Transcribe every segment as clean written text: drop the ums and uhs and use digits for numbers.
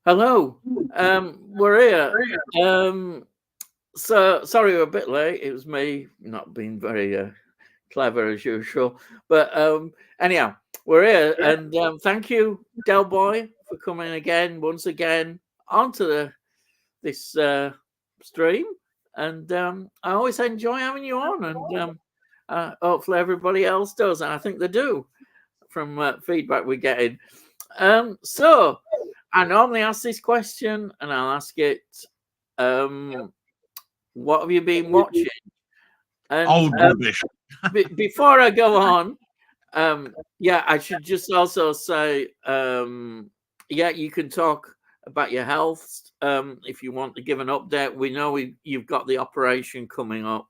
Hello. We're here. So sorry we're a bit late. It was me not being very clever as usual. But anyhow, we're here, and thank you, Delboy, for coming again, once again, onto this stream. And I always enjoy having you on, and hopefully everybody else does, and I think they do from feedback we're getting. So I normally ask this question, and I'll ask it. Um, what have you been watching? And Old rubbish. before I go on, yeah, I should just also say, yeah, you can talk about your health if you want to give an update. We know you've got the operation coming up.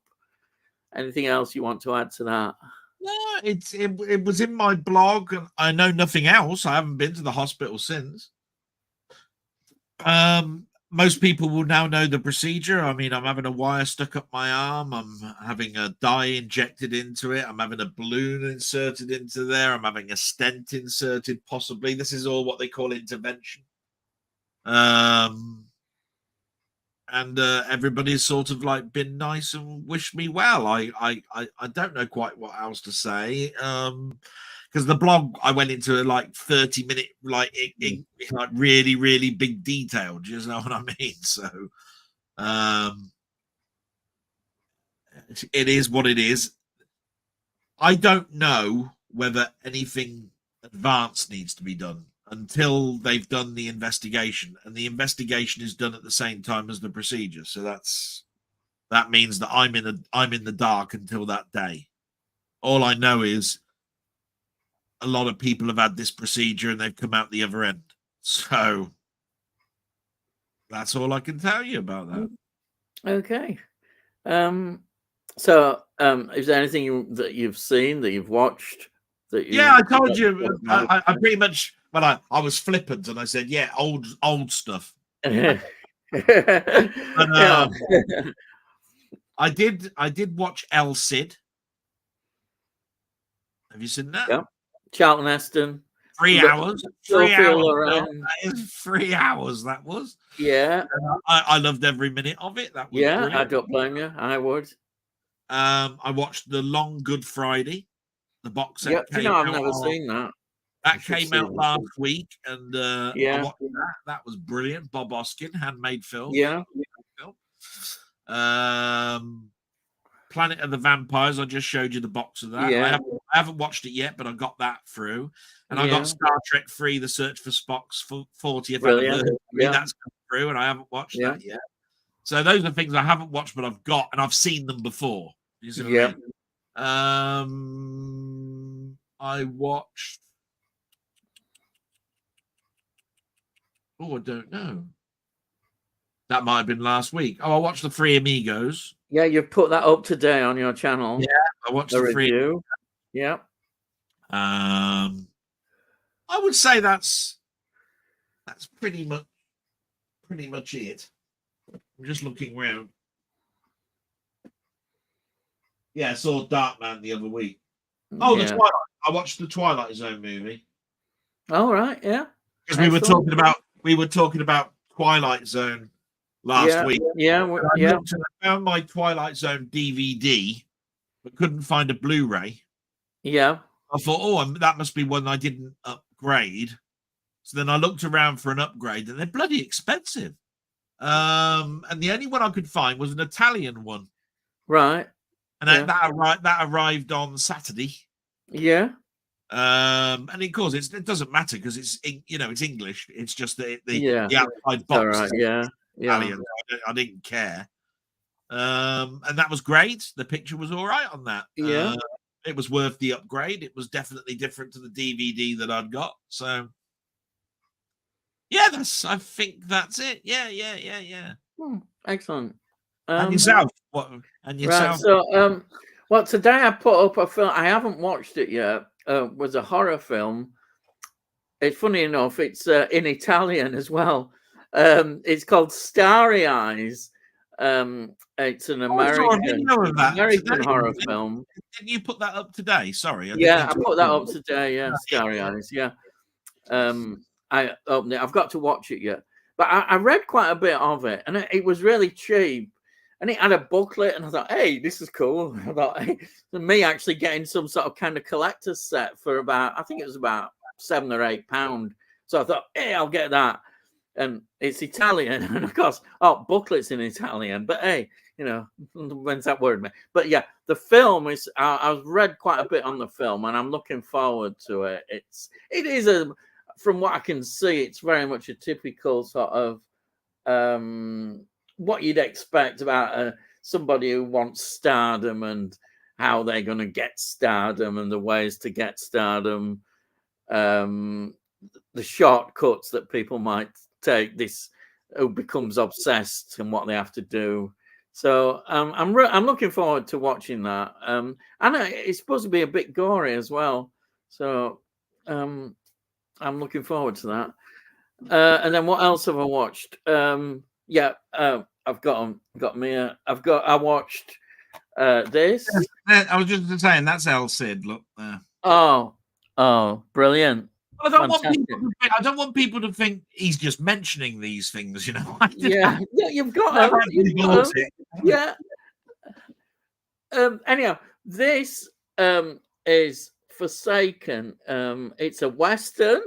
Anything else you want to add to that? No, it was in my blog, and I know nothing else. I haven't been to the hospital since. Most people will now know the procedure. I mean, I'm having a wire stuck up my arm. I'm having a dye injected into it. I'm having a balloon inserted into there. I'm having a stent inserted, possibly. This is all what they call intervention. And everybody's sort of like been nice and wished me well. I don't know quite what else to say. Because the blog I went into like 30-minute, like like really big detail. Do you know what I mean? So it is what it is. I don't know whether anything advanced needs to be done until they've done the investigation, and the investigation is done at the same time as the procedure. So that means that I'm in the dark until that day. All I know is a lot of people have had this procedure and they've come out the other end. So that's all I can tell you about that. Okay. So is there anything that you've seen, that you've watched? I told you. I pretty much. Well, I was flippant and I said, yeah, old stuff. But, I did watch El Cid. Have you seen that? Yeah. Charlton Heston. 3 hours. 3 hours. That is 3 hours. That was. Yeah. I loved every minute of it. That was brilliant. I don't blame you. I would. I watched The Long Good Friday, the box set. Yeah, I've never seen that. That came out last week, and I watched that. That was brilliant. Bob Oskin, handmade film. Yeah. Planet of the Vampires. I just showed you the box of that. Yeah. I haven't watched it yet, but I got that through. And I got Star Trek 3, The Search for Spock's 40th anniversary. That's come through, and I haven't watched that yet. So those are things I haven't watched, but I've got, and I've seen them before. You see what I mean? I watched. Oh, I don't know. That might have been last week. Oh, I watched The Three Amigos. Yeah, you've put that up today on your channel. Yeah, I watched the review. Yeah. I would say that's pretty much it. I'm just looking around. Yeah, I saw Darkman the other week. Oh, the Twilight. I watched the Twilight Zone movie. Oh, right, yeah. Because we were talking about Twilight Zone last week. I found my Twilight Zone DVD, but couldn't find a Blu-ray. Yeah. I thought, that must be one I didn't upgrade. So then I looked around for an upgrade, and they're bloody expensive. And the only one I could find was an Italian one. Right. And that arrived on Saturday. Yeah. And of course it doesn't matter because it's English. It's just the outside box. Right. Yeah. Italian. I didn't care. And that was great. The picture was all right on that. Yeah. It was worth the upgrade. It was definitely different to the DVD that I'd got. So yeah, I think that's it. Yeah. Excellent. And yourself? What? And yourself? Right, so today I put up a film. I haven't watched it yet. Was a horror film. It's funny enough. It's in Italian as well. It's called Starry Eyes. It's an American horror film. Didn't you put that up today? Sorry. I put that up today. Yeah, Starry Eyes. Yeah. I opened it. I've got to watch it yet. But I read quite a bit of it, and it was really cheap. And it had a booklet, and I thought, hey, this is cool. I thought, hey, me actually getting some sort of kind of collector's set for about, I think it was about £7 or £8. So I thought, hey, I'll get that. And it's Italian, and of course, booklets in Italian. But hey, when's that word? But yeah, the film is. I've read quite a bit on the film, and I'm looking forward to it. It is from what I can see, it's very much a typical sort of what you'd expect about somebody who wants stardom and how they're going to get stardom and the ways to get stardom, the shortcuts that people might take, this who becomes obsessed and what they have to do. So I'm looking forward to watching that. And it's supposed to be a bit gory as well. So I'm looking forward to that. And then what else have I watched? I've got me. I watched this. I was just saying that's El Cid. Look there. Oh, brilliant! I don't want people to think he's just mentioning these things. Yeah, you've got them. Yeah. Anyhow, this is Forsaken. It's a Western.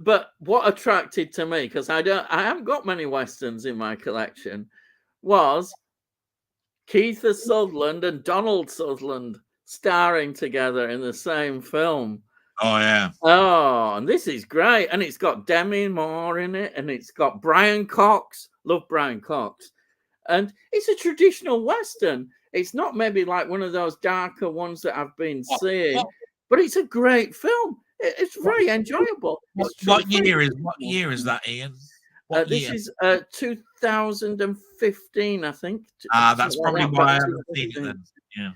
But what attracted to me, because I haven't got many Westerns in my collection, was Kiefer Sutherland and Donald Sutherland starring together in the same film. Oh, yeah. Oh, and this is great. And it's got Demi Moore in it, and it's got Brian Cox. Love Brian Cox. And it's a traditional Western. It's not maybe like one of those darker ones that I've been seeing, but it's a great film. It's very enjoyable. What year is that, Ian? This is 2015, I think. That's probably why I haven't seen it then. Yeah.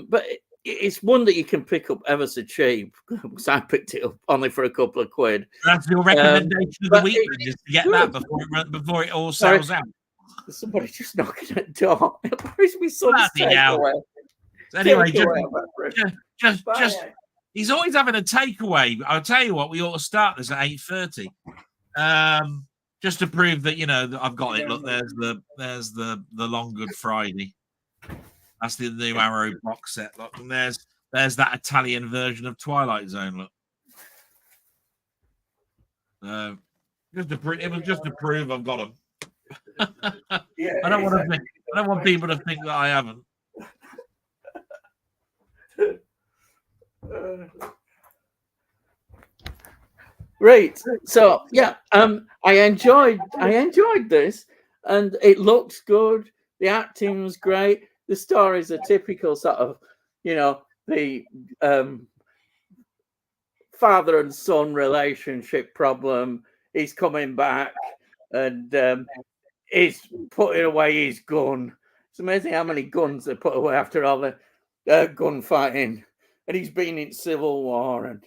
But it's one that you can pick up ever so cheap, because I picked it up only for a couple of quid. That's your recommendation of the week, just to get that before it all sells out. Somebody just knocking at the door. Where's my son's takeaway? Anyway, just he's always having a takeaway. I'll tell you what, we ought to start this at 8:30. Just to prove that that I've got it. Look, there's the Long Good Friday. That's the new Arrow box set. Look, and there's that Italian version of Twilight Zone. Look, it was just to prove I've got them. I don't want people to think that I haven't. Right. So yeah, I enjoyed this, and it looks good. The acting was great. The story's a typical sort of, the father and son relationship problem. He's coming back, and he's putting away his gun. It's amazing how many guns they put away after all the gunfighting. And he's been in Civil War, and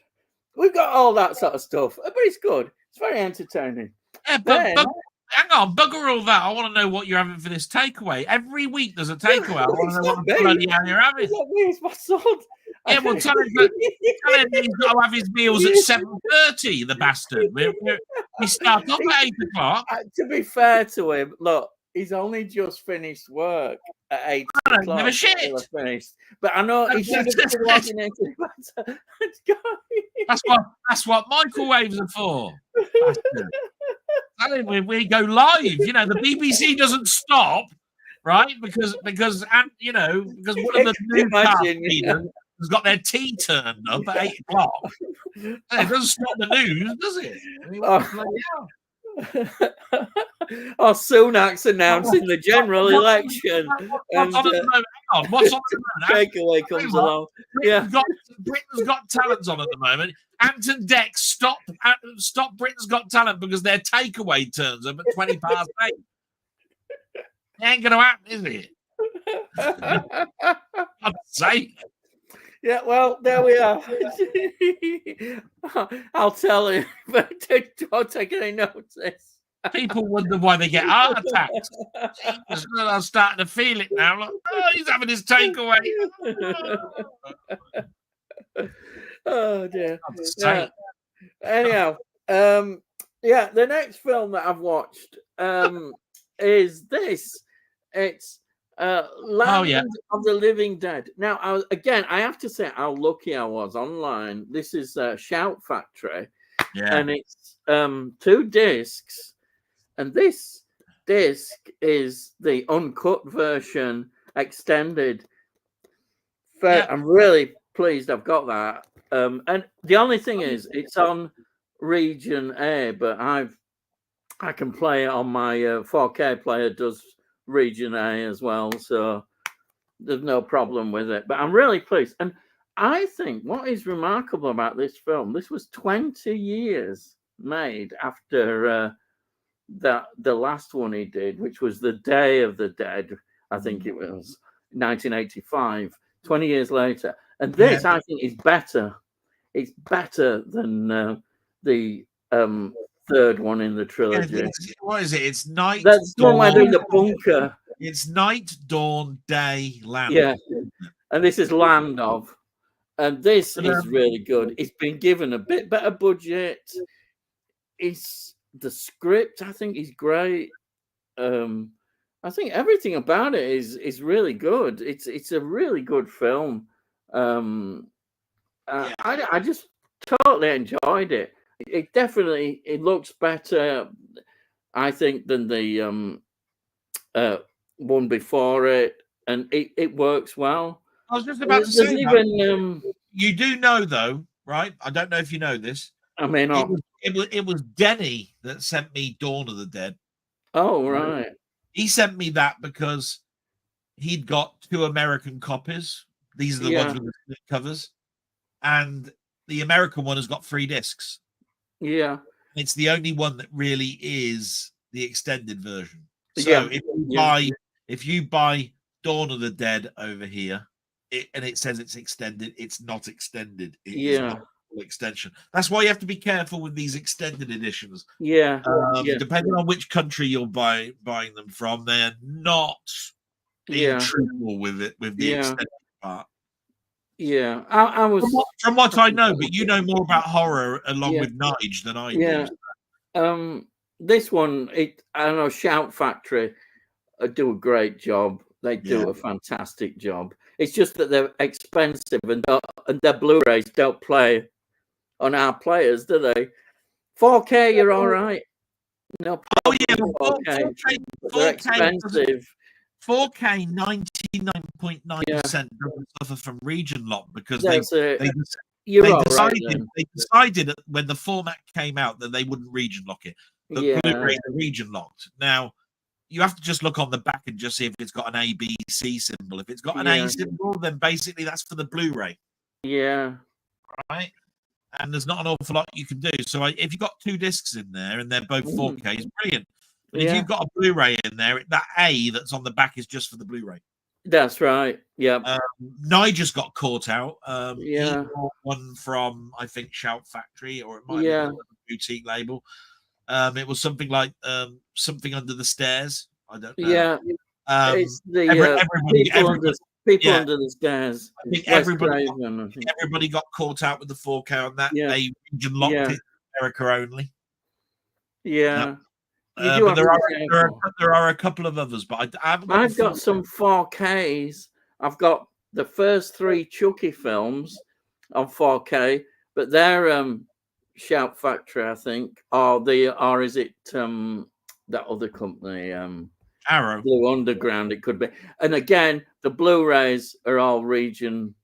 we've got all that sort of stuff. But it's good. It's very entertaining. Yeah, but hang on, bugger all that. I want to know what you're having for this takeaway. Every week there's a takeaway. I want to know what bloody hell you're having. It's my son. Yeah, well, tell him he's got to have his meals at 7:30, the bastard. We start off at 8 o'clock. To be fair to him, look, he's only just finished work at 8 o'clock. Never shit. Finished. But I know he should have been logging into That's what microwaves are for. We go live. The BBC doesn't stop, right? Because one of the newscast has got their tea turned up at 8 o'clock. It doesn't stop the news, does it? Sunak's announcing the general election. What's on the moment? Takeaway comes along. Britain's Got Talent's on at the moment. Anton Deck stop Britain's Got Talent because their takeaway turns up at 20 past 8. It ain't going to happen, is it? I'd say. Yeah, well, there we are. I'll tell him, but don't take any notice. People wonder why they get heart attacks. I'm starting to feel it now. Like, he's having his takeaway. Oh dear. Yeah. Anyhow, the next film that I've watched is this. It's Oh yeah, Land of the Living Dead. Now, I have to say how lucky I was online. This is Shout Factory, yeah. and it's 2 discs, and this disc is the uncut version extended. Yeah. I'm really pleased I've got that. And the only thing is, it's on Region A, but I can play it on my 4K player. Does Region A as well, so there's no problem with it. But I'm really pleased, and I think what is remarkable about this film, this was 20 years made after the last one he did, which was The Day of the Dead. I think it was 1985. 20 years later, and this I think is better. It's better than the third one in the trilogy. What is it? It's night. That's dawn, one where they're in the bunker. It's night, dawn, day, land. Yeah, and this is Land of, and this is really good. It's been given a bit better budget. It's the script, I think, is great. I think everything about it is really good. It's a really good film. I just totally enjoyed it. It definitely looks better, I think, than the one before it, and it works well. I was just about to say even you do know though, right? I don't know if you know this. I mean, it was Denny that sent me Dawn of the Dead. Oh right. He sent me that because he'd got 2 American copies. These are the ones with the split covers, and the American one has got 3 discs. Yeah, it's the only one that really is the extended version. So if you buy Dawn of the Dead over here, and it says it's extended, it's not extended. It is not full extension. That's why you have to be careful with these extended editions. Depending on which country you're buying them from, they're not being truthful with it, with the extended part. Yeah, I was from what I know, but you know more about horror along with Nige than I do. This one, I know Shout Factory do a great job. They do a fantastic job. It's just that they're expensive, and their Blu-rays don't play on our players, do they? 4K, you're all right. No problem. 4K. They're expensive. 4K 99.9% doesn't suffer from region lock because they decided when the format came out that they wouldn't region lock it. The Blu-rays are region locked. Now you have to just look on the back and just see if it's got an A, B, C symbol. If it's got an A symbol, then basically that's for the Blu-ray. Yeah. Right. And there's not an awful lot you can do. So if you've got 2 discs in there and they're both 4K, it's brilliant. But if you've got a Blu-ray in there, that A that's on the back is just for the Blu-ray. That's right. Yeah. Nigel's got caught out. He bought one from, I think, Shout Factory, or it might be a boutique label. It was something like Something Under the Stairs. I don't know. Yeah. It's the people under the stairs. I think everybody got caught out with the 4K on that. Yeah. They region locked it America only. Yeah. But there are a couple of others, but I've got some 4Ks. I've got the first 3 Chucky films on 4K, but they're Shout Factory, I think, or is it that other company, Arrow, Blue Underground? It could be. And again, the Blu-rays are all region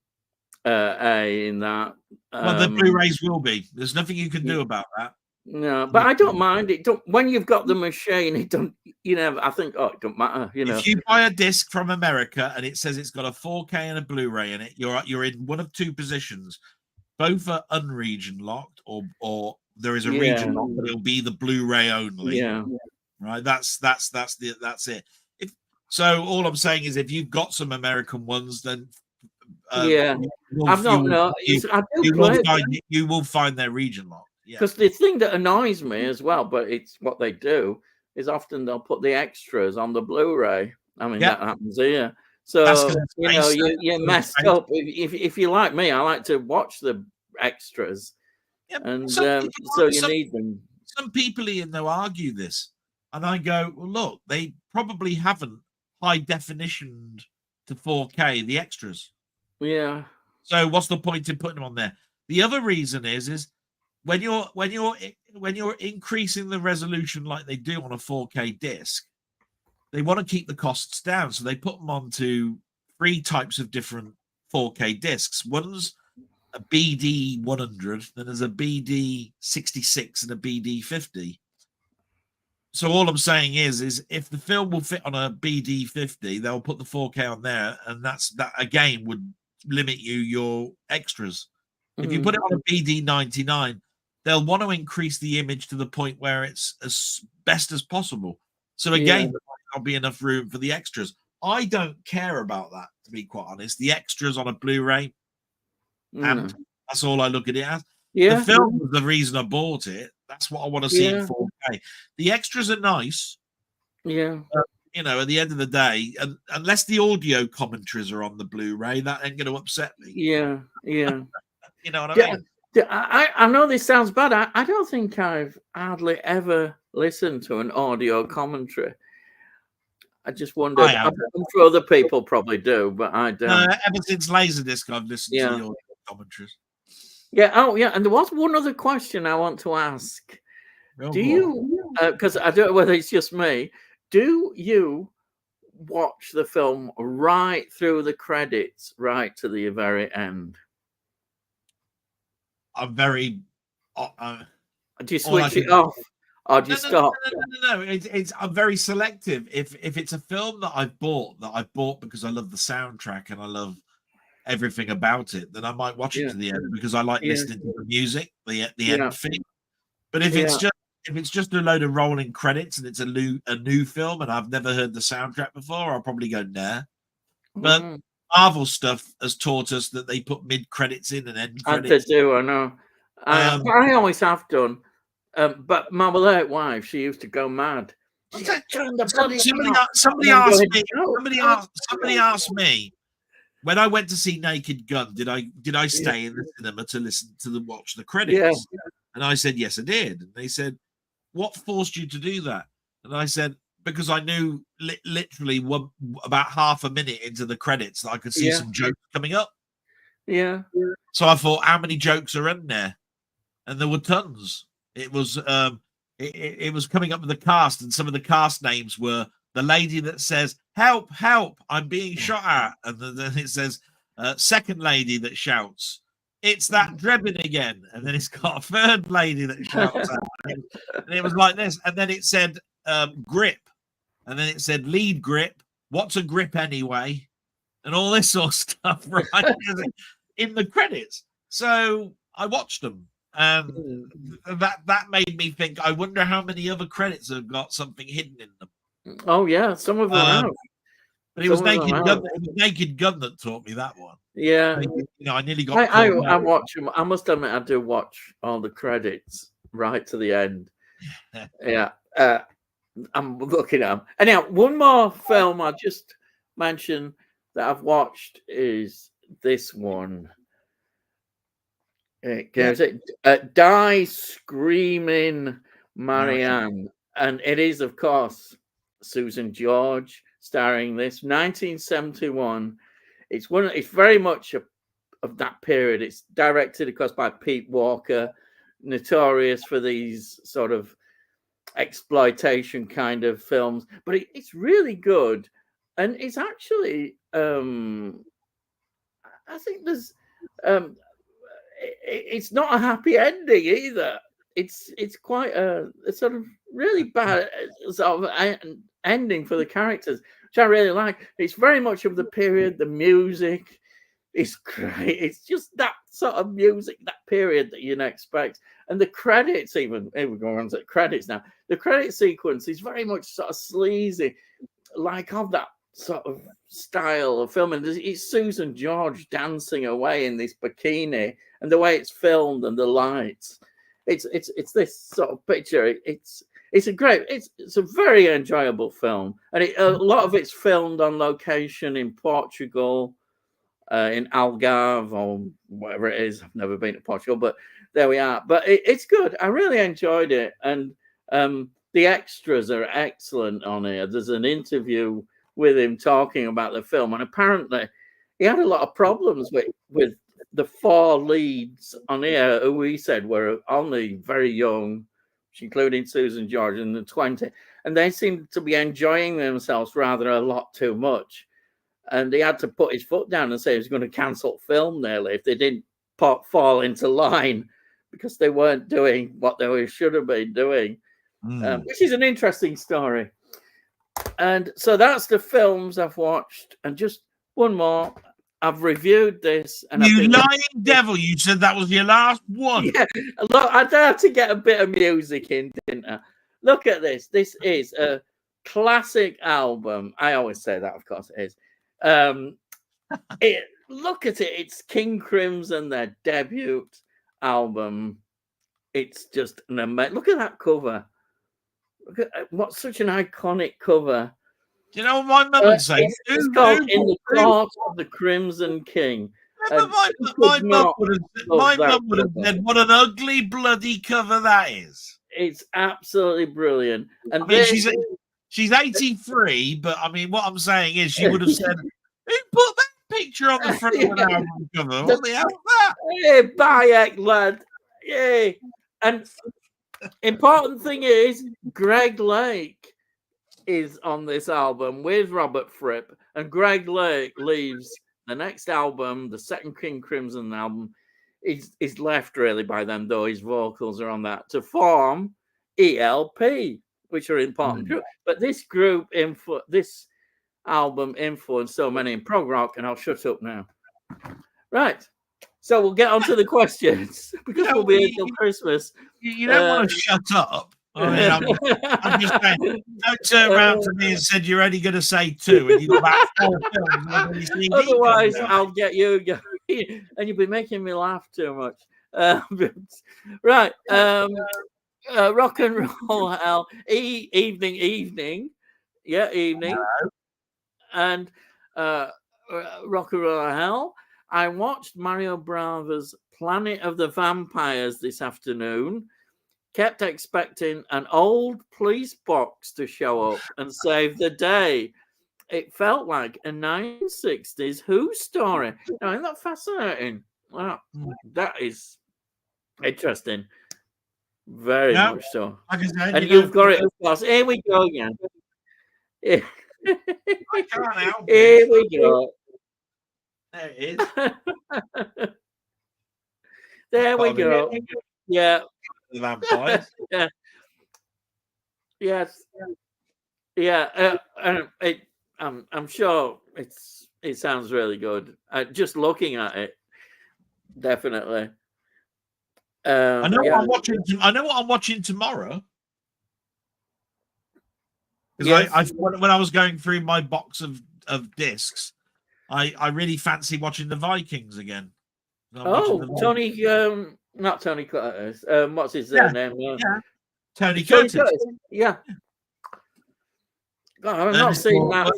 A in that. Well, the Blu-rays will be. There's nothing you can do about that. No, but I don't mind it. When you've got the machine, it don't. I think, it don't matter. If you buy a disc from America and it says it's got a 4K and a Blu-ray in it, you're in one of 2 positions. Both are unregion locked, or there is a region lock, but it'll be the Blu-ray only. Yeah, right. That's it. So all I'm saying is, if you've got some American ones, then I've not noticed. I do you will find their region lock. Because the thing that annoys me as well, but it's what they do, is often they'll put the extras on the Blu-ray. I mean, that happens here. So, you're messed up. If you're like me, I like to watch the extras. Yeah, and so you need them. Some people, Ian, they'll argue this. And I go, well, look, they probably haven't high definitioned to 4K the extras. Yeah. So what's the point in putting them on there? The other reason is when you're increasing the resolution like they do on a 4K disc, they want to keep the costs down, so they put them onto 3 types of different 4K discs. One's a BD 100, then there's a BD 66 and a BD 50. So all I'm saying is if the film will fit on a BD 50, they'll put the 4K on there, and that again would limit your extras. If you put it on a BD 99, they'll want to increase the image to the point where it's as best as possible. So again, there'll be enough room for the extras. I don't care about that, to be quite honest. The extras on a Blu-ray, and that's all I look at it as. The film was the reason I bought it. That's what I want to see in 4K. The extras are nice. Yeah. You know, at the end of the day, unless the audio commentaries are on the Blu-ray, that ain't going to upset me. Yeah. Yeah. You know what I mean? I know this sounds bad. I don't think I've hardly ever listened to an audio commentary. I just wondered. I'm sure other people probably do, but I don't. Ever since Laserdisc, I've listened to the audio commentaries. Yeah. Oh, yeah. And there was one other question I want to ask. Do you? Because I don't know whether it's just me. Do you watch the film right through the credits, right to the very end? I'm very. Do you switch it off, or do you stop? No. It's I'm very selective. If it's a film that I've bought because I love the soundtrack and I love everything about it, then I might watch it to the end because I like listening to the music, the end thing. But if it's just a load of rolling credits and it's a new film and I've never heard the soundtrack before, I'll probably go nah. But Marvel stuff has taught us that they put mid credits in and end credits. They do, I know. I always have done. But my late wife, she used to go mad. Somebody asked me when I went to see Naked Gun, did I stay in the cinema to watch the credits? Yeah. And I said, yes, I did. And they said, what forced you to do that? And I said, because I knew literally about half a minute into the credits that I could see some jokes coming up. Yeah. So I thought, how many jokes are in there? And there were tons. It was it was coming up with the cast, and some of the cast names were the lady that says, help, help, I'm being shot at. And then it says, second lady that shouts, it's that Drebin again. And then it's got a third lady that shouts at. And it was like this. And then it said grip. And then it said lead grip. What's a grip anyway? And all this sort of stuff, right? In the credits. So I watched them. And that made me think, I wonder how many other credits have got something hidden in them. Oh, yeah. Some of them have. But it was Naked Gun that taught me that one. Yeah. I nearly got. I watch them. I must admit, I do watch all the credits right to the end. Yeah. I'm looking at them. Anyhow, one more film I just mentioned that I've watched is this one. It goes, Die Screaming Marianne. And it is, of course, Susan George starring this. 1971. It's very much of that period. It's directed, of course, by Pete Walker, notorious for these sort of exploitation kind of films. But it's really good. And it's actually, I think there's... it's not a happy ending either. It's quite a sort of really bad sort of ending for the characters, which I really like. It's very much of the period. The music is great. It's just that sort of music, that period that you'd expect. And the credits, even here we go on to the credits now. The credit sequence is very much sort of sleazy, like of that sort of style of film. And it's Susan George dancing away in this bikini, and the way it's filmed and the lights. It's this sort of picture. It's a very enjoyable film, and a lot of it's filmed on location in Portugal, in Algarve or whatever it is. I've never been to Portugal, but there we are. But it's good. I really enjoyed it, and the extras are excellent on here. There's an interview with him talking about the film, and apparently he had a lot of problems with the 4 leads on here, who he said were only very young, including Susan George in the 20, and they seemed to be enjoying themselves rather a lot too much. And he had to put his foot down and say he was going to cancel film nearly if they didn't fall into line, because they weren't doing what they should have been doing, which is an interesting story. And so that's the films I've watched. And just one more. I've reviewed this. And you lying devil, you said that was your last one. Yeah, look, I had to get a bit of music in, didn't I? Look at this. This is a classic album. I always say that, of course it is. Look at it. It's King Crimson, their debut album. It's just an amazing. Look at that cover. Look at what's such an iconic cover. Do you know what my mum would say? It's called In the Court of the Crimson King. My mum would have said, "What an ugly bloody cover that is." It's absolutely brilliant. And I mean, she's 83, but I mean, what I'm saying is, she would have said, "Who put that picture on the front of an album cover? What the hell is that?" Hey, Bayek, lad. Yay. And important thing is, Greg Lake is on this album with Robert Fripp, and Greg Lake leaves the next album, the second King Crimson album. He's left really by then, though his vocals are on that, to form ELP, which are important group. But this group, this album influenced so many in prog rock, and I'll shut up now. Right. So we'll get on to the questions, because we'll be here till Christmas. You don't want to shut up. I mean, I'm just saying, don't turn around to me and said you're only going to say 2, and you've got 4 films. Otherwise, I'll get you going, and you'll be making me laugh too much. Right. Rock and roll hell. Evening. Yeah, evening. Hello. And rock and roll hell. I watched Mario Brava's Planet of the Vampires this afternoon. Kept expecting an old police box to show up and save the day. It felt like a 1960s Who story. Now, isn't that fascinating? Wow, that is interesting. Very much so. And you've got it, of course. Here we go again. I can't help it. Here we go. There it is. There we go. Yeah. The vampires. Yeah. Yes. Yeah. I'm sure it sounds really good. Just looking at it, definitely. I know what I'm watching. I know what I'm watching tomorrow. Because when I was going through my box of discs, I really fancy watching the Vikings again. Tony, not Tony Curtis. What's his name? Tony Curtis. Yeah. God, I've not seen that.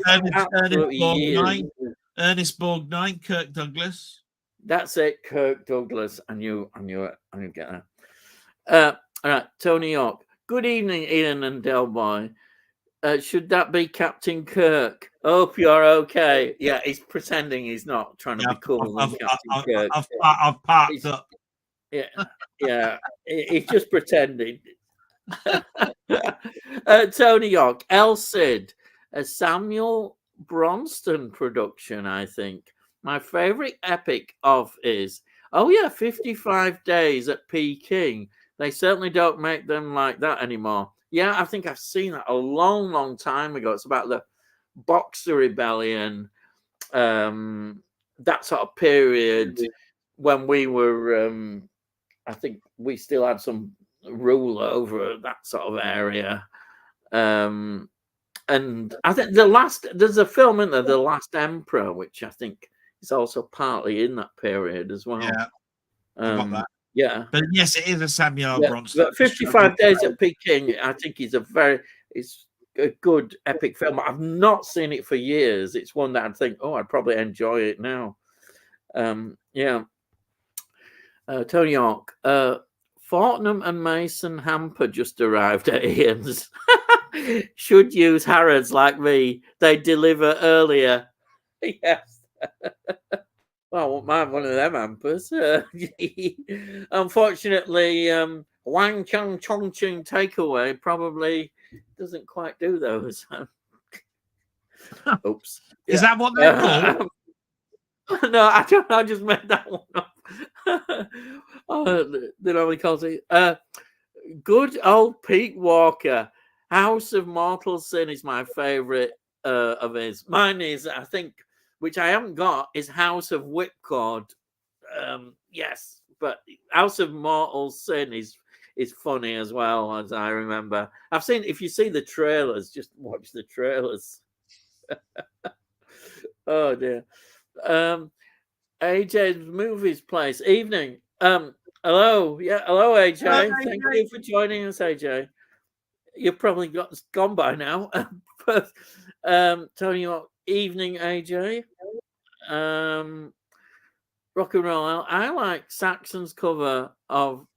Ernest Borgnine, Kirk Douglas. That's it, Kirk Douglas. I knew it. I didn't get that. All right, Tony York. Good evening, Ian and Delboy. Should that be Captain Kirk? Hope you're okay. Yeah, he's pretending he's not trying to be cool. Captain Kirk. I've parked up. Yeah. He's just pretending. Tony York, El Cid, a Samuel Bronston production, I think. My favorite epic is 55 Days at Peking. They certainly don't make them like that anymore. Yeah, I think I've seen that a long, long time ago. It's about the Boxer Rebellion, that sort of period when we were, I think we still had some rule over that sort of area. And I think there's a film in there, The Last Emperor, which I think is also partly in that period as well. Yeah, I got that. Yeah, but yes, it is a Samuel Bronston. But 55 Days at Peking, I think it's a good epic film. I've not seen it for years. It's one that I'd think, I'd probably enjoy it now. Tony York, Fortnum and Mason hamper just arrived at Ian's. Should use Harrods like me. They deliver earlier. Yes. Well, I won't mind one of them hampers. Unfortunately, Wang Chung Chong Chung takeaway probably doesn't quite do those. Oops. Is that what they're called? No, I don't know. I just made that one up. They normally call it. Good old Pete Walker. House of Mortal Sin is my favorite of his. Mine is, I think, which I haven't got, is House of Whipcord. Yes, but House of Mortal Sin is funny as well, as I remember. I've seen, if you see the trailers, just watch the trailers. Oh dear. AJ's Movies Place. Evening. Hello. Yeah, hello, AJ. Hello, Thank AJ. you for joining us, AJ. You've probably gone by now. But telling you what, evening, AJ. Rock and roll. I like Saxon's cover of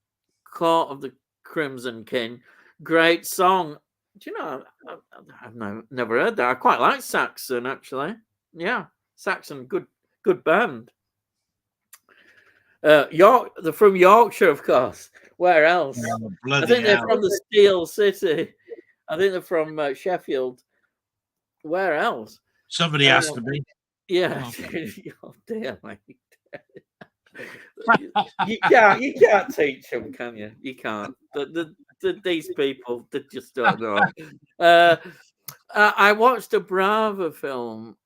Court of the Crimson King. Great song. Do you know, I've never heard that. I quite like Saxon, actually. Yeah, Saxon, good band. They're from Yorkshire, of course. Where else? Oh, I think they're from the Steel City. I think they're from Sheffield. Where else? Somebody has to be. Yeah. Oh dear, mate. you can't teach them, can you? You can't. These people, they just don't know. I watched a Brava film,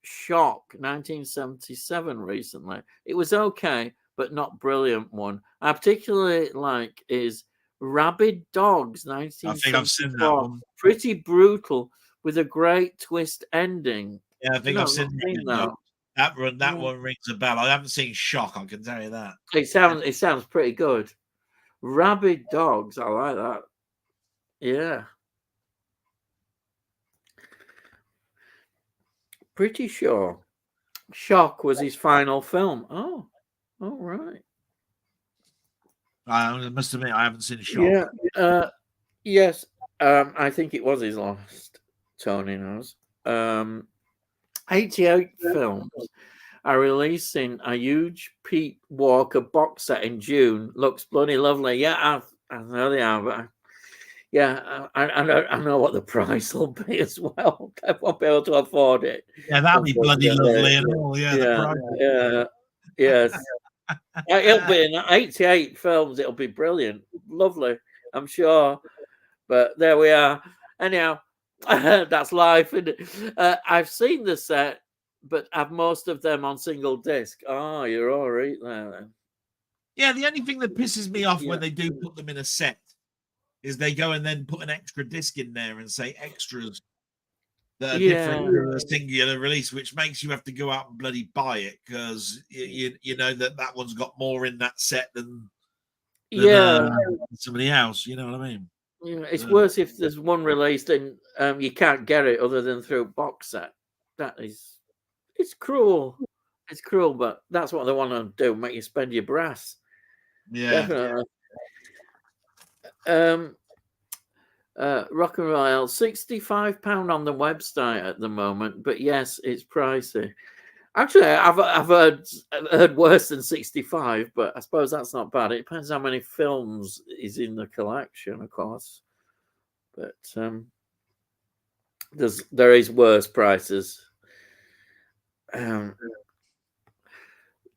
Shock, 1977, recently. It was okay, but not brilliant one. I particularly like is Rabid Dogs, 1974. I think I've seen that one. Pretty brutal with a great twist ending. Yeah, I think I've seen that. That one rings a bell. I haven't seen Shock, I can tell you that. It sounds pretty good. Rabid Dogs, I like that. Yeah. Pretty sure Shock was his final film. Oh, all right. I must admit, I haven't seen Shock. Yeah. Yes. I think it was his last. Tony knows. 88 films are releasing a huge Pete Walker box set in June. Looks bloody lovely. Yeah, I know they are, but I know what the price will be as well. I won't be able to afford it. Yeah, that'll be bloody lovely and all. Yeah. Yes. It'll be in 88 films. It'll be brilliant, lovely, I'm sure. But there we are. Anyhow, that's life. I've seen the set, but have most of them on single disc. Oh, you're all right there then. Yeah, the only thing that pisses me off when they do put them in a set is they go and then put an extra disc in there and say extras that are different to a singular release, which makes you have to go out and bloody buy it because you know that one's got more in that set than somebody else. You know what I mean? Yeah, it's worse if there's one released and you can't get it other than through box set. It's cruel. It's cruel, but that's what they want to do, make you spend your brass. Yeah. Definitely. Rock and Roll, £65 on the website at the moment, but yes, it's pricey. Actually, I've heard worse than 65, but I suppose that's not bad. It depends how many films is in the collection, of course. But there is worse prices.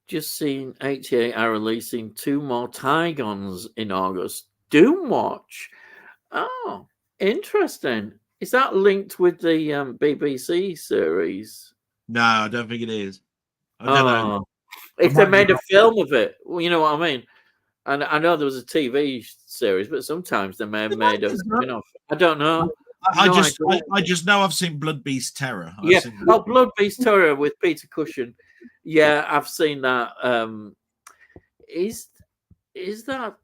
Just seen 88 are releasing 2 more Tigons in August. Doomwatch. Oh, interesting. Is that linked with the BBC series? No, I don't think it is. I don't know. If they made a film of it, well, you know what I mean? And I know there was a TV series, but sometimes they may have made a spin-off. I don't know. I just know I've seen Blood Beast Terror. Blood Beast Terror with Peter Cushing. Yeah, I've seen that. Is that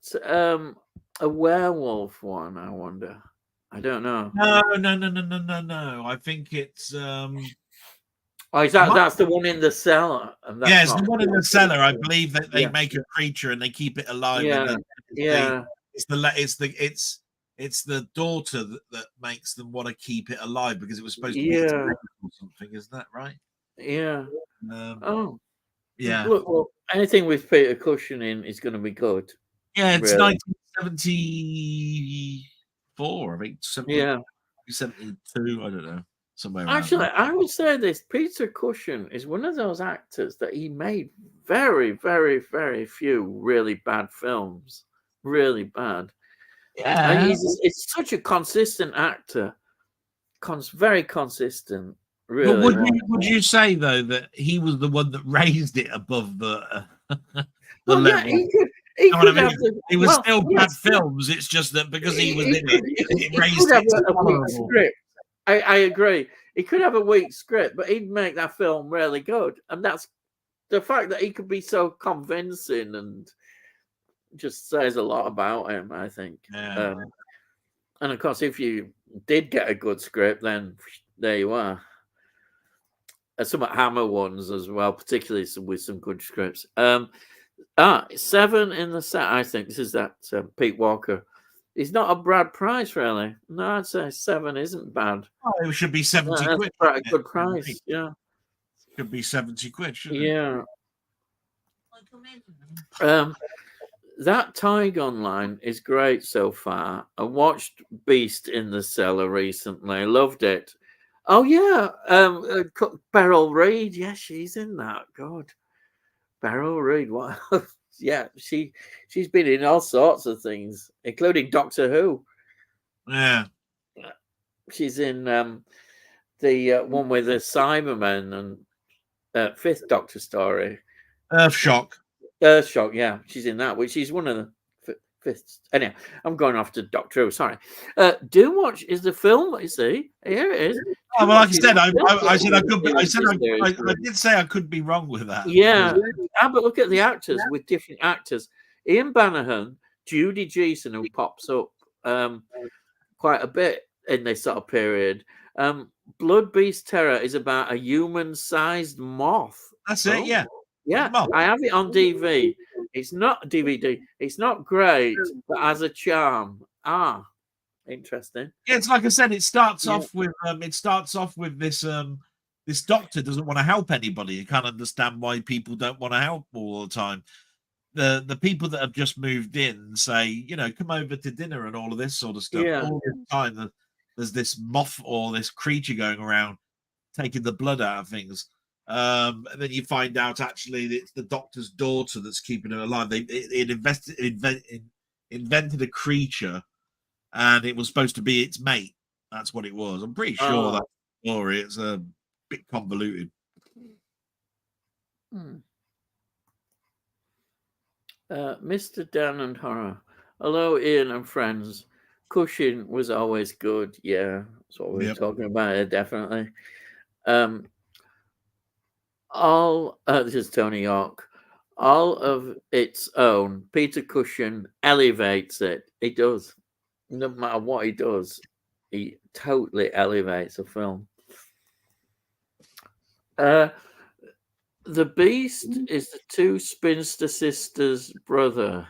a werewolf one? I wonder. I don't know. No. I think it's. Oh, that's the one in the cellar? Yes, the one in the cellar. I believe that they make a creature and they keep it alive. Yeah, Yeah, it's the daughter that makes them want to keep it alive because it was supposed to be its yeah, mate or something, isn't that right? yeah. Um, Oh, yeah, look, well, anything with Peter Cushing in is going to be good. yeah. It's Really. 1974, I think, Yeah. 72. I don't know, somewhere around Actually, there. I would say this: Peter Cushing is one of those actors that he made very, very, very few really bad films. Really bad. Yeah. It's such a consistent actor. Very consistent. But Really was. would you say though that he was the one that raised it above the the Well, yeah, level? he could. You He know what I could have mean? the. It was Well, still bad yes, yeah. films. It's just that because he was He in could. it, it He could raised have it to a weak tolerable. script. I agree. He could have a weak script, but he'd make that film really good. And that's the fact that he could be so convincing and just says a lot about him, I think. Yeah. And of course, if you did get a good script, then there you are. Some Hammer ones as well, particularly with some good scripts. 7 in the set. I think this is that Pete Walker. He's not a Brad Price, really. No, I'd say 7 isn't bad. Oh, it should be 70 That's quid. quite a good price. Yeah, Should be 70 quid, shouldn't it? yeah. That Tygon line is great so far. I watched Beast in the Cellar recently. Loved it. Oh yeah, Beryl Reid. Yeah, she's in that. God, Beryl Reid. What? Yeah, she's been in all sorts of things, including Doctor Who. Yeah. She's in the one with the Cybermen and Fifth Doctor story. Earthshock. Earthshock, yeah, she's in that, which is one of the fifth. Anyhow, I'm going off to Doctor Who. Sorry. Do watch is the film. You see, here it is. Oh, well, like I said, I said I could be. I did say I could be wrong with that. Yeah, but look at the actors with different actors. Ian Bannerman, Judy Geeson, who pops up quite a bit in this sort of period. Blood Beast Terror is about a human-sized moth. That's it. Yeah. Yeah, I have it on DV. It's not DVD. It's not great, but has a charm. Interesting. Yeah, it's like I said. It starts off with this this doctor doesn't want to help anybody. You can't understand why people don't want to help all the time. The people that have just moved in say, you know, come over to dinner and all of this sort of stuff. Yeah. All the time there's this moth or this creature going around taking the blood out of things. And then you find out actually it's the doctor's daughter that's keeping her alive. It invented a creature, and it was supposed to be its mate. That's what it was. I'm pretty sure that story. It's a bit convoluted. Mr. Dan and Horror. Hello, Ian and friends. Cushing was always good. Yeah, that's what we were talking about here, definitely. This is Tony York. All of its own, Peter Cushing elevates it. He does. No matter what he does, he totally elevates a film. The Beast is the two spinster sisters' brother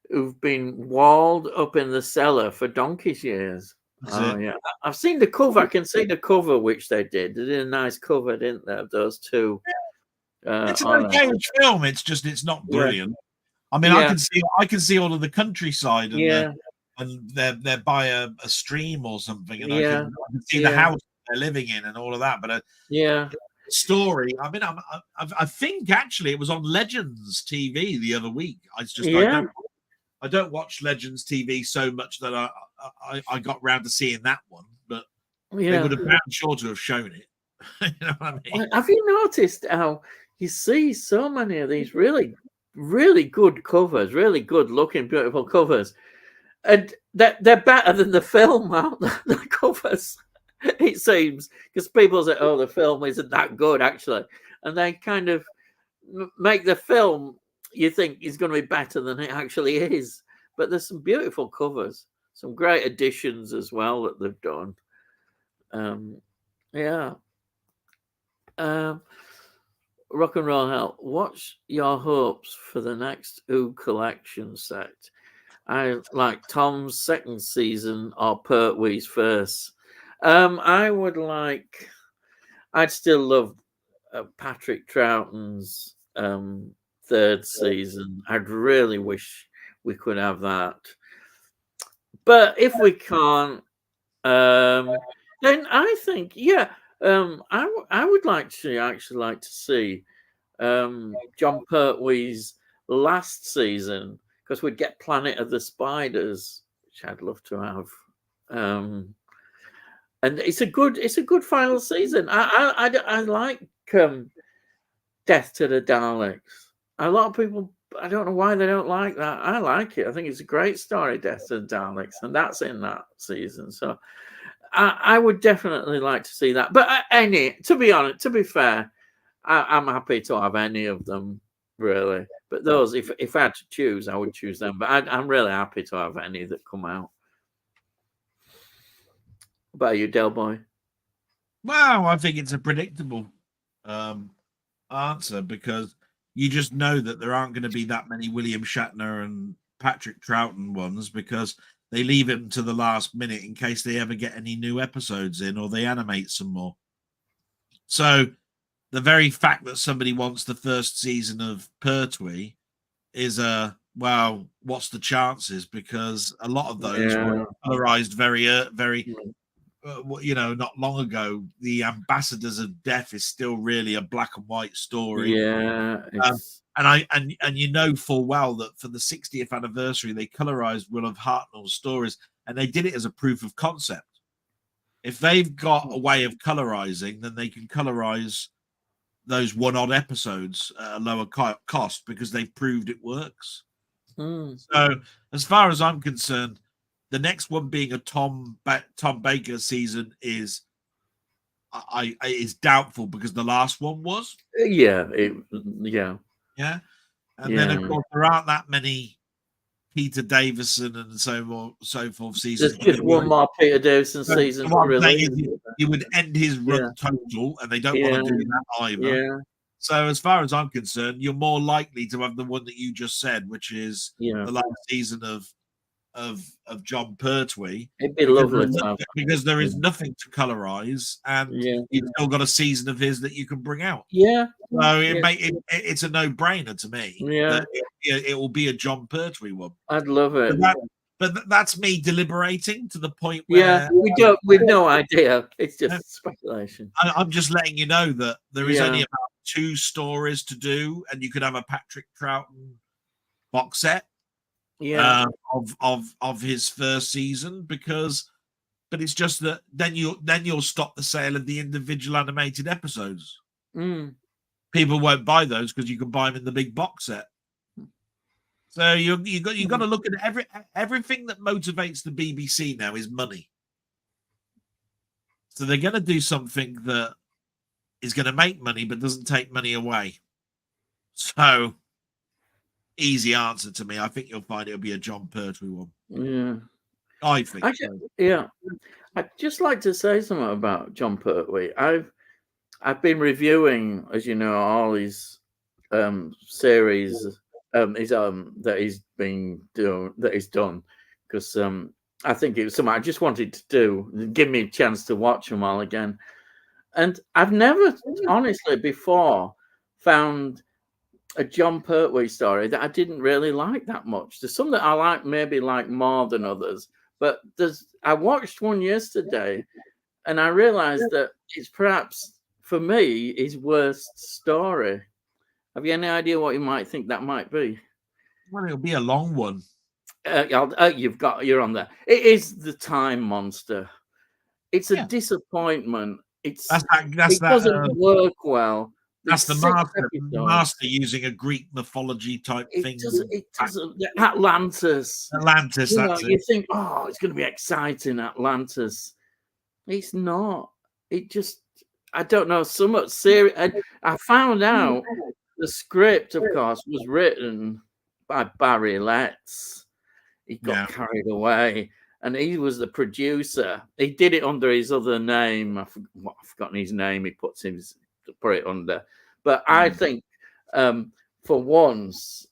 who've been walled up in the cellar for donkey's years. Yeah. I've seen the cover. I can see the cover which they did. They did a nice cover, didn't they? Those two. It's an okay film. It's not brilliant. I mean, I can see all of the countryside and they're by a stream or something, and I can see the house they're living in and all of that. But the story. I mean, I think actually it was on Legends TV the other week. I don't watch Legends TV so much that I got round to seeing that one, but they would have been sure to have shown it. You know what I mean? Have you noticed how you see so many of these really, really good covers, really good looking, beautiful covers, and they're better than the film, aren't they? The covers, it seems, because people say, "Oh, the film isn't that good," actually, and they kind of make the film you think is going to be better than it actually is. But there's some beautiful covers, some great additions as well that they've done. Rock and Roll Hell, what's your hopes for the next Who collection set? I like Tom's second season or Pertwee's first. I would like. I'd still love Patrick Troughton's third season. I'd really wish we could have that. But if we can't, then I think, yeah, I would like to actually like to see John Pertwee's last season, because we'd get Planet of the Spiders, which I'd love to have. And it's a good final season. I like Death to the Daleks. A lot of people, I don't know why they don't like that. I like it. I think it's a great story, Death to the Daleks, and that's in that season. So I would definitely like to see that. But to be honest, to be fair, I'm happy to have any of them, really. But those, if I had to choose, I would choose them. But I'm really happy to have any that come out. What about you, Delboy? Well, I think it's a predictable answer, because you just know that there aren't going to be that many William Shatner and Patrick Troughton ones, because they leave him to the last minute in case they ever get any new episodes in or they animate some more. So the very fact that somebody wants the first season of Pertwee is well, what's the chances? Because a lot of those were colorized very not long ago. The Ambassadors of Death is still really a black and white story. Yeah, and you know full well that for the 60th anniversary they colorized Will of Hartnell's stories, and they did it as a proof of concept. If they've got a way of colorizing, then they can colorize those one-odd episodes at a lower cost, because they've proved it works. So as far as I'm concerned, the next one being a Tom Baker season is doubtful, because the last one was. Yeah. And then, of course, there aren't that many Peter Davison and so forth seasons. There's just one more Peter Davison season. What I'm saying is you would end his run total, and they don't want to do that either. Yeah. So as far as I'm concerned, you're more likely to have the one that you just said, which is the last season of John Pertwee. It'd be lovely because there is nothing to colorize, and you've still got a season of his that you can bring out. Yeah. So it's a no-brainer to me. Yeah. It will be a John Pertwee one. I'd love it. But that's me deliberating to the point where we've no idea. It's just speculation. I'm just letting you know that there is only about 2 stories to do, and you could have a Patrick Troughton box set of his first season, but it's just that then you'll stop the sale of the individual animated episodes. People won't buy those because you can buy them in the big box set. So you got to look at everything that motivates the BBC now is money. So they're going to do something that is going to make money but doesn't take money away. So easy answer to me. I think you'll find it'll be a John Pertwee one. Yeah, I think. I'd just like to say something about John Pertwee. I've been reviewing, as you know, all his series that he's done, because I think it was something I just wanted to do, give me a chance to watch them all again. And I've never honestly before found a John Pertwee story that I didn't really like that much. There's some that I like more than others, but I watched one yesterday and I realized that it's perhaps for me his worst story. Have you any idea what you might think that might be? Well, it'll be a long one. You're on there. It is The Time Monster. It's a disappointment. It doesn't work well. That's the master using a Greek mythology type thing. It doesn't. Atlantis. You think, oh, it's going to be exciting, Atlantis. It's not. It just, I don't know, so much serious. And I found out the script, of course, was written by Barry Letts. He got carried away, and he was the producer. He did it under his other name. I've forgotten his name. He put it under. But I think, for once,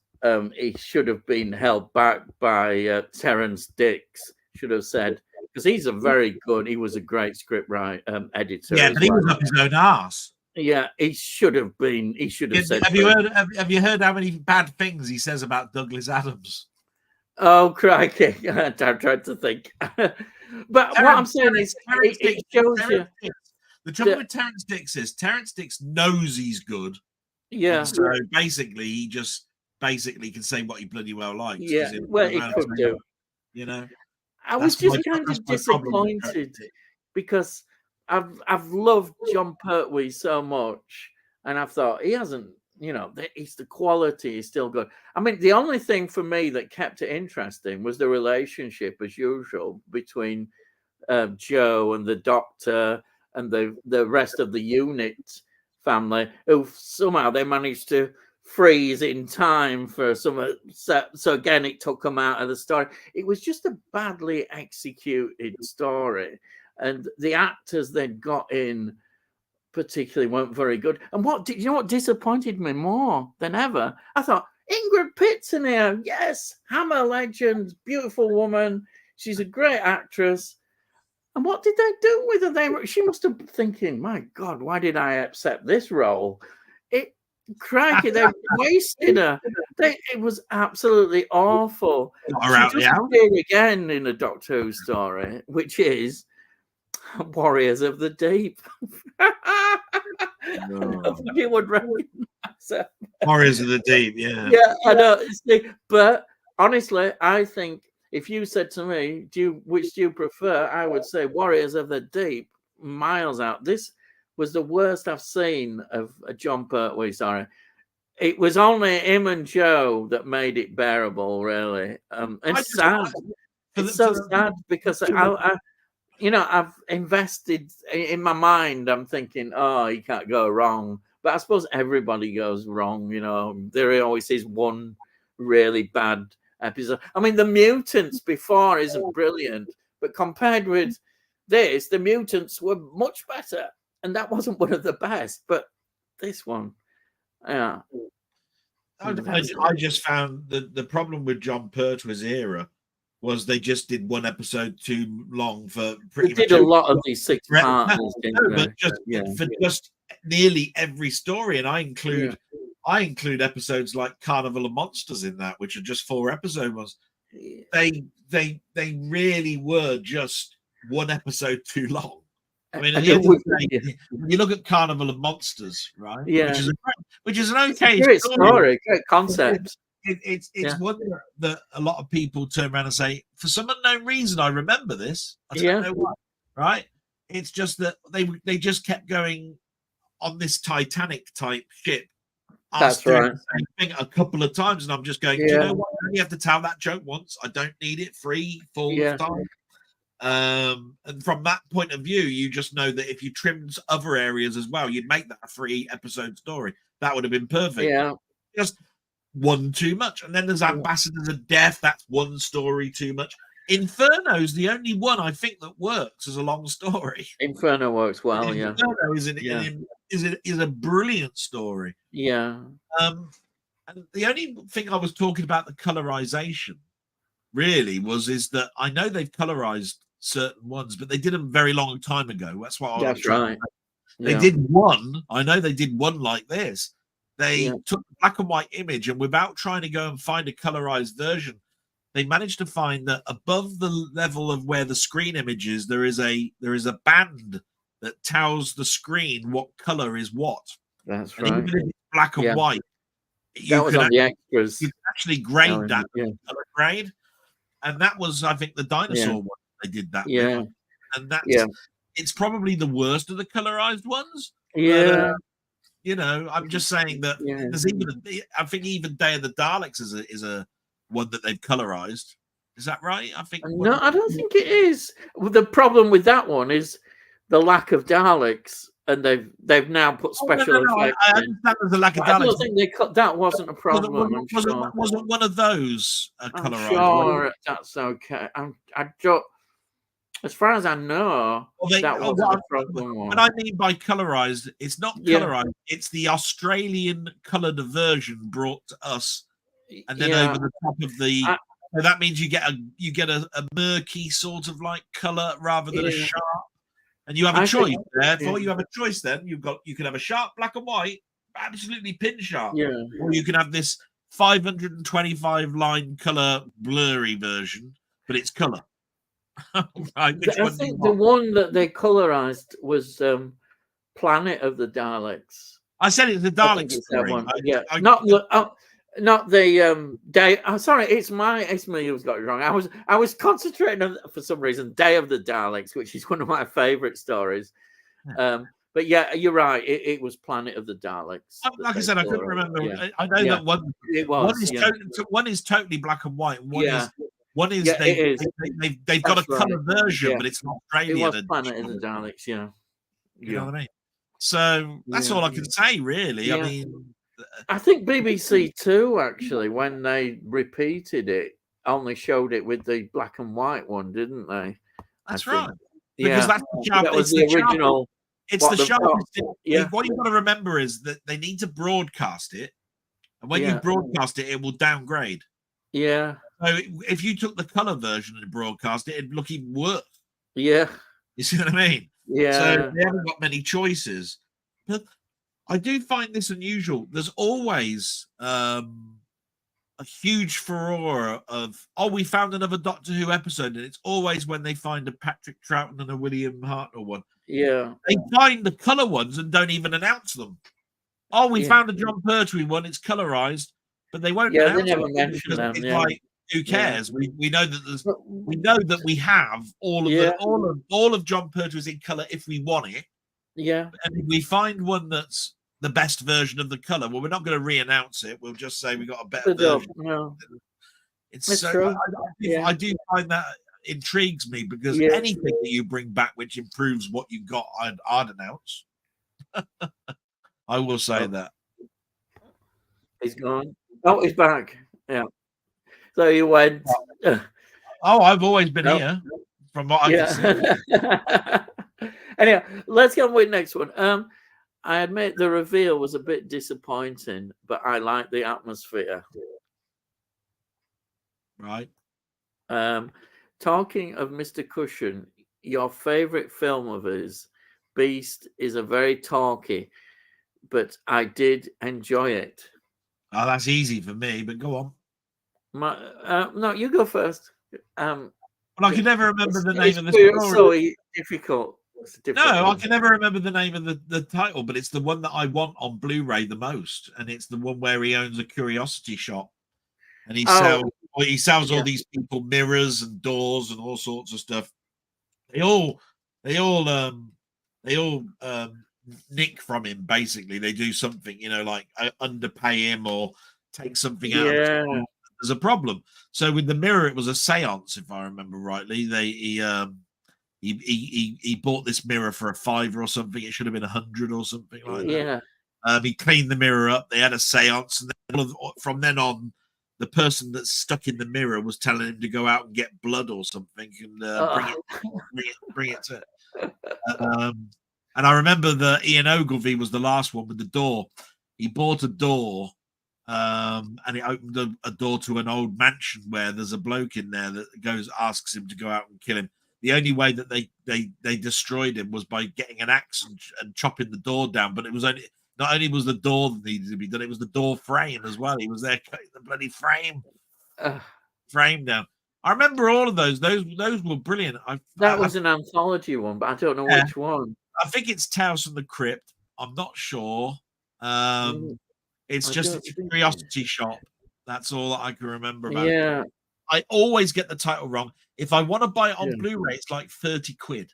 he should have been held back by Terence Dix. Should have said, because he's a very good. He was a great script editor. Yeah, as but he was well. up his own arse. Yeah, he should have been. He should have said. Have you heard how many bad things he says about Douglas Adams? Oh, crikey! I tried to think, but what I'm saying is, it shows you. The trouble with Terence Dix is Terence Dix knows he's good. Yeah. So basically, he just can say what he bloody well likes. Yeah. Well, he could do. You know. I was just kind of disappointed because I've loved John Pertwee so much, and I thought he hasn't. It's the quality is still good. I mean, the only thing for me that kept it interesting was the relationship, as usual, between Joe and the Doctor and the rest of the unit family, who somehow they managed to freeze in time for some. So again, it took them out of the story. It was just a badly executed story, and the actors they'd got in particularly weren't very good. And what disappointed me more than ever? I thought Ingrid Pitt's in here. Yes, Hammer legend, beautiful woman. She's a great actress. And what did they do with her? She must have been thinking, my God, why did I accept this role? Crikey, they wasted her. It was absolutely awful. She just appeared again in a Doctor Who story, which is Warriors of the Deep. Nobody would recognize her. Warriors of the Deep, yeah. Yeah, I know. But honestly, I think if you said to me, which do you prefer? I would say Warriors of the Deep, miles out. This was the worst I've seen of a John Pertwee story. It was only him and Joe that made it bearable, really. It's sad. It's so sad because I've invested in my mind. I'm thinking, oh, he can't go wrong. But I suppose everybody goes wrong. There always is one really bad episode. I mean, the Mutants before isn't brilliant, but compared with this, the Mutants were much better. And that wasn't one of the best, but this one, yeah. I just found the problem with John Pertwee's era was they just did one episode too long for pretty much. They did a lot of these 6 parts, but for just nearly every story, and I include episodes like Carnival of Monsters in that, which are just 4 episode ones. They really were just one episode too long. I mean, at the end of the day, you look at Carnival of Monsters, right? Yeah, which is an okay great story, great concept. It's one that a lot of people turn around and say, for some unknown reason, I remember this. I don't know why, right? It's just that they just kept going on this Titanic type ship. That's right. The same thing a couple of times, and I'm just going, do you know what? I only have to tell that joke once. I don't need it 3 full time. And from that point of view, you just know that if you trimmed other areas as well, you'd make that a 3 episode story. That would have been perfect. Yeah. Just one too much. And then there's Ambassadors of Death. That's one story too much. Inferno's the only one I think that works as a long story. Inferno works well, Inferno is a brilliant story. Yeah. And the only thing I was talking about the colorization really is that I know they've colorized certain ones, but they did them very long time ago. That's what I was trying. They did one. I know they did one like this. They took a black and white image, and without trying to go and find a colorized version, they managed to find that above the level of where the screen image is, there is a band that tells the screen what color is what. That's and even if it's black and white, that was on the extras. You can actually grade that color grade. And that was, I think, the dinosaur one they did that with. And that's it's probably the worst of the colorized ones. Yeah. But, I'm just saying that there's I think even Day of the Daleks is a one that they've colorized. Is that right? I think no, I don't think it is. The problem with that one is the lack of Daleks, and they've now put special effects. I understand there's a lack of Daleks. I don't think that wasn't a problem. Wasn't one of those colorized? Sure, that's okay. I don't. As far as I know, that wasn't a problem. What I mean by colorized, it's not colorized. It's the Australian colored version brought to us and then over the top of the. So that means you get a murky sort of like color rather than a sharp. And you have a choice. Therefore, you have a choice. Then you can have a sharp black and white, absolutely pin sharp, or you can have this 525 line color blurry version, but it's color. Right, I think the one that they colorized was Planet of the Daleks. I said it's the Dalek story. One. Not the day. I'm sorry, it's me who's got it wrong. I was concentrating on, for some reason, Day of the Daleks, which is one of my favorite stories. But yeah, you're right. It was Planet of the Daleks. Like I said, I couldn't remember. Yeah. I know that one. One is totally black and white. One is they've got a color version, but it's not Australian. It was Planet of the Daleks. Yeah, you know what I mean. So that's all I can say, really. I mean, I think BBC Two actually, when they repeated it, only showed it with the black and white one, didn't they? That's right. Because that's the sharp, that was the original. It's the sharpest. What you've got to remember is that they need to broadcast it, and when you broadcast it, it will downgrade. Yeah. So if you took the color version and broadcast it, it'd look even worse. Yeah. You see what I mean? Yeah. So they haven't got many choices. But I do find this unusual. There's always a huge furore of, we found another Doctor Who episode, and it's always when they find a Patrick Troughton and a William Hartnell one. Yeah. They find the color ones and don't even announce them. We found a John Pertwee one, it's colorized, but they won't announce they never mention them. It's like, who cares? We know that we have all of John Pertwee's in color if we want it. Yeah. And if we find one that's the best version of the color, well, we're not going to re-announce it. We'll just say we got a better version. No. It's so true. I do find that intrigues me, because anything that you bring back which improves what you got, I'd announce. I will say that. He's gone. Oh, he's back. Yeah. So you went. I've always been here, from what I can see. Anyway, let's go with the next one. I admit the reveal was a bit disappointing, but I like the atmosphere. Right. Talking of Mr. Cushion, your favorite film of his, Beast, is a very talky, but I did enjoy it. Oh, that's easy for me, but go on. No, you go first. Well, I can never remember the name of the story. So difficult. No, I can never remember the name of the title, but it's the one that I want on Blu-ray the most, and it's the one where he owns a curiosity shop, and he sells all these people mirrors and doors and all sorts of stuff. They all nick from him. Basically, they do something, like underpay him or take something out. There's a problem. So with the mirror, it was a seance, if I remember rightly. He bought this mirror for $5 or something. It should have been $100 or something like that. Yeah. He cleaned the mirror up. They had a seance, and then from then on, the person that's stuck in the mirror was telling him to go out and get blood or something and bring it to. And I remember that Ian Ogilvy was the last one with the door. He bought a door, and it opened a door to an old mansion where there's a bloke in there that asks him to go out and kill him. The only way that they destroyed him was by getting an axe and chopping the door down. But it was not only was the door that needed to be done, it was the door frame as well. He was there cutting the bloody frame down. I remember all of those. Those were brilliant. That was an anthology one, but I don't know which one. I think it's Tales from the Crypt. I'm not sure. It's just a curiosity shop. That's all that I can remember about it. I always get the title wrong. If I want to buy it on Blu-ray, it's like 30 quid.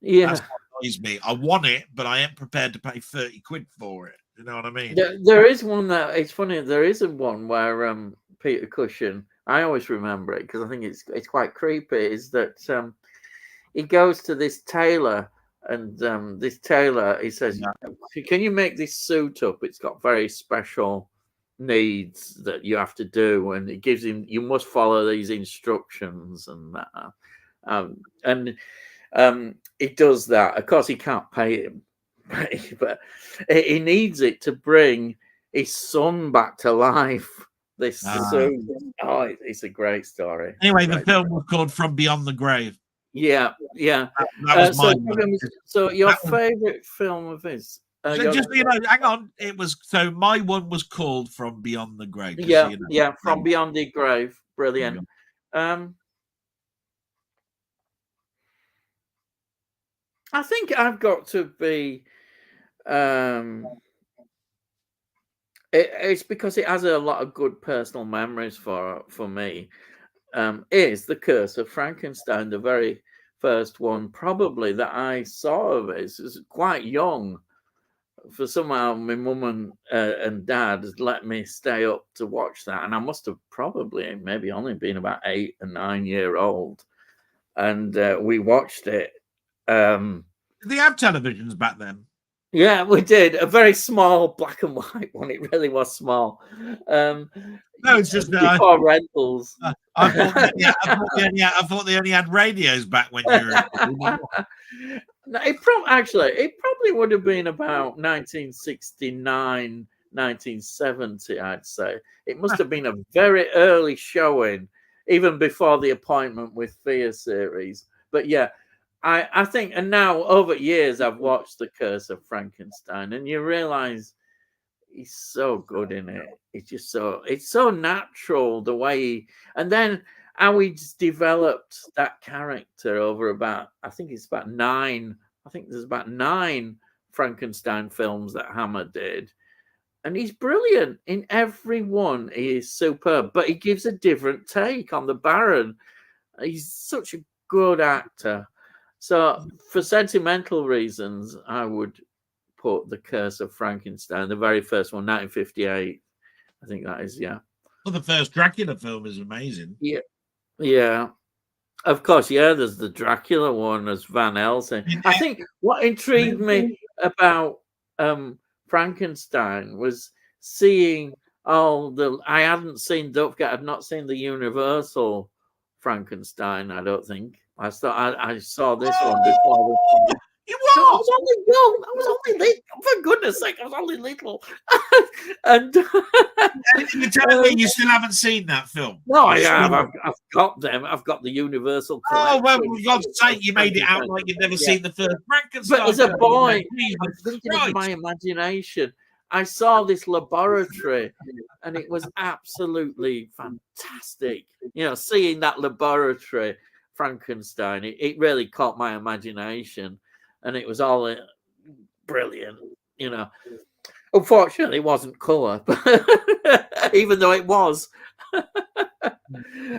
Yeah. That's what annoys me. I want it, but I ain't prepared to pay 30 quid for it. You know what I mean? There is one that, it's funny, there is one where Peter Cushing, I always remember it because I think it's quite creepy, is that he goes to this tailor, and this tailor, he says, can you make this suit up? It's got very special needs that you have to do, and it gives him, you must follow these instructions and that. It does that. Of course, he can't pay him, but he needs it to bring his son back to life. This it's a great story. Anyway, the film was called From Beyond the Grave. Yeah. That was mine. So your favorite film of his? Just hang on. It was my one was called From Beyond the Grave. From Beyond the Grave. Brilliant. I think I've got to be. It's because it has a lot of good personal memories for me. Is The Curse of Frankenstein, the very first one probably that I saw of it. It was quite young. For somehow my mum and dad let me stay up to watch that, and I must have probably maybe only been about 8 or 9 year old, and we watched it. Did they have televisions back then? Yeah, we did. A very small black and white one. It really was small. No, it's just before rentals. I thought they only had radios back when you were. No, it probably would have been about 1969, 1970, I'd say. It must have been a very early showing, even before the Appointment with Fear series. But yeah, I think, and now over years, I've watched The Curse of Frankenstein, and you realize he's so good in it. It's so natural the way and then how he's developed that character over there's about 9 Frankenstein films that Hammer did. And he's brilliant in every one. He is superb, but he gives a different take on the Baron. He's such a good actor. So for sentimental reasons, I would put The Curse of Frankenstein, the very first one, 1958. I think that is, yeah. Well, the first Dracula film is amazing. Yeah. Of course, yeah, there's the Dracula one as Van Helsing. I think what intrigued me about Frankenstein was seeing I hadn't seen, don't forget, I'd not seen the Universal Frankenstein, I don't think. I saw this one before. I was only young. I was only little. For goodness sake, I was only little. And you're telling me you still haven't seen that film? No, I have. I've got them. I've got the Universal collection. Oh, well, for God's sake, you made it out like you'd never seen the first Frankenstein. But as a boy, I'm thinking of my imagination. I saw this laboratory, and it was absolutely fantastic. Seeing that laboratory Frankenstein, it really caught my imagination. And it was all brilliant, Unfortunately, it wasn't colour, even though it was.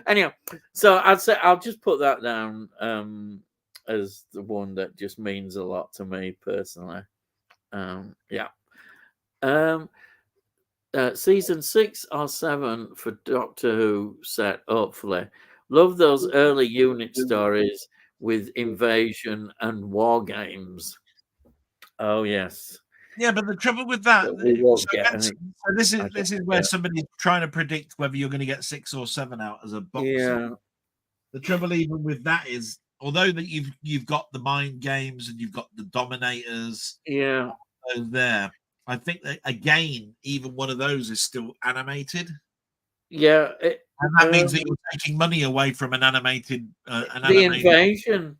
Anyhow, so I'd say I'll just put that down as the one that just means a lot to me personally. Season 6 or 7 for Doctor Who set, hopefully. Love those early unit stories with invasion and war games. Oh yes. Yeah, but the trouble with that, this is where somebody's trying to predict whether you're going to get 6 or 7 out as a box. Yeah. The trouble even with that is, although that you've got the mind games and you've got the dominators, there, I think that again, even one of those is still animated. Yeah. And that means that you're taking money away from an animated. Invasion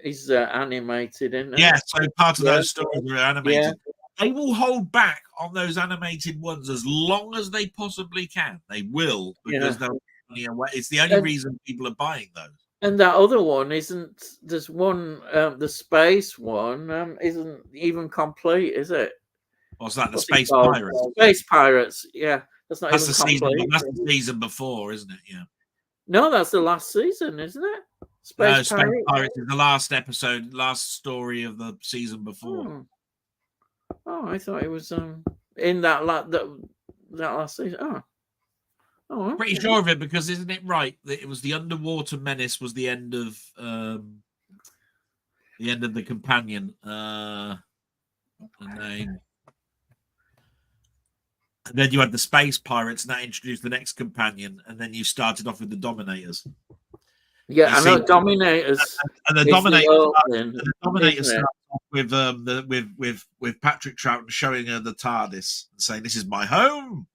is animated, isn't it? Yeah, so part of those stories are animated. Yeah. They will hold back on those animated ones as long as they possibly can. They will, because they'll money away. It's the only reason people are buying those. And that other one isn't. There's one, the space one, isn't even complete, is it? What's that? The Space Pirates. Space Pirates. Yeah. That's the season before, isn't it? Yeah. No, that's the last season, isn't it? Space Pirates is the last episode, last story of the season before. Oh, I thought it was in that last season. Oh, pretty sure of it, because isn't it right that it was the Underwater Menace was the end of the Companion. The name. And then you had the Space Pirates, and that introduced the next companion, and then you started off with the Dominators. Yeah, I know Dominators. And the Dominators start off with Patrick Troughton showing her the TARDIS and saying, "This is my home."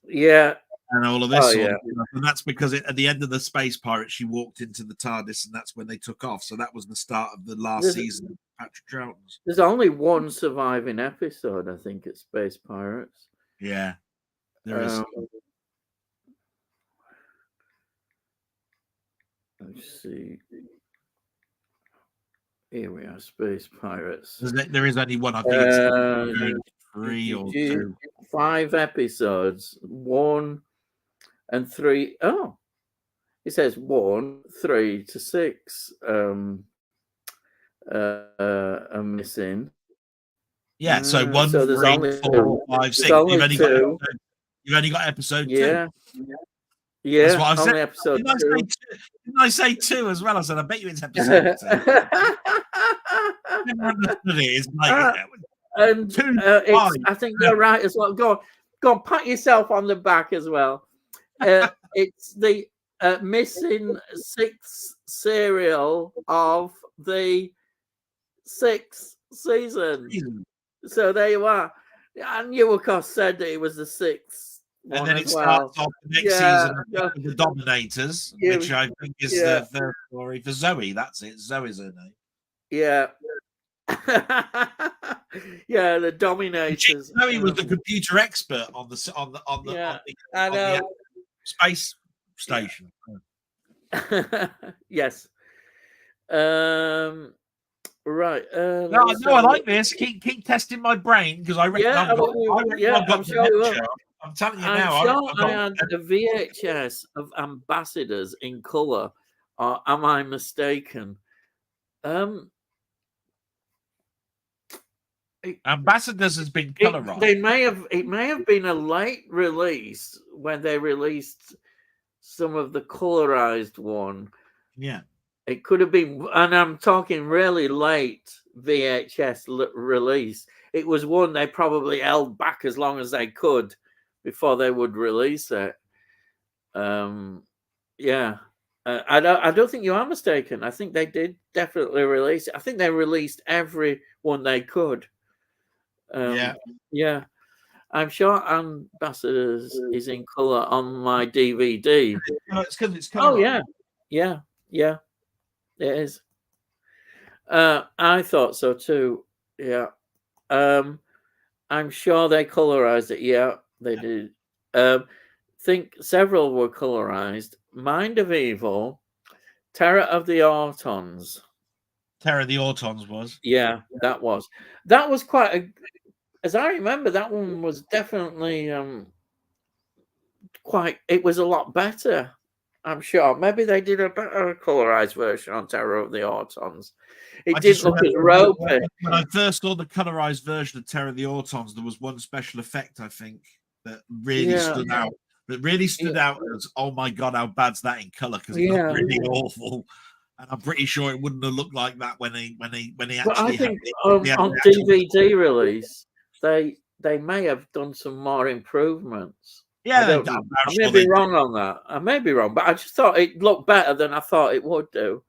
Yeah, and all of this Oh, sort yeah. of stuff. And that's because at the end of the Space Pirate, she walked into the TARDIS, and that's when they took off. So that was the start of the last season of Patrick Troughton's. There's only one surviving episode, I think, at Space Pirates. Yeah, there is. Let's see. Here we are, Space Pirates. There is only one. I think it's 3 or 2. 5 episodes. 1 and 3. Oh, it says 1, 3 to 6 are missing. Yeah, so 1, so there's 3, only 4, 5, 6. You've only got episode 2. Yeah, that's what I said. only episode 2. Didn't I say 2 as well? I said, I bet you it's episode 2. I never understood it. It's like, and I think you're right as well. Go on, pat yourself on the back as well. It's the missing 6th serial of the 6th season. So there you are. And you, of course, said that it was the 6th. And then it starts off the next season of the Dominators, which I think is the third story for Zoe. That's it. Zoe's her name. Yeah. Yeah, the Dominators. Zoe was the computer expert on the space station. Yes. Right. No, I like this. Keep testing my brain because I reckon I've got dementia. I'm telling you now. I had a VHS of Ambassadors in colour. Or am I mistaken? Ambassadors has been colorized. It may have been a late release when they released some of the colorized one. Yeah. It could have been, and I'm talking really late VHS release. It was one they probably held back as long as they could before they would release it. I don't think you are mistaken. I think they did definitely release it. I think they released every one they could. Yeah. I'm sure Ambassadors is in color on my DVD. It's because it's color. Oh yeah. It is. I thought so too. Yeah. I'm sure they colorized it. Yeah, they did. Think several were colorized. Mind of Evil, Terror of the Autons. Terror of the Autons was. Yeah, that was quite a. As I remember, that one was definitely it was a lot better. I'm sure. Maybe they did a better colorized version on Terror of the Autons. It did look as ropey. When I first saw the colorized version of Terror of the Autons, there was one special effect, I think, that really stood out. That really stood out as, oh my God, how bad's that in color? Because it looked really awful. And I'm pretty sure it wouldn't have looked like that when he actually. But I think on DVD release, they may have done some more improvements. Yeah, I may be wrong on that. I may be wrong, but I just thought it looked better than I thought it would do.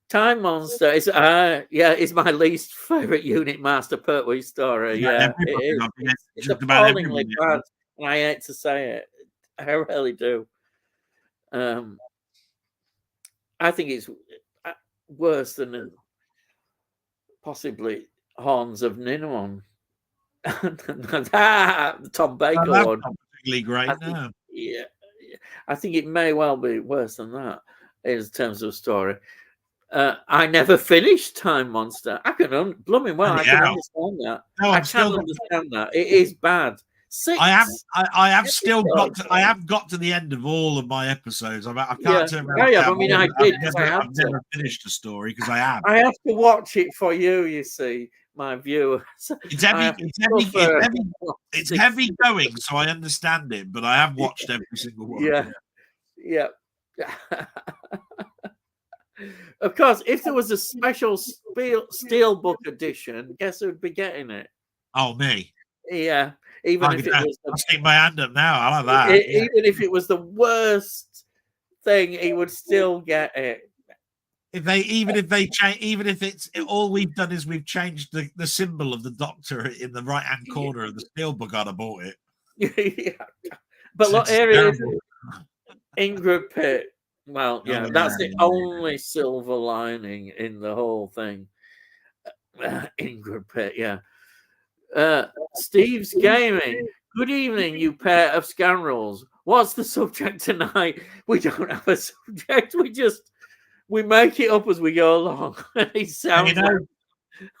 Time Monster is it's my least favorite Unit Master Pertwee story. Yeah, it's appallingly bad, and I hate to say it. I really do. I think it's worse than possibly Horns of Nineveh. The Tom Baker one. Not particularly great. I think it may well be worse than that in terms of story. I never finished Time Monster. I can understand that. No, I can understand that. It is bad. 6. I have still got to. I have got to the end of all of my episodes. I can't turn around. I've never finished a story because I have. I have to watch it for you. You see, my viewers. It's heavy going, so I understand it. But I have watched every single one. Yeah. Of course, if there was a special steelbook edition, guess who'd be getting it? Oh, me. Yeah. Even if it was I'll stick my hand up now. I like that. Even if it was the worst thing, he would still get it. Even if it's all we've done is we've changed the symbol of the Doctor in the right hand corner of the steelbook, I'd have bought it. Yeah. But look, It's here it is. terrible. Ingrid Pitt. Well, yeah, Oh, that's the yeah. only silver lining in the whole thing. Ingrid Pitt, yeah. Steve's Gaming. Good evening, you pair of scoundrels. What's the subject tonight? We don't have a subject. We make it up as we go along. It sounds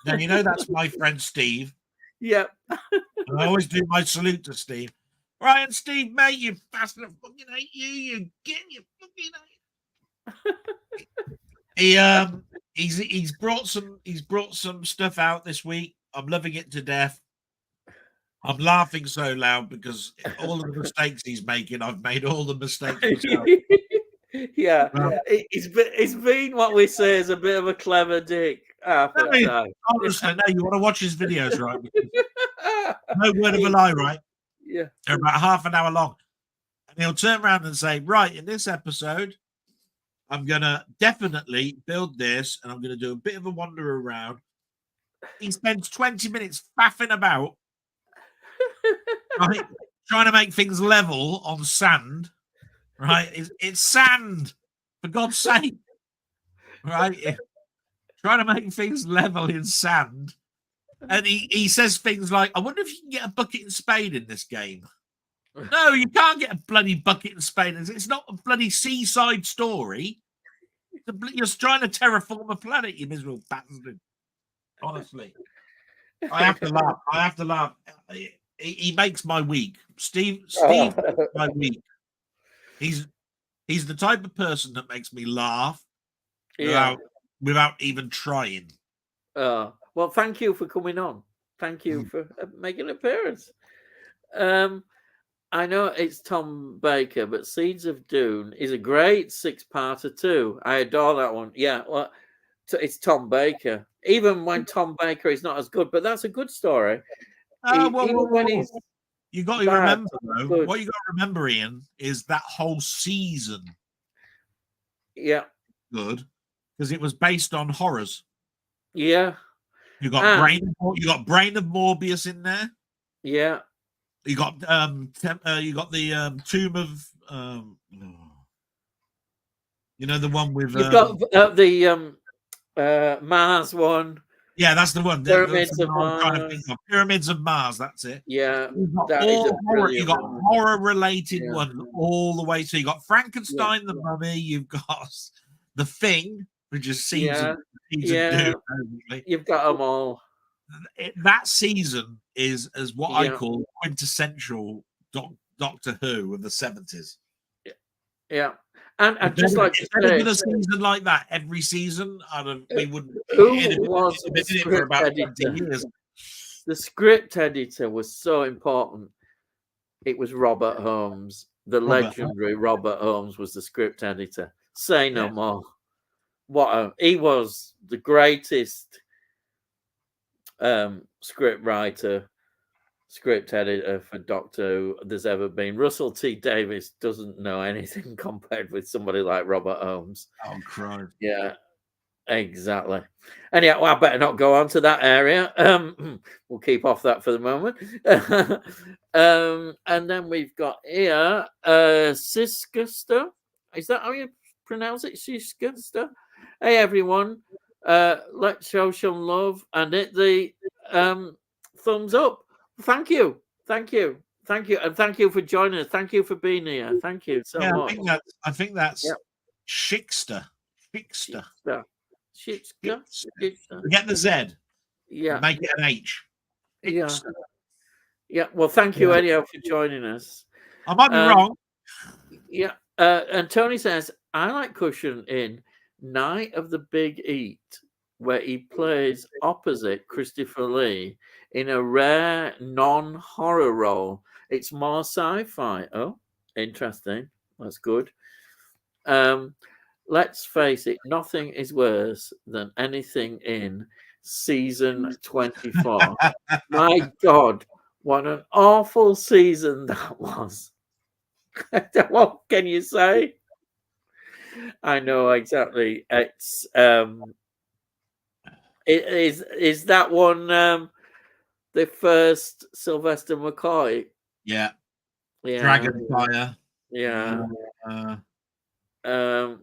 Now you know that's my friend Steve. Yep. And I always do my salute to Steve. Right, Steve, mate, you bastard, I fucking hate you. You get you fucking hate. He's brought some stuff out this week. I'm loving it to death. I'm laughing so loud because all of the mistakes he's making, I've made all the mistakes myself. Yeah, it's been what we say is a bit of a clever dick. Honestly, no, you want to watch his videos, right? No word of a lie, right? Yeah. They're about half an hour long. And he'll turn around and say, right, in this episode, I'm going to definitely build this and I'm going to do a bit of a wander around. He spends 20 minutes faffing about, right? Trying to make things level on sand, right? It's sand, for God's sake, right? Trying to make things level in sand. And he says things like, I wonder if you can get a bucket and spade in this game. No, you can't get a bloody bucket and spade. It's not a bloody seaside story. You're trying to terraform a planet, you miserable bastard. Honestly. I have to laugh. He makes my week. Steve makes my week. He's the type of person that makes me laugh without even trying. Well, thank you for coming on. Thank you for making an appearance. I know it's Tom Baker, but Seeds of Dune is a great six-parter too. I adore that one. Yeah, well, it's Tom Baker. Even when Tom Baker is not as good, but that's a good story. You got to remember though. What you got to remember, Ian, is that whole season. Yeah, good because it was based on horrors. Yeah, you got Brain of Morbius in there. Yeah. You got the Tomb of the one with you've got the Mars one. Yeah, that's the one. Pyramids of Mars. Pyramids of Mars. That's it. Yeah, you got horror-related one all the way. So you got Frankenstein, the Mummy. You've got the Thing, which is season. You've got them all. That season is what I call quintessential Doctor Who of the 70s. Yeah. And I'd just like to say, a season like that every season, we wouldn't. Who was the script editor? The script editor was so important. It was Robert Holmes, the legendary Robert Holmes was the script editor. Say no more. He was the greatest script writer, script editor for Doctor Who there's ever been. Russell T Davies doesn't know anything compared with somebody like Robert Holmes. Oh, Christ. Yeah, exactly. And yeah, well, I better not go on to that area. We'll keep off that for the moment. And then we've got here Siskester. Is that how you pronounce it? Siskester. Hey everyone, let's show some love and hit the thumbs up. Thank you, and thank you for joining us. Thank you for being here. Thank you so much. I think that's Shikster. Get the Z. Yeah. Make it an H. Shikster. Yeah. Well, thank you anyhow for joining us. I might be wrong. Yeah. And Tony says I like Cushion in Night of the Big Eat, where he plays opposite Christopher Lee in a rare non-horror role. It's more sci-fi. Oh, interesting. That's good. Let's face it, nothing is worse than anything in season 24. My God, what an awful season that was. What can you say? I know exactly. It's is that one the first Sylvester McCoy? Yeah. Dragonfire. Yeah. The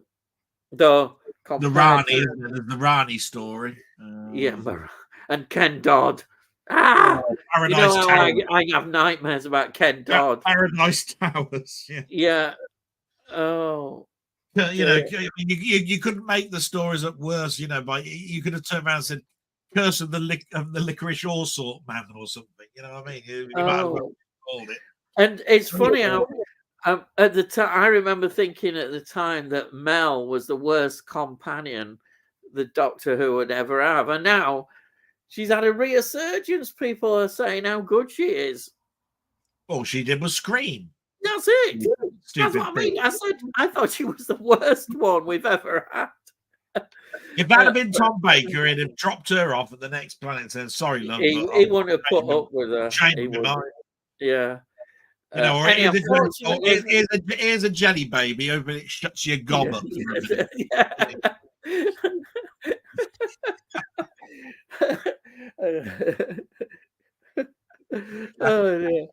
Though compared Rani, the Rani story. And Ken Dodd. You know Paradise how Towers. I have nightmares about Ken Dodd. Paradise Towers. Yeah. Oh. You couldn't make the stories up worse. By you could have turned around and said, "Curse of the Licorice Allsort Man" or something. You know what I mean? You might as well called it. And it's funny how at the time I remember thinking at the time that Mel was the worst companion the Doctor Who would ever have, and now she's had a resurgence. People are saying how good she is. All she did was scream. That's it. That's what I mean. I said I thought she was the worst one we've ever had. If that had been Tom Baker, he'd have dropped her off at the next planet and said, "Sorry, love." He wouldn't have put up with her. Yeah. Here's a jelly baby. Open it, shuts your gob up. Oh dear.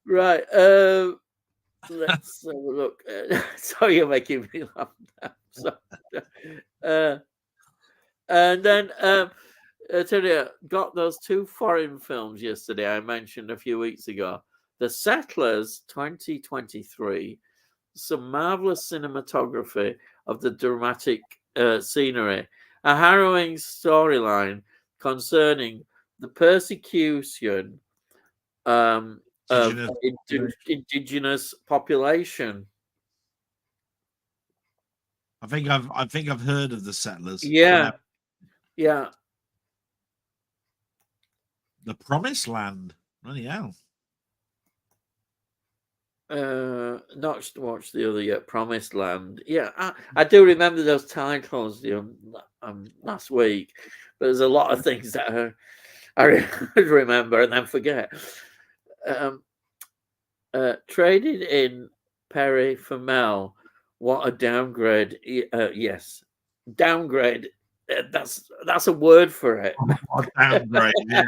Right. Let's have a look. Sorry, you're making me laugh now. And then I tell you, got those 2 foreign films yesterday I mentioned a few weeks ago. The Settlers 2023, some marvelous cinematography of the dramatic scenery, a harrowing storyline concerning the persecution of indigenous population. I think I've heard of the Settlers. Yeah. The Promised Land. Bloody hell. Not watched the other yet. Promised Land. Yeah, I do remember those titles. Last week, but there's a lot of things that I remember and then forget. Traded in Perry for Mel. What a downgrade! Yes, downgrade. That's a word for it. Downgrade. Yeah.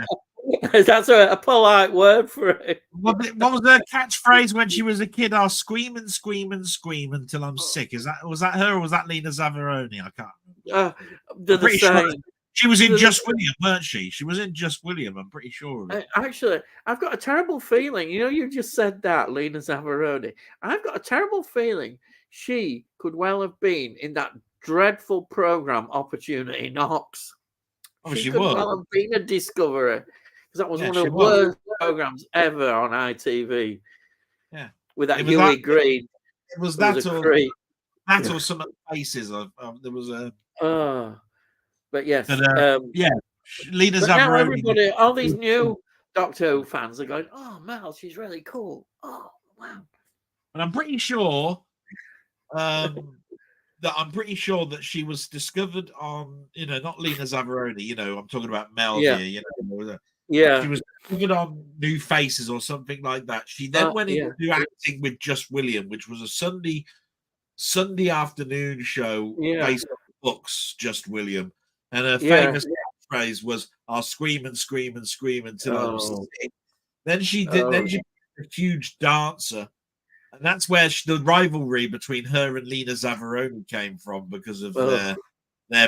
That's a polite word for it. What was her catchphrase when she was a kid? I'll scream and scream and scream until I'm sick. Was that her or was that Lena Zavaroni? I can't remember. They're the same. Sure she was in Just William, weren't she? She was in Just William. I'm pretty sure of it. Actually, I've got a terrible feeling. You just said that, Lena Zavaroni. I've got a terrible feeling she could well have been in that dreadful program Opportunity Knocks. She could well have been a Discovery. That was one of the worst programs ever on ITV. Yeah, with that Huey Green. It was that or some of the faces of there was a. But yes, Lena Zavaroni. Now everybody, all these new Doctor Who fans are going, "Oh, Mel, she's really cool." Oh, wow! But I'm pretty sure that she was discovered on, not Lena Zavaroni. I'm talking about Mel here. She was discovered on New Faces or something like that. She then went into acting with Just William, which was a Sunday afternoon show based on books, Just William. And her famous phrase was, "I'll scream and scream and scream until I'm sick." Then she did. Then she became a huge dancer. And that's where the rivalry between her and Lena Zavaroni came from, because of their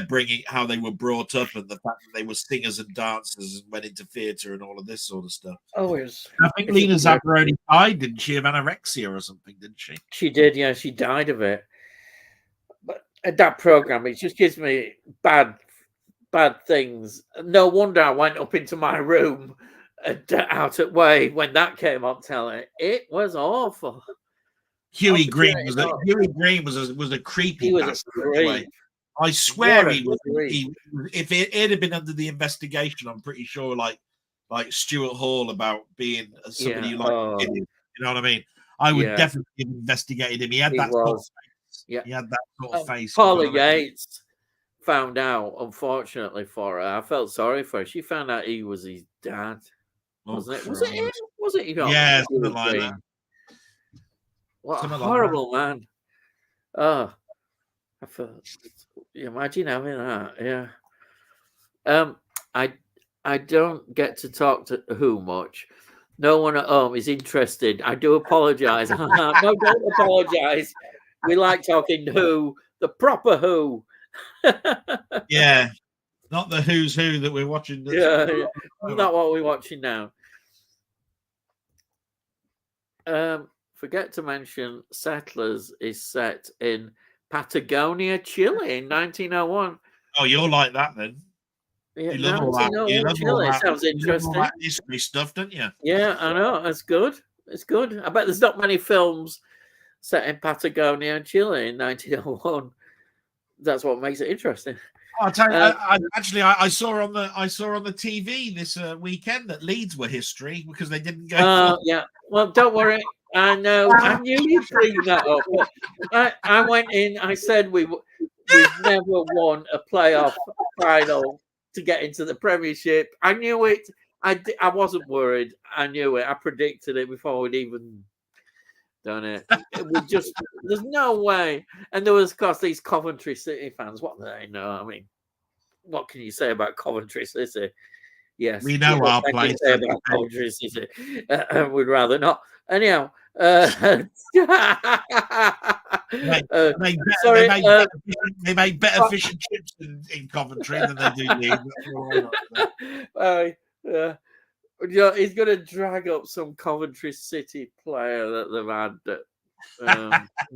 bringing, how they were brought up, and the fact that they were singers and dancers and went into theatre and all of this sort of stuff. I think Lena Zavaroni died, didn't she, of anorexia or something, didn't she? She did, yeah. She died of it. But at that program, it just gives me bad things. No wonder I went up into my room out at Way when that came on telly. It was awful. Huey Green was a creepy bastard. I swear he was. If it had been under the investigation, I'm pretty sure, like Stuart Hall, about being somebody you know what I mean. I would definitely have investigated him. He had that sort of face. Yeah, he had that sort of face. Paula Yates found out, unfortunately for her. I felt sorry for her. She found out he was his dad. Wasn't it? Was it him? Was it? Yeah, something like that. What a horrible man. Oh, I felt. Imagine having that. Yeah. I don't get to talk to Who much. No one at home is interested. I do apologise. No, don't apologise. We like talking Who, the proper Who. Yeah, not the who's who that we're watching. Yeah. Not what we're watching now. Forget to mention Settlers is set in Patagonia, Chile in 1901. Oh, you're like that then. Yeah, You love all that. You 1901 love all Chile. that. Sounds You love all interesting. that history stuff, don't you? Yeah, I know. That's good. It's good. I bet there's not many films set in Patagonia, Chile in 1901. That's what makes it interesting. I'll tell you. I saw on the TV this weekend that Leeds were history because they didn't go. Yeah. Well, don't worry. I know. I knew you'd bring that up. But I went in. I said we've never won a playoff final to get into the Premiership. I knew it. I wasn't worried. I knew it. I predicted it before we'd even done it. There's no way. And there was, of course, these Coventry City fans. What do they know? I mean, what can you say about Coventry City? Yes, we know our place. About Coventry City. We'd rather not. Anyhow, they make better fish and chips in Coventry than they do Leeds. He's going to drag up some Coventry City player that they've had that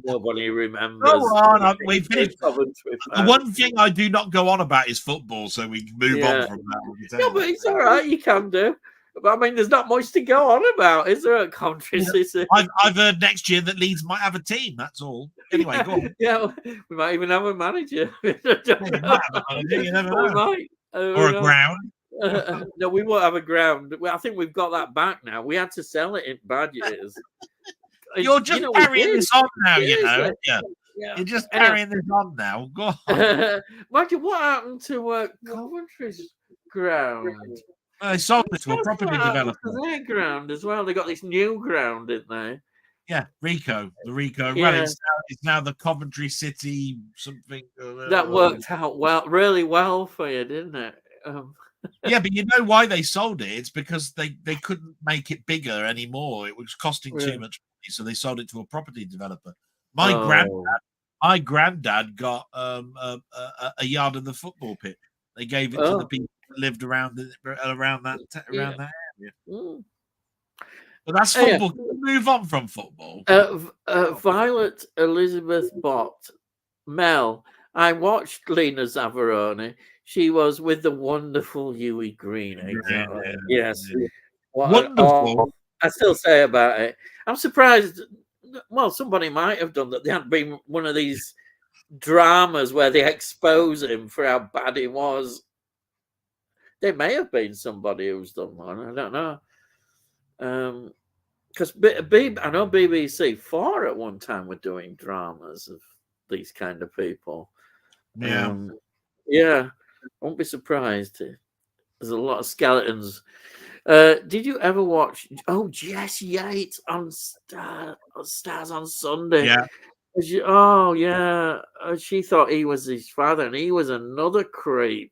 nobody remembers. Go on, we finished. The one thing I do not go on about is football, so we can move on from that. No, but it's all right. You can do. But I mean, there's not much to go on about, is there, at Coventry City? I've heard next year that Leeds might have a team. That's all. Anyway, go on. Yeah, we might even have a manager. You never know. Or a ground. No, we won't have a ground. I think we've got that back now. We had to sell it in bad years. You're just carrying this on now, Yeah. You're just carrying this on now. Go on. Imagine what happened to Coventry's ground. They sold it to a property developer. Their ground as well. They got this new ground, didn't they? Yeah, Rico. The Rico. Yeah. Well, it's now the Coventry City something. That worked out really well for you, didn't it? Yeah, but you know why they sold it? It's because they couldn't make it bigger anymore. It was costing too much money, so they sold it to a property developer. My granddad got a yard in the football pit. They gave it to the people that lived around that area. Mm. But that's football. Can we move on from football? Violet Elizabeth Bott, Mel. I watched Lena Zavaroni. She was with the wonderful Hughie Green. Exactly. Yes. Wonderful. I still say about it. I'm surprised. Well, somebody might have done that. There hadn't been one of these dramas where they expose him for how bad he was. There may have been somebody who's done one. I don't know. Because I know BBC 4 at one time were doing dramas of these kind of people. Yeah. I won't be surprised. There's a lot of skeletons. Did you ever watch Jess Yates on Stars on Sunday? Yeah. She thought he was his father and he was another creep.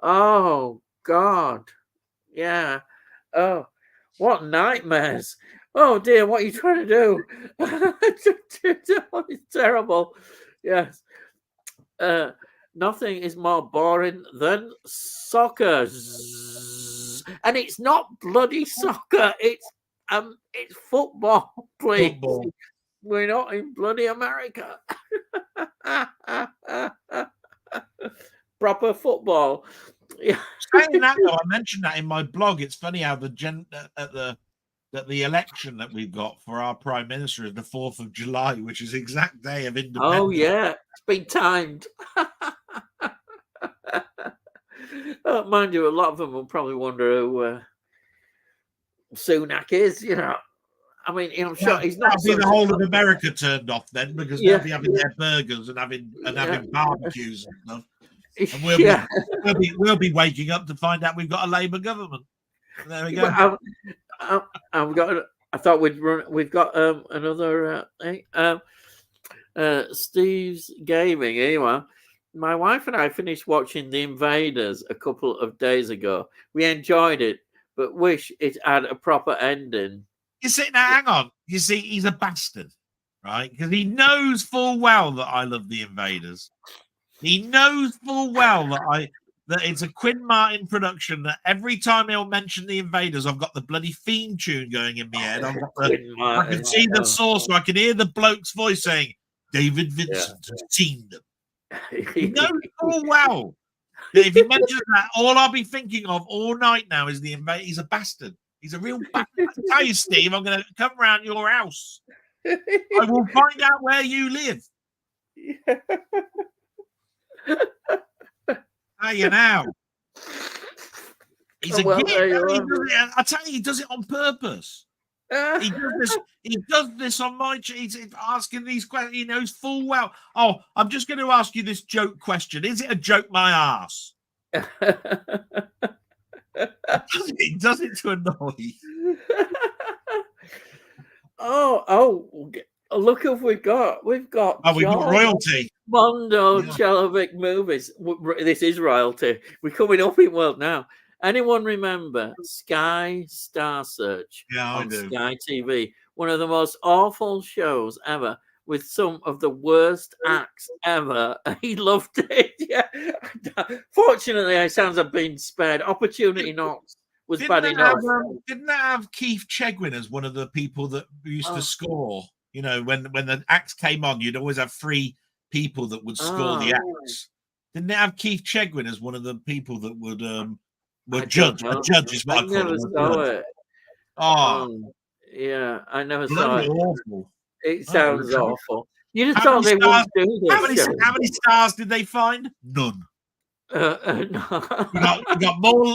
Oh God. Yeah. Oh, what nightmares. Oh dear, what are you trying to do? It's terrible. Yes. Nothing is more boring than soccer. And it's not bloody soccer. It's football, please. Football. We're not in bloody America. Proper football. Yeah. Saying that though, I mentioned that in my blog. It's funny how the election that we've got for our Prime Minister is the 4th of July, which is the exact day of independence. Oh yeah, it's been timed. Mind you, a lot of them will probably wonder who Sunak is. I mean, I'm sure he's not. That'll be the whole of America turned off then, because they'll be having their burgers and having barbecues and stuff. And we'll be waking up to find out we've got a Labour government. There we go. I thought we've got another Steve's Gaming. Anyway, my wife and I finished watching The Invaders a couple of days ago. We enjoyed it, but wish it had a proper ending. You see, now hang on. You see, he's a bastard, right? Because he knows full well that I love the Invaders. He knows full well that it's a Quinn Martin production. That every time he'll mention the Invaders, I've got the bloody theme tune going in my head. I can see the source, so I can hear the bloke's voice saying, "David Vincent has seen them." He knows full well that if he mentions that, all I'll be thinking of all night now is the Invader. He's a bastard. He's a real bastard. I tell you, Steve, I'm going to come round your house. I will find out where you live. How you now? He's I tell you, he does it on purpose. He does this on my. He's asking these questions. He knows full well. Oh, I'm just going to ask you this joke question. Is it a joke, my ass? He does it to annoy. Oh, look who we've got. We've got royalty. Mondo Chelovic movies. This is royalty. We're coming up in world now. Anyone remember Sky Star Search on Sky TV? One of the most awful shows ever, with some of the worst acts ever. He loved it. Yeah. Fortunately, it sounds like being spared. Opportunity Knocks was bad enough. Didn't that have Keith Chegwin as one of the people that used to score? You know, when the acts came on, you'd always have 3 people that would score the acts. Didn't it have Keith Chegwin as one of the people that would judge? A judge is what I call never saw it. Yeah, I never saw it. Awful. It sounds awful. You just thought they wouldn't do this. How many stars did they find? None. No.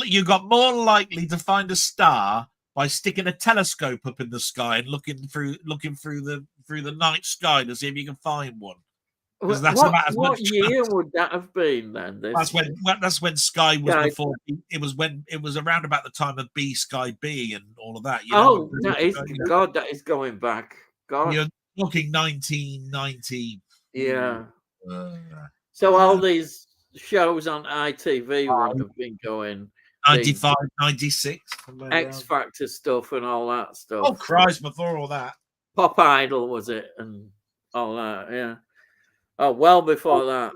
You got more likely to find a star by sticking a telescope up in the sky and looking through the night sky to see if you can find one. What year would that have been then? That's when Sky was before. It was around about the time of B Sky B and all of that. That is going back. God, you're looking 1990. Yeah. So all these shows on ITV would have been going 95, 96. X Factor stuff and all that stuff. Oh Christ! Before all that, Pop Idol was it and all that? Yeah. Oh, well before that.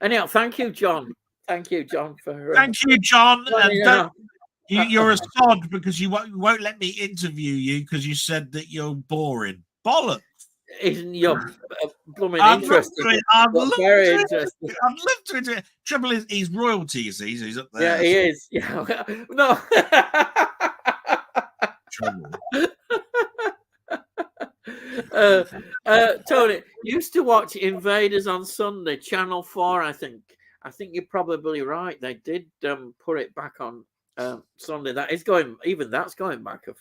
Anyhow, thank you, John. Thank you, John. Thank you, John. You're a sod because you won't let me interview you because you said that you're boring. Bollocks. Isn't your blooming interesting? Very interesting. I'd love to interview. Trouble is, he's royalty. You see, he's up there. Yeah, he is. Yeah, no. Trouble. Tony, used to watch Invaders on Sunday, Channel 4, I think. I think you're probably right. They did put it back on Sunday. That's going back a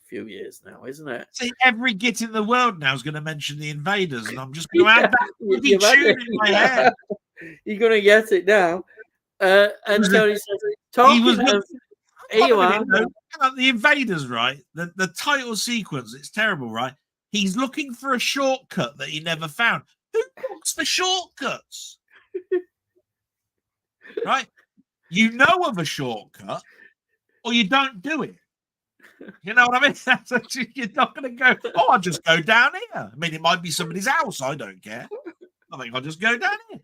few years now, isn't it? See, every git in the world now is going to mention the Invaders, and I'm just going to add that tune in my head. You're going to get it now. And Tony says, here you are. The Invaders, right? The title sequence, it's terrible, right? He's looking for a shortcut that he never found. Who looks for shortcuts? Right? You know of a shortcut, or you don't do it. You know what I mean? You're not going to go, I'll just go down here. I mean, it might be somebody's house. I don't care. I think I'll just go down here.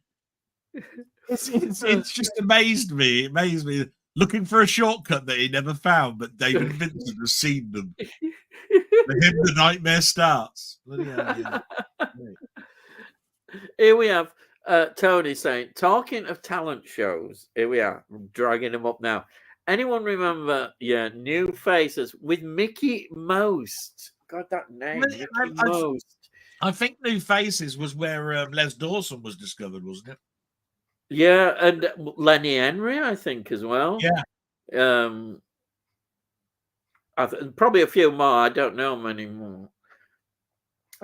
It's just amazed me. It amazed me. Looking for a shortcut that he never found, but David Vincent has seen them. For him, the nightmare starts. Here we have Tony saying, talking of talent shows, here we are, I'm dragging him up now. Anyone remember, New Faces with Mickey Most? God, that name, Mickey Most. I think New Faces was where Les Dawson was discovered, wasn't it? Yeah, and Lenny Henry, I think, as well. Yeah. Probably a few more. I don't know many more.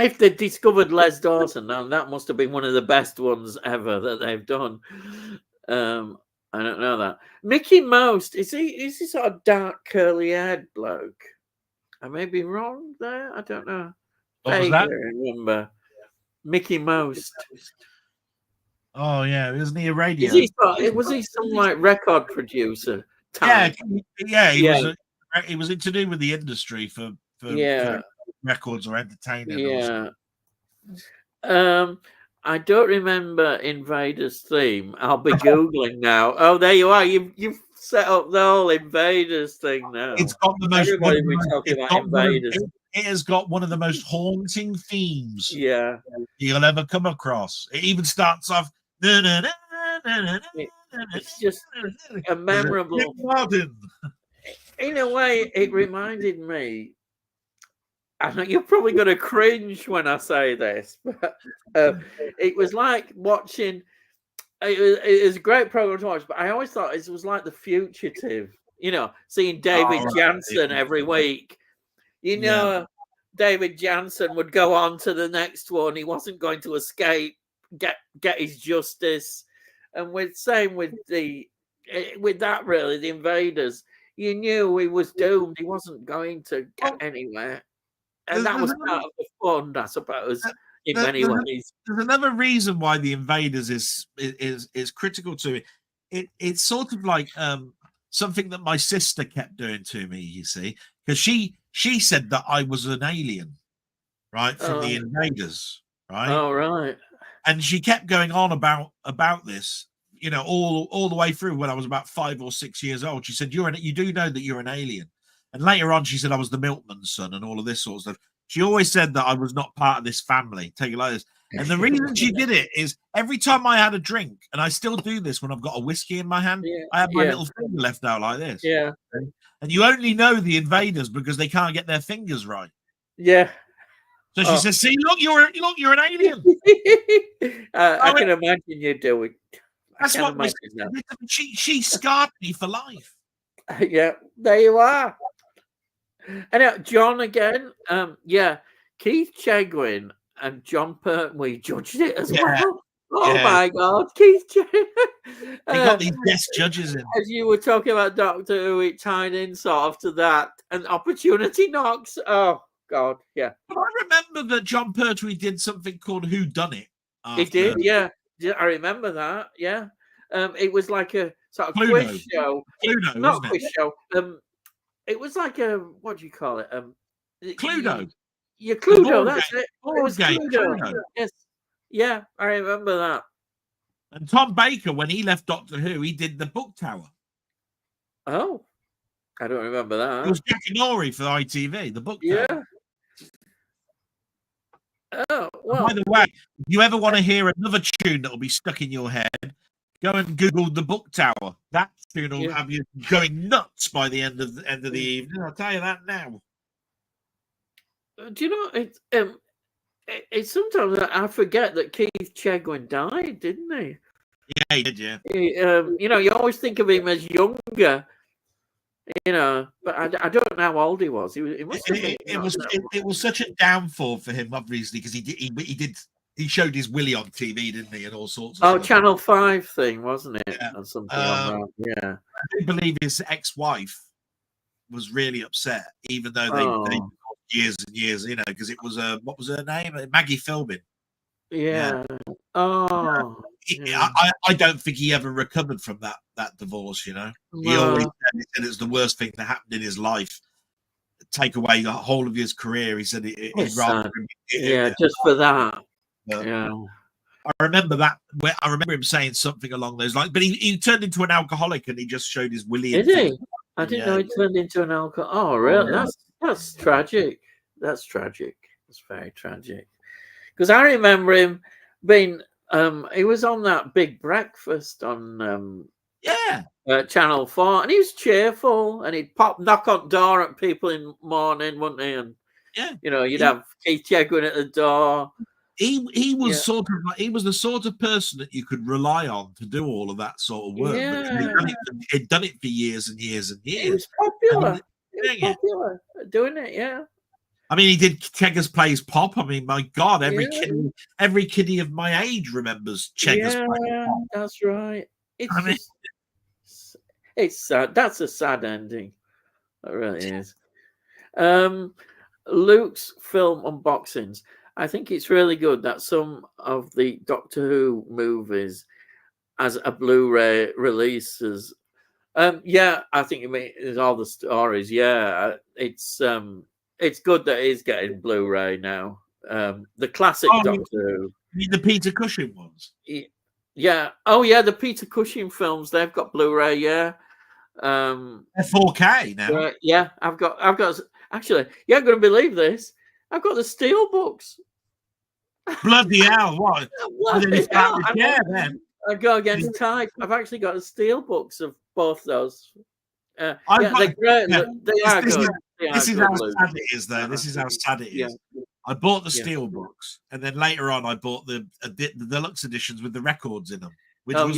If they discovered Les Dawson, now that must have been one of the best ones ever that they've done. I don't know that. Mickey Most, is he sort of dark, curly-haired bloke? I may be wrong there. I don't know. What was that? Remember Mickey Most. Oh yeah, isn't he a radio? Was he some like record producer? time. He was to do with the industry for records or entertaining or something. I don't remember Invaders theme. I'll be googling now. Oh, there you are. You've set up the whole Invaders thing now. It's got the most. Everybody be talking about Invaders. It has got one of the most haunting themes. Yeah, you'll ever come across. It even starts off. It's just a memorable. In a way, it reminded me. I know you're probably going to cringe when I say this, but it was like watching. It was a great program to watch, but I always thought it was like The Fugitive. You know, seeing David Jansen every week. You know, David Jansen would go on to the next one. He wasn't going to escape, get his justice, and with that really, the Invaders. You knew he was doomed. He wasn't going to get anywhere. And that was part of the fun, I suppose, in many ways. There's another reason why the Invaders is critical to me. It's sort of like something that my sister kept doing to me, you see, because she said that I was an alien, right, from the Invaders, right? Oh, right. And she kept going on about this, you know, all the way through when I was about 5 or 6 years old. She said, you do know that you're an alien. And later on, she said I was the milkman's son and all of this sort of stuff. She always said that I was not part of this family. Take it like this. And the reason she did it is every time I had a drink, and I still do this when I've got a whiskey in my hand, I have my little finger left out like this. Yeah. And you only know the Invaders because they can't get their fingers right. Yeah. So she says, "See, look, you're an alien." I can imagine you do it. That's what she scarred me for life. Yeah, there you are. And John again, Keith Chegwin and John Pertwee judged it as well. Oh my God, Keith Chegwin. They got these guest judges in. As you were talking about Doctor Who, it tied in sort of to that. And Opportunity Knocks. Oh God, yeah. But I remember that John Pertwee did something called Who Done It. He did, yeah. I remember that, yeah. It was like a sort of Cluedo. Quiz show. Not quiz show. It was like a, what do you call it? Cluedo. Yeah, Cluedo, that's game. it. It was Cluedo. Yes. Yeah, I remember that. And Tom Baker, when he left Doctor Who, he did the Book Tower. Oh, I don't remember that. It was Jackanory for ITV, the Book Tower. Oh, well. And by the way, if you ever want to hear another tune that will be stuck in your head, go and Google the Book Tower. That tune will have you going nuts by the end of the evening. I'll tell you that now. Do you know it's sometimes I forget that Keith Chegwin died, didn't he? Yeah, he did. Yeah. You know, you always think of him as younger. You know, but I don't know how old he was. It was such a downfall for him, obviously, because he showed his willy on TV, didn't he, and all sorts of stuff. Channel 5 thing, wasn't it? Yeah. Or something like that. Yeah. I do believe his ex-wife was really upset, even though they years and years, you know, because it was what was her name? Maggie Philbin. Yeah. Oh. Yeah. I don't think he ever recovered from that divorce, you know. He always said it's the worst thing that happened in his life. Take away the whole of his career. He said he'd rather just for that. Yeah. I remember that. I remember him saying something along those lines, but he turned into an alcoholic and he just showed his willy. Did he? I didn't know he turned into an alcoholic. Oh, really? That's tragic. That's tragic. It's very tragic. Because I remember him being he was on that Big Breakfast on Channel 4, and he was cheerful, and he'd knock on door at people in the morning, wouldn't he? And you know, you'd have Keith Chegwin at the door. He was sort of like, he was the sort of person that you could rely on to do all of that sort of work. Yeah. He'd done it for years and years and years. He was popular. Doing it, yeah. I mean, he did Cheggers Plays Pop. I mean, my God, every kiddie of my age remembers Cheggers Plays Pop. That's right. It's sad. That's a sad ending. That really is. Luke's film unboxings. I think it's really good that some of the Doctor Who movies, as a Blu-ray releases, Yeah, I think you mean it's all the stories. Yeah, it's good that it is getting Blu-ray now. The classic Doctor Who. You mean the Peter Cushing ones? Yeah. Oh, yeah. The Peter Cushing films. They've got Blu-ray. Yeah. They're 4K now. Yeah. I've got. Actually, you're not going to believe this. I've got the steel books. Bloody hell! What? I go against type. I've actually got the steel books of both those. They're great. They are good. This is how sad it is, though. This is how sad it is. I bought the steel books, and then later on, I bought the deluxe editions with the records in them, which was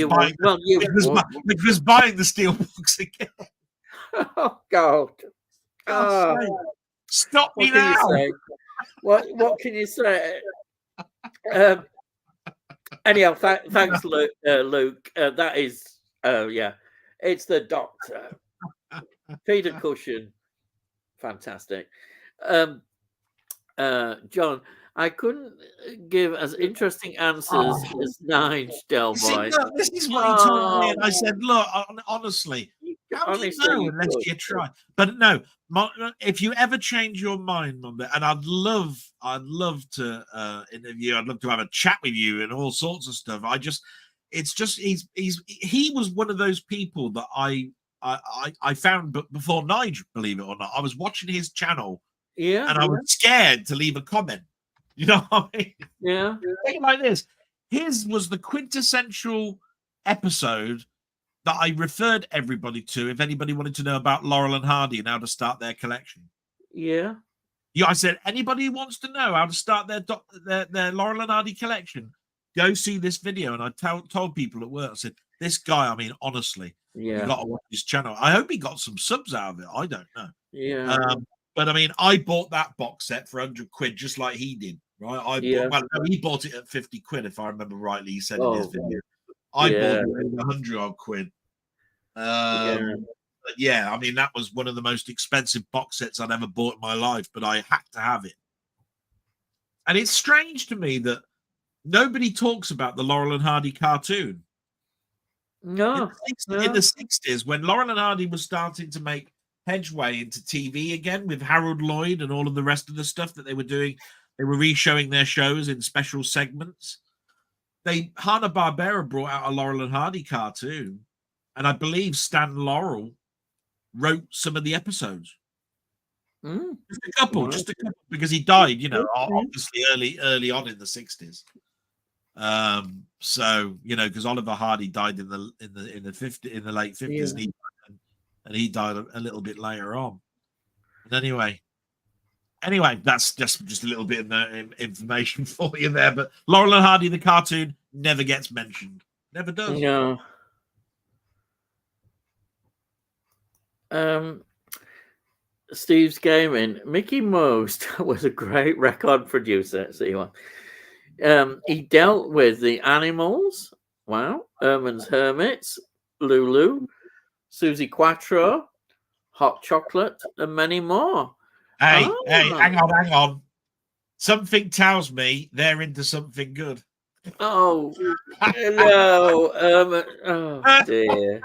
buying the steel books again. Oh God! Stop me now! What can you say? Anyhow, thanks, Luke. That is, it's the Doctor. Peter Cushing, fantastic. John, I couldn't give as interesting answers as Nige Delboy. This is what he told me, and I said, "Look, honestly, how do you know unless you try?" But no, if you ever change your mind on that, and I'd love to interview. I'd love to have a chat with you and all sorts of stuff. He was one of those people that I found before Nige, believe it or not. I was watching his channel, and I was scared to leave a comment. You know what I mean? Yeah. Think like this. His was the quintessential episode that I referred everybody to if anybody wanted to know about Laurel and Hardy and how to start their collection. Yeah. Yeah, I said, anybody who wants to know how to start their Laurel and Hardy collection, go see this video. And I told people at work, I said, this guy, I mean, honestly, you got to watch his channel. I hope he got some subs out of it. I don't know. Yeah. But I mean, I bought that box set for 100 quid, just like he did, right? He bought it at 50 quid, if I remember rightly. He said in his video. I bought it at 100 odd quid. But yeah, I mean, that was one of the most expensive box sets I'd ever bought in my life, but I had to have it. And it's strange to me that nobody talks about the Laurel and Hardy cartoon. No. In the 60s, when Laurel and Hardy was starting to make headway into TV again with Harold Lloyd and all of the rest of the stuff that they were doing, they were re-showing their shows in special segments. Hanna-Barbera brought out a Laurel and Hardy cartoon, and I believe Stan Laurel wrote some of the episodes. Just a couple, because he died, obviously early on in the 60s. So because Oliver Hardy died in the late 50s, and he died a little bit later on. And anyway, that's just a little bit of information for you there. But Laurel and Hardy, the cartoon, never gets mentioned. Never does. No. Steve's Gaming. Mickey Most was a great record producer. See one. He dealt with the Animals. Wow. Erman's Hermits. Lulu. Susie Quattro. Hot Chocolate. And many more. Hey, hang on. Something tells me they're into something good. Oh, no. Oh, dear.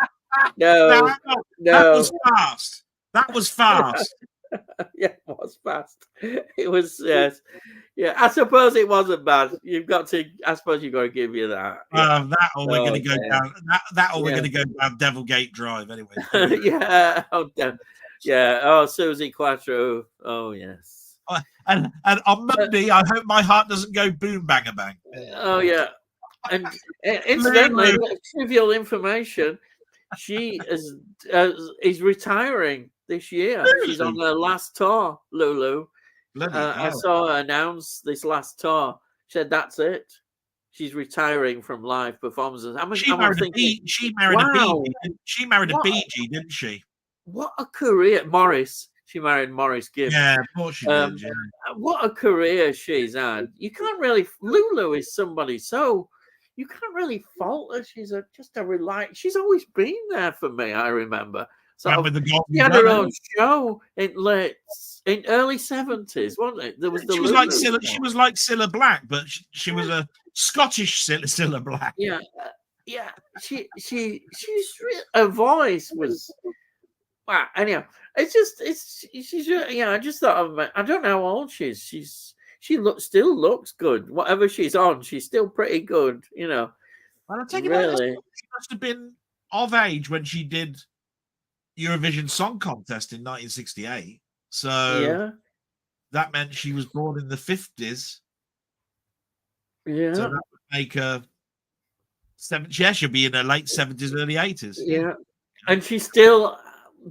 No. That was fast. Yeah, it was fast. It was, yes. Yeah, I suppose it wasn't bad. I suppose you've got to give you that. Yeah. We're going to go down. We're going to go down Devilgate Drive anyway. Yeah. Oh, Susie Quattro. Oh, yes. And on Monday, I hope my heart doesn't go boom bang a bang. Oh, yeah. And incidentally, trivial information. She is retiring this year. She's on her last tour, Lulu. I saw her announce this last tour. She said that's it. She's retiring from live performances. She married a Bee Gee, didn't she? What a career, Morris. She married Morris Gibb. Yeah, of course she did. Yeah. What a career she's had. You can't really. Lulu is somebody so. You can't really fault her. She's she's always been there for me. I remember. So she had her own show in early 70s, wasn't it? There was she was like Cilla Black, but she was a Scottish Cilla Black. Yeah, yeah, her voice was wow. Anyhow, she's yeah. I just thought of I don't know how old she is. She still looks good. Whatever she's on, she's still pretty good. You know, And I take it back, really. she must have been of age when she did Eurovision Song Contest in 1968. So Yeah, that meant she was born in the 50s. yeah, So that would make her 70. Yeah, she'll be in her late 70s, early 80s. yeah. And she still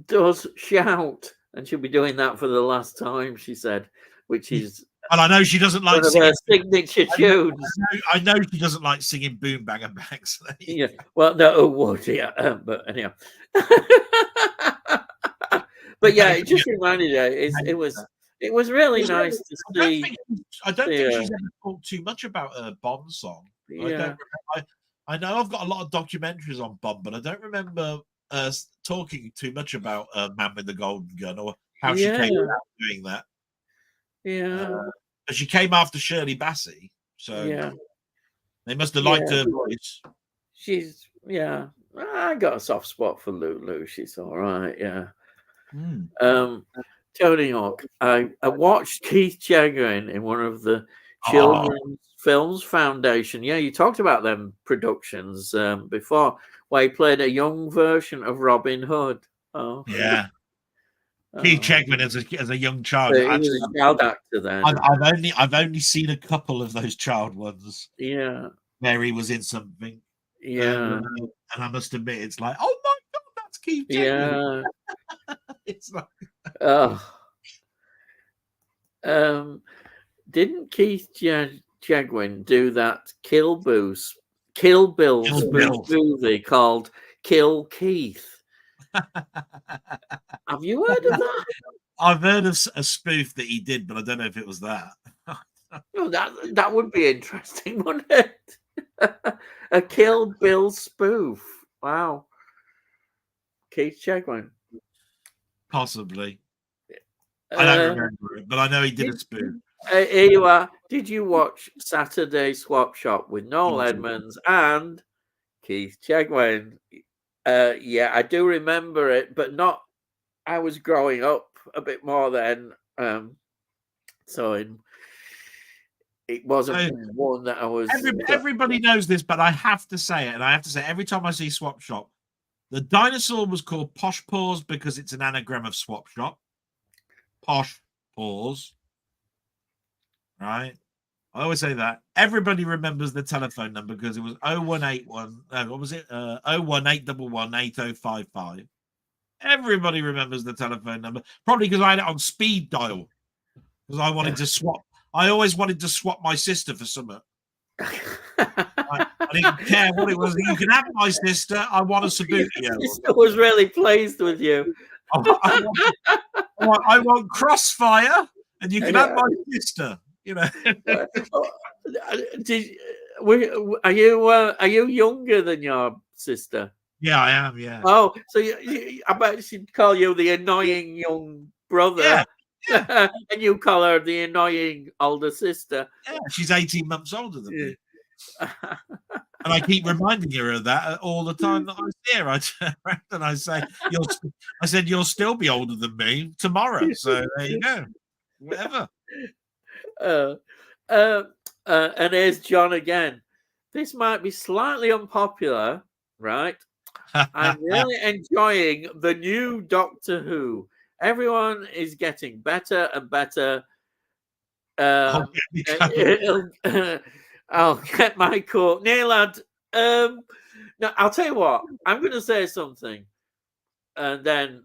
does shout, and she'll be doing that for the last time. She said, which is Well, I know she doesn't like one of her singing. signature tunes. I know she doesn't like singing Boom Bang and Bang. So Yeah. Well, no, it would. Yeah. But anyhow. But yeah, it just reminded her. It was really nice to see. I don't think she's ever talked too much about her Bond song. Yeah. I know I've got a lot of documentaries on Bond, but I don't remember talking too much about Man with the Golden Gun or how she came about doing that. Yeah. But she came after Shirley Bassey, so they must have liked her voice. She's I got a soft spot for Lulu. She's all right. Yeah. Tony Hawk. I watched Keith Chegwin in one of the Children's Films Foundation. Yeah, you talked about them productions before, where he played a young version of Robin Hood. Oh, yeah. Keith Chegwin as a young child. He was a child actor then. I've only seen a couple of those child ones. Yeah. Where he was in something. Yeah. And I must admit, it's like, oh my god, that's Keith Chegwin. Yeah. It's like, didn't Keith Chegwin do that Kill Bill spoof movie called Kill Keith? Have you heard of that? I've heard of a spoof that he did, but I don't know if it was that. Oh, that would be interesting, wouldn't it? A Kill Bill spoof. Wow. Keith Chegwin. Possibly. I don't remember it, but I know he did a spoof. Here you are. Did you watch Saturday Swap Shop with Noel Edmonds and Keith Chegwin? Yeah, I do remember it, but not. I was growing up a bit more then, so it wasn't one that I was. Everybody knows this, but I have to say it, and I have to say every time I see Swap Shop, the dinosaur was called Posh Paws because it's an anagram of Swap Shop. Posh Paws. Right? I always say that. Everybody remembers the telephone number because it was 0181. What was it? 018118055. Everybody remembers the telephone number. Probably because I had it on speed dial. Because I wanted to swap. I always wanted to swap my sister for something. I didn't care what it was. You can have my sister. I want a Subbuteo. Your sister was really pleased with you. I want Crossfire, and you can have my sister. You know. Are you younger than your sister? Yeah, I am. Yeah. Oh, so I bet she'd call you the annoying young brother. Yeah. And you call her the annoying older sister. Yeah, she's 18 months older than me. And I keep reminding her of that all the time that I see her. I turn around and I say, you'll still be older than me tomorrow. So there you go. Whatever. And here's John again. This might be slightly unpopular, right? I'm really enjoying the new Doctor Who. Everyone is getting better and better. I'll get my quote. Neil had no, I'll tell you what, I'm gonna say something. And then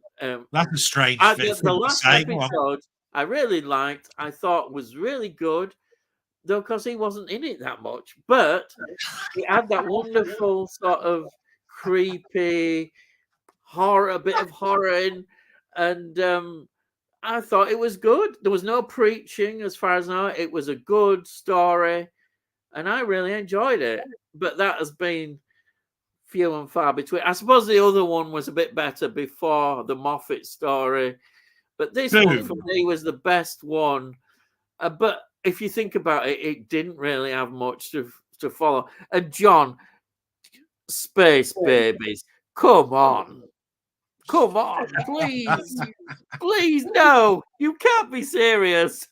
that's a strange thing. The last episode I really liked, I thought was really good, though because he wasn't in it that much, but he had that wonderful sort of creepy horror, a bit of horror in, and I thought it was good. There was no preaching as far as I know. It was a good story, and I really enjoyed it. But that has been few and far between. I suppose the other one was a bit better before the Moffat story, but this one for me was the best one. But if you think about it, it didn't really have much to follow. And John, Space babies. Come on, please. Please, no, you can't be serious.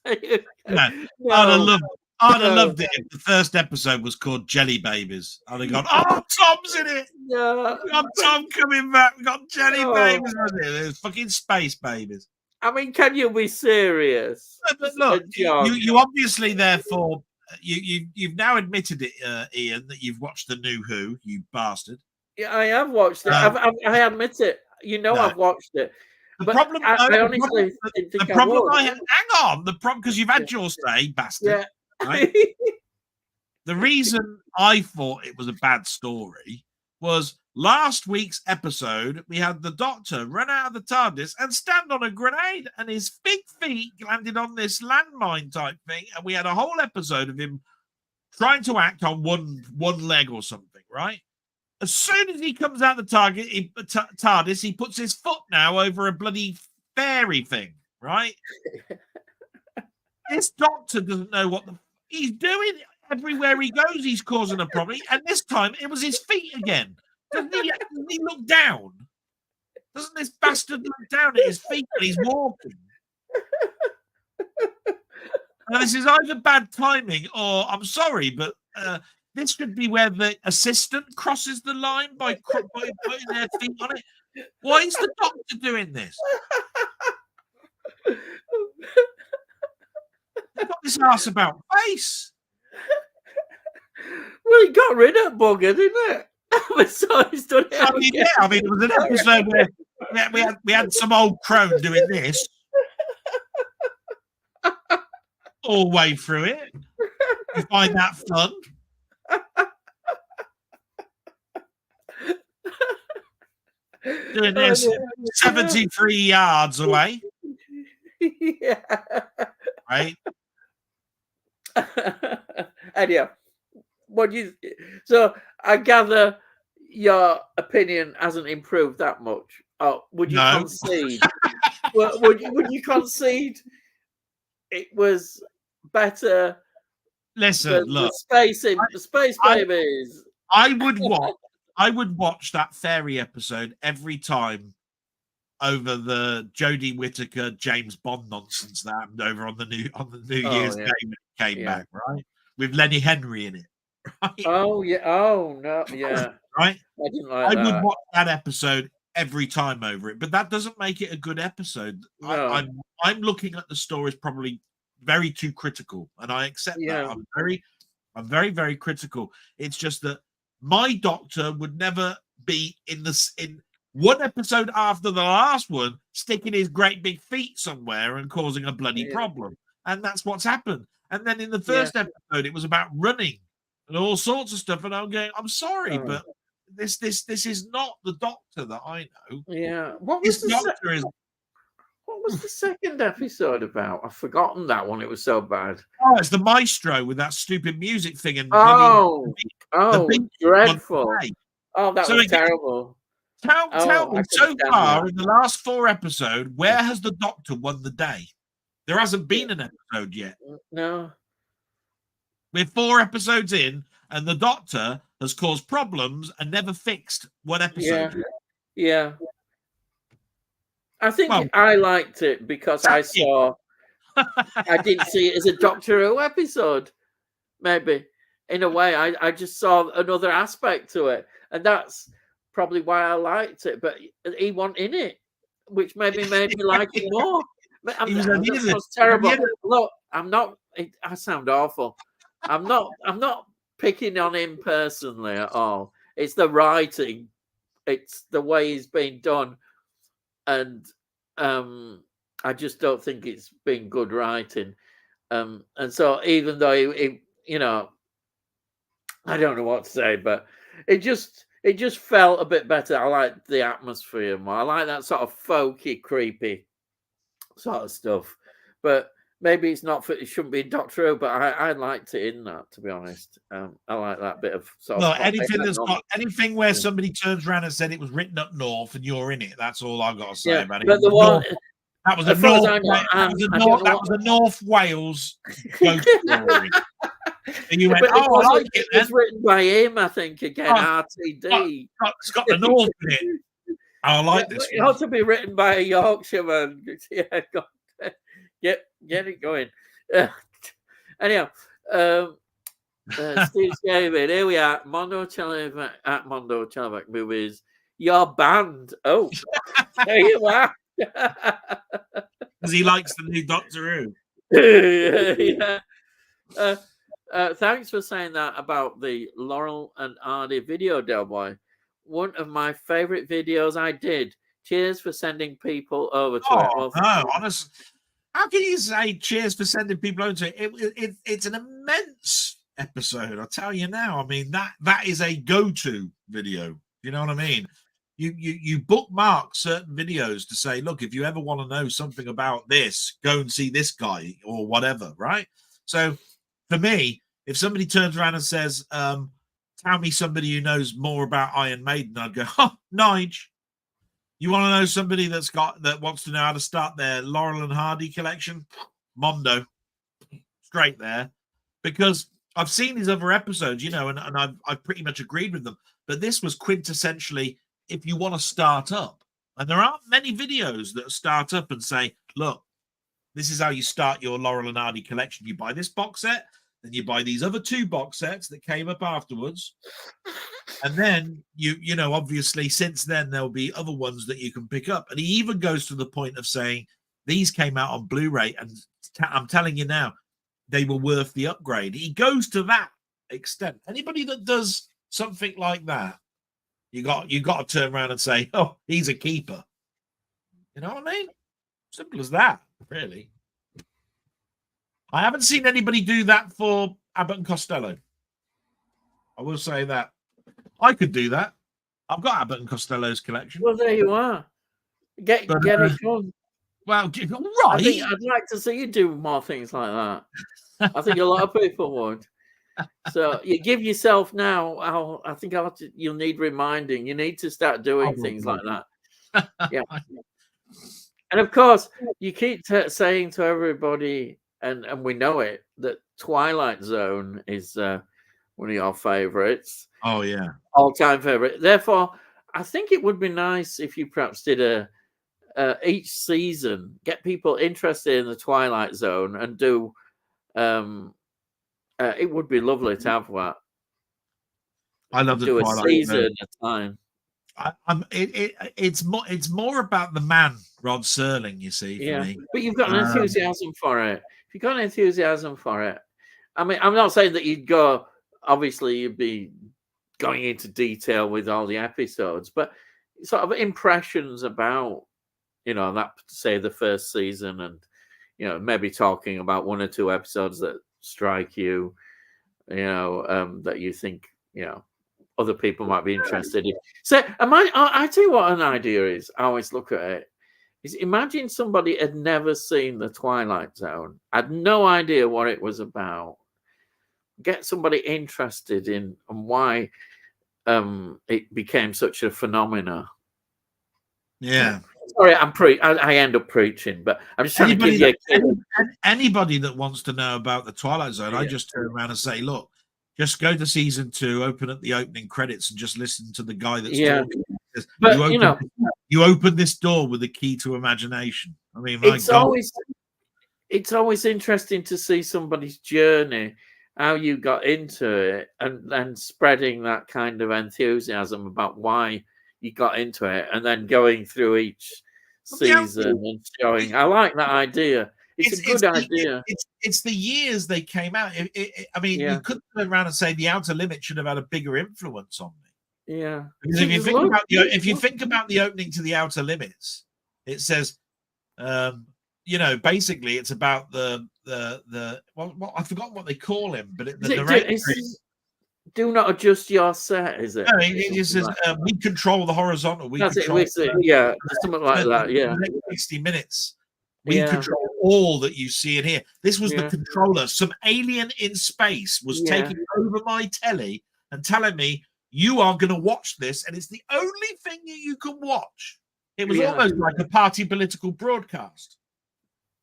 No, No, I'd have no. loved it if the first episode was called Jelly Babies. I'd have gone, oh, Tom's in it. No, We got Tom coming back. We got Jelly No. Babies. There's fucking space babies. I mean, can you be serious? But look, John? you obviously therefore you've now admitted it, Ian, that you've watched the new Who, you bastard. Yeah, I have watched it. I admit it. You know, No. I've watched it. The But problem, I the honestly didn't think I would. hang on, the problem, because you've had your say, bastard. Yeah. Right? The reason I thought it was a bad story was last week's episode, we had the Doctor run out of the TARDIS and stand on a grenade, and his big feet landed on this landmine type thing, and we had a whole episode of him trying to act on one leg or something, right? As soon as he comes out the TARDIS, he puts his foot now over a bloody fairy thing, right? This Doctor doesn't know what he's doing. Everywhere he goes, he's causing a problem. And this time, it was his feet again. Doesn't he look down? Doesn't this bastard look down at his feet when he's walking? Now, this is either bad timing or, I'm sorry, but this could be where the assistant crosses the line by putting their feet on it. Why is the Doctor doing this? They've got this ass about face. Well, he got rid of bugger, didn't it? So he's done it. I mean, yeah. I mean, it was an episode where we had some old crone doing this all the way through it. You find that fun? Doing this 73 yards away. Yeah. Right? Anyhow, so I gather your opinion hasn't improved that much. Oh, would you concede? would you concede it was better? Listen, look, the space babies. I would watch that fairy episode every time over the Jodie Whittaker James Bond nonsense that happened over on the New Year's Day when it came back, right? With Lenny Henry in it. Right? Oh yeah. Oh no, yeah. Right? I didn't like that. I would watch that episode every time over it, but that doesn't make it a good episode. No. I'm looking at the stories probably very too critical, and I accept that. I'm very, very critical. It's just that my Doctor would never be in one episode after the last one, sticking his great big feet somewhere and causing a bloody problem. And that's what's happened. And then in the first episode, it was about running and all sorts of stuff. And I'm going, I'm sorry, but this is not the Doctor that I know. Yeah. What was the second episode about? I've forgotten that one. It was so bad. Oh, it's the Maestro with that stupid music thing. And dreadful. Oh, that was terrible. Tell me, so far in the last 4 episodes, where has the Doctor won the day? There hasn't been an episode yet. No. We're 4 episodes in, and the Doctor has caused problems and never fixed one episode. Yeah. I think I liked it because I didn't see it as a Doctor Who episode. Maybe. In a way, I just saw another aspect to it. And that's probably why I liked it. But he wasn't in it, which maybe made me like it more. That's terrible. Look, I'm not. I sound awful. I'm not picking on him personally at all. It's the writing. It's the way he's been done, and I just don't think it's been good writing. And so even though he I don't know what to say, but it just felt a bit better. I like the atmosphere more. I like that sort of folky, creepy sort of stuff. But maybe it shouldn't be Doctor Who, but I liked it in that, to be honest. I like that bit of sort of anything where somebody turns around and said it was written up north and you're in it. That's all I've got to say about it. But the one that was a North Wales ghost story. And you went, But oh, I like it. It was written by him, I think. Again, Oh, RTD. It's got the North in it. I like this. It ought to be written by a Yorkshireman. Yeah, get it going. Anyhow, Steve David, here we are. Mondo Televac at Mondo Televac Movies. Your band. Oh, there you are. Because he likes the new Doctor Who. Yeah. Thanks for saying that about the Laurel and Hardy video, Delboy. One of my favorite videos I did. Cheers for sending people over to it. Well, no, honestly. How can you say cheers for sending people over to it? It's an immense episode. I'll tell you now. I mean, that is a go-to video. You know what I mean? You bookmark certain videos to say, look, if you ever want to know something about this, go and see this guy or whatever, right? So for me, if somebody turns around and says, tell me somebody who knows more about Iron Maiden, I'd go, oh, Nige. You want to know somebody that wants to know how to start their Laurel and Hardy collection? Mondo. Straight there. Because I've seen these other episodes, you know, and I've pretty much agreed with them. But this was quintessentially if you want to start up. And there aren't many videos that start up and say, look, this is how you start your Laurel and Hardy collection. You buy this box set, then you buy these other 2 box sets that came up afterwards. And then, you know, obviously, since then, there'll be other ones that you can pick up. And he even goes to the point of saying, these came out on Blu-ray, and I'm telling you now, they were worth the upgrade. He goes to that extent. Anybody that does something like that, you got to turn around and say, oh, he's a keeper. You know what I mean? Simple as that, really. I haven't seen anybody do that for Abbott and Costello. I will say that. I could do that. I've got Abbott and Costello's collection. Well, there you are. Get it done. Well, right. I'd like to see you do more things like that. I think a lot of people would. So you give yourself now. I think you'll need reminding. You need to start doing things like that. Yeah. And of course, you keep saying to everybody, and we know it, that Twilight Zone is one of your favorites. Oh, yeah. All-time favorite. Therefore, I think it would be nice if you perhaps did each season, get people interested in the Twilight Zone and do. It would be lovely to have that. I love the do Twilight a season Zone. at a time. It's more about the man, Rod Serling, you see. For me. But you've got an enthusiasm for it. If you've got an enthusiasm for it, I mean, I'm not saying that you'd go. Obviously, you'd be going into detail with all the episodes, but sort of impressions about, you know, that, say, the first season, and, you know, maybe talking about 1 or 2 episodes that strike you, you know, that you think, you know, other people might be interested in. So, I tell you what an idea is. I always look at it. Is imagine somebody had never seen the Twilight Zone, had no idea what it was about. Get somebody interested in and why it became such a phenomenon. Yeah. Sorry, I end up preaching, but I'm just trying to give you anybody that wants to know about the Twilight Zone. Yeah. I just turn around and say, look, just go to season 2, open up the opening credits, and just listen to the guy that's talking. But you open this door with the key to imagination. I mean, it's always interesting to see somebody's journey, how you got into it, and spreading that kind of enthusiasm about why you got into it, and then going through each season and showing. I like that idea. It's a good idea. It's the years they came out. I mean, you could turn around and say the Outer Limits should have had a bigger influence on me. Yeah. Because if you think about the opening to the Outer Limits, it says, you know, basically it's about the I forgot what they call him, but the narrator. Do not adjust your set, is it? No, it just says we control the horizontal. Yeah, something like that. Yeah, 60 minutes. We control all that you see and hear. This was the controller. Some alien in space was taking over my telly and telling me, you are going to watch this, and it's the only thing that you can watch. It was almost like a party political broadcast.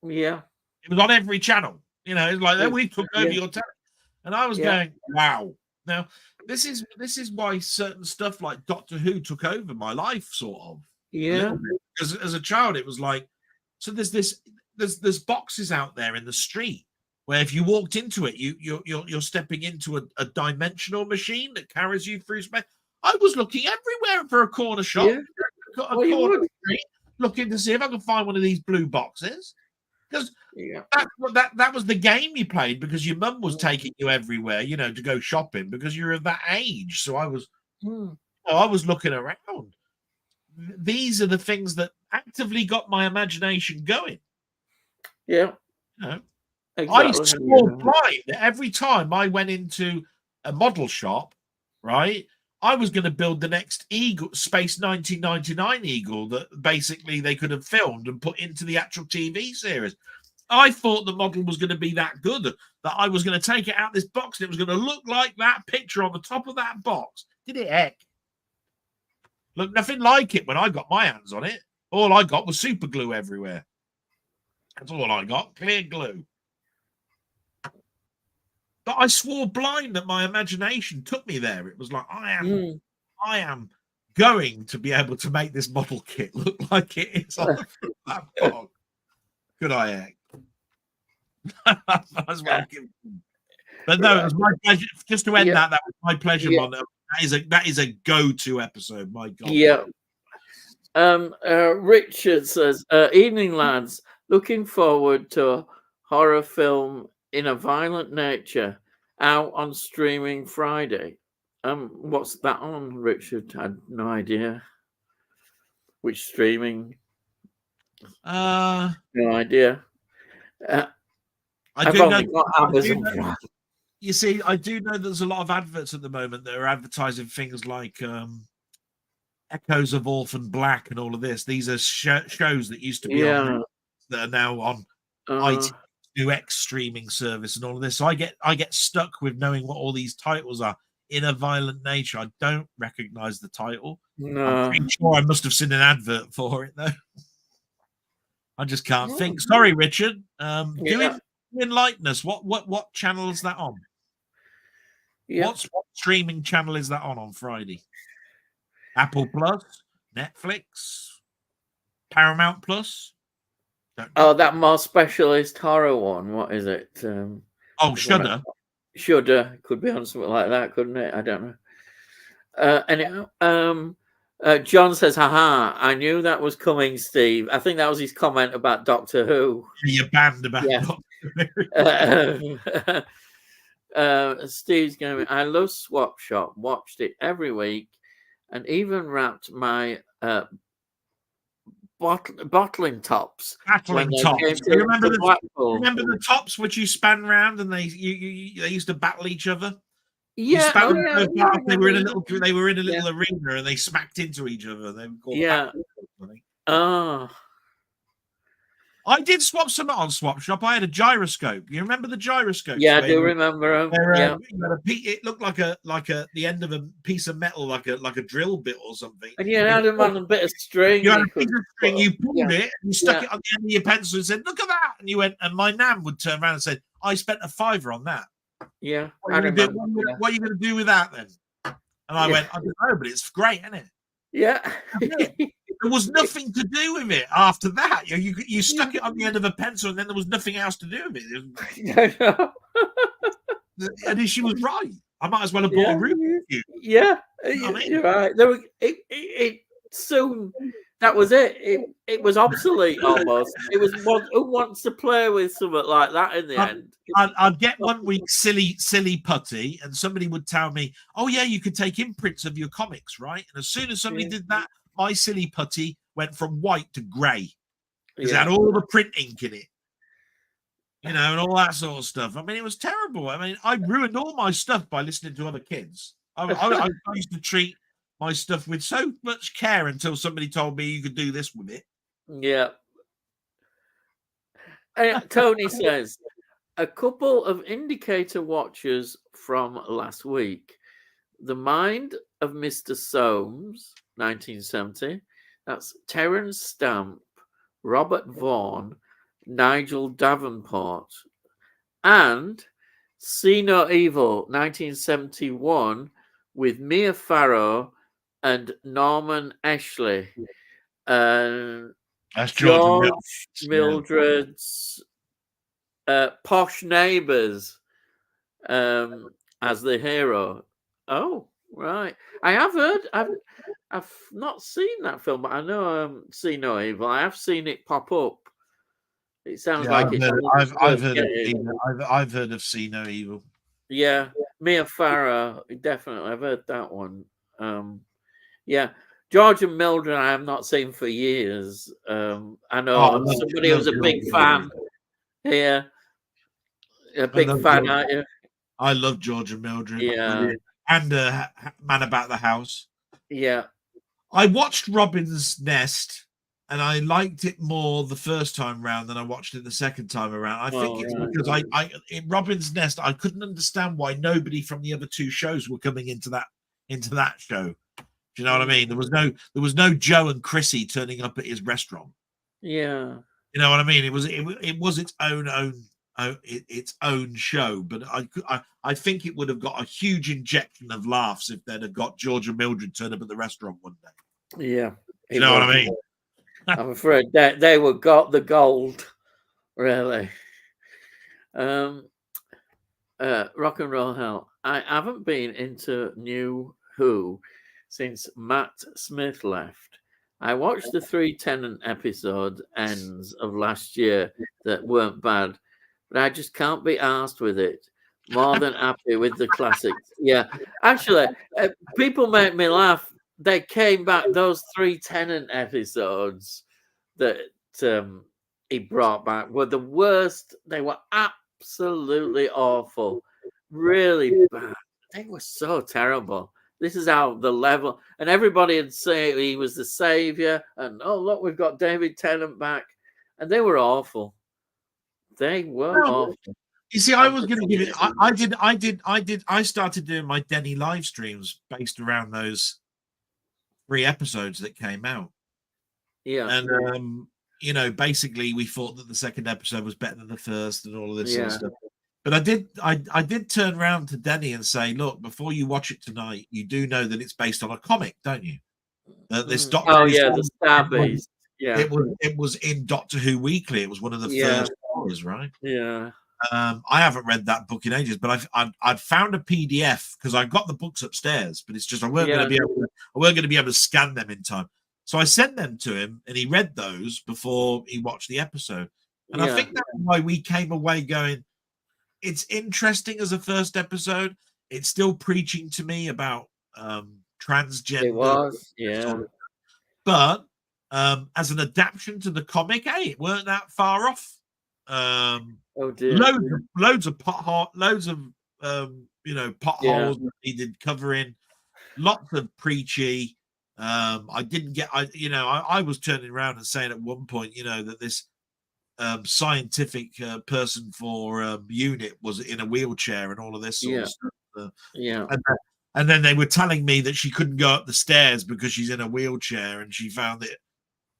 Yeah. It was on every channel. You know, it's like, we took over your telly. And I was going, wow. Now, this is why certain stuff like Doctor Who took over my life, sort of. Yeah. Because as a child, it was like, so there's boxes out there in the street where if you walked into it, you're stepping into a dimensional machine that carries you through space. I was looking everywhere for a corner shop, a corner street, looking to see if I could find one of these blue boxes. Because that was the game you played, because your mum was taking you everywhere, to go shopping, because you're of that age. So I was, I was looking around. These are the things that actively got my imagination going. Yeah. Exactly. I swore blind that every time I went into a model shop, right, I was going to build the next Eagle, Space 1999 Eagle that basically they could have filmed and put into the actual TV series. I thought the model was going to be that good that I was going to take it out of this box and it was going to look like that picture on the top of that box. Did it heck? Look, nothing like it when I got my hands on it. All I got was super glue everywhere. That's all I got, clear glue. But I swore blind that my imagination took me there. It was like, I am going to be able to make this model kit look like it is on that box. Could I act? As well. But no, it was my pleasure. Just to end that was my pleasure, Mon. That is a go-to episode. My God. Yeah. Richard says, evening lads, looking forward to a horror film in a violent nature out on streaming Friday. What's that on, Richard? I had no idea. Which streaming? No idea. I've only got Amazon. You see, I do know there's a lot of adverts at the moment that are advertising things like Echoes of Orphan Black and all of this. These are shows that used to be on that are now on ITX streaming service and all of this. So I get stuck with knowing what all these titles are. In a Violent Nature, I don't recognize the title. No. I'm pretty sure I must have seen an advert for it though. I just can't think. Sorry, Richard. Do enlighten us. What channel is that on? What streaming channel is that on Friday? Apple Plus, Netflix, Paramount Plus. That more specialist horror one. What is it? Shudder. Shudder could be on something like that, couldn't it? I don't know. John says, haha, I knew that was coming, Steve. I think that was his comment about Doctor Who. You're banned about Doctor Who. Steve's going, I love Swap Shop, watched it every week, and even wrapped my bottling tops. Bottling tops. Remember the tops which you span round and they used to battle each other? Yeah, they were in a little arena and they smacked into each other. They were called I did swap some on Swap Shop. I had a gyroscope. You remember the gyroscope? Yeah, I do remember them. It looked like the end of a piece of metal, like a drill bit or something. And you had them on a bit of string. You had a piece of string. You pulled it and you stuck it on the end of your pencil and said, "Look at that!" And you went. And my nan would turn around and say, "I spent a $5 on that." Yeah, what are you going to do with that then? And I went, I don't know, but it's great, isn't it? Yeah. There was nothing to do with it after that. You stuck it on the end of a pencil, and then there was nothing else to do with it. And she was right. I might as well have bought a room with you. Yeah, you're right. It soon. That was it. It was obsolete almost. It was who wants to play with something like that in the end. I'd get one week silly putty, and somebody would tell me, "Oh yeah, you could take imprints of your comics, right?" And as soon as somebody did that, my silly putty went from white to grey because it had all the print ink in it, and all that sort of stuff. I mean, it was terrible. I mean, I ruined all my stuff by listening to other kids. I used to treat my stuff with so much care until somebody told me you could do this with it. Yeah. Tony says, a couple of indicator watchers from last week. The Mind of Mr. Soames, 1970. That's Terence Stamp, Robert Vaughan, Nigel Davenport, and See No Evil, 1971, with Mia Farrow and Norman Ashley. And That's George Yeah. Mildred's posh neighbours as the hero. Oh, right. I have heard. I've not seen that film, but I know See No Evil. I have seen it pop up. It sounds like it's. I've heard of See No Evil. Yeah, Mia Farrow, definitely. I've heard that one. Yeah, George and Mildred, I have not seen for years. I know somebody who's a big fan here. A big fan, aren't you? I love George and Mildred. Yeah, and Man About the House. yeah. I watched Robin's Nest, and I liked it more the first time round than I watched it the second time around. I think it's because I in Robin's Nest I couldn't understand why nobody from the other two shows were coming into that show. Do you know what I mean? There was no Joe and Chrissy turning up at his restaurant. Yeah. You know what I mean? It was its own show, but I think it would have got a huge injection of laughs if they'd have got George and Mildred turn up at the restaurant one day. Yeah. You know what I mean? I'm afraid that they were got the gold, really. Rock and Roll Hell. I haven't been into New Who since Matt Smith left. I watched the 3 Tennant episode ends of last year that weren't bad, but I just can't be arsed with it. More than happy with the classics. Yeah, actually, people make me laugh. They came back, those 3 Tennant episodes that he brought back were the worst. They were absolutely awful, really bad. They were so terrible. This is how the level, and everybody would say he was the savior, and oh look, we've got David Tennant back, and they were awful. They were awful. You see, I was going to give it. I started doing my Denny live streams based around those 3 episodes that came out. Yeah, and basically we thought that the second episode was better than the first, and all of this sort of stuff. But I did turn around to Denny and say, look, before you watch it tonight, you do know that it's based on a comic, don't you? This Doctor. Oh yeah, the Star Beast. Yeah, it was in Doctor Who Weekly. It was one of the first stories, right? Yeah. I haven't read that book in ages, but I'd found a PDF because I got the books upstairs, but it's just I weren't going to be able to scan them in time. So I sent them to him, and he read those before he watched the episode. And I think that's why we came away going, it's interesting as a first episode. It's still preaching to me about transgender. It was, yeah. But as an adaptation to the comic, hey, it weren't that far off. Oh dear. Loads of potholes that needed covering, lots of preachy. I was turning around and saying at one point, that this scientific person for UNIT was in a wheelchair and all of this sort of stuff. And then they were telling me that she couldn't go up the stairs because she's in a wheelchair, and she found it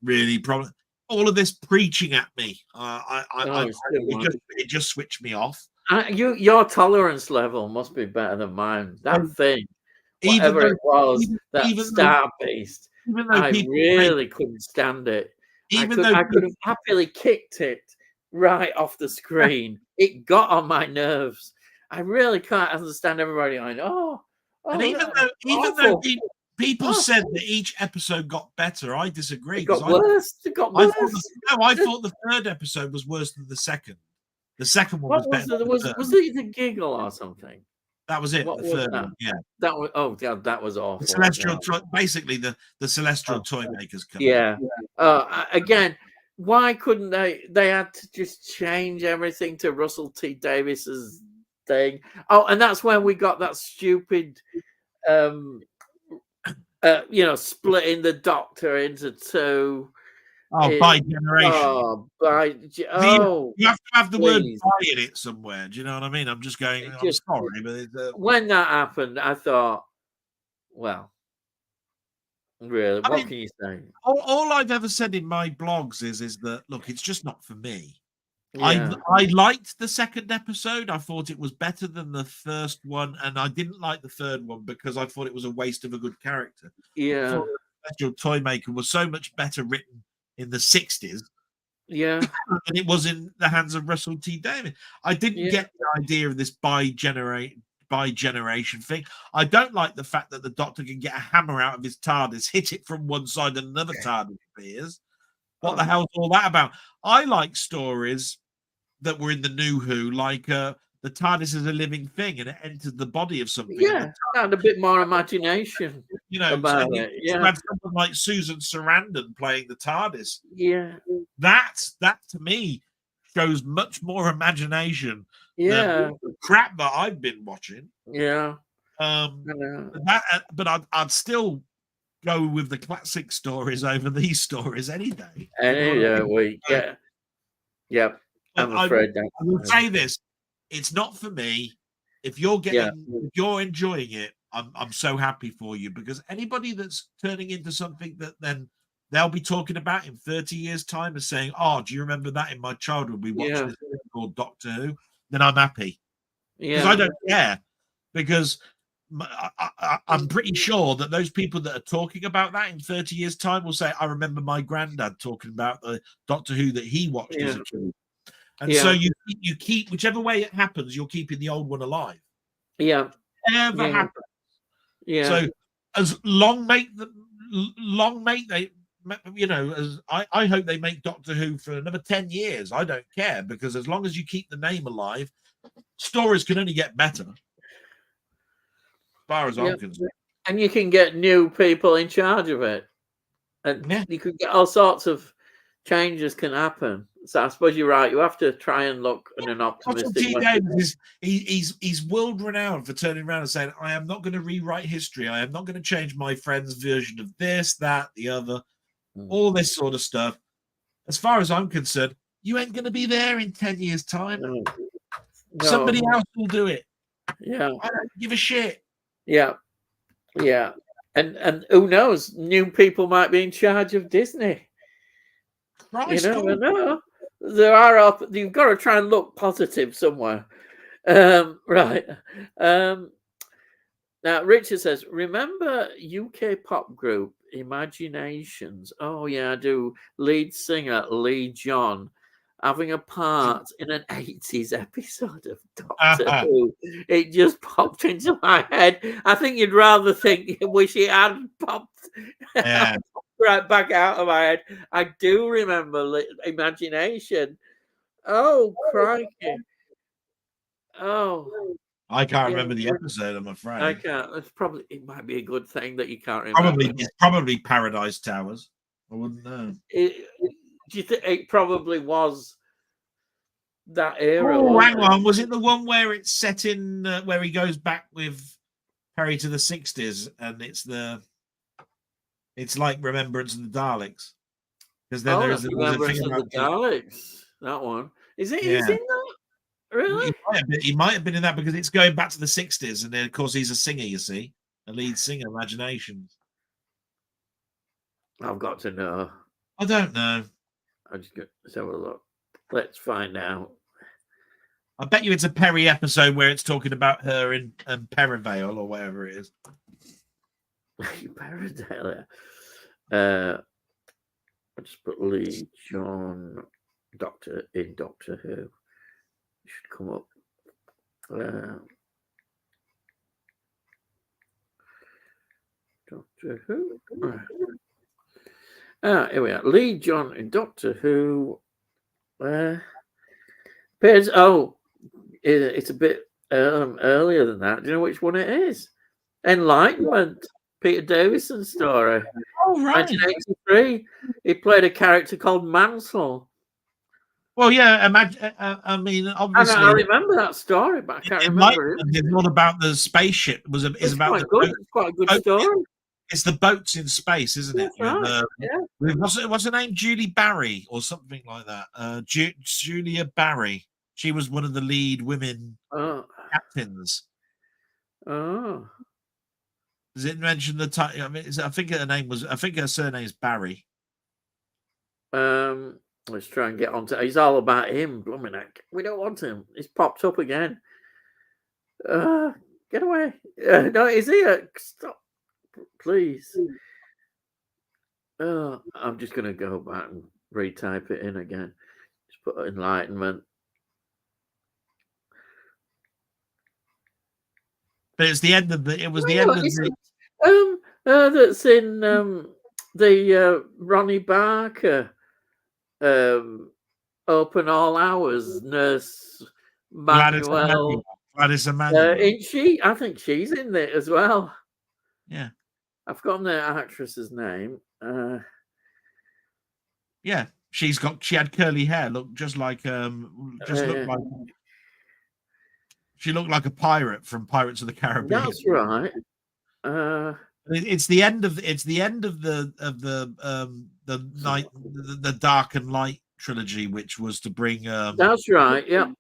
really problem. All of this preaching at me, it just switched me off. Your tolerance level must be better than mine. That thing, whatever it was, that Star Beast, I really couldn't stand it. I could have happily kicked it right off the screen. It got on my nerves. I really can't understand everybody going, and even though people said that each episode got better, I disagree. It got worse. I thought the third episode was worse than the second. The second one was better. Was it the giggle or something? That was it. The third one, yeah. That was that was awful. The celestial, basically the celestial toy makers. Yeah. Again, why couldn't they? They had to just change everything to Russell T Davis's thing. Oh, and that's when we got that stupid, splitting the Doctor into 2. By generation. You have to have the word "by" in it somewhere. Do you know what I mean? I'm just going. I'm sorry, but when that happened, I thought, well, really, what can you say? All I've ever said in my blogs is that look, it's just not for me. I liked the second episode. I thought it was better than the first one, and I didn't like the third one because I thought it was a waste of a good character. I thought Special Toymaker was so much better written in the 60s than it was in the hands of Russell T Davies. I didn't get the idea of this bi-generation thing. I don't like the fact that the Doctor can get a hammer out of his TARDIS, hit it from one side, and another TARDIS appears. What the hell's all that about? I like stories that were in the New Who, like the TARDIS is a living thing and it enters the body of something. Yeah, had a bit more imagination, about it. You had someone like Susan Sarandon playing the TARDIS. Yeah, that to me shows much more imagination than the crap that I've been watching. Yeah, but I'd still go with the classic stories over these stories any day. Any week, yeah. I'm afraid that I will say this: it's not for me. If you're if you're enjoying it, I'm so happy for you, because anybody that's turning into something that then they'll be talking about in 30 years' time and saying, "Oh, do you remember that in my childhood? We watched this thing called Doctor Who." Then I'm happy because I don't care, because I'm pretty sure that those people that are talking about that in 30 years' time will say, "I remember my granddad talking about the Doctor Who that he watched as a kid." And so you keep, whichever way it happens, you're keeping the old one alive. Yeah. Never happens. Yeah. So as long they, as I hope they make Doctor Who for another 10 years. I don't care, because as long as you keep the name alive, stories can only get better. As far as I'm concerned. And you can get new people in charge of it. And you could get all sorts of changes can happen. So I suppose you're right. You have to try and look in an optimistic way. He's world renowned for turning around and saying, "I am not going to rewrite history. I am not going to change my friend's version of this, that, the other, all this sort of stuff." As far as I'm concerned, you ain't going to be there in 10 years' time. No. Somebody else will do it. Yeah. I don't give a shit. Yeah. Yeah. And who knows? New people might be in charge of Disney. Christ, no. There are you've got to try and look positive somewhere. Right. Now Richard says, remember UK pop group Imaginations? Oh yeah, I do. Lead singer Lee John having a part in an 80s episode of Doctor Who. It just popped into my head. I think you'd rather wish it had popped right back out of my head. I do remember Imagination. Oh, crikey. Oh. I can't remember the episode, I'm afraid. I can't. It might be a good thing that you can't remember. It's probably Paradise Towers. I wouldn't know. Do you think it probably was that era? Oh, hang on. Was it the one where it's set in where he goes back with Perry to the 60s, and it's like Remembrance of the Daleks? Because then there's Remembrance of the Daleks. That one. Is it? Is in that? Really? He might have been in that, because it's going back to the 60s, and then of course he's a singer, you see, a lead singer. Imaginations. I've got to know. I don't know. Let's have a look. Let's find out. I bet you it's a Perry episode where it's talking about her in Perivale or whatever it is. Perivale. I just put Lee John Doctor Who. Should come up. Doctor Who. Here we are. Lee John in Doctor Who. It's a bit earlier than that. Do you know which one it is? Enlightenment. Peter Davison's story. Oh, right. 1983. He played a character called Mansell. Well, yeah, I mean, obviously, I remember that story, but I can't remember it. It's not about the spaceship. It's about It's quite a good story. It's the boats in space, isn't it? Right. What's her name? Julie Barry or something like that. Julia Barry. She was one of the lead women captains. Oh. Does it mention the title? I mean, I think her surname is Barry. Let's try and get on to. It's all about him, blooming heck. We don't want him. He's popped up again. Get away! No, he's here. Stop, please. I'm just gonna go back and retype it in again. Just put enlightenment. But it's the end of the. It was the end of the. That's in the Ronnie Barker. Open all hours, Nurse Manuel. Gladys Emmanuel. Isn't she? I think she's in it as well. Yeah. I've forgotten the actress's name. Yeah, she had curly hair, looked just like she looked like a pirate from Pirates of the Caribbean. That's right. It's the end of the Dark and Light trilogy, which was to bring. That's right. Yeah.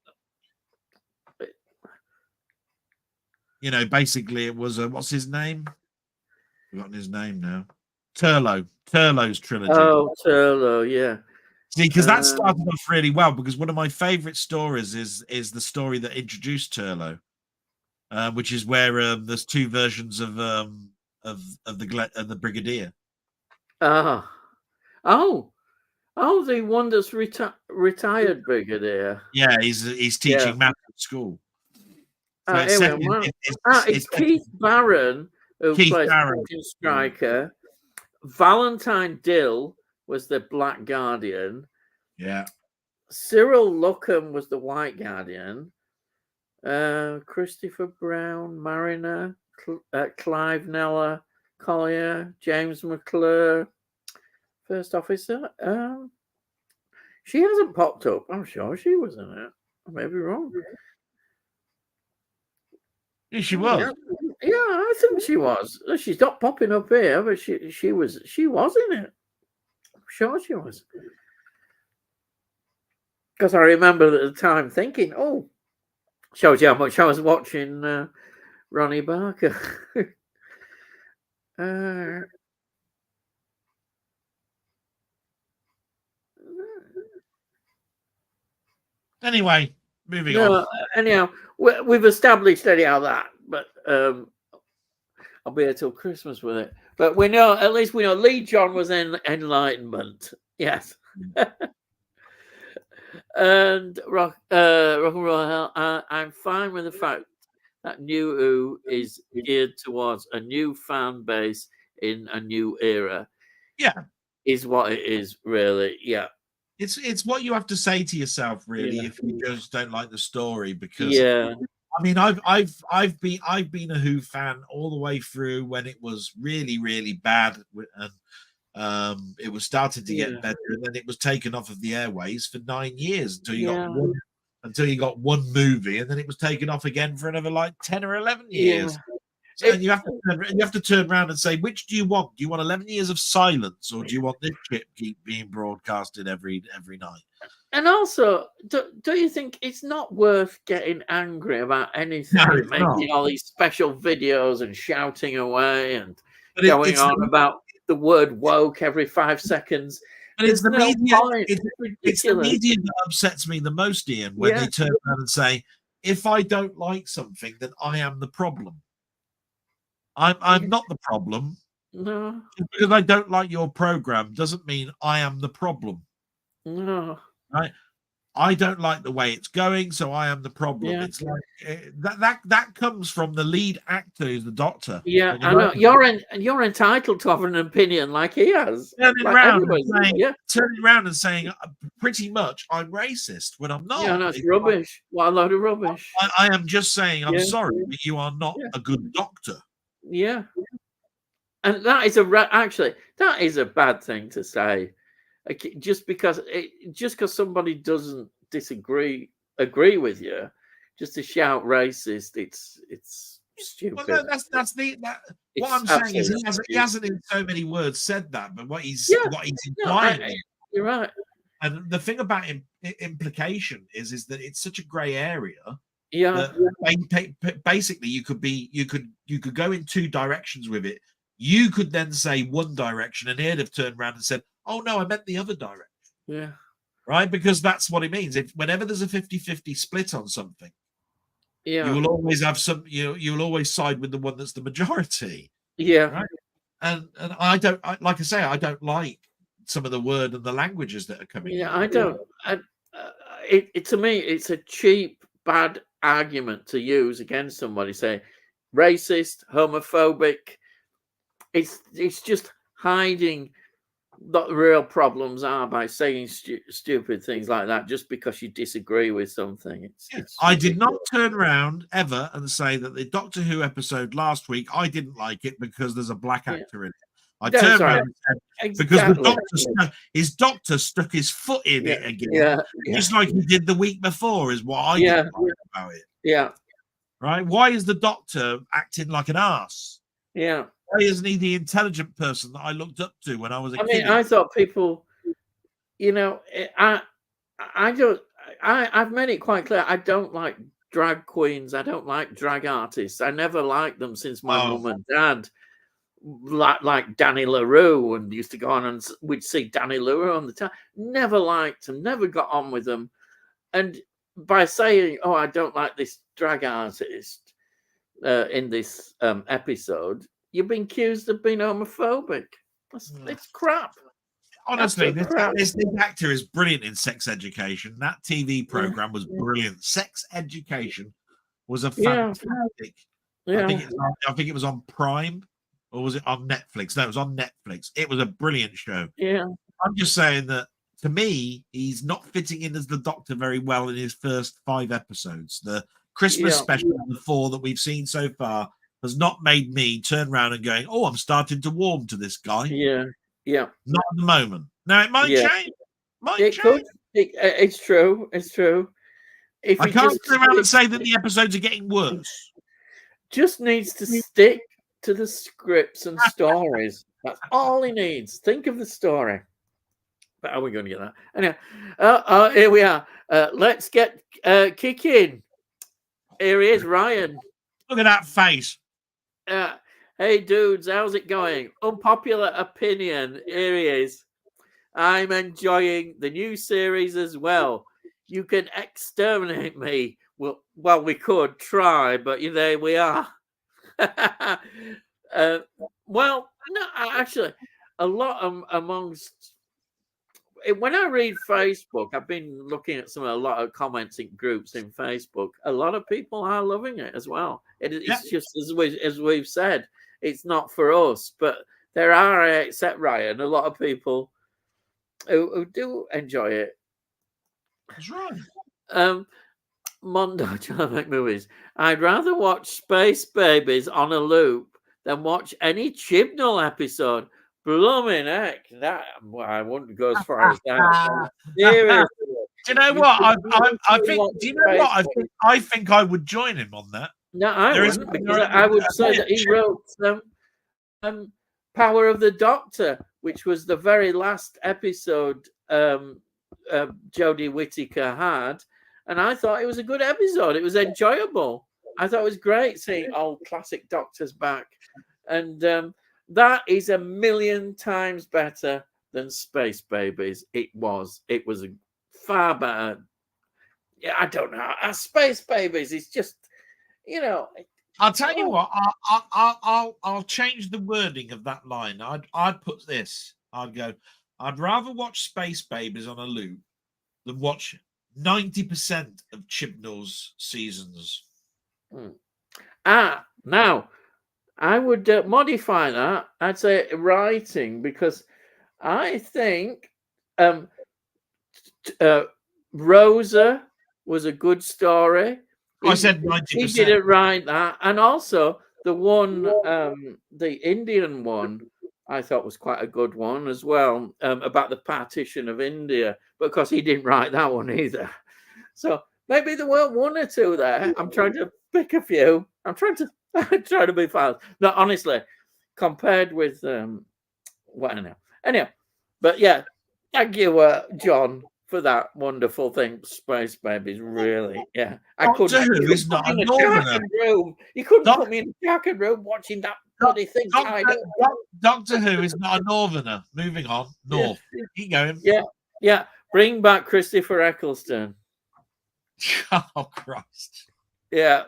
You know, basically, it was what's his name? I've forgotten his name now. Turlough's trilogy. Oh, Turlough, yeah. See, because that started off really well. Because one of my favorite stories is the story that introduced Turlough, which is where there's two versions of the Brigadier. The one that's retired Brigadier. Yeah, he's teaching math at school. So it's Keith Barron who plays Captain Stryker. Valentine Dill was the Black Guardian. Yeah. Cyril Luckham was the White Guardian. Christopher Brown, Mariner, Clive Neller, Collier, James McClure, First Officer. She hasn't popped up. I'm sure she was in it. I may be wrong. Yeah, she was. Yeah, I think she was. She's not popping up here, but she was in it. I'm sure she was. Because I remember at the time thinking, oh, shows you how much I was watching Ronnie Barker. Anyway, moving on. Anyhow, we've established anyhow that, but I'll be here till Christmas with it. But at least we know Lee John was in Enlightenment. Yes. And Rock and Roll Hell, I'm fine with the fact that New Who is geared towards a new fan base in a new era. Yeah. Is what it is, really. Yeah. It's what you have to say to yourself, really, if you just don't like the story. Because I mean, I've been a Who fan all the way through when it was really, really bad, and it was starting to get better, and then it was taken off of the airways for 9 years until you got one movie, and then it was taken off again for another like 10 or 11 years. So, and you have to turn around and say, which do you want? Do you want 11 years of silence, or do you want this shit keep being broadcasted every night? And also, don't you think it's not worth getting angry about anything, making all these special videos and shouting away and going on about the word woke every 5 seconds? And it's the media. It's the media that upsets me the most, Ian, when they turn around and say, if I don't like something, then I am the problem. I'm not the problem. No. Just because I don't like your program doesn't mean I am the problem. No. Right? I don't like the way it's going, so I am the problem. Yeah. It's like that comes from the lead actor, who's the Doctor. Yeah, I know. You're entitled to have an opinion, like he has. Turning around and saying, pretty much, I'm racist when I'm not. Yeah, that's rubbish. What a load of rubbish. I am just saying, I'm sorry, but you are not a good doctor. Yeah, and that is that is a bad thing to say. Just because somebody doesn't agree with you, just to shout racist, it's stupid. Well, what I'm saying is he hasn't in so many words said that, but what he's implying. You're right. And the thing about implication is that it's such a grey area. Yeah. Basically, you could go in two directions with it. You could then say one direction, and he'd have turned around and said, "Oh no, I meant the other direction." Yeah. right? Because that's what it means. If whenever there's a 50-50 split on something, Yeah. you will always have you'll always side with the one that's the majority. Yeah. Right. And I don't like I say, I don't like some of the word and the languages that are coming in. I don't. It to me, it's a cheap, bad argument to use against somebody. Say racist, homophobic. It's just hiding what the real problems are by saying stupid things like that just because you disagree with something. I did not turn around ever and say that the Doctor Who episode last week, I didn't like it because there's a black actor in it. I turned around and said, because his doctor stuck his foot in it again, just like he did the week before, is what I didn't like about it. Yeah. Right? Why is the doctor acting like an arse? Yeah. Why isn't he the intelligent person that I looked up to when I was a kid? I thought people, I've made it quite clear. I don't like drag queens. I don't like drag artists. I never liked them since my mum and dad, like Danny LaRue, and used to go on and we'd see Danny LaRue on the time. Never liked them. Never got on with them. And by saying, "Oh, I don't like this drag artist," in this episode, you've been accused of being homophobic. It's crap. Honestly, this actor is brilliant in Sex Education. That TV program was brilliant. Sex Education was a fantastic. I think it was on Prime, or was it on Netflix? No, it was on Netflix. It was a brilliant show. Yeah, I'm just saying that to me, he's not fitting in as the Doctor very well in his first 5 episodes. The Christmas special, the 4 that we've seen so far, has not made me turn around and going, "Oh, I'm starting to warm to this guy." Yeah. Not at the moment. Now it might change. Could. It's true. It's true. If I can't turn around and say that the episodes are getting worse. Just needs to stick to the scripts and stories. That's all he needs. Think of the story. But are we going to get that? Anyway, here we are. Let's get kicking. Here he is, Ryan. Look at that face. Hey, dudes, how's it going? Unpopular opinion. Here he is. I'm enjoying the new series as well. You can exterminate me. Well, we could try, but there we are. Well, no, actually, a lot amongst. When I read Facebook, I've been looking at a lot of comments in groups in Facebook. A lot of people are loving it as well. It's just as we've said, it's not for us, but there are, except Ryan, a lot of people who do enjoy it. That's right. Mondo trying to make movies. I'd rather watch Space Babies on a loop than watch any Chibnall episode. Blooming heck, I wouldn't go as far as that. Seriously. Do you know what? I think. Do you know what? I think I would join him on that. No, I wouldn't, because I would say that he wrote Power of the Doctor, which was the very last episode Jodie Whittaker had, and I thought it was a good episode. It was enjoyable. I thought it was great seeing old classic Doctors back, and that is a million times better than Space Babies. It was a far better. Yeah, I don't know. Space Babies is just, I'll tell you what. I'll change the wording of that line. I'd put this. I'd go. I'd rather watch Space Babies on a loop than watch 90% of Chibnall's seasons. Now I would modify that. I'd say writing, because I think Rosa was a good story. I said 90%. He didn't write that, and also the one, the Indian one, I thought was quite a good one as well, about the partition of India, because he didn't write that one either. So maybe there were one or two there. I'm trying to pick a few. I'm trying to be fast. No, honestly, compared with what I know. Anyhow, but yeah, thank you, John, for that wonderful thing. Space Babies, really, yeah. I couldn't. You couldn't put me in a darkened room watching that bloody thing. Doctor Who is not a northerner. Moving on, north. Keep going. Yeah. Bring back Christopher Eccleston. Oh Christ! Yeah,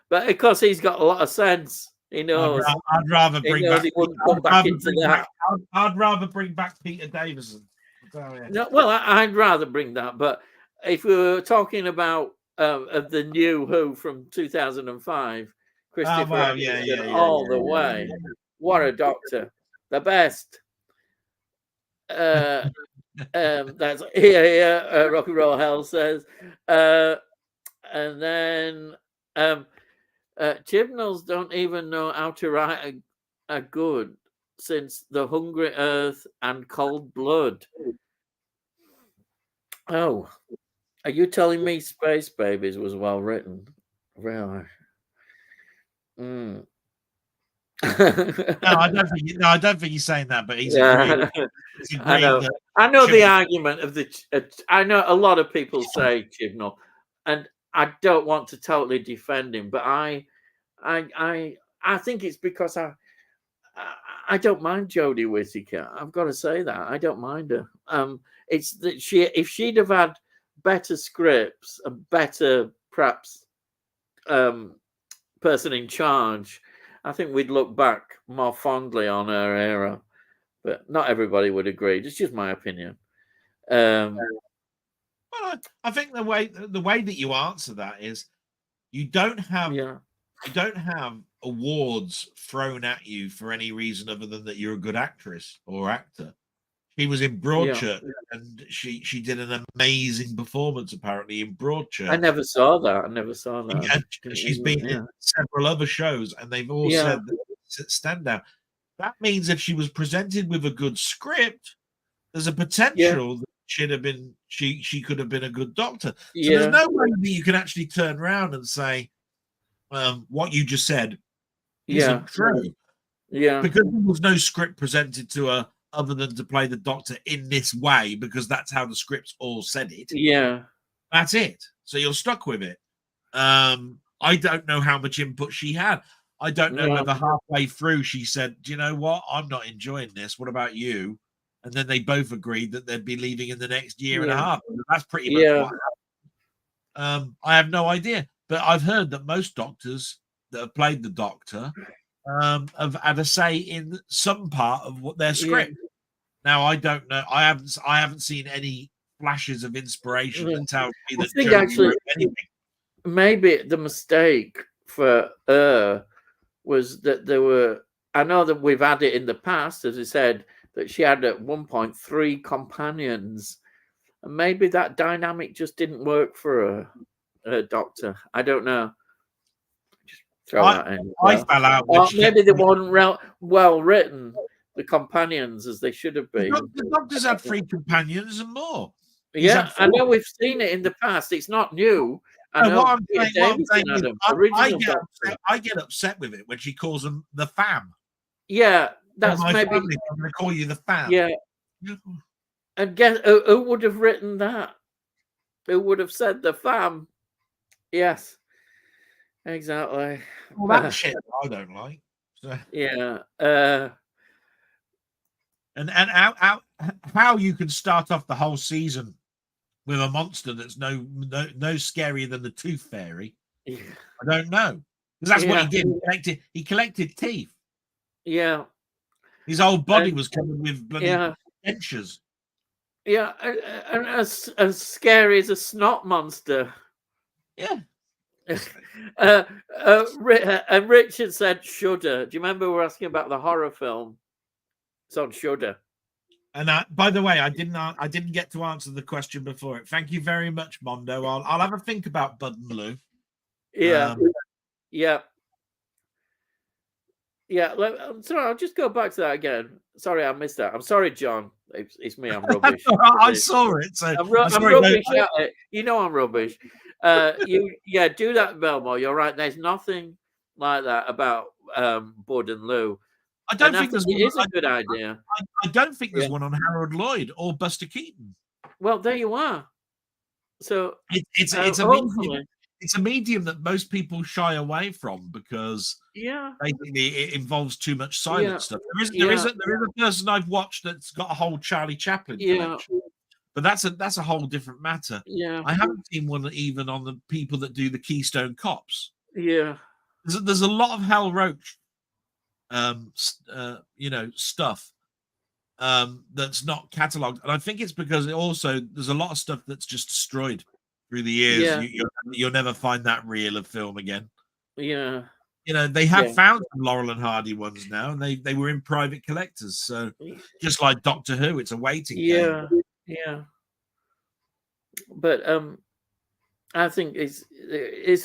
but of course he's got a lot of sense. He knows. I'd rather He bring knows back. he wouldn't come back into that. I'd rather bring back Peter Davison. No, well, I'd rather bring that. But if we were talking about of the new Who from 2005, Christopher Eccleston all the way. What a doctor, the best. That's here. Rock and Roll Hell says, and then Chibnalls don't even know how to write a good since The Hungry Earth and Cold Blood. Oh, are you telling me Space Babies was well written? Really? No, I don't think he's saying that, but he's agreed. I know the argument of the. I know a lot of people say Chibnall, and I don't want to totally defend him, but I think it's because I don't mind Jodie Whittaker. I've got to say that I don't mind her. It's that if she'd have had better scripts, a better perhaps person in charge, I think we'd look back more fondly on her era. But not everybody would agree. It's just my opinion. Well, I think the way that you answer that is you don't have awards thrown at you for any reason other than that you're a good actress or actor. She was in Broadchurch and she did an amazing performance apparently in Broadchurch. I never saw that. And she's been in several other shows and they've all said that stand out. That means if she was presented with a good script, there's a potential that she could have been a good doctor. So there's no way that you can actually turn around and say what you just said isn't true. Yeah. Because there was no script presented to her other than to play the doctor in this way, because that's how the scripts all said it. Yeah. That's it. So you're stuck with it. I don't know how much input she had. I don't know whether halfway through she said, do you know what? I'm not enjoying this. What about you? And then they both agreed that they'd be leaving in the next year and a half. That's pretty much what happened. I have no idea. But I've heard that most doctors that have played the doctor have had a say in some part of what their script. Now, I don't know. I haven't seen any flashes of inspiration that tells me that Joe wrote anything. Maybe the mistake for her was that there were. I know that we've had it in the past, as I said, that she had at one point 3 companions, and maybe that dynamic just didn't work for her doctor. I don't know. Just throw that in. I fell out. Or maybe they weren't well written, the companions, as they should have been. The doctor's had 3 companions and more. I know we've seen it in the past. It's not new. I get upset with it when she calls them the fam. Yeah, that's maybe. I'm going to call you the fam. Yeah. And guess who would have written that? Who would have said the fam? Yes, exactly. Well, that shit I don't like. So. Yeah. And how you can start off the whole season with a monster that's no scarier than the Tooth Fairy. I don't know. Because that's what he did. He collected teeth. Yeah. His whole body was covered with bloody dentures. Yeah, and as scary as a snot monster. Yeah. And Richard said Shudder. Do you remember we were asking about the horror film? It's on Shudder. And by the way, I didn't get to answer the question before it. Thank you very much, Mondo. I'll have a think about Bud and Lou. Yeah. Sorry, I'll just go back to that again. Sorry, I missed that. I'm sorry, John. It's me. I'm rubbish. I saw it. So I'm rubbish at it. You know I'm rubbish. Do that, Belmore. You're right. There's nothing like that about Bud and Lou. I don't think it is a good idea. I don't think there's one on Harold Lloyd or Buster Keaton. Well, there you are. So it's a medium that most people shy away from because basically it involves too much silent stuff. There is a person I've watched that's got a whole Charlie Chaplin collection, But that's a whole different matter. Yeah. I haven't seen one even on the people that do the Keystone Cops. Yeah. There's a lot of Hal Roach, stuff that's not catalogued, and I think it's because there's a lot of stuff that's just destroyed through the years. Yeah. You'll never find that reel of film again. Yeah. They have found some Laurel and Hardy ones now, and they were in private collectors. So just like Doctor Who, it's a waiting game. Yeah. But I think it's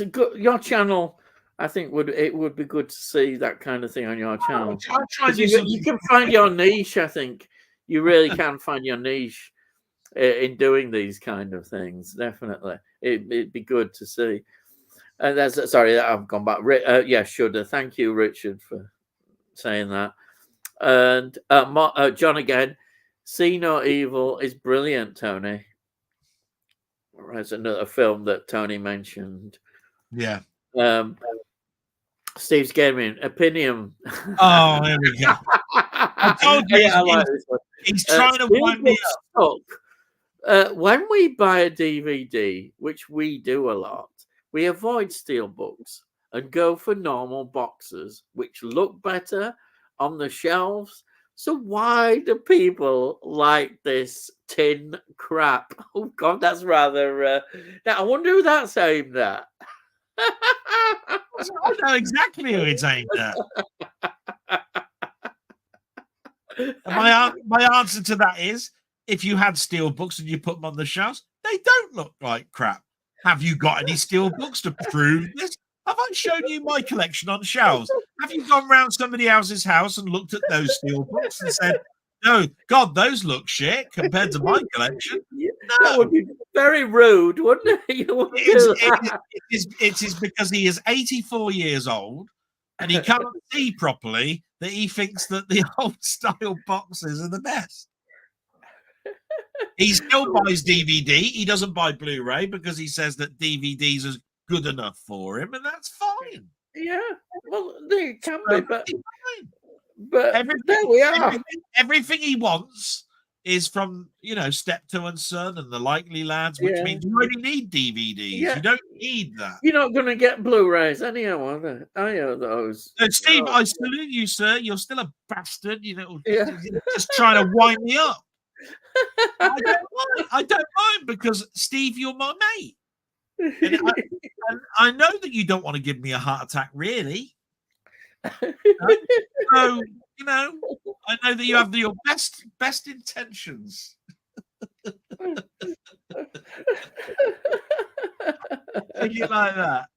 a good your channel. I think it would be good to see that kind of thing on your channel. I'll try You can find your niche. I think you really can find your niche in doing these kind of things. Definitely, it'd be good to see. And sorry, I've gone back. Shudder. Thank you, Richard, for saying that. And John again. See No Evil is brilliant, Tony. That's another film that Tony mentioned. Yeah. Steve's Gaming Opinion. Oh, there we go. I told you he's trying to wind me up. When we buy a DVD, which we do a lot, we avoid steelbooks and go for normal boxes, which look better on the shelves. So why do people like this tin crap? Oh God, that's rather. Now I wonder who that's aimed at. I know exactly who it's aimed at. My answer to that is, if you had steel books and you put them on the shelves, they don't look like crap. Have you got any steel books to prove this? Have I shown you my collection on shelves? Have you gone round somebody else's house and looked at those steel books and said, no, God, those look shit compared to my collection? No. That would be very rude, wouldn't it? It is because he is 84 years old and he can't see properly that he thinks that the old style boxes are the best. He still buys DVD. He doesn't buy Blu-ray because he says that DVDs are good enough for him, and that's fine. Yeah, well, they can be, but there we are. Everything he wants is from Step 2 and Son and The Likely Lads, which means you only need DVDs. Yeah. You don't need that. You're not going to get Blu-rays anyhow, are you? Those. No, Steve, I salute you, sir. You're still a bastard. You're just trying to wind me up. I don't mind because Steve, you're my mate. And I know that you don't want to give me a heart attack, really. So, I know that you have your best intentions. Think it like that.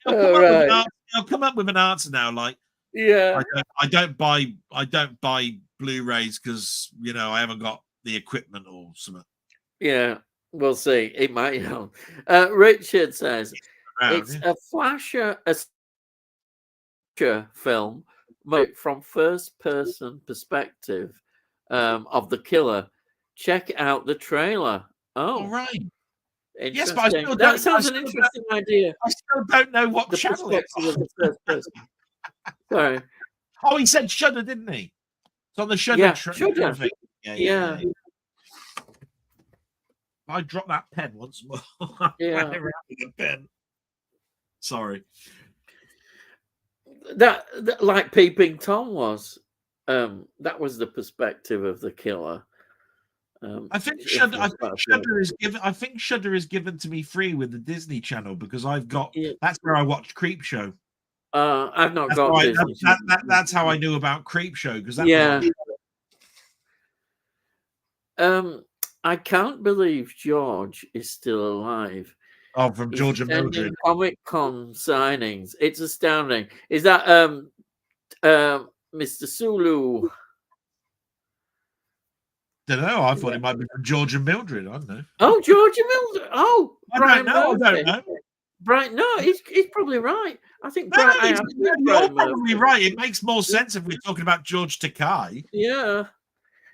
I'll come up with an answer now, like, I don't buy Blu-rays because I haven't got the equipment or something. Yeah. We'll see. It might help. Richard says it's a slasher film from first-person perspective of the killer. Check out the trailer. Oh, all right. Yes, but that sounds an interesting idea. I still don't know what the channel it is. Sorry. Oh, he said Shudder, didn't he? It's on the Shudder. Shudder. Yeah. I dropped that pen once more. Yeah. With a pen. Sorry. That like Peeping Tom was. That was the perspective of the killer. I think Shudder is given to me free with the Disney Channel because I've got. That's where I watched Creepshow. I've not got Disney. That's how I knew about Creepshow because I can't believe George is still alive. Oh, from George and Mildred. Comic Con signings. It's astounding. Is that Mr. Sulu? Don't know. I thought it might be from George and Mildred. I don't know. Oh, George and Mildred. Oh, I don't know. Bright. No, he's probably right. I think you're probably right. It makes more sense if we're talking about George Takei. Yeah.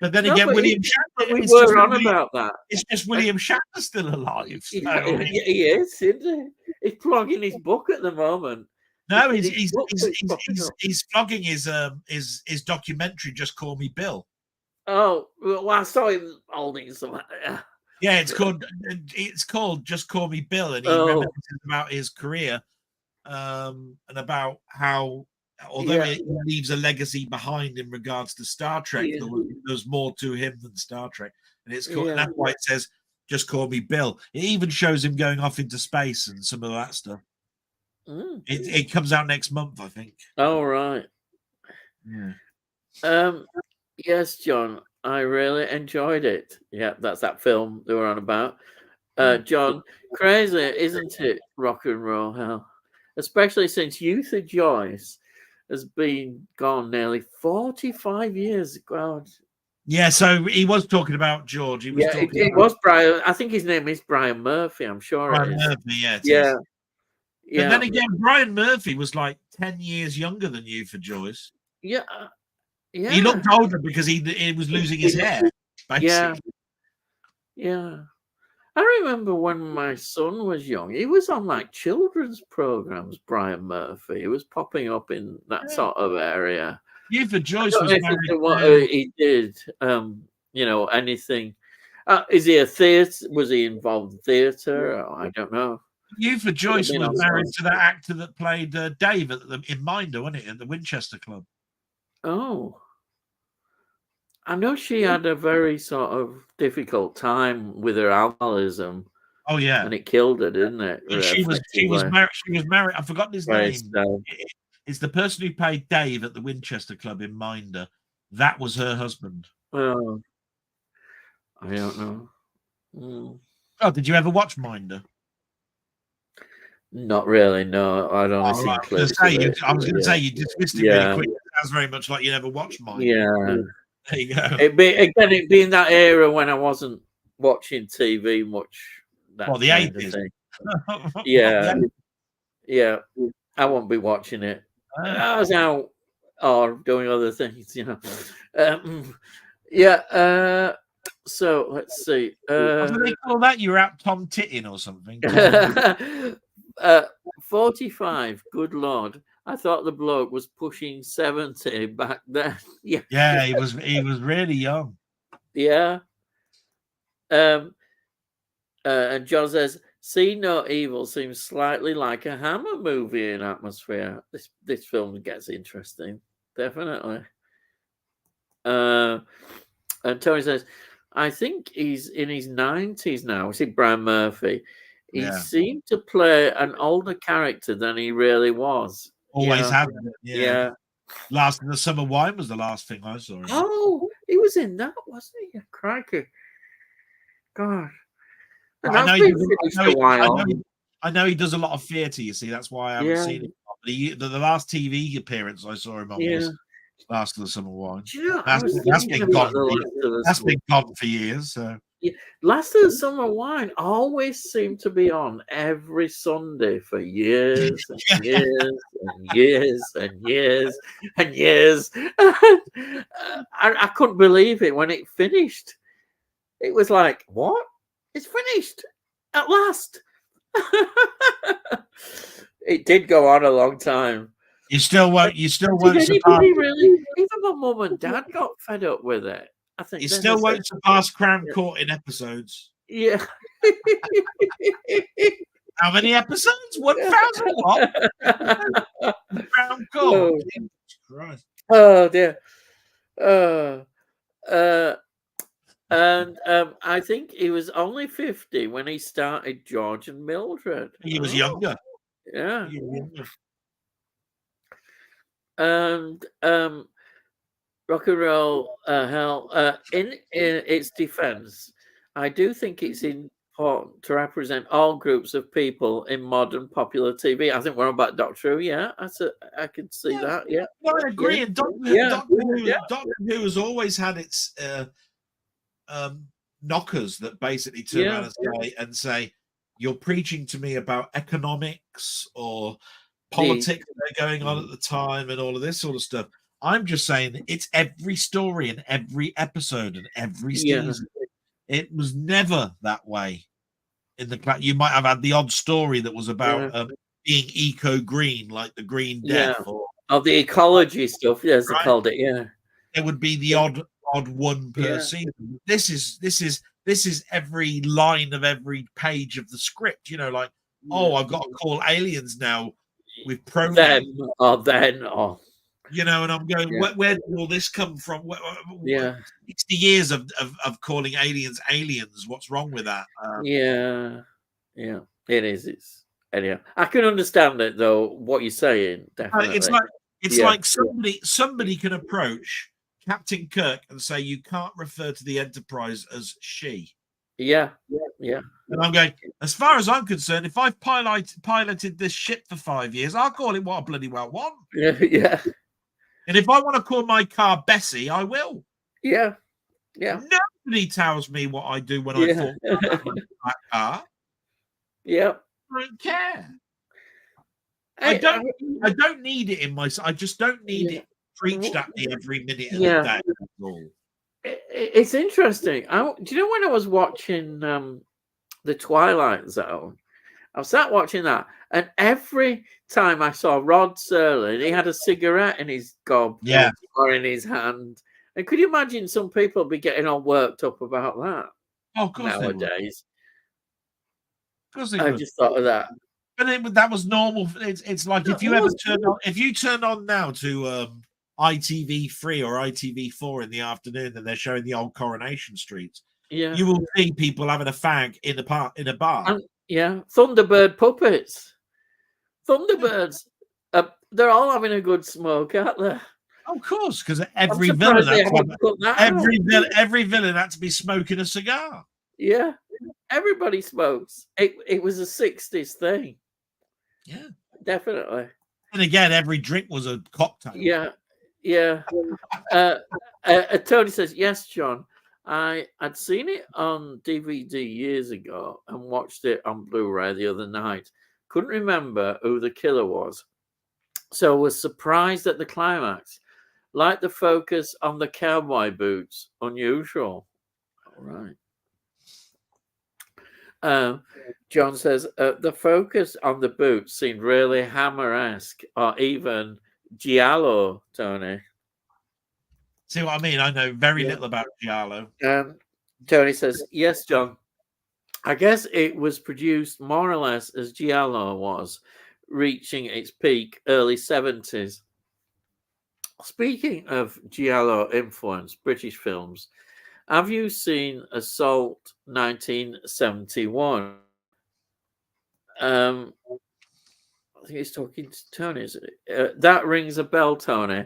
But then again, William Shatner. We were on about that. It's just William Shatner still alive. So. He is, isn't he? He's plugging his book at the moment. No, he's flogging his documentary. Just Call Me Bill. Oh, well, I saw him holding some. Yeah, it's called Just Call Me Bill, and he Oh, reminisces about his career, and about how, although yeah, he leaves a legacy behind in regards to Star Trek, yeah, there's more to him than Star Trek, and it's called, and yeah. that's why it says Just Call Me Bill. It even shows him going off into space and some of that stuff. Mm. It comes out next month, I think. All right. Yeah. Yes, John, I really enjoyed it. Yeah, that's that film they were on about. Yeah. John, crazy, isn't it? Rock and roll hell, especially since Youth of Joyce has been gone nearly 45 years. God, Yeah, so he was talking about George. He was yeah, talking it about was Brian. I think his name is Brian Murphy. I'm sure it Brian is. Murphy. Yeah, it Yeah, is. But yeah, then again, Brian Murphy was like 10 years younger than you for Joyce. yeah, He yeah. looked older because he was losing his hair, Yeah, basically. yeah. I remember when my son was young, he was on like children's programs, Brian Murphy. He was popping up in that Yeah. sort of area. You for I Joyce don't was know if married it's what to. he did, anything. Is he a theatre? Was he involved in theatre? I don't know. You for Could have Joyce been was on married some. to that actor that played Dave in Minder, wasn't it, at the Winchester Club? Oh, I know she had a very sort of difficult time with her alcoholism, Oh yeah, and it killed her, didn't it? and she was Effectively. married. She was married. I've forgotten his Very name. sad. It's the person who played Dave at the Winchester Club in Minder. That was her husband. Oh, I don't know. Mm. Oh, did you ever watch Minder? Not really. No, I'd only Oh, right. seen clips of it. I was going to say you dismissed it really Yeah, quick. It sounds very much like you never watched Minder. yeah. There you go. It being that era when I wasn't watching TV much, that Well, the kind of 80s. thing. Well, Yeah, yeah. I won't be watching it. I was out or doing other things, Yeah. So let's see. what do they call that? You're out Tom Titting or something. Tom... 45. Good Lord. I thought the bloke was pushing 70 back then. Yeah. Yeah, he was really young. Yeah. And John says, "See No Evil seems slightly like a Hammer movie in atmosphere." This film gets interesting, definitely. And Tony says, "I think he's in his 90s now." See, Brian Murphy. He seemed to play an older character than he really was. Always have. Yeah. Last in the Summer Wine was the last thing I saw. Oh, he was in that, wasn't he? Crikey. God. And that's been finished a while. I know he does a lot of theatre, you see. That's why I haven't seen him. The last TV appearance I saw him on was Last of the Summer Wine. Do you know, That's been gone for years. So. Yeah. Last of the Summer Wine always seemed to be on every Sunday for years and years and years and years and years. I couldn't believe it when it finished. It was like, what? It's finished at last. It did go on a long time. You still won't. Really? Even my mum and dad got fed up with it. I think you still won't surpass Crown Court in episodes. Yeah. How many episodes? 1,000 what? Crown Court. Christ. Oh dear. And I think he was only 50 when he started George and Mildred. He was younger. Yeah. He was younger. And rock and roll hell. In its defense, I do think it's important to represent all groups of people in modern popular TV. I think we're on about Doctor Who. Yeah, I can see that. Yeah, I agree. And Doctor Who has always had its knockers that basically turn around and say, "You're preaching to me about economics or politics that are going on at the time and all of this sort of stuff." I'm just saying it's every story and every episode and every season. It was never that way. In the you might have had the odd story that was about being eco-green, like the Green Death, or the ecology stuff. Yes, they called it. Yeah, there would be the odd odd one per season. This is every line of every page of the script. You know, like, oh, I've got to call aliens now with pronouns. Then. You know, and I'm going, where did all this come from? 60 years of calling aliens. What's wrong with that? It is. It's anyhow. I can understand it though. What you're saying, definitely. It's like somebody can approach Captain Kirk and say you can't refer to the Enterprise as she. Yeah. And I'm going, as far as I'm concerned, if I've piloted this ship for 5 years, I'll call it what I bloody well want. Yeah. And if I want to call my car Bessie, I will. Yeah. Nobody tells me what I do when I fall about my car. Yeah. I don't care. I don't need it in my. I just don't need it preached at me every minute of the day. It's interesting. Do you know when I was watching The Twilight Zone? I sat watching that, and every time I saw Rod Serling, he had a cigarette in his gob or in his hand. And could you imagine some people be getting all worked up about that? Oh, of course nowadays. Of course they I would. Just thought of that. But that was normal. It's like if you turn on now to ITV3 or ITV4 in the afternoon, and they're showing the old Coronation Street. Yeah, you will see people having a fag in a bar. Thunderbird puppets, Thunderbirds. They're all having a good smoke, aren't they? Of course, because every villain had to be smoking a cigar. Yeah, everybody smokes. It was a 60s thing. Yeah, definitely. And again, every drink was a cocktail. Yeah. Tony says, yes, John. I'd seen it on DVD years ago and watched it on Blu-ray the other night. Couldn't remember who the killer was. So was surprised at the climax. Like the focus on the cowboy boots. Unusual. All right. John says, the focus on the boots seemed really Hammer-esque or even Giallo, Tony. See what I mean? I know very little about Giallo. Tony says, yes, John. I guess it was produced more or less as Giallo was, reaching its peak early 70s. Speaking of Giallo influence, British films, have you seen Assault 1971? I think he's talking to Tony. That rings a bell, Tony.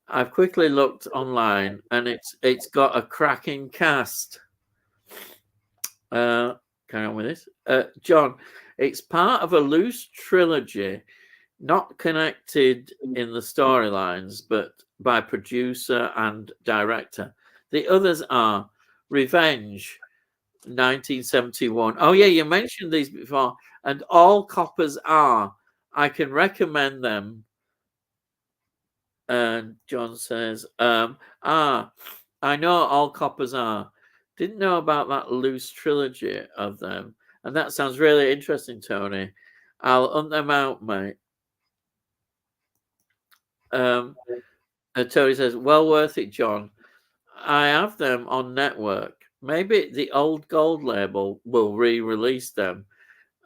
I've quickly looked online, and it's got a cracking cast. Carry on with this, John. It's part of a loose trilogy, not connected in the storylines, but by producer and director. The others are Revenge, 1971. Oh, yeah, you mentioned these before. And All Coppers Are. I can recommend them. And John says, I know All Coppers Are. Didn't know about that loose trilogy of them. And that sounds really interesting, Tony. I'll hunt them out, mate. And Tony says, well worth it, John. I have them on network. Maybe the old gold label will re-release them,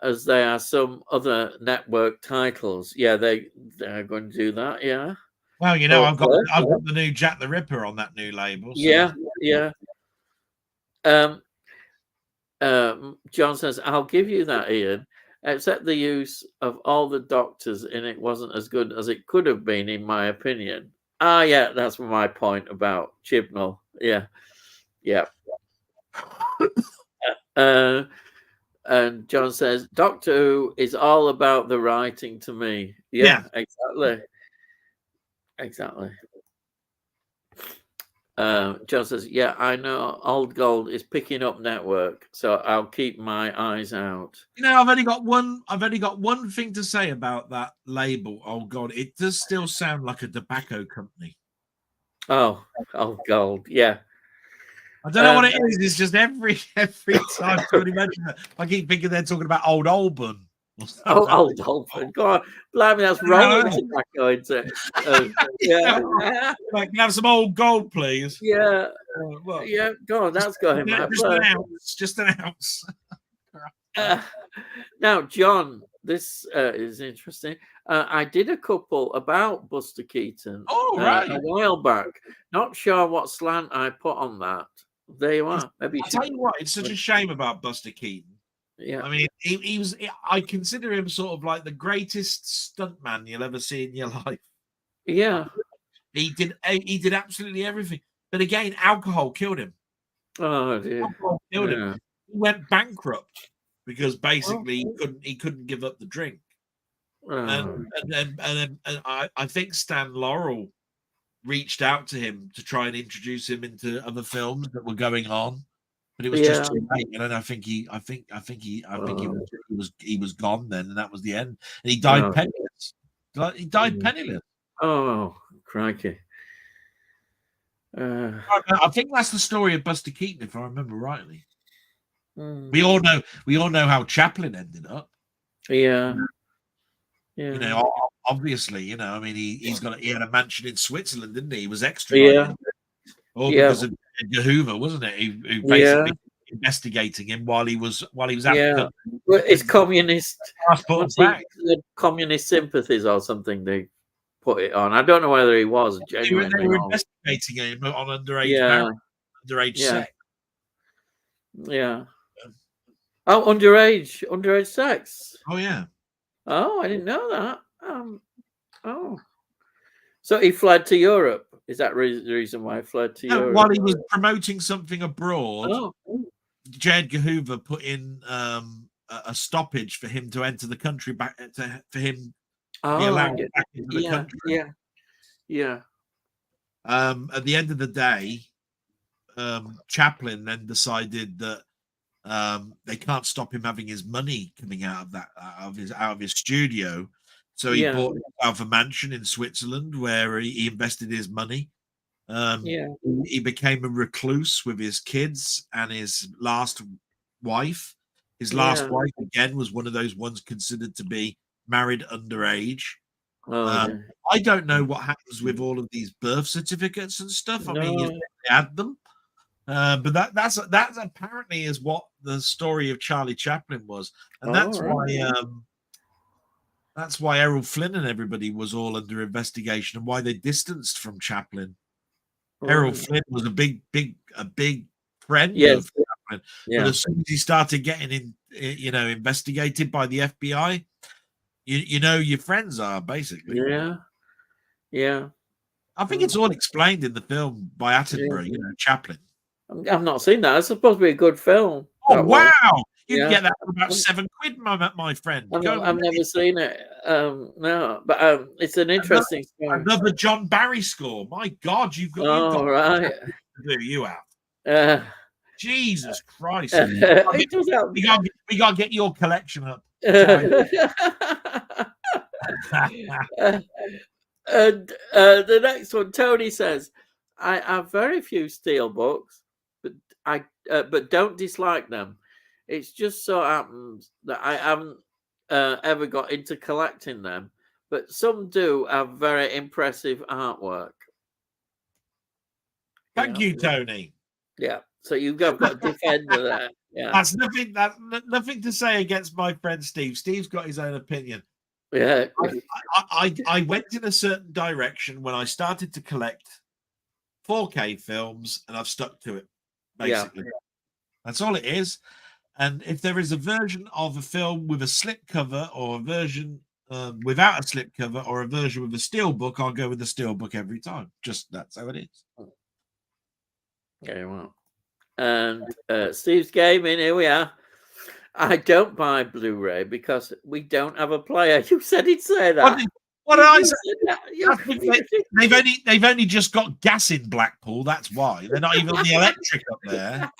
as they are some other network titles. Yeah, they're going to do that. Yeah. Well, you know, I've got the new Jack the Ripper on that new label. So. Yeah. John says, I'll give you that, Ian. Except the use of all the doctors in it wasn't as good as it could have been, in my opinion. Yeah, that's my point about Chibnall. Yeah. And John says, Doctor Who is all about the writing to me. Yeah. Exactly. John says, yeah, I know Old Gold is picking up network, so I'll keep my eyes out. You know, I've only got one thing to say about that label. Old Gold. It does still sound like a tobacco company. Oh, Old Gold, yeah. I don't know what it is. It's just every time somebody mentions it, I keep thinking they're talking about Old Alban. Oh, old Dolphin. Go on. Blimey, that's rolling tobacco into it. Yeah. Like, can I have some old gold, please? Yeah. Well, Yeah. Go on. That's going my just an ounce. Now, John, this is interesting. I did a couple about Buster Keaton a while back. Not sure what slant I put on that. There you are. Maybe I'll tell you what, it's such a shame about Buster Keaton. Yeah, I mean, he was. I consider him sort of like the greatest stuntman you'll ever see in your life. Yeah, he did absolutely everything. But again, alcohol killed him. Oh dear. Alcohol killed him. He went bankrupt because basically he couldn't give up the drink. And I think Stan Laurel reached out to him to try and introduce him into other films that were going on, but it was just too late. And I think he was gone then, and that was the end. And he died penniless. He died penniless. Oh, crikey! I think that's the story of Buster Keaton, if I remember rightly. We all know how Chaplin ended up. Yeah. You know, obviously, you know, I mean, he had a mansion in Switzerland, didn't he? He was extra. All because of Hoover, wasn't it? Who basically investigating him while he was Well, it's communist communist sympathies or something. They put it on. I don't know whether he was genuinely. They were investigating him on underage sex. Yeah. Oh, underage sex. Oh yeah. Oh, I didn't know that. Oh, so he fled to Europe. Is that the reason why he fled to Europe? While he was promoting something abroad, J. Edgar Hoover put in a stoppage for him to enter the country for him to be allowed back into the country. Yeah. At the end of the day, Chaplin then decided that they can't stop him having his money coming out of his studio. So he bought himself a mansion in Switzerland where he invested his money. He became a recluse with his kids and his last wife. His last wife, again, was one of those ones considered to be married underage. I don't know what happens with all of these birth certificates and stuff. I mean, you think they had them. But that's apparently is what the story of Charlie Chaplin was, and that's why Errol Flynn and everybody was all under investigation, and why they distanced from Chaplin. Errol Flynn was a big friend of Chaplin, but as soon as he started getting investigated by the FBI, you know your friends are basically. Yeah. I think it's all explained in the film by Attenborough. You know, Chaplin. I've not seen that. It's supposed to be a good film. Oh wow! You can get that for about £7, my friend. I've never seen it. No, but it's an interesting story. Another John Barry score. My God, you've got right. You have. Jesus Christ! We got to get your collection up. And the next one, Tony says, I have very few steel books, but don't dislike them. It's just so happens that I haven't ever got into collecting them, but some do have very impressive artwork. Thank you, Tony. Yeah, so you've got to defend that. Yeah, that's nothing to say against my friend Steve. Steve's got his own opinion. Yeah, I went in a certain direction when I started to collect 4K films, and I've stuck to it. Basically, that's all it is. And if there is a version of a film with a slip cover, or a version without a slip cover, or a version with a steel book, I'll go with the steel book every time. Just that's how it is. Okay, well, and Steve's Gaming, here we are. I don't buy Blu-ray because we don't have a player. You said he'd say that. What did I say? They've only just got gas in Blackpool. That's why they're not even on the electric up there.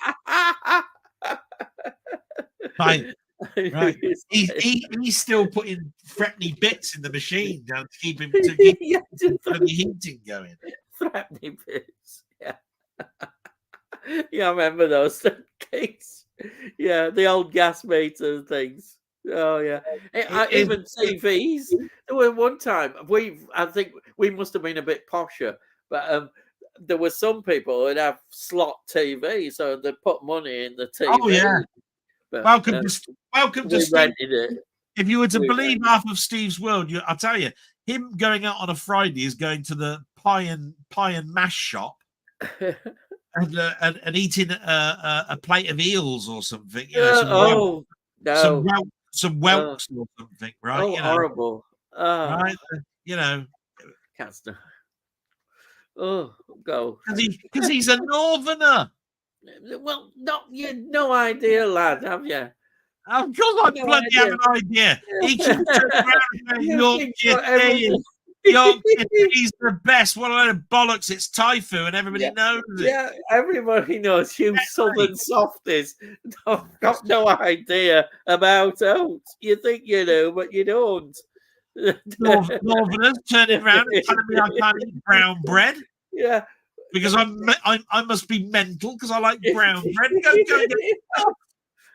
Right. He's still putting threatening bits in the machine down to keep the heating going. Threatening bits. Yeah, I remember those things. Yeah, the old gas meter things. Oh yeah, It, even TVs. There were one time I think we must have been a bit posher, but there were some people who'd have slot TV, so they'd put money in the oh TV. yeah, But welcome to we Steve. rented it. If you were to We believe half of Steve's world, I'll tell you, him going out on a Friday is going to the pie and mash shop and eating a plate of eels or something. You know, oh no! some whelks or something, right? Oh, horrible! Right? You know, can't stand. Oh, go because he's a northerner. Well, no idea, lad, have you? Of course, I bloody have an idea. He keeps Yorkshire tea. Yorkshire tea's the best. What a load of bollocks! It's Typhoon, and everybody knows it. Yeah, everybody knows you southern softies. I've got no idea about oats. You think you do, but you don't. Northerners turning around and telling me I can't eat brown bread. Yeah, because I must be mental because I like brown bread. Go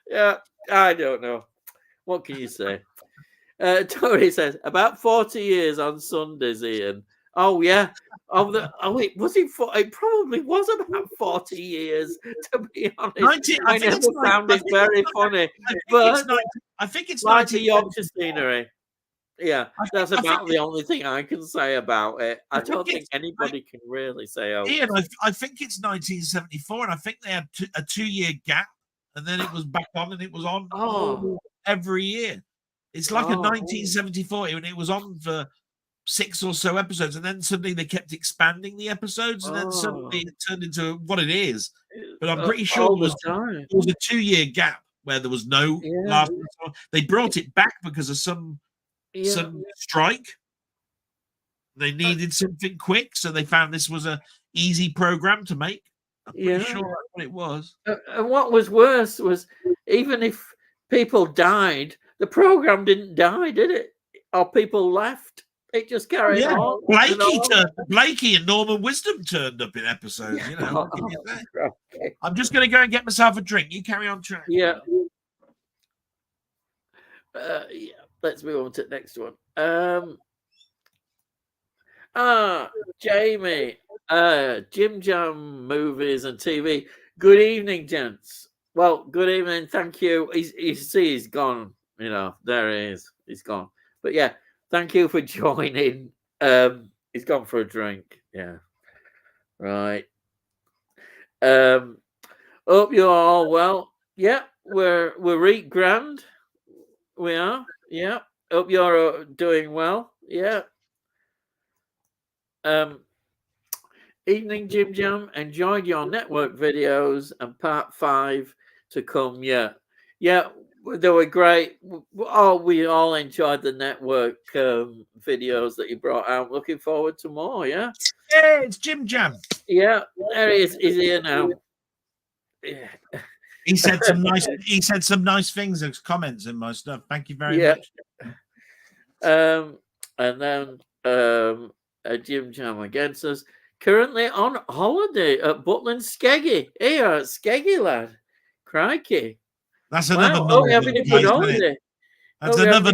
yeah, I don't know. What can you say? Tori says about 40 years on Sundays, Ian. Oh yeah. It was it. It probably was about 40 years, to be honest. I never found it very funny. But I think it's like the Yorkshire scenery. Yeah, that's about the only thing I can say about it. I don't think anybody can really say. Oh, Ian, I think it's 1974, and I think they had a 2-year gap, and then it was back on, and it was on every year. It's like a 1974, and it was on for 6 or so episodes, and then suddenly they kept expanding the episodes, and then suddenly it turned into what it is. But I'm pretty sure there was a 2-year gap where there was no last. They brought it back because of some strike. They needed something quick, so they found this was a easy program to make. I'm pretty sure that's what it was. And what was worse was, even if people died, the program didn't die, did it? Or people left. It just carried on. Blakey and Norman Wisdom turned up in episodes. You know, I'm just going to go and get myself a drink. You carry on trying. Yeah. Let's move on to the next one. Jamie, Jim Jam movies and TV. Good evening, gents. Well, good evening. Thank you. He's gone. You know, there he is. He's gone. But yeah, thank you for joining. He's gone for a drink. Yeah. Right. Hope you're all well. Yeah, we're eat grand. We are. Yeah. Hope you're doing well. Yeah. Evening Jim Jam. Enjoyed your network videos and part 5 to come. Yeah. Yeah. They were great. We all enjoyed the network videos that you brought out. Looking forward to more. Yeah. Yeah, it's Jim Jam. Yeah, there he is. He's here now. Yeah. He said some nice things as comments in my stuff. Thank you very much. And then Jim Jam again says, currently on holiday at Butland Skeggy. Here at Skeggy, lad. Crikey. That's another having a good holiday. That's another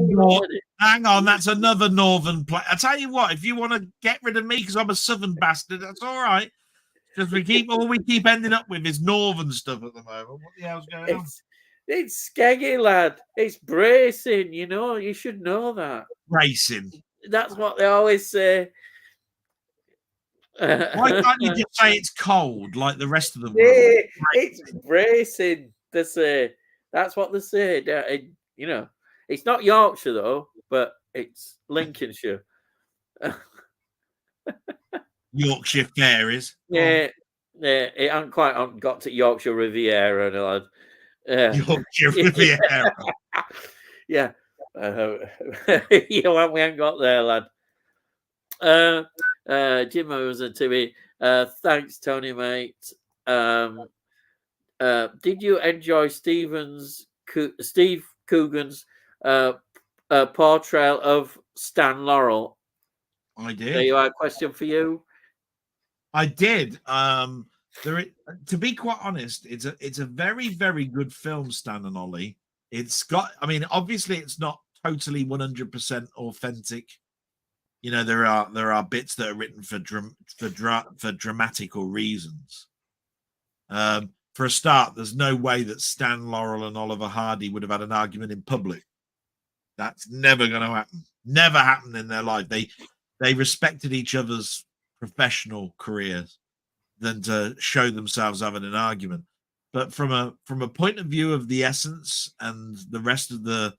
hang on, that's another northern place. I tell you what, if you want to get rid of me because I'm a southern bastard, that's all right. Because we keep ending up with is northern stuff at the moment. What the hell's going on? It's Skeggy, lad. It's bracing, you know. You should know that. Bracing. That's what they always say. Why can't you just say it's cold like the rest of the world? It's bracing, they say. That's what they say. You know, it's not Yorkshire though, but it's Lincolnshire. Yorkshire fairies. Yeah, it hasn't quite got to Yorkshire Riviera, lad. Yorkshire Riviera. Yeah. We haven't got there, lad. Jim was on TV. Thanks, Tony, mate. Did you enjoy Steve Coogan's portrayal of Stan Laurel? I did. There you are. A question for you. I did. To be quite honest, it's a very, very good film, Stan and Ollie. It's got. I mean, obviously, it's not totally 100% authentic. You know, there are bits that are written for dramatical reasons. For a start, there's no way that Stan Laurel and Oliver Hardy would have had an argument in public. That's never going to happen. Never happened in their life. They respected each other's professional careers than to show themselves having an argument. But from a point of view of the essence and the rest of the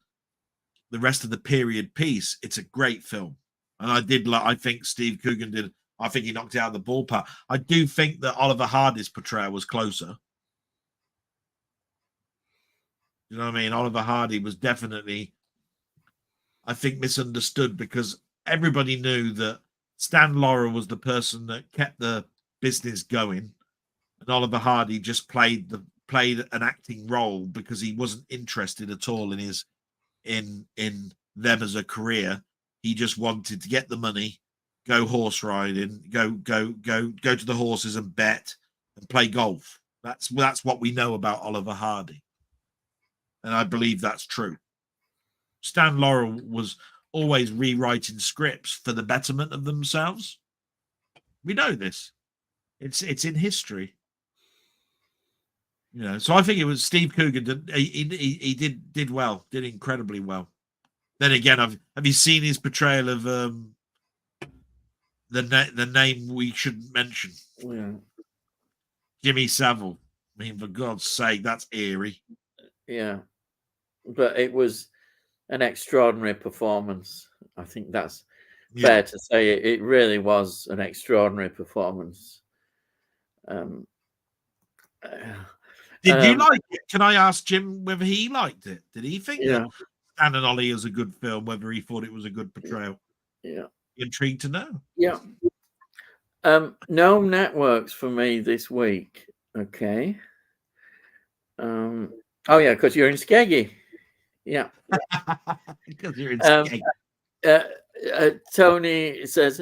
period piece, it's a great film. And I think Steve Coogan did. I think he knocked it out of the ballpark. I do think that Oliver Hardy's portrayal was closer. You know what I mean? Oliver Hardy was definitely, I think, misunderstood because everybody knew that Stan Laurel was the person that kept the business going, and Oliver Hardy just played an acting role because he wasn't interested at all in them as a career. He just wanted to get the money, go horse riding, go to the horses and bet and play golf. That's what we know about Oliver Hardy. And I believe that's true. Stan Laurel was always rewriting scripts for the betterment of themselves. We know this. It's in history. You know, so I think it was Steve Coogan. He did well, did incredibly well. Then again, have you seen his portrayal of the name we shouldn't mention? Yeah. Jimmy Savile. I mean, for God's sake, that's eerie. Yeah, but it was an extraordinary performance. I think that's fair to say. It really was an extraordinary performance. Did you like it? Can I ask Jim whether he liked it? Did he think that Stan and Ollie is a good film? Whether he thought it was a good portrayal? Yeah, intrigued to know. Yeah. No networks for me this week. Okay. Oh yeah, because you're in Skeggy. Yeah. Because you're in Skeggy. Tony says,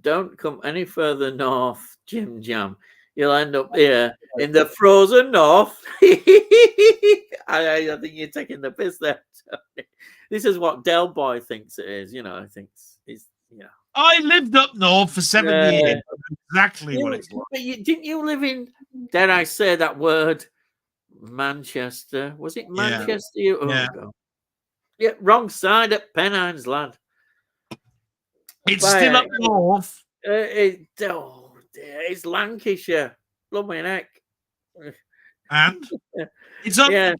"Don't come any further north, Jim Jam. You'll end up here in the frozen north." I think you're taking the piss there, Tony. This is what Delboy thinks it is. You know, I think it's I lived up north for 7 years. Exactly what it's like. But didn't you live in, dare I say that word, Manchester? Was it Manchester? Yeah. Yeah, wrong side at Pennines, lad. It's still up north. It's Lancashire. Blooming heck. And it's up. Yeah.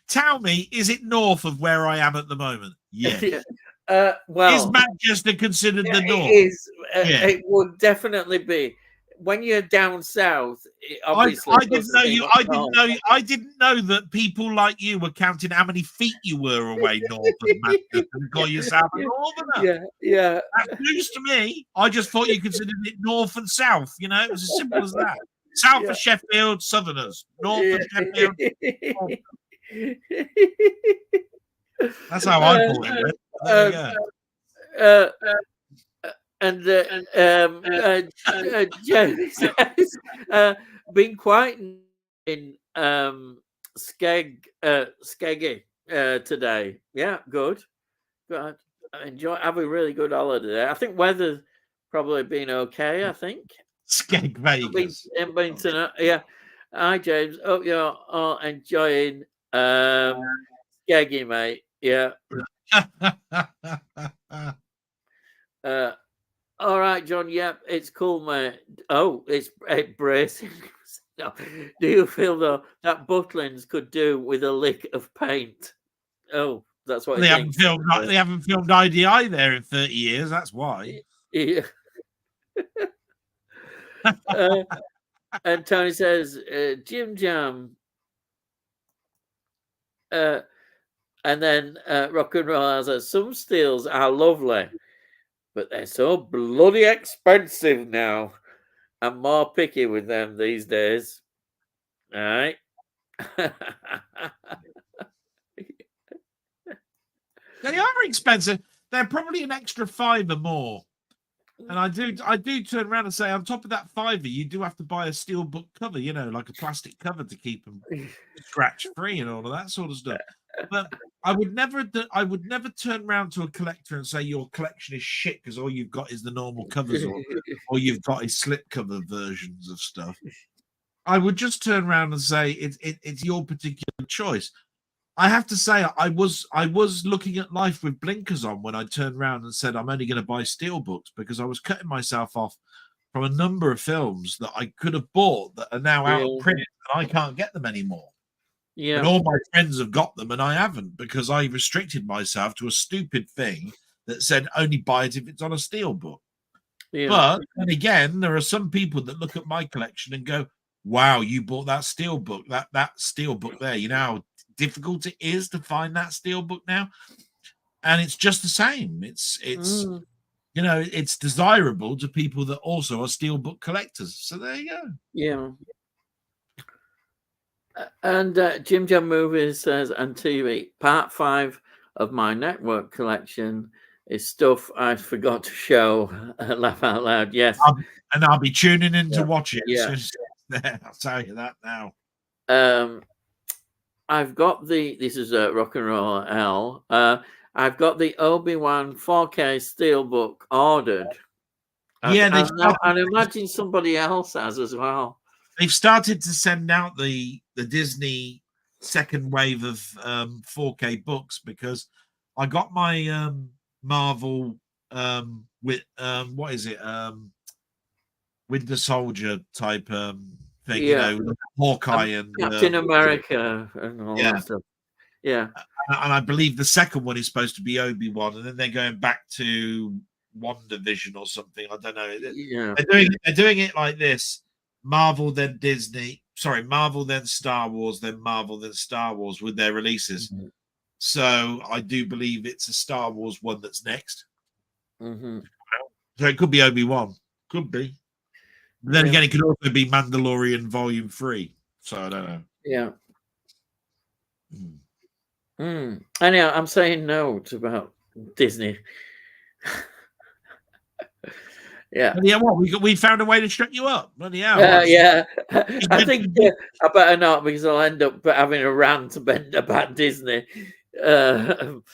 Tell me, is it north of where I am at the moment? Yes. Well, is Manchester considered the north? It is. It would definitely be. When you're down south, obviously. I didn't know that people like you were counting how many feet you were away north of Manchester and call yourself a northerner. Yeah. That's news to me. I just thought you considered it north and south. You know, it was as simple as that. South of Sheffield, Southerners. North of Sheffield. That's how I thought it. Jerry says, been quite in Skeggy today. Yeah, good. Have a really good holiday there. I think weather's probably been okay. I think. Skeg Vegas. Yeah. Hi, James. Hope you're all enjoying Skeggy, mate. Yeah. All right, John. Yep, it's cool, mate. Oh, it's bracing. No. Do you feel though that Butlins could do with a lick of paint? Oh, that's what they haven't filmed. They haven't filmed IDI there in 30 years. That's why. Yeah. And Tony says, Jim Jam. And then Rock and Roll says, some steels are lovely, but they're so bloody expensive now. I'm more picky with them these days. All right. They are expensive. They're probably an extra $5 more. And I do turn around and say, on top of that $5, you do have to buy a steel book cover, you know, like a plastic cover to keep them scratch free and all of that sort of stuff. But I would never turn around to a collector and say your collection is shit because all you've got is the normal covers, or you've got is slipcover versions of stuff. I would just turn around and say it's your particular choice. I have to say I was looking at life with blinkers on when I turned around and said I'm only going to buy steelbooks, because I was cutting myself off from a number of films that I could have bought that are now out of print and I can't get them anymore. Yeah. And all my friends have got them and I haven't, because I restricted myself to a stupid thing that said only buy it if it's on a steelbook. Yeah. But and again, there are some people that look at my collection and go, wow, you bought that steelbook, that steelbook there. You know how difficult it is to find that steelbook now? And it's just the same. It's you know, it's desirable to people that also are steelbook collectors. So there you go. Yeah. And Jim Jam Movies says, and TV, part 5 of my network collection is stuff I forgot to show. Laugh out loud. Yes. I'll be tuning in to watch it. Yeah. I'll tell you that now. I've got this is Rock and Roll L. I've got the Obi-Wan 4K steelbook ordered. Yeah, and imagine somebody else has as well. They've started to send out the Disney second wave of 4K books, because I got my Marvel with what is it, Winter Soldier type thing, you know, Hawkeye and Captain America and all that stuff. Yeah, and I believe the second one is supposed to be Obi-Wan, and then they're going back to WandaVision or something. I don't know. Yeah, they're doing it like this: Marvel, then Disney. Sorry, Marvel, then Star Wars, then Marvel, then Star Wars with their releases. Mm-hmm. So I do believe it's a Star Wars one that's next. Mm-hmm. So it could be Obi-Wan, could be. But then again, it could also be Mandalorian Volume 3. So I don't know. Yeah. Anyhow, I'm saying no about Disney. Yeah. Yeah, what we found a way to shut you up. Bloody hell. Yeah. I think I better not, because I'll end up having a rant about Disney about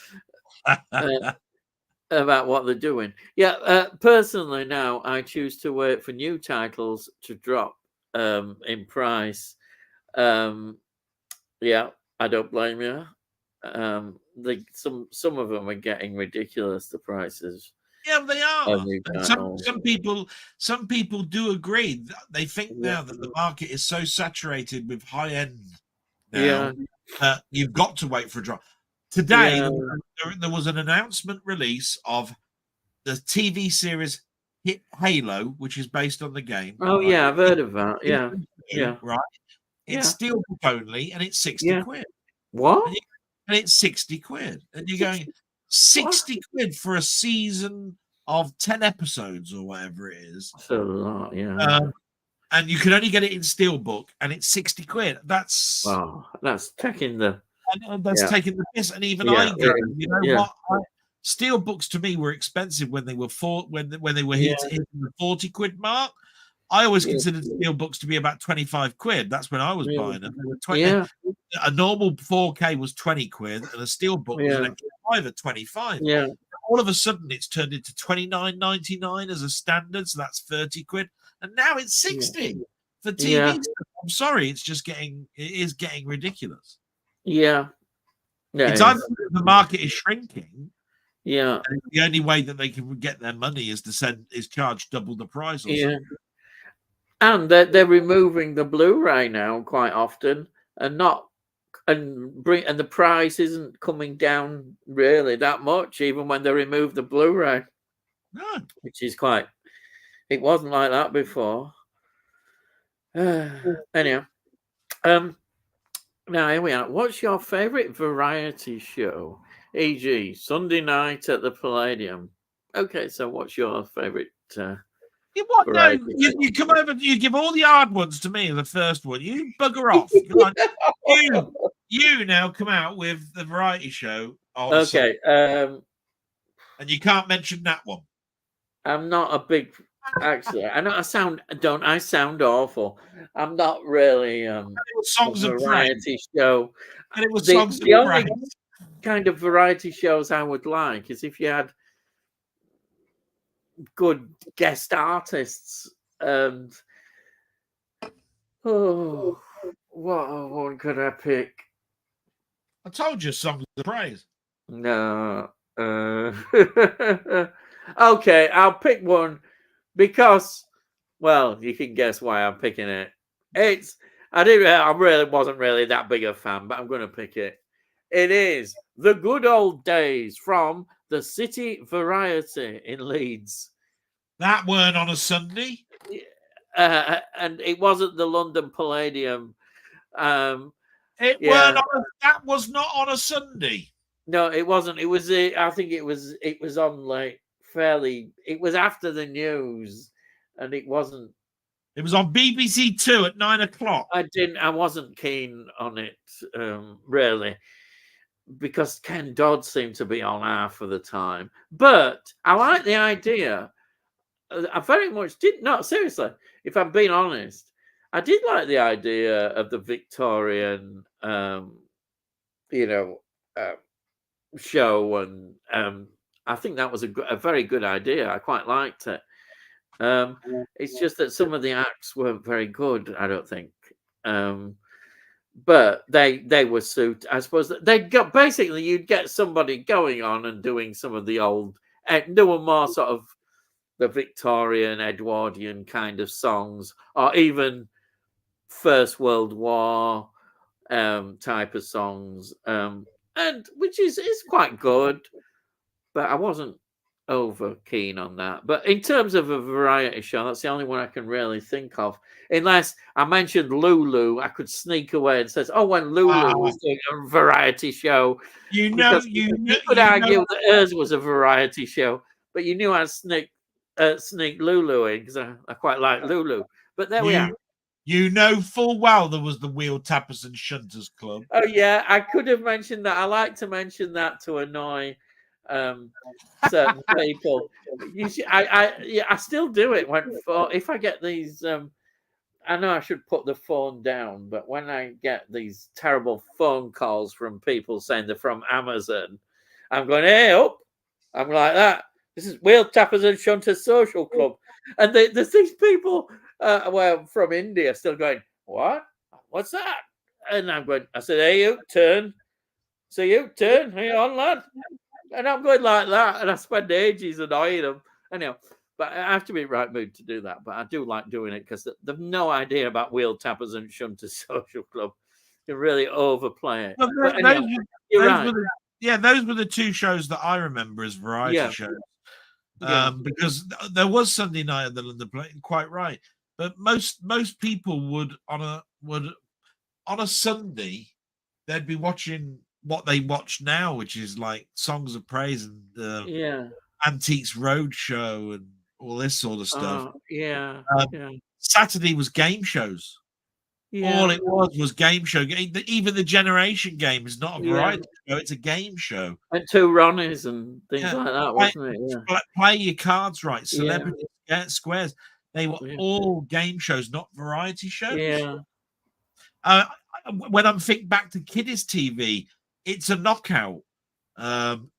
what they're doing. Yeah. Personally, now I choose to wait for new titles to drop in price. Yeah, I don't blame you. Some of them are getting ridiculous, the prices. Yeah, they are. Some people do agree. They think now that the market is so saturated with high end now that you've got to wait for a drop. Today there was an announcement release of the TV series Hit Halo, which is based on the game. Oh right? Yeah, I've heard of that. Yeah. Right. It's steelbook only, and it's 60 quid. What? And it's 60 quid. And you're going 60 quid for a season of 10 episodes or whatever it is. That's a lot, yeah. And you can only get it in steelbook, and it's 60 quid. That's taking the taking the piss. And even I go, you know what? Steelbooks to me were expensive when they were when they were hitting the 40 quid mark. I always considered steelbooks to be about 25 quid. That's when I was buying them. They were 20. A normal 4K was 20 quid, and a steelbook was an extra 5 at 25. Yeah. All of a sudden, it's turned into 29.99 as a standard, so that's 30 quid, and now it's 60 for TV. Yeah. I'm sorry, it is getting ridiculous. Yeah. It's either the market is shrinking. Yeah. And the only way that they can get their money is to charge double the price. Or something. And they're removing the Blu-ray now quite often, and the price isn't coming down really that much, even when they remove the Blu-ray. No. Which is it wasn't like that before. Anyhow, now here we are. What's your favorite variety show? E.g., Sunday night at the Palladium. Okay, so what's your favorite? You come over. You give all the hard ones to me. The first one, you bugger off. You now come out with the variety show. Okay, and you can't mention that one. I'm not a big Actually, I know I sound awful. I'm not really It was a songs of praise. variety show. And it was The songs of the only praise. kind of variety shows I would like is if you had good guest artists. And what one could I pick? I told you, songs of praise. No. Okay, I'll pick one because, well, you can guess why I'm picking it. I really wasn't really that big a fan, but I'm going to pick it. It is The Good Old Days from the City Variety in Leeds. That weren't on a Sunday. And it wasn't the London Palladium. That was not on a Sunday. No, it wasn't. It was. I think it was. It was on like fairly. It was after the news, and it wasn't. It was on BBC Two at 9 o'clock. I wasn't keen on it really, because Ken Dodd seemed to be on half of the time. But I like the idea. I very much did. No, seriously. If I'm being honest, I did like the idea of the Victorian, show, and I think that was a very good idea. I quite liked it. It's just that some of the acts weren't very good, I don't think. But they were suit. I suppose they got basically you'd get somebody going on and doing some of the old. There were more sort of the Victorian, Edwardian kind of songs, or even First World War type of songs. And which is quite good, but I wasn't over keen on that. But in terms of a variety show, that's the only one I can really think of. Unless I mentioned Lulu, I could sneak away and says, "Oh, when Lulu was doing a variety show," you could argue that hers was a variety show, but you knew I'd sneak Lulu in because I quite like Lulu. But there we are. You know full well there was the Wheel Tappers and Shunters Club. Oh yeah, I could have mentioned that. I like to mention that to annoy certain people. I still do it if I get these. I know I should put the phone down, but when I get these terrible phone calls from people saying they're from Amazon, I'm going, "Hey up!" I'm like that. This is Wheel Tappers and Shunters Social Club, and there's these people. From India, still going, "What? What's that?" And I'm going, I said, "Hey, you turn. So you turn. Hey, on, lad." And I'm going like that, and I spend ages annoying them. Anyhow, but I have to be in the right mood to do that. But I do like doing it because they've no idea about Wheel Tappers and Shunters Social Club. You really overplay it. But anyhow, you're right. Those were the two shows that I remember as variety shows. Because there was Sunday night at the London Play, quite right. But most people would on a Sunday, they'd be watching what they watch now, which is like Songs of Praise and Antiques Roadshow and all this sort of stuff. Saturday was game shows. All it was game show. Even the Generation Game is not a variety show; it's a game show. And Two Ronnies and things like that, wasn't it? Play your cards right. Celebrity Squares. They were all game shows, not variety shows. When I'm thinking back to Kiddies TV, it's a knockout.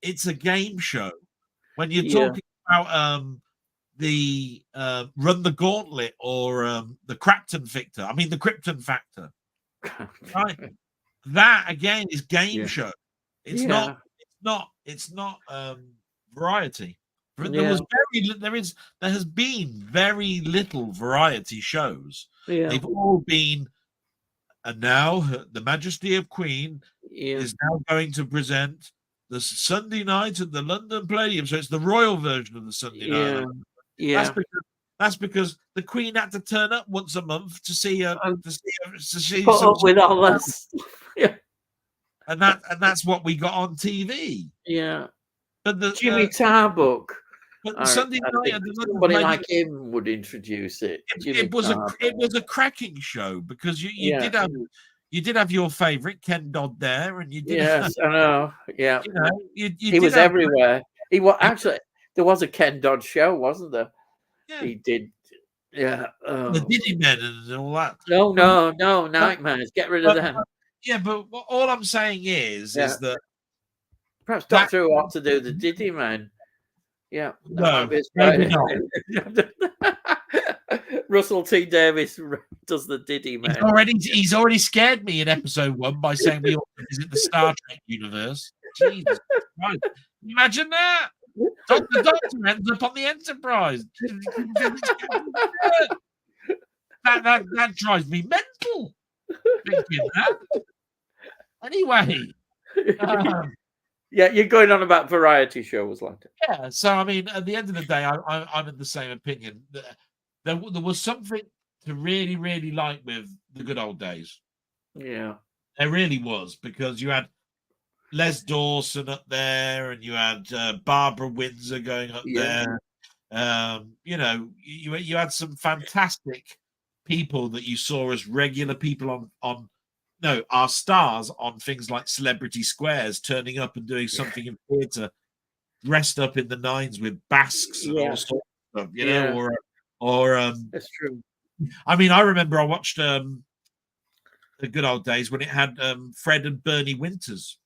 It's a game show. When you're talking about the Run the Gauntlet or the Krypton Factor, right? That again is game show. It's not variety. There has been very little variety shows. They've all been, and now the Majesty of Queen is now going to present the Sunday night at the London Palladium. So it's the royal version of the Sunday night. That's because the Queen had to turn up once a month to see her. Put up with all this. And that's what we got on TV. Yeah. But the Jimmy Tarbuck. But Sunday night, somebody like him would introduce it. It was a cracking show because you did have your favourite Ken Dodd there, and you did. Yes, I know. Yeah, you he was everywhere. He was actually there was a Ken Dodd show, wasn't there? He did. Yeah. The Diddy Men and all that. No, nightmares. Get rid of them. Yeah, but all I'm saying is that perhaps Doctor Who ought to do the Diddy Men. Yeah, no, maybe not. Russell T Davis does the Diddy Man. He's already scared me in episode 1 by saying we ought to visit the Star Trek universe. Jesus Christ. Imagine that. The Doctor ends up on the Enterprise. that drives me mental. Thinking that. Anyway. Yeah, you're going on about variety shows like it. Yeah, so I mean, at the end of the day, I'm in the same opinion. There was something to really, really like with the good old days. Yeah, there really was, because you had Les Dawson up there, and you had Barbara Windsor going up there. You know, you had some fantastic people that you saw as regular people on our stars on things like Celebrity Squares, turning up and doing something in theatre, dressed up in the nines with basques and all sorts of stuff, you know, or that's true. I mean, I remember I watched the good old days when it had Fred and Bernie Winters.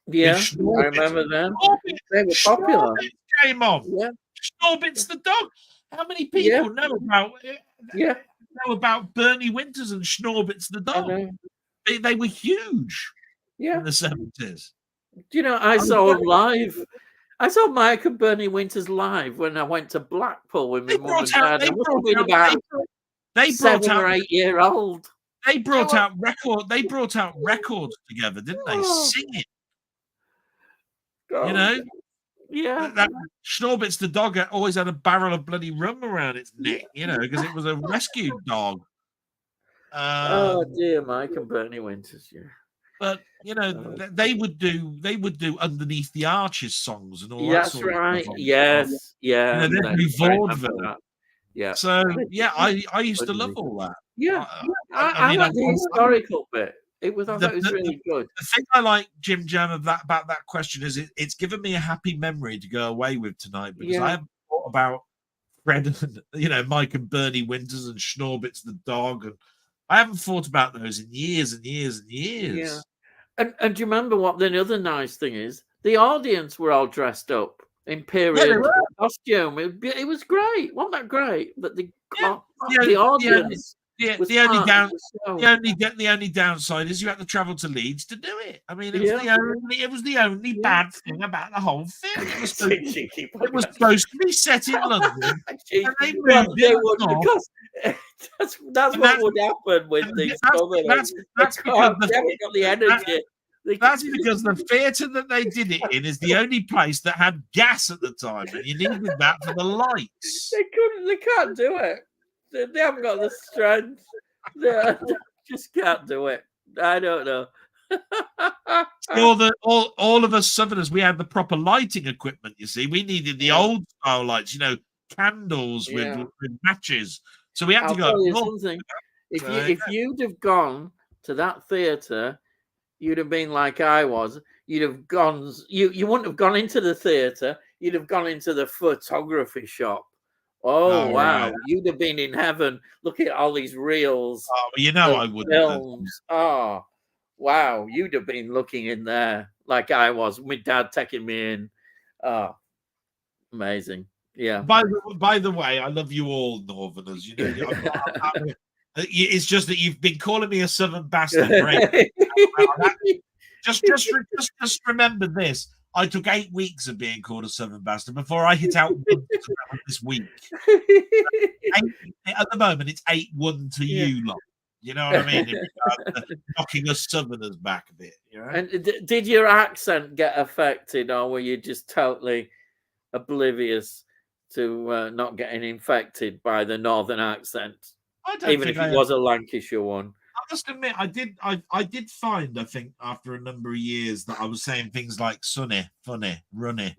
Yeah, I remember them. They were popular. Came on. Yeah. Schnorbits the dog. How many people know about Bernie Winters and Schnorbits the dog? They were huge in the 70s. Do you know, I saw them live. I saw Mike and Bernie Winters live when I went to Blackpool with my mum and dad. I must have been about 7 or 8 year old. They brought out records together, didn't they? Singing. You know? Yeah. That Schnorbits the dog always had a barrel of bloody rum around its neck, you know, because it was a rescued dog. Oh dear, Mike and Bernie Winters, yeah. But you know, they would do Underneath the Arches songs and all that. That's right. Yes, yeah. You know, they'd be vaudeville. Yeah. So yeah, I used to love all that. Yeah, I like the historical bit. I thought it was really good. The thing I like, Jim Jam, about that question is it's given me a happy memory to go away with tonight, because I haven't thought about Fred and, you know, Mike and Bernie Winters and Schnorbits the dog, and I haven't thought about those in years and years and years. Yeah. And do you remember what the other nice thing is? The audience were all dressed up in period costume. It was great. Wasn't that great? That the audience. The only downside is you had to travel to Leeds to do it. I mean, it was the only bad thing about the whole thing. It was supposed to be set in London. And they moved because that's what would happen with these. That's because they haven't got the energy. That's because the theatre that they did it in is the only place that had gas at the time, and you needed that for the lights. They can't do it. They haven't got the strength. They just can't do it. I don't know. all of us Southerners, we had the proper lighting equipment. You see, we needed the old style lights. You know, candles with matches. So we had to go. Tell you something. If you'd have gone to that theatre, you'd have been like I was. You'd have gone. You wouldn't have gone into the theatre. You'd have gone into the photography shop. Oh wow! Right. You'd have been in heaven. Looking at all these reels. Oh, you know I wouldn't. Films. Oh, wow! You'd have been looking in there like I was. My dad taking me in. Oh, amazing! Yeah. By the way, I love you all, Northerners. You know, it's just that you've been calling me a Southern bastard. Just remember this. I took 8 weeks of being called a Southern bastard before I hit out this week. At the moment, it's 8-1 to you lot. You know what I mean? Knocking us Southerners back a bit. You know? And did your accent get affected, or were you just totally oblivious to not getting infected by the Northern accent? Even if it was a Lancashire one. I must admit, I did find, I think, after a number of years, that I was saying things like sunny, funny, runny,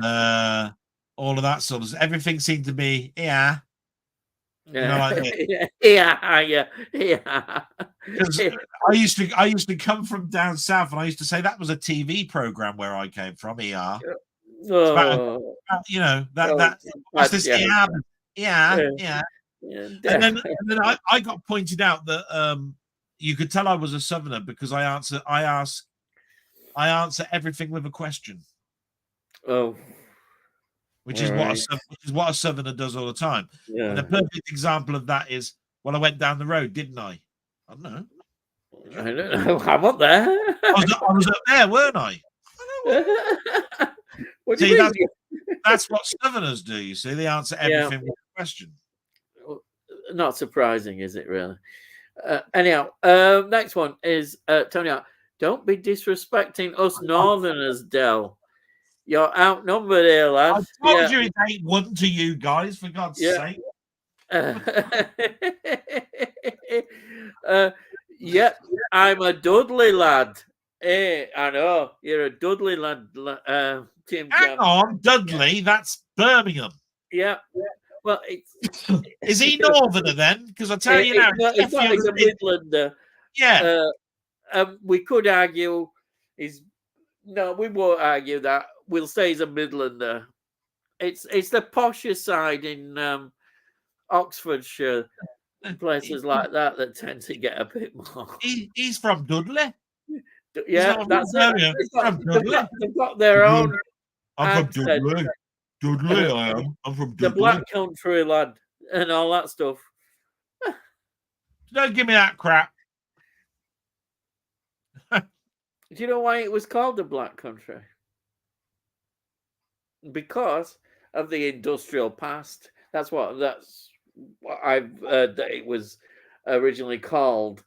all of that sort of. Everything seemed to be yeah. You know, like yeah. I used to come from down south, and I used to say that was a TV program where I came from. ER. It's about, Oh, you know, oh, that what's bad this? joke. Yeah. Yeah, And yeah. then I got pointed out that you could tell I was a southerner because I answer everything with a question, Oh, which all is right. what a southerner does all the time. And Yeah. a perfect example of that is, well, I went down the road, didn't I? I don't know. I don't know. I'm up there. I was up there, weren't I? What do you See, mean? that's what southerners do. You see, they answer Yeah. everything with a question. Not surprising, is it really? Anyhow, next one is Tony. Don't be disrespecting us Northerners, Del. You're outnumbered here, I lad. told Yeah, you it ain't one to you guys, for God's yeah. sake. uh, yeah, I'm a Dudley lad. Hey, I know you're a Dudley lad, Jim Hang Jam. on, Dudley, that's Birmingham. Yeah, well, Is he northerner then? Because I tell you now, he's not. He's a Midlander. yeah. We could argue he's no, we won't argue that. We'll say he's a Midlander. It's the posher side in Oxfordshire, places like that tend to get a bit more. He's from Dudley. Yeah, that's it. They've got their own I'm from accent. Dudley. Dudley, I am. I'm from The Dudley. Black Country lad and all that stuff. Don't give me that crap. Do you know why it was called the Black Country? Because of the industrial past. That's what I've heard that it was originally called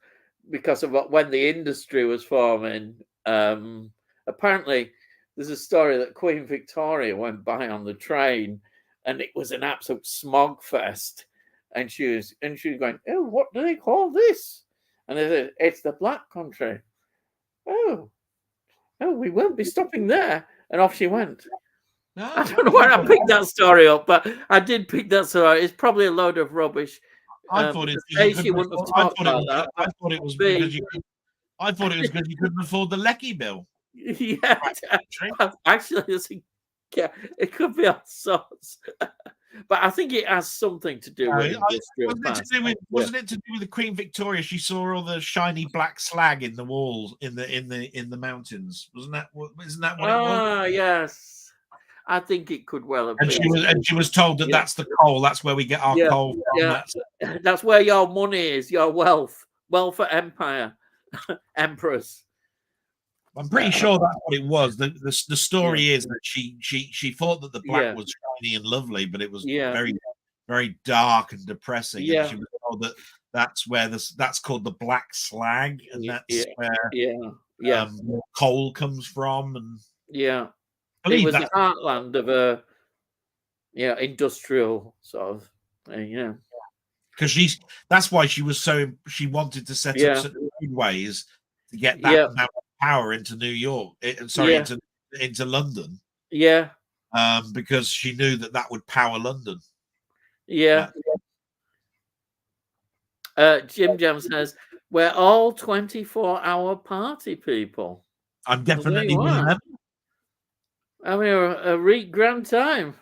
because of when the industry was forming. Apparently, there's a story that Queen Victoria went by on the train, and it was an absolute smog fest. And she was going, "Oh, what do they call this?" And they said, "It's the Black Country." Oh, we won't be stopping there. And off she went. I don't know where I picked that story up, but I did pick that story. It's probably a load of rubbish. I thought it wouldn't have talked about that. I thought it was because you couldn't afford the Lecky bill. Yeah, actually, it could be all sorts. But I think it has something to do with wasn't it to do with the Queen Victoria? She saw all the shiny black slag in the walls in the mountains. Isn't that what it was? Ah, yes. I think it could well have been. She was told that that's the coal. That's where we get our coal from. Yeah. That's where your money is, your wealth for empire, empress. I'm pretty sure that's what it was. The story is that she thought that the black was shiny and lovely, but it was very, very dark and depressing. Yeah. And she was told that that's where that's called the black slag, and that's where coal comes from. And it was the heartland of a industrial sort of thing, because that's why she wanted to set up certain ways to get that amount of power into New York, into London, because she knew that would power London. Jim Jam says we're all 24-hour party people. I'm definitely one of them. I mean, a grand time.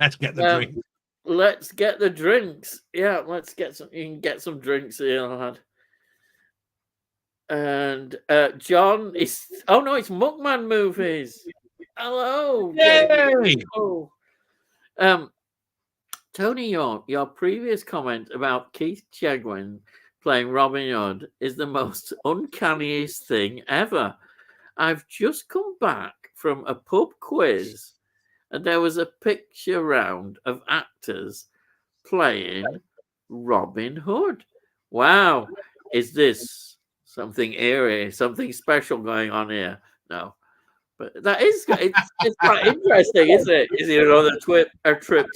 Let's get the drinks. Let's get the drinks. Yeah, let's get some. You can get some drinks here, lad. And John is. Oh no, it's Muckman Movies. Hello. Yay! Oh. Tony, your previous comment about Keith Chegwin playing Robin Hood is the most uncanniest thing ever. I've just come back from a pub quiz, and there was a picture round of actors playing Robin Hood. Wow, is this something eerie, something special going on here? No, but it's quite interesting, isn't it? Is it another trip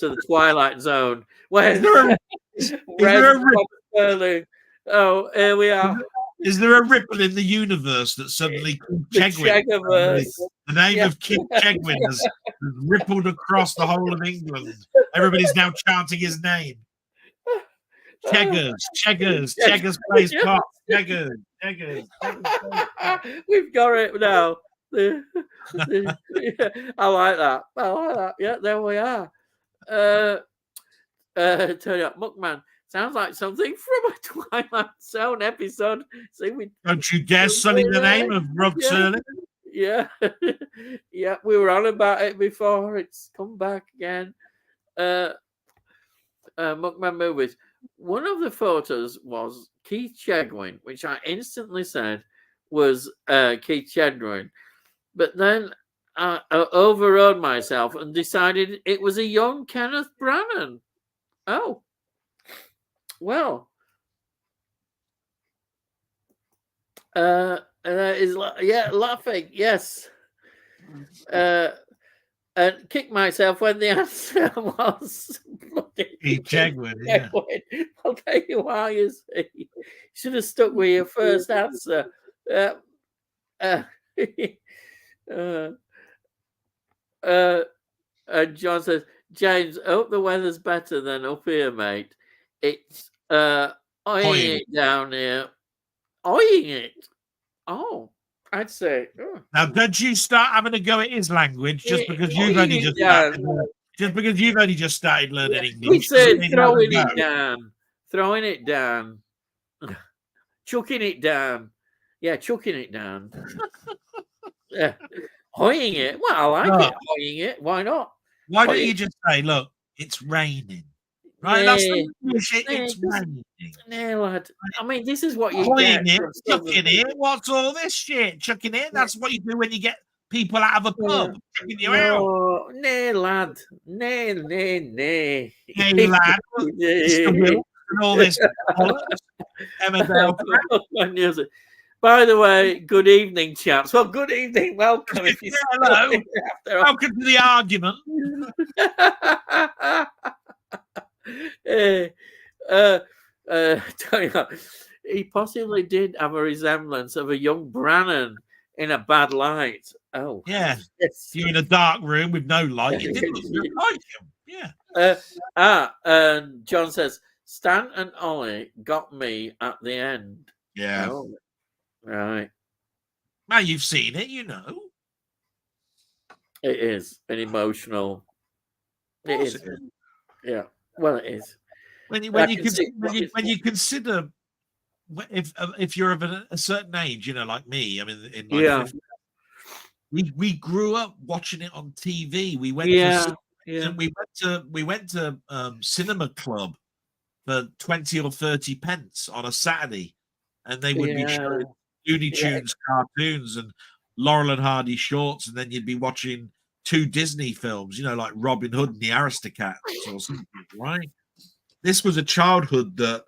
to the Twilight Zone? Where's Sterling? Oh, here we are. Is there a ripple in the universe that suddenly the name of Keith Chegwin has rippled across the whole of England? Everybody's now chanting his name. Cheggers plays pop. Cheggers. We've got it now. Yeah, I like that. I like that. Yeah, there we are. Tell you, Muckman sounds like something from a Twilight Zone episode. See, Don't you dare sully the name of Rod Serling. Yeah, yeah, we were on about it before. It's come back again. Muckman Movies. One of the photos was Keith Chegwin, which I instantly said was Keith Chegwin, but then I overrode myself and decided it was a young Kenneth Branagh. Oh, well. Is laughing. Yes. And kick myself when the answer was Keith Chegwin. Yeah. I'll tell you why. You see, you should have stuck with your first answer. And John says, James, I hope the weather's better than up here, mate. It's oiling it down here. Oiling it. Oh, I'd say. Oh. Now, don't you start having a go at his language just because you've only just started, learning English. We said throwing it down, chucking it down. Yeah, chucking it down. Yeah, hoying it. Well, I like it. Hoying it. Why not? Why don't you just say, look, it's raining? Right, that's shit. It's raining. No, lad. I mean, this is what you hoying get. It, chucking it. What's all this shit? Chucking it. That's what you do when you get people out of a pub. Chucking you out. No, lad. No. Hey, lad. And all this. By the way, good evening, chaps. Well, good evening. Welcome. If you hello. Welcome to the argument. He possibly did have a resemblance of a young Branagh in a bad light. Oh, yeah. Yes. You're in a dark room with no light. You didn't look like him. Yeah. And John says, Stan and Ollie got me at the end. Yeah. Oh, right. Now you've seen it, you know. It is an emotional. It is. Yeah. Well, it is. When you consider if you're of a certain age, you know, like me, I mean, in my 50s, we grew up watching it on TV. We went we went to cinema club for 20 or 30 pence on a Saturday, and they would be showing Looney Tunes cartoons and Laurel and Hardy shorts, and then you'd be watching 2 Disney films, you know, like Robin Hood and the Aristocats or something, right? This was a childhood that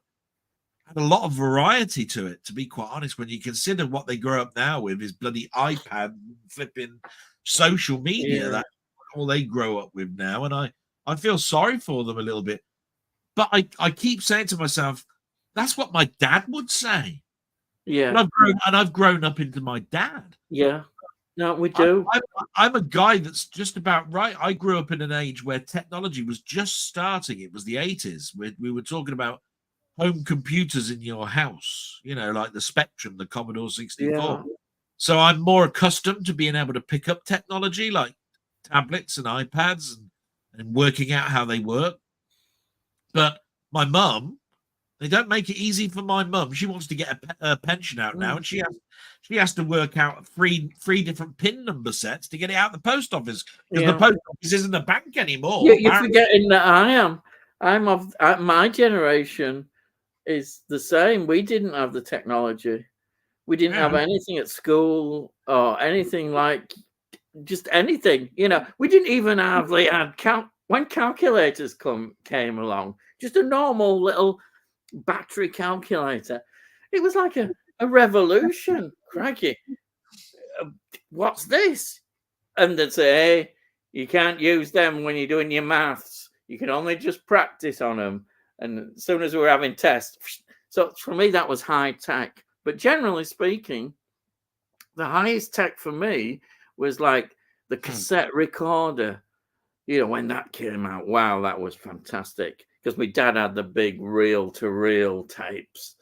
had a lot of variety to it, to be quite honest. When you consider what they grow up now with is bloody iPad, flipping social media, that's all they grow up with now. And I feel sorry for them a little bit. But I keep saying to myself, that's what my dad would say. Yeah. And I've grown up into my dad. Yeah. No, we do. I'm a guy that's just about right. I grew up in an age where technology was just starting. It was the 80s. We were talking about home computers in your house, you know, like the Spectrum, the Commodore 64. Yeah. So I'm more accustomed to being able to pick up technology like tablets and iPads and working out how they work. But my mum, they don't make it easy for my mum. She wants to get a pension out now, and she has to work out three different PIN number sets to get it out the post office, because the post office isn't a bank anymore. You're forgetting that I'm of my generation is the same. We didn't have the technology. We didn't have anything at school or anything like just anything. You know, we didn't even have when calculators came along. Just a normal little battery calculator. It was like a revolution. Crikey, what's this? And they'd say, hey, you can't use them when you're doing your maths. You can only just practice on them. And as soon as we were having tests, so for me that was high tech. But generally speaking, the highest tech for me was like the cassette recorder. You know, when that came out, wow, that was fantastic. Because my dad had the big reel-to-reel tapes.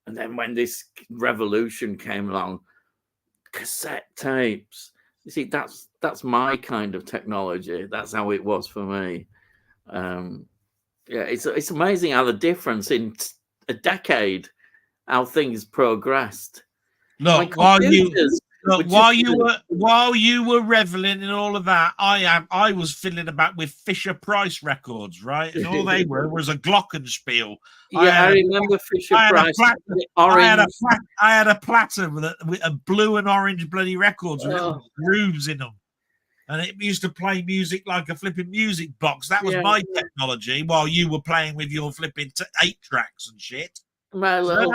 And then when this revolution came along, cassette tapes. You see, that's my kind of technology. That's how it was for me. Yeah, it's amazing how the difference in a decade, how things progressed. My Look, computers while you were reveling in all of that, I was fiddling about with Fisher Price records, right? And all they were was a glockenspiel. Yeah, I remember Fisher Price. I had a platter with a blue and orange bloody records with little grooves in them. And it used to play music like a flipping music box. That was my technology while you were playing with your flipping 8 tracks and shit. My So little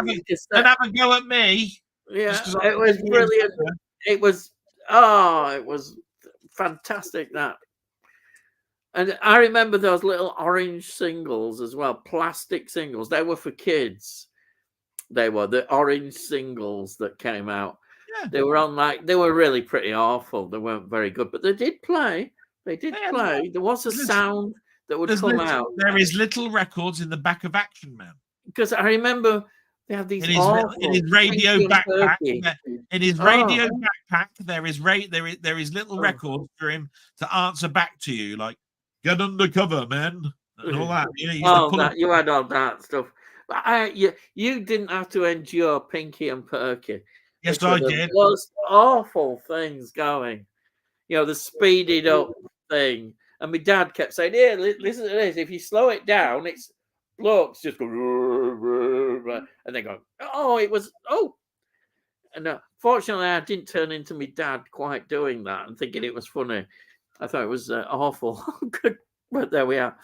don't have a go at me. Yeah, it was brilliant. It was fantastic, that. And I remember those little orange singles as well, plastic singles. They were for kids. They were the orange singles that came out. Yeah. They were they were really pretty awful. They weren't very good, but they did play. They did play. There was a sound that would come out. There is little records in the back of Action Man. Because I remember they have these in his radio backpack. In his radio backpack, there is little records for him to answer back to you, like "Get undercover, man," and all that. You had all that stuff. But you didn't have to endure Pinky and Perky. Yes, I did. Those awful things going. The speeded up thing. And my dad kept saying, "Here, listen to this. If you slow it down, it's blokes just go, and they go, and fortunately I didn't turn into my dad quite doing that and thinking it was funny. I thought it was awful. Good, but there we are.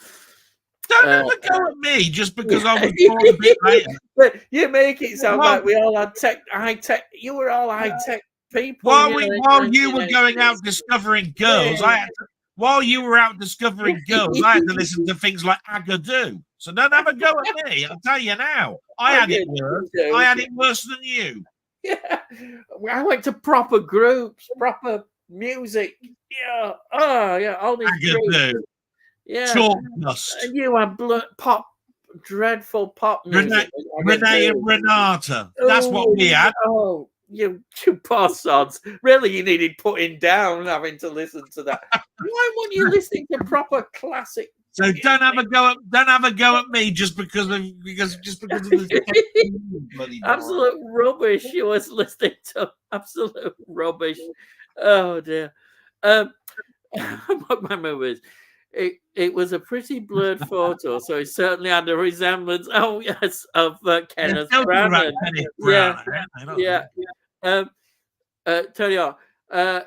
Don't ever go at me just because I was born a bit later. But you make it sound like we all had high tech. You were all high tech people. While you were going out discovering girls, while you were out discovering girls, I had to listen to things like Agadoo. So don't have a go at me. I'll tell you now. I had it worse. I had it worse than you. Yeah. I went to proper groups, proper music. Yeah. Oh, yeah. All these Agadoo. Groups. Yeah. Chalk dust. And you had dreadful pop music. Renee and Renata. That's what we had. Oh, you poor sods. Really, you needed putting down having to listen to that. Why weren't you listening to proper classic? So don't have a go at me just because of the bloody absolute rubbish you was listening to. Absolute rubbish. Oh dear. What my memory is. It was a pretty blurred photo, so it certainly had a resemblance. Oh yes, of Kenneth Branagh. Yeah. Tell you what,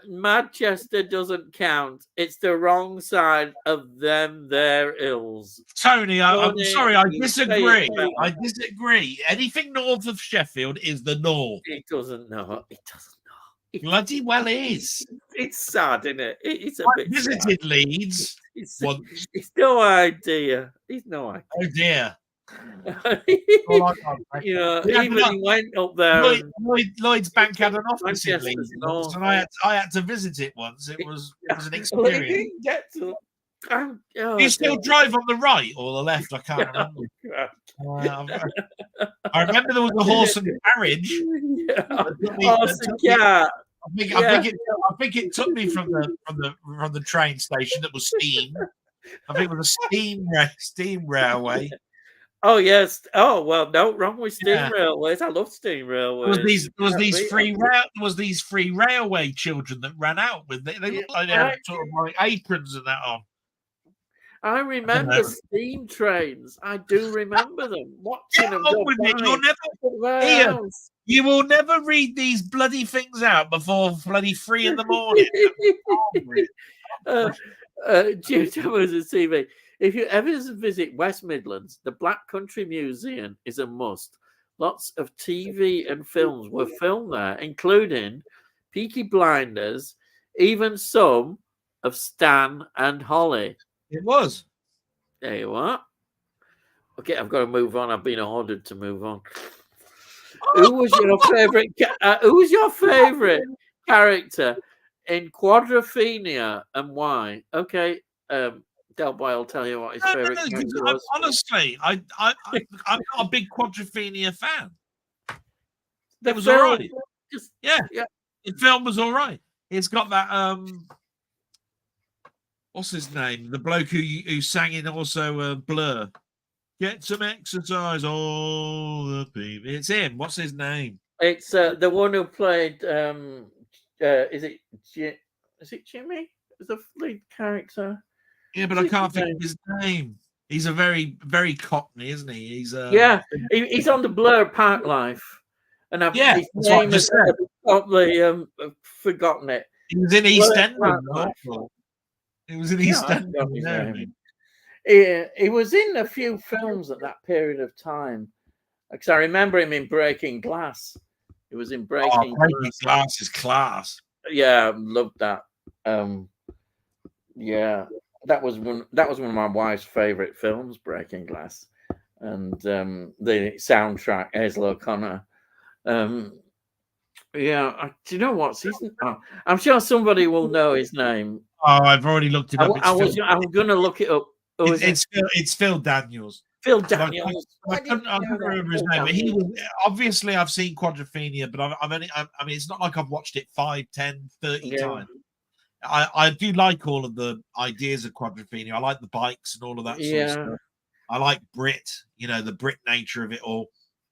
Manchester doesn't count. It's the wrong side of them their ills. Tony, I'm sorry, I disagree. I disagree. Anything north of Sheffield is the north. It doesn't know. It bloody well is. It's sad, isn't it? It's a bit visited sad. Leeds once. It's no idea. It's no idea. Oh dear. Even he went up there. Lloyd's Bank had an office in Leeds once, and I had to visit it once. It was an experience. You still drive on the right or the left? I can't remember. I remember there was a horse and carriage. Horse and cat. I think it took me from the train station that was steam. I think it was a steam railway. Oh yes. Oh well, no wrong with steam railways. I love steam railways. There was these free railway children that ran out with they looked like they had sort of like aprons and that on. I remember steam trains. I do remember them. Watching them go by. You will never read these bloody things out before bloody 3 in the morning. Judah was a TV. If you ever visit West Midlands, the Black Country Museum is a must. Lots of TV and films were filmed there, including Peaky Blinders, even some of Stan and Holly. It was. There you are. Okay, I've got to move on. I've been ordered to move on. Who was your favorite? Who was your favorite character in Quadrophenia and why? Okay, Delboy will tell you what his favorite character was. Honestly, I'm not a big Quadrophenia fan. It was all right. The film was all right. It's got that what's his name? The bloke who sang in also Blur. Get some exercise, all the people. It's him. What's his name? It's the one who played. Is it Jimmy? Is the lead character? Yeah, but I can't think of his name. He's a very, very Cockney, isn't he? He's he's on the Blur Park Life, and his that's what I name just has said. totally forgotten it. He was in EastEnders. Life. He was in EastEnders. He was in a few films at that period of time. Because I remember him in Breaking Glass. He was in Breaking Glass is class. Yeah, loved that. Yeah, that was one of my wife's favorite films, Breaking Glass, and the soundtrack, Hazel O'Connor. Yeah, do you know what? I'm sure somebody will know his name. Oh, I've already looked it up. I'm going to look it up. It's Phil Daniels. Phil Daniels. I can't remember his name. But he was, obviously, I've seen Quadrophenia, but I mean, it's not like I've watched it 5, 10, 30 times. I do like all of the ideas of Quadrophenia. I like the bikes and all of that sort of stuff. I like Brit, the Brit nature of it all.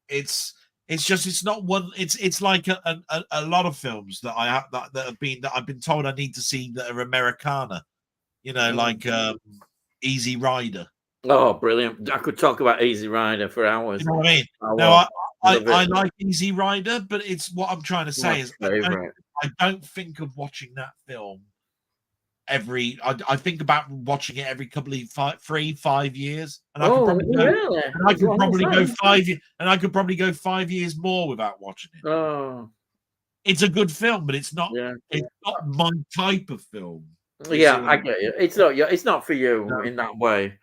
It's not one. It's like a lot of films that I've been told I need to see that are Americana. Like Easy Rider. Oh, brilliant! I could talk about Easy Rider for hours. You know what I mean? I like Easy Rider, but it's what I'm trying to say is I don't think of watching that film I think about watching it every couple of 3-5 years, and I could probably go 5 years more without watching it. Oh, it's a good film, but it's not my type of film. Yeah, I get you. It's not for you in that way.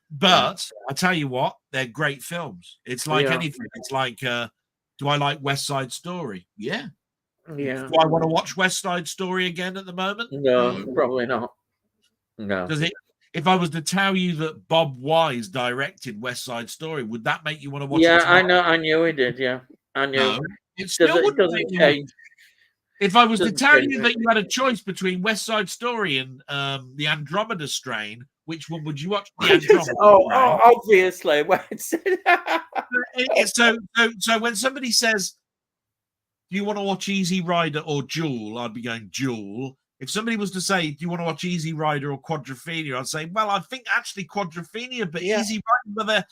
But I tell you what, they're great films. It's like anything. It's like, do I like West Side Story? Yeah. Yeah. Do I want to watch West Side Story again at the moment? No, probably not. No. Does it? If I was to tell you that Bob Wise directed West Side Story, would that make you want to watch it? Yeah, I know. I knew he did. Yeah, I knew. No, it still wouldn't change. If I was to tell you that you had a choice between West Side Story and the Andromeda Strain, which one would you watch? The Andromeda obviously. So when somebody says, do you want to watch Easy Rider or Jewel? I'd be going Jewel. If somebody was to say, do you want to watch Easy Rider or Quadrophenia? I'd say, well, I think actually Quadrophenia, but Easy Rider,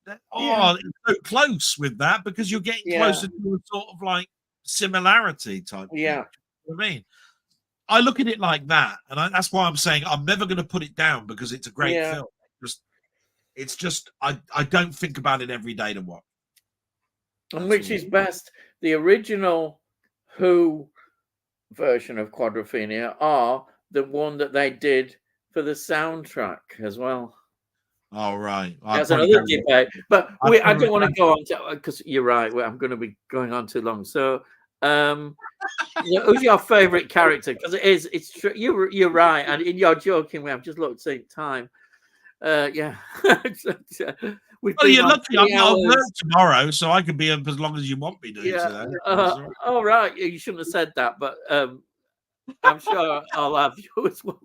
it's so close with that because you're getting closer to a sort of like similarity type. Yeah. I mean, I look at it like that, and that's why I'm saying I'm never going to put it down because it's a great film. It's just I don't think about it every day to watch. And which is best, the original Who version of Quadrophenia or the one that they did for the soundtrack as well? All right. That's another debate. But I don't want to go on to, because you're right. I'm going to be going on too long. So, who's your favorite character? Because it's true. You're right. And you're joking. I've just looked at time. Yeah. You're lucky. I'll work tomorrow, so I can be up as long as you want me to. Yeah. All right. You shouldn't have said that, but I'm sure I'll have you as well.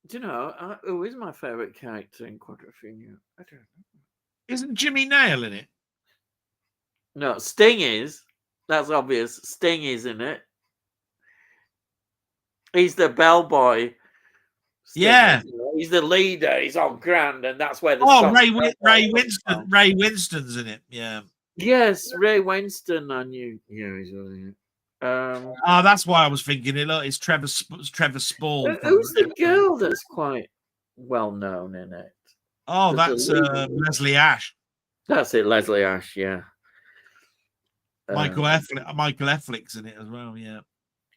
Do you know who is my favorite character in Quadrophenia? I don't know. Isn't Jimmy Nail in it? No, Sting is. That's obvious. Sting is in it. He's the bellboy. Yeah, he's the leader. He's on grand, and that's where the Ray Winston's in it. Yeah. Yes, Ray Winston. I knew. Yeah, he's in it. That's why I was thinking it. Look, it's Trevor Spall. Who's the girl that's quite well known in it? Oh, that's Leslie Ash. That's it, Leslie Ash. Yeah. Michael Affleck's in it as well. Yeah.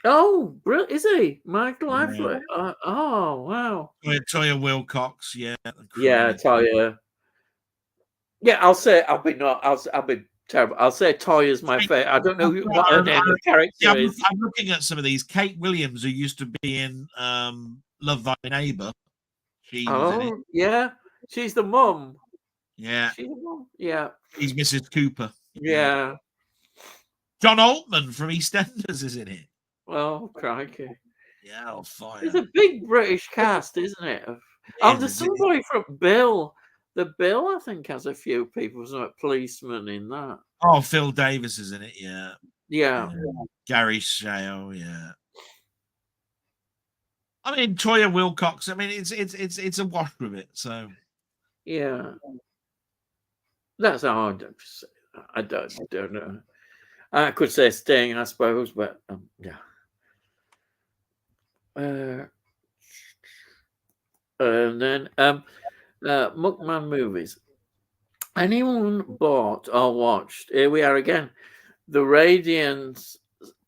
Oh, is he Michael Affleck? Oh, wow. Toya Wilcox. Yeah. Yeah, Toya. Yeah, I'll be terrible. I'll say Toya's my favorite. I don't know what her name of character is. I'm looking at some of these. Kate Williams, who used to be in Love Thy Neighbor. She was in it. Yeah. She's the mum. Yeah. She's the mum. Yeah. She's Mrs. Cooper. Yeah. John Altman from EastEnders is in it. Oh, crikey. Yeah, I'll fire. It's a big British cast, isn't it? There's somebody from Bill. The Bill, I think, has a few people, some policemen in that. Oh, Phil Davis is in it, yeah. Yeah. Gary Shale, yeah. I mean, Toya Wilcox. I mean, it's a wash with it. So yeah, that's hard to say. I don't know. I could say Sting, I suppose, but yeah. And then Muckman movies. Anyone bought or watched? Here we are again. The Radiance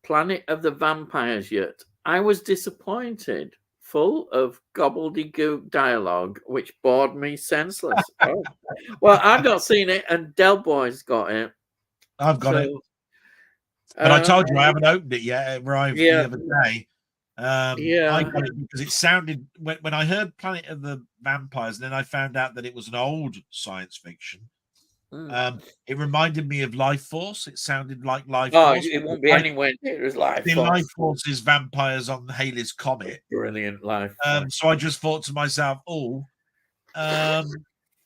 Planet of the Vampires yet? I was disappointed. Full of gobbledygook dialogue, which bored me senseless. Oh. Well, I've not seen it, and Delboy's got it. I've got it. But I told you I haven't opened it yet. It arrived the other day. I got it because it sounded when I heard Planet of the Vampires, and then I found out that it was an old science fiction. It reminded me of Life Force. It sounded like Life Force. It won't be anywhere near as Life Force. Life Force is vampires on Halley's Comet. Brilliant Life. So I just thought to myself,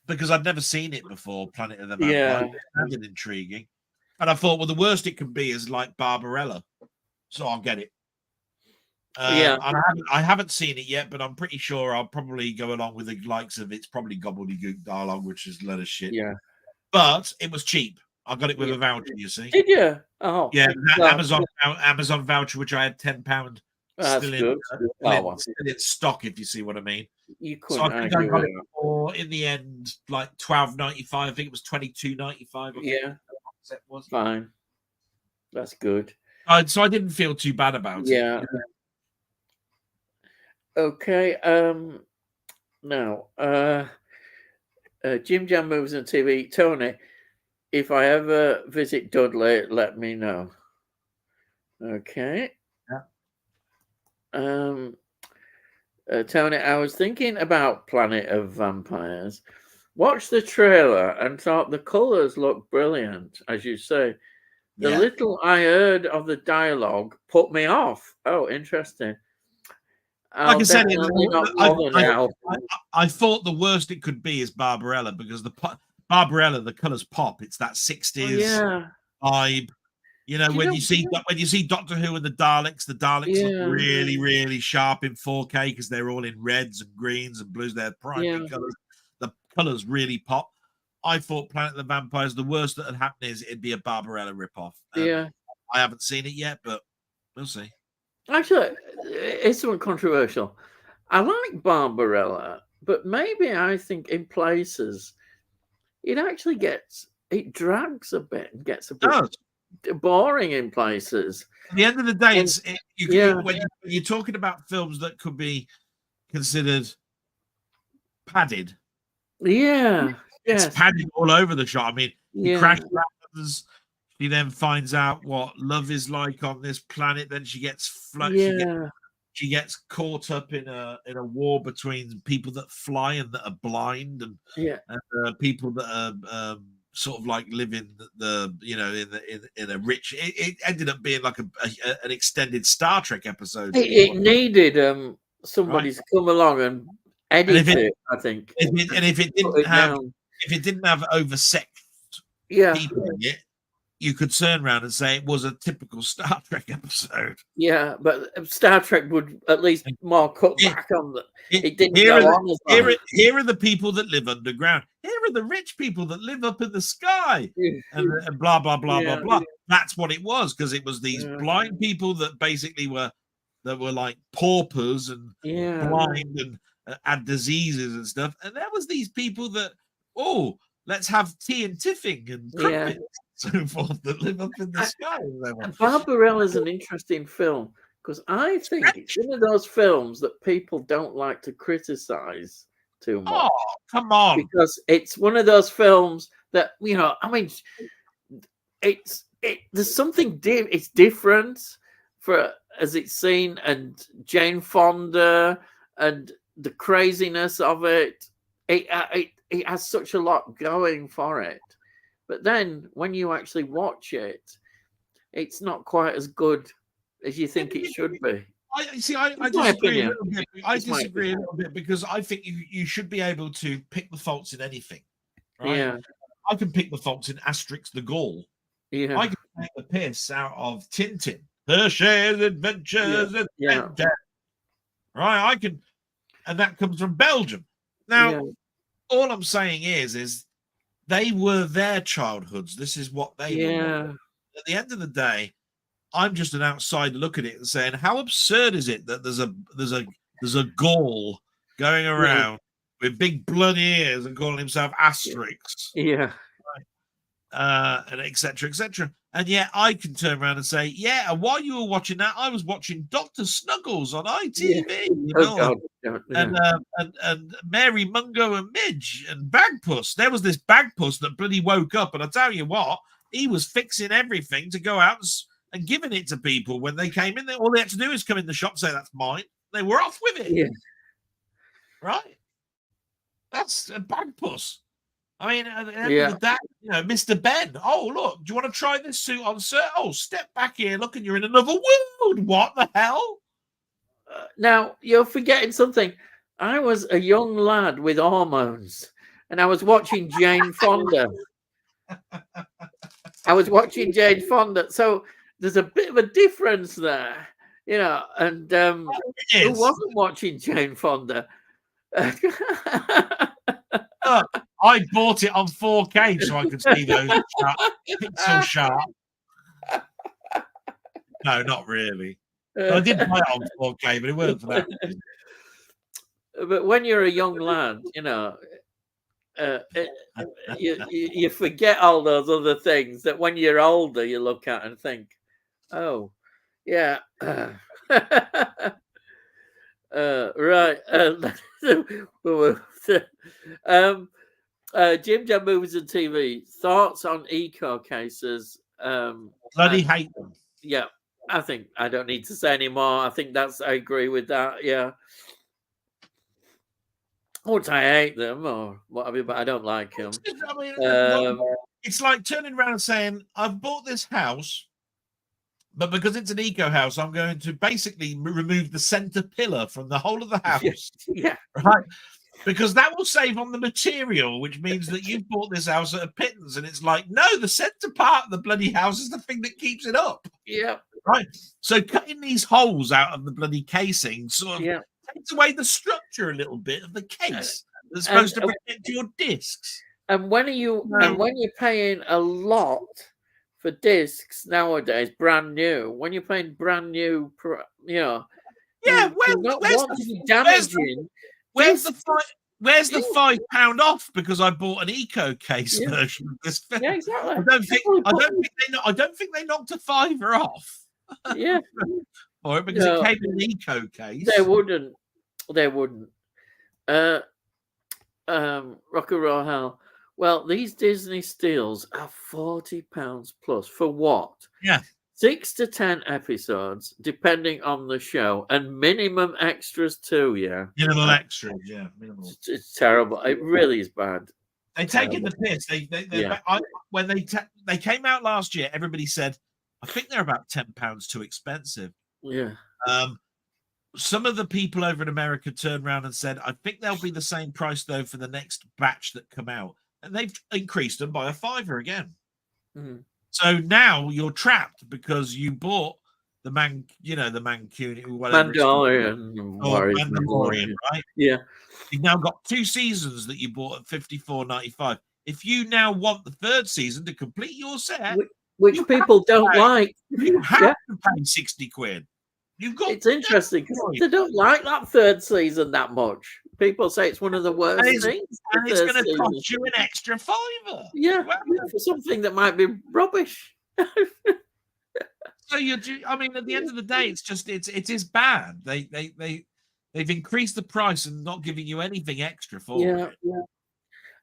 because I'd never seen it before, Planet of the Vampires. It sounded intriguing. And I thought, well, the worst it can be is like Barbarella. So I'll get it. I haven't seen it yet, but I'm pretty sure I'll probably go along with the likes of it's probably gobbledygook dialogue, which is a lot of shit. Yeah. But it was cheap. I got it with a voucher, you see. Did you? Oh. Yeah, Amazon voucher, which I had £10 still in stock, if you see what I mean. You couldn't. So I think I got it for, in the end, like $12.95. I think it was $22.95. Yeah. Was fine. That's good. So I didn't feel too bad about it. Yeah. Okay. Now, Jim Jam Movies and TV. Tony, if I ever visit Dudley, let me know. Okay. Yeah. Tony, I was thinking about Planet of Vampires. Watched the trailer and thought the colours looked brilliant, as you say. The little I heard of the dialogue put me off. Oh, interesting. Like I said, I thought the worst it could be is Barbarella, because Barbarella, the colours pop. It's that 60s vibe. You know, when you see Doctor Who and the Daleks look really, really sharp in 4K because they're all in reds and greens and blues. They're primary colours. The colours really pop. I thought Planet of the Vampires, the worst that had happened is it'd be a Barbarella ripoff. I haven't seen it yet, but we'll see. Actually, it's something controversial. I like Barbarella, but maybe I think in places it actually it drags a bit and gets a bit boring in places. At the end of the day, when you're talking about films that could be considered padded. Yeah. It's padded all over the shot. I mean, he crash lands. She then finds out what love is like on this planet. Then she gets she gets caught up in a war between people that fly and that are blind, and people that are sort of like live in in a rich. It ended up being like an extended Star Trek episode. It needed somebody to come along and edit it. I think, if it didn't have oversexed people in it, you could turn around and say it was a typical Star Trek episode. Yeah, but Star Trek would at least more cut back on the. It didn't go on as long. Here are the people that live underground. Here are the rich people that live up in the sky, and blah blah blah blah blah. That's what it was, because it was these blind people that basically were like paupers and blind and had diseases and stuff, and there was these people that let's have tea and tiffing and crumpets and so forth that live up in the sky. Barbarella is an interesting film because I think it's one of those films that people don't like to criticize too much. Oh, come on. Because it's one of those films that, I mean, there's something it's different as it's seen, and Jane Fonda and the craziness of it. It has such a lot going for it. But then when you actually watch it, it's not quite as good as you think it should be. I It's my disagree a opinion. little bit. I It's my disagree a opinion. little bit because I think you should be able to pick the faults in anything, right? Yeah, I can pick the faults in Asterix the Gaul. yeah, I can take the piss out of Tintin, Hershey's Adventures in yeah, Tintin, right? I can, and that comes from Belgium. Now, yeah, all I'm saying is they were their childhoods. This is what they were watching. yeah, At the end of the day, I'm just an outsider looking at it and saying, how absurd is it that there's a Gaul going around with big bloody ears and calling himself Asterix, yeah, and etc. etc. And yet I can turn around and say, yeah. And while you were watching that, I was watching Dr. Snuggles on ITV, you oh know, God, and Mary Mungo and Midge and Bagpuss. There was this Bagpuss that bloody woke up, and I tell you what, he was fixing everything to go out and giving it to people when they came in. All they had to do is come in the shop, say that's mine. They were off with it. yeah, Right? That's a Bagpuss. I mean, at the end yeah. of the day, you know, Mr. Ben. Oh, look, do you want to try this suit on, sir? Oh, step back here. Look, and you're in another world. What the hell? Now you're forgetting something. I was a young lad with hormones, and I was watching Jane Fonda. So there's a bit of a difference there, you know. And who wasn't watching Jane Fonda? I bought it on 4K so I could see those pixel sharp. No, not really. I did buy it on 4K, but it weren't for that. But when you're a young lad, you know, you forget all those other things that when you're older you look at and think, oh, yeah. Right. Jim Jam Movies and TV. Thoughts on eco cases? Bloody hate them. Yeah, I think I don't need to say any more. I think I agree with that. Yeah. Would I hate them or whatever, but I don't like them. I mean, it's like turning around and saying, I've bought this house, but because it's an eco house, I'm going to basically remove the center pillar from the whole of the house. Yeah. Right. Because that will save on the material, which means that you've bought this house at a pittance. And it's like, no, the center part of the bloody house is the thing that keeps it up. Yeah. Right. So cutting these holes out of the bloody casing sort of takes away the structure a little bit of the case that's supposed to protect your discs. And when you're paying a lot for discs nowadays, brand new, when you're paying brand new, you know, where's the £5 off because I bought an eco case version of this film? Yeah, exactly. I don't think they knocked a £5 off. Yeah. For it because it came in an eco case. They wouldn't. Rock and Roll Hell. Well, these Disney steals are £40 plus for what? Yeah. 6 to 10 episodes, depending on the show, and minimum extras too. Yeah. Minimal extras. Yeah. Minimal. It's terrible. It really is bad. They take it the piss. When they came out last year, everybody said, I think they're about £10 too expensive. Yeah. Some of the people over in America turned around and said, I think they'll be the same price though for the next batch that come out, and they've increased them by a £5 again. Mm-hmm. So now you're trapped because you bought the Mandalorian, right? Yeah. You've now got 2 seasons that you bought at $54.95. If you now want the 3rd season to complete your set, which people don't like, you have to pay 60 quid. It's interesting because they don't like that 3rd season that much. People say it's one of the worst things. And it's going to cost you an extra £5. Yeah, for something that might be rubbish. So I mean, at the end of the day, it is bad. They've increased the price and not giving you anything extra for it. Yeah.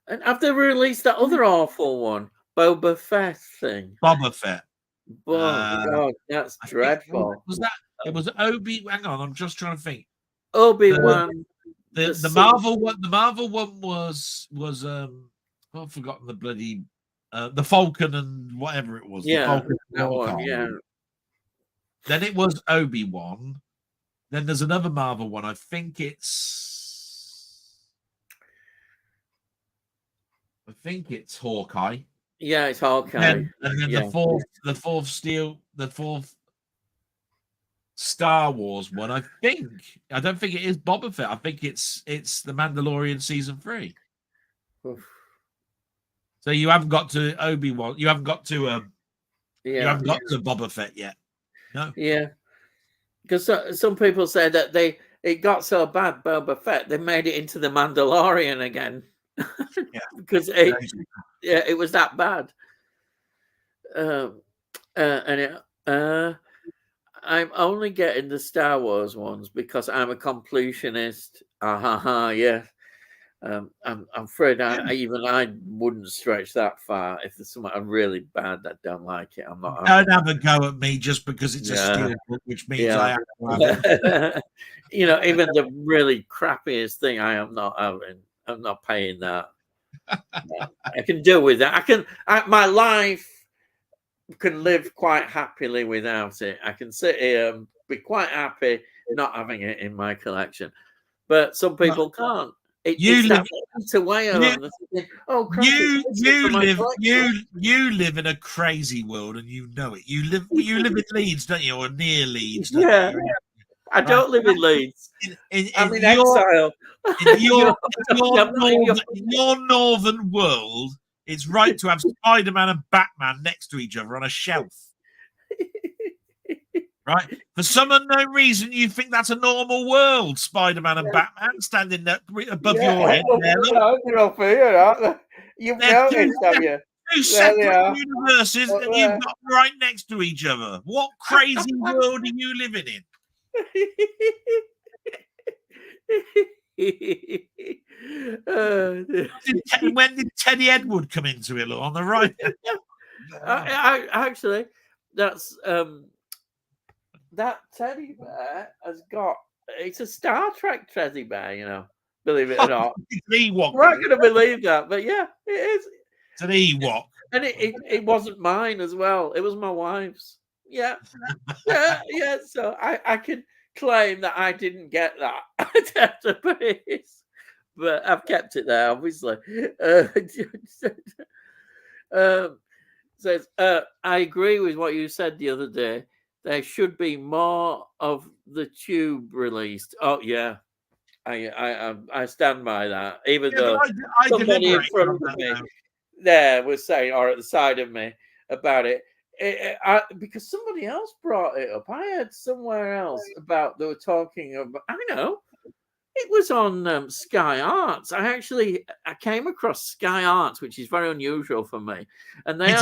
And have they released that other awful one, Boba Fett thing? Boba Fett. God, that's dreadful. Was that? It was Hang on, I'm just trying to think. Obi-Wan. The Marvel one. The Marvel one was I've forgotten the bloody the Falcon and whatever it was. The Yeah, Falcon that one. Avatar. Yeah, Then it was Obi-Wan. Then there's another Marvel one. I think it's Hawkeye. yeah, it's Hawkeye. And then Yeah, the fourth Star Wars one. I don't think it is Boba Fett. I think it's the Mandalorian season 3. Oof. So you haven't got to Obi-Wan. You haven't got to Yeah, you haven't got to Boba Fett yet. No. yeah. Because some people say that it got so bad, Boba Fett, they made it into the Mandalorian again. Because it was that bad. I'm only getting the Star Wars ones because I'm a completionist. Yeah. I'm afraid I wouldn't stretch that far. If there's something really bad that don't like it, I'm not. Don't have a go at me just because it's a steel book, which means I have to have it. Even the really crappiest thing, I'm not having. I'm not paying that. I can deal with that. My life can live quite happily without it. I can sit here and be quite happy not having it in my collection. But some people can't. You live in a crazy world and you know it. You live in Leeds, don't you, or near Leeds? Yeah, I don't live in Leeds. I'm in exile. In your northern world, it's right to have Spider-Man and Batman next to each other on a shelf. Right? For some unknown reason, you think that's a normal world. Spider-Man and Batman standing there above your head. They're up here, aren't they? You've noticed, have you? Two separate universes that you've got right next to each other. What crazy world are you living in? When did Teddy Edward come into it? Look, on the right. Actually, that's that teddy bear has got. It's a Star Trek teddy bear, believe it or not. You're not going to believe that, but yeah, it is. It's an Ewok. And it wasn't mine as well. It was my wife's. Yeah. Yeah. So I can claim that I didn't get that. But I've kept it there, obviously. Says, I agree with what you said the other day. There should be more of the tube released. Oh yeah, I stand by that. Even though somebody in front of me there was saying, or at the side of me about it, because somebody else brought it up. I heard somewhere else about they were talking about. I know it was on Sky Arts. I came across Sky Arts, which is very unusual for me. And it's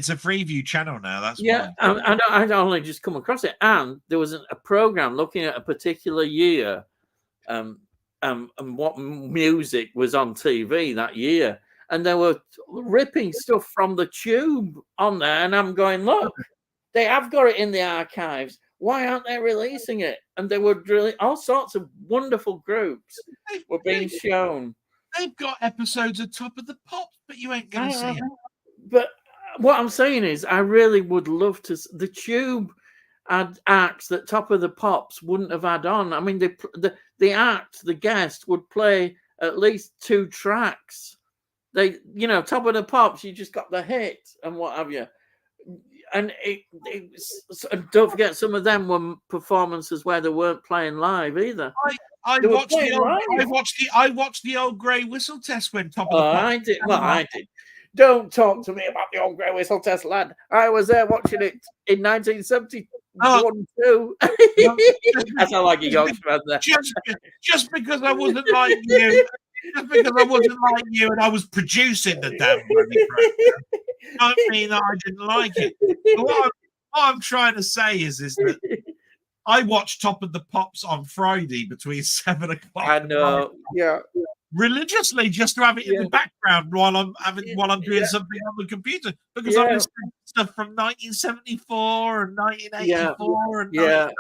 a free view channel now. That's I'd only just come across it, and there was a program looking at a particular year, and what music was on TV that year, and they were ripping stuff from the tube on there, and I'm going, look, they have got it in the archives. Why aren't they releasing it? And they were really all sorts of wonderful groups were being shown. They've got episodes of Top of the Pops, but you ain't going to see them. But what I'm saying is, I really would love to. The tube had acts that Top of the Pops wouldn't have had on. I mean, the guest would play at least 2 tracks. Top of the Pops, you just got the hit and what have you. And don't forget, some of them were performances where they weren't playing live either. I watched the old Grey Whistle Test when Top of the Pops. I did. Well, I did. Don't talk to me about the old Grey Whistle Test, lad. I was there watching it in 1971 too. I sound like a youngster there. Just because I wasn't like you. Just because I wasn't like you and I was producing the damn bloody program, don't mean that I didn't like it. What I'm trying to say is that I watched Top of the Pops on Friday between 7 o'clock. I know, religiously, just to have it in the background while I'm doing something on the computer, because I'm listening to stuff from 1974 and 1984 and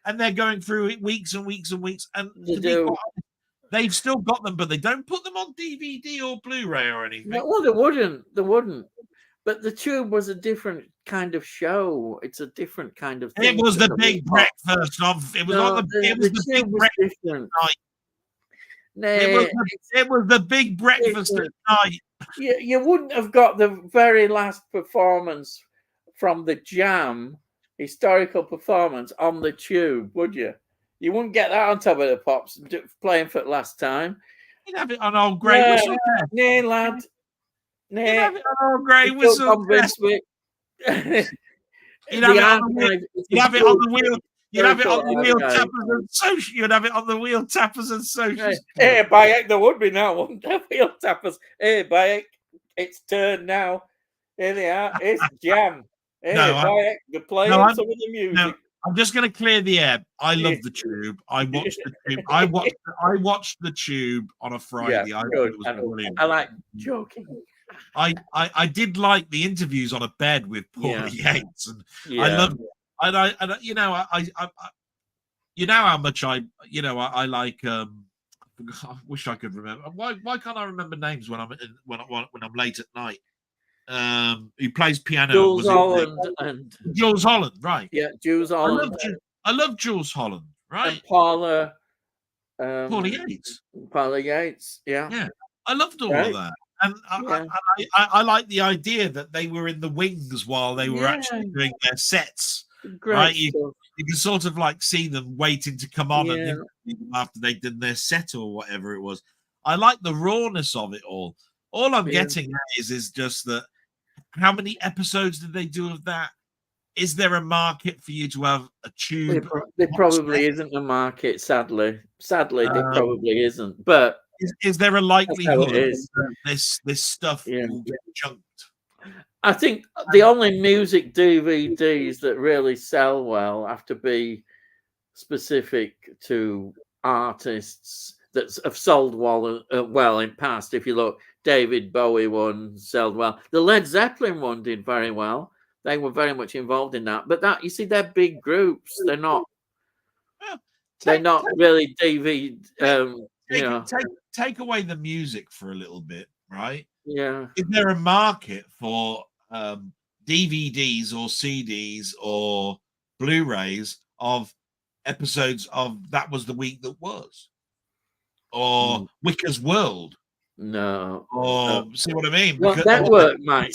and they're going through it weeks and weeks and weeks. And they've still got them, but they don't put them on DVD or Blu-ray or anything. No, well, they wouldn't. They wouldn't. But the Tube was a different kind of show. It's a different kind of thing. It was the big breakfast of. It was like the big breakfast different. night. No, it was the big breakfast at night. You wouldn't have got the very last performance from the Jam, historical performance on the Tube, would you? You wouldn't get that on Top of the Pops playing for the last time. You'd have it on Old Grey Whistle. Nay, lad. Nay. You'd have it on Old Grey Whistle. You'd have it on the wheel. You'd have it on the wheel tappers and social. You'd have it on the wheel tappers and socials. Hey, Bayek, there would be now, wouldn't there? Wheel tappers. Hey, Bayek, it's turn now. Here they are. It's Jam. Hey, Bayek, they're playing some of the music. No, I'm just going to clear the air. I love the Tube. I watched the Tube. I watched the Tube on a Friday. Yeah, I thought it was brilliant. I like joking. I did like the interviews on a bed with Paulie Yates, and I loved. And you know, I you know how much I like. I wish I could remember. Why can't I remember names when I'm late at night? Who plays piano? Jules Holland Jules Holland, right? Yeah, Jules Holland. I love Jules Holland, right? And Paulie Yates. Paulie Yates, yeah. I loved all of that. And I like the idea that they were in the wings while they were actually doing their sets. Great right? You can sort of like see them waiting to come on and after they did their set or whatever it was. I like the rawness of it all. All I'm getting at is just that how many episodes did they do of that? Is there a market for you to have a Tube? There probably isn't a market, sadly. Sadly, there probably isn't. But is there a likelihood that this stuff will get chunked? I think the only music DVDs that really sell well have to be specific to artists that have sold well in past. If you look, David Bowie one sold well. The Led Zeppelin one did very well. They were very much involved in that. But that, you see, they're big groups. They're not. They're not really DVD. Take away the music for a little bit, right? Yeah. Is there a market for DVDs or CDs or Blu-rays of episodes of That Was the Week That Was, or Wicker's World? No. Or see what I mean? Well, network might.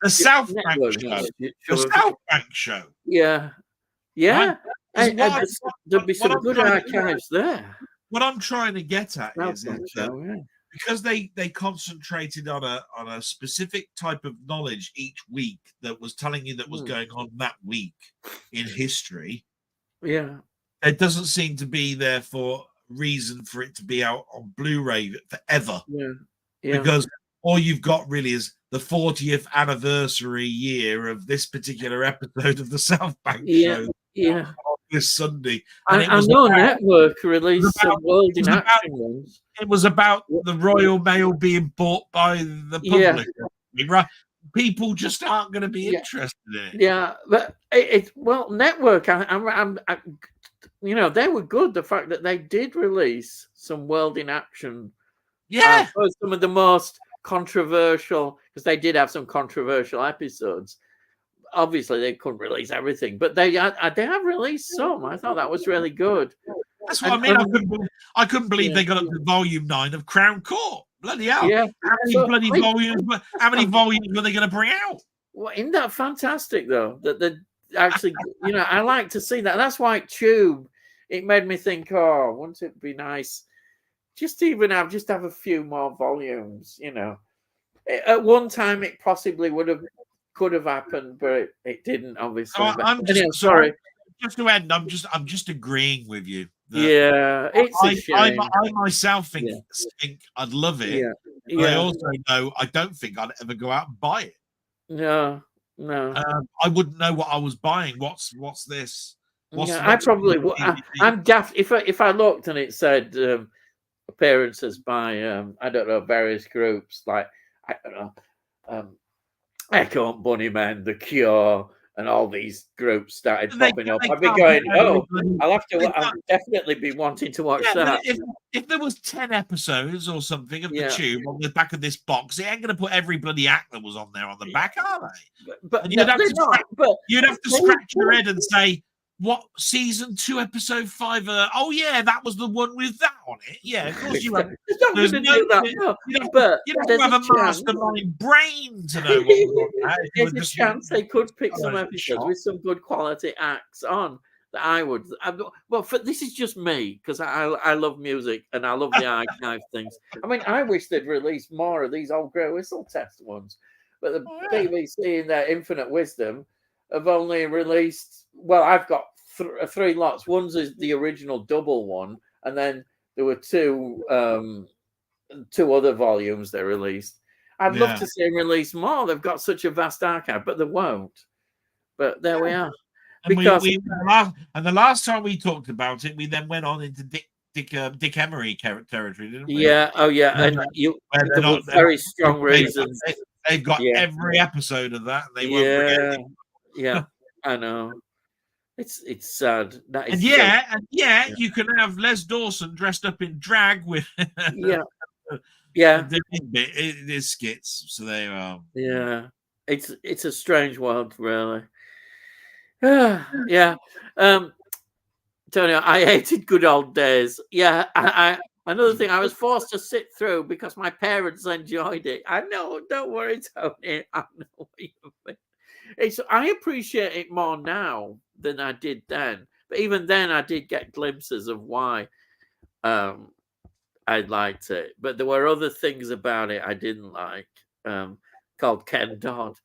The South Bank show. The South Bank show. Yeah. Yeah. Right? There'd be some good archives there. What I'm trying to get at is because they concentrated on a specific type of knowledge each week that was telling you that was going on that week in history. Yeah. There doesn't seem to be therefore reason for it to be out on Blu-ray forever. Yeah. Because all you've got really is the 40th anniversary year of this particular episode of the South Bank show. Yeah. This Sunday. And I know Network released some World in Action ones. It was about the Royal Mail being bought by the public. Right? People just aren't going to be interested in it. Yeah, but Network. They were good. The fact that they did release some World in Action. Yeah, some of the most controversial, because they did have some controversial episodes. Obviously, they couldn't release everything, but they have released some. I thought that was really good. That's what I mean. I couldn't believe they got up to volume 9 of Crown Court. Bloody hell! Yeah. How many volumes? How many volumes were they going to bring out? Well, isn't that fantastic though? That actually, I like to see that. That's why Tube. It made me think, oh, wouldn't it be nice just have a few more volumes? At one time it possibly could have happened, but it didn't, obviously. Sorry. Just to end, I'm just agreeing with you. It's a shame. I myself think I'd love it. But I also know I don't think I'd ever go out and buy it. No. I wouldn't know what I was buying. What's this? I probably would. I'm daft. If I looked and it said appearances by I don't know, various groups like I don't know, Echo and Bunnymen, The Cure, and all these groups started They popping up, they I'd be can't going, put "Oh, everybody. I'll They definitely be wanting to watch Yeah, but that." if there was 10 episodes or something of the Yeah, Tube on the back of this box, it ain't going to put every bloody act that was on there on the back, are they? but And no, they're not. But you'd have to they scratch your would. head and say, "What season 2, episode 5? Oh yeah, that was the one with that on it. Yeah, of course you have. It's not going There's to no. do that. No, You'd have to, but you'd have to there's have a a chance. mastermind brain to know what was on that. If you There's were a just chance they could pick some a episodes shot. with some good quality acts on that I would. Well, this is just me because I love music and I love the archive things. I mean, I wish they'd release more of these old Grey Whistle test ones, but the BBC in their infinite wisdom have only released. Well, I've got three lots. One's is the original double one, and then there were two other volumes they released. I'd love to see them release more. They've got such a vast archive, but they won't. But there we are. And Because the last time we talked about it, we then went on into Dick Emery territory, didn't we? yeah, oh yeah, and there were very strong reasons. They've got every episode of that, and they won't bring anything. Yeah, I know. It's sad. That is And you can have Les Dawson dressed up in drag with yeah. It skits. So there you are. Yeah, it's a strange world, really. Yeah. Tony, I hated good old days. Yeah, another thing, I was forced to sit through because my parents enjoyed it. I know, don't worry, Tony. I know what you mean. I appreciate it more now than I did then. But even then, I did get glimpses of why I liked it. But there were other things about it I didn't like, called Ken Dodd.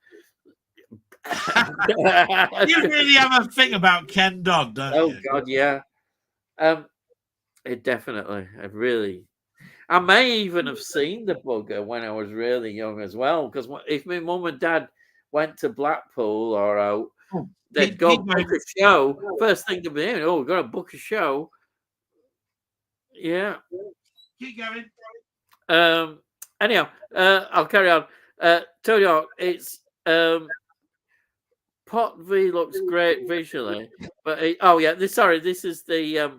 You really have a thing about Ken Dodd, don't you? Oh God, yeah. It definitely. I may even have seen the bugger when I was really young as well. Because if my mum and dad went to Blackpool or out, they'd go book a show. First thing to be in, we've got to book a show. Yeah. Keep going. Anyhow, I'll carry on. Tony, it's Pot V looks great visually, but this is the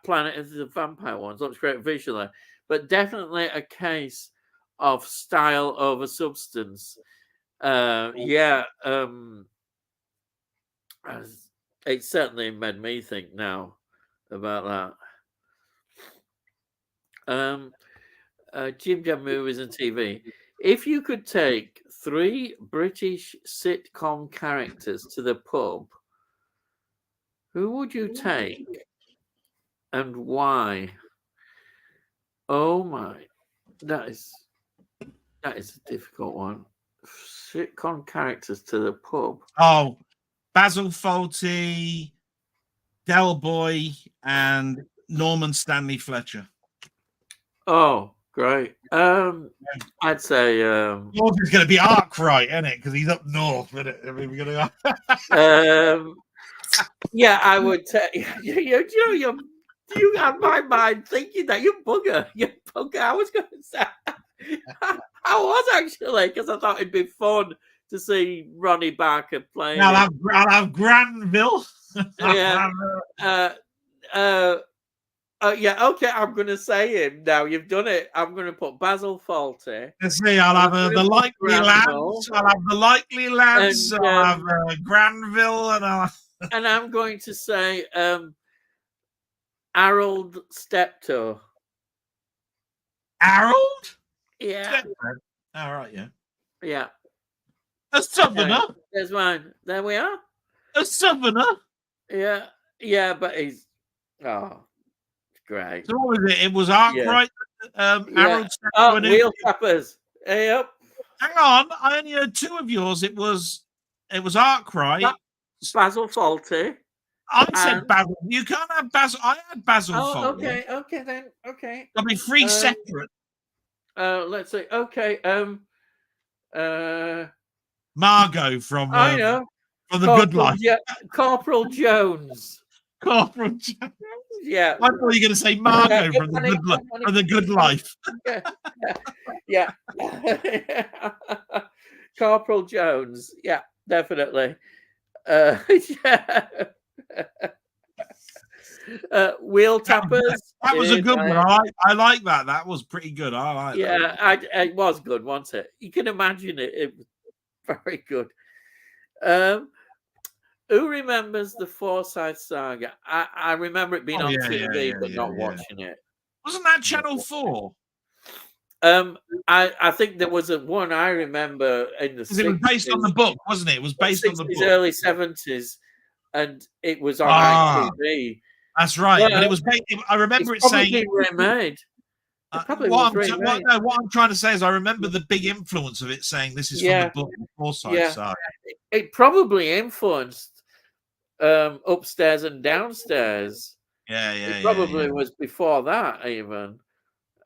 Planet of the Vampire ones. Looks great visually, but definitely a case of style over substance. It certainly made me think now about that. Jim Jam movies and TV. If you could take 3 British sitcom characters to the pub, who would you take and why? Oh my, that is a difficult one. Sitcom characters to the pub. Oh, Basil Fawlty, Delboy, and Norman Stanley Fletcher. Oh, great. I'd say yours is going to be Arkwright, isn't it? Because he's up north, isn't it? We're going to yeah, I would take. You have my mind thinking that you bugger. I was going to say. I was actually, because I thought it'd be fun to see Ronnie Barker playing. I'll have Granville. Yeah. Okay, I'm going to say him now. You've done it. I'm going to put Basil Fawlty. Let's see. I'll have the Likely Lads. I'll have the Likely Lads. I'll have Granville, and I'm going to say Harold Steptoe. Harold? Yeah. All right. Yeah. Yeah. A Southerner. There's mine. There we are. A Southerner. Yeah. Yeah, but he's great. So what was it? It was Arkwright. Harold. Wheel Tappers. Yep. Hang on, I only heard 2 of yours. It was Arkwright. Basil Fawlty. I said Basil. You can't have Basil. I had Basil Fawlty. Okay then. Okay. There'll be 3 separate. Let's see. Okay. Margot from I know. From The Good Life. Corporal Jones. Corporal Jones. Yeah. I thought you were going to say Margot from The Good Life. Yeah. Corporal Jones. Yeah, definitely. Yeah. Wheel tappers. That was a good one. I like that. That was pretty good. I like that. Yeah, it was good, wasn't it? You can imagine it. It was very good. Who remembers the Forsyth Saga? I remember it being on TV, but not watching it. Wasn't that Channel 4? I think there was one I remember in the 60s. It was based on the book, wasn't it? It was based on the book. Early 70s, and it was on ITV. That's right. Well, but it was. I remember it saying being remade. What I'm trying to say is, I remember the big influence of it saying this is from the book Forsyth Saga. It probably influenced Upstairs and Downstairs. It probably was before that even.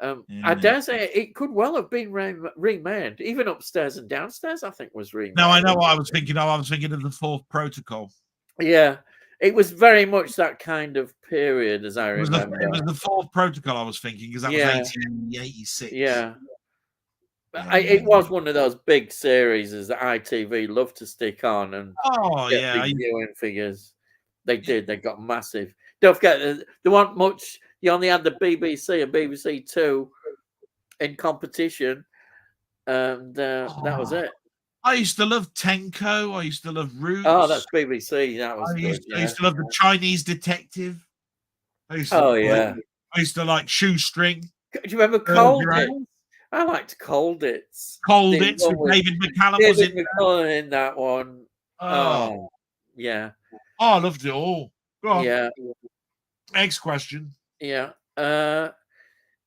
I dare say it could well have been remade. Even Upstairs and Downstairs, I think, was remade. No, I know what I was thinking of. I was thinking of the Fourth Protocol. Yeah, it was very much that kind of period, as I remember. It was the Fourth Protocol I was thinking, because that was 1886. Yeah. It was one of those big series that ITV loved to stick on and get big viewing figures. They did. They got massive. Don't forget, there weren't much. You only had the BBC and BBC Two in competition, and that was it. I used to love Tenko. I used to love Roots. Oh, that's BBC. That was I used to love the Chinese Detective. I used to like Shoestring. Do you remember Colditz? I liked Colditz. Colditz with David McCallum was in that one. Oh, yeah. Oh, I loved it all. Go on. Yeah. Next question. Yeah.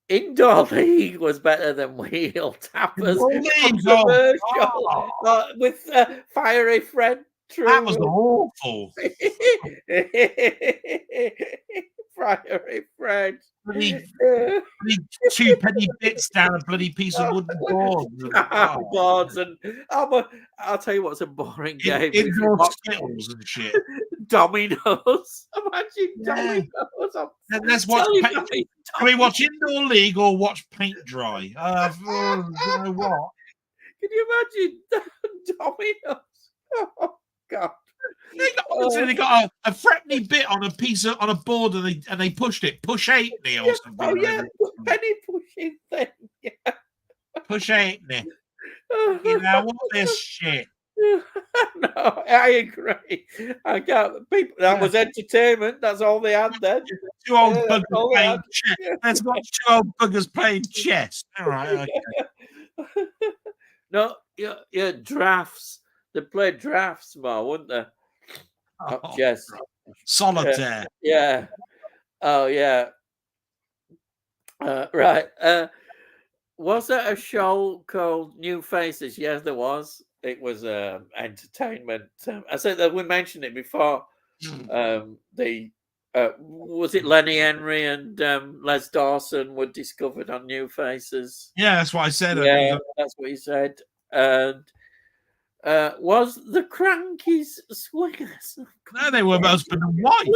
Indoor League was better than Wheel Tappers. With Fiery Fred. That was awful. Fiery Fred. Bloody 2 penny bits down a bloody piece of wooden board. Boards and I'll tell you what's a boring game. Indoor Skittles and shit. Dominoes. Imagine Dominoes. Let's watch. Can we watch Indoor League or watch paint dry? You know what? Can you imagine Dominoes? Oh God. They got a threatening bit on a board and they pushed it. Push 80 or something. Oh yeah, penny pushing thing. Yeah. Push 80. You know what this shit. No, I agree. I can't. People, that was entertainment. That's all they had then. 2 old buggers playing chess. Let's watch 2 old buggers playing chess. All right. Okay. No, yeah, drafts. They played drafts more, wouldn't they? Chess. Solitaire. Yeah. Oh, yeah. Right. Was there a show called New Faces? Yes, there was. It was entertainment. I said that we mentioned it before. Was it Lenny Henry and Les Dawson were discovered on New Faces? Yeah, that's what I said. Yeah, that's what he said. And was the Crankies swingers? No, they were husband and wife.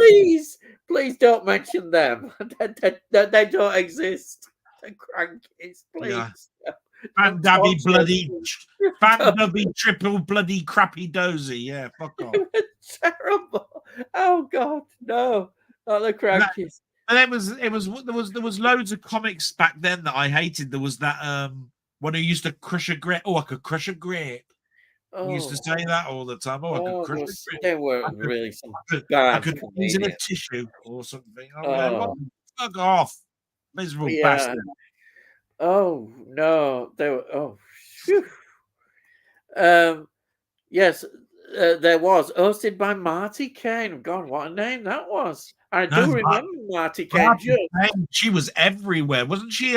Please don't mention them. They don't exist. The Crankies, please. Yeah. Van Dabby bloody triple bloody crappy dozy. Yeah, fuck off. It was terrible. Oh God, no, not the Crankies. And there was loads of comics back then that I hated. There was that one who used to crush a grape. Oh, I could crush a grape. I used to say that all the time. I could crush a grape. They were really some bad. I could use a tissue or something. Fuck off, miserable bastard. Oh no, they were. Oh, phew. Yes, there was hosted by Marty Kane. God, what a name that was! I do remember Marty Kane. She was everywhere, wasn't she?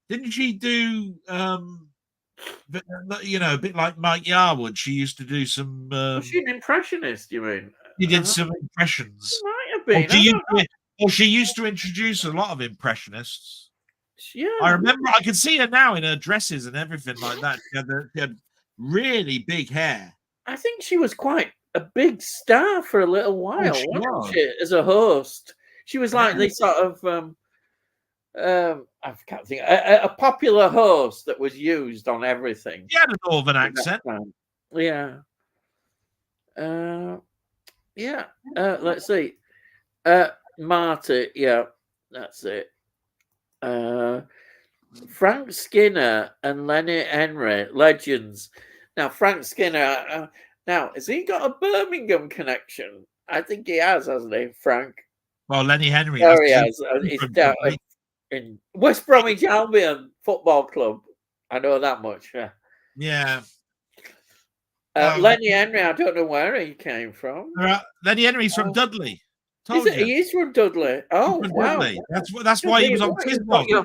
Didn't she do a bit like Mike Yarwood? She used to do some. Was she an impressionist? You mean? She did some impressions. She might have been. She used to introduce a lot of impressionists. Yeah, I remember. I can see her now in her dresses and everything like that. She had really big hair. I think she was quite a big star for a little while, wasn't she? As a host, she was like the sort of I can't think a popular host that was used on everything. She had a northern accent. Yeah. Yeah. Let's see. Marty. Yeah, that's it. Frank Skinner and Lenny Henry, legends. Now, Frank Skinner. Now, has he got a Birmingham connection? I think he has, hasn't he, Frank? Well, Lenny Henry, that's There he because has. He's from down Dudley. in West Bromwich Albion Football Club. I know that much. Yeah. Yeah. Lenny Henry, I don't know where he came from. Lenny Henry's from Dudley. Is Told it? you. He is from Dudley. Oh, From wow. Dudley. That's why he was on Tiswas.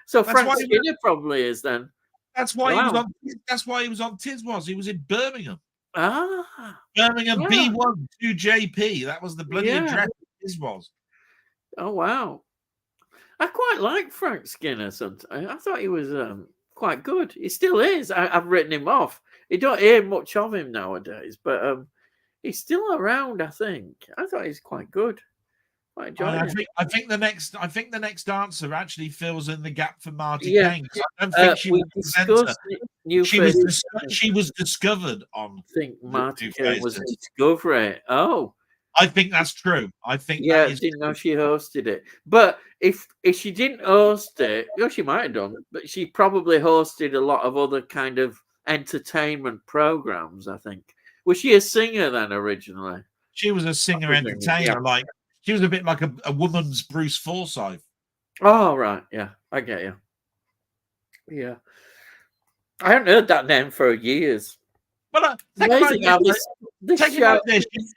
So That's Frank why Skinner probably is then. That's why he was Wow. on. That's why he was on Tiswas. He was in Birmingham. Ah, Birmingham yeah. B1 2JP. That was the bloody address of Tiswas. Oh wow. I quite like Frank Skinner sometimes. I thought he was quite good. He still is. I've written him off. You don't hear much of him nowadays, but he's still around, I think. I thought he's quite good. I think the next answer actually fills in the gap for Marty Yeah. Kane. I don't think she was discussed she was discovered on. I think Marty Kane was a discovery. Oh. I think that's true. I think Yeah, that is didn't know she hosted it. But if she didn't host it, she might have done, but she probably hosted a lot of other kind of entertainment programs, I think. Was she a singer then originally? She was a singer entertainer, like she was a bit like a woman's Bruce Forsyth. Oh right, yeah, I get you. Yeah. I haven't heard that name for years. Well, amazing how this show...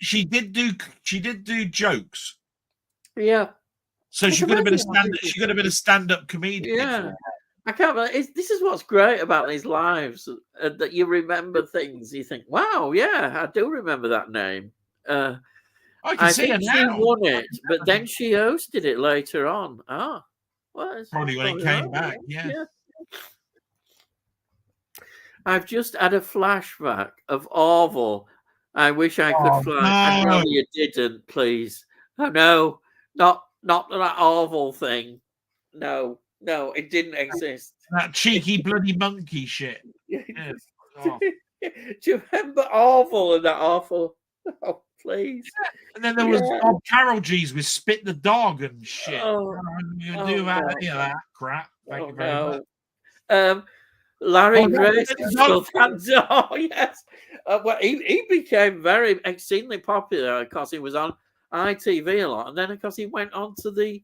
she did do jokes. Yeah. So she could have been a stand-up comedian. Yeah. I can't believe this is what's great about these lives, that you remember things. You think, wow, yeah, I do remember that name. I think she won it, but then she hosted it later on. Oh, well, probably when it came back. Yeah. I've just had a flashback of Orville. I wish I could fly. No. I'd rather you didn't, please. Oh no, not that Orville thing. No, it didn't exist. That cheeky bloody monkey shit. Yeah. Oh. Do you remember Orville and that awful? Oh, please. Yeah. And then there was Carol G's with Spit the Dog and shit. You do that crap. Thank you very much. Larry Grayson. Oh, yes. Well, he became very extremely popular because he was on ITV a lot, and then of course he went on to the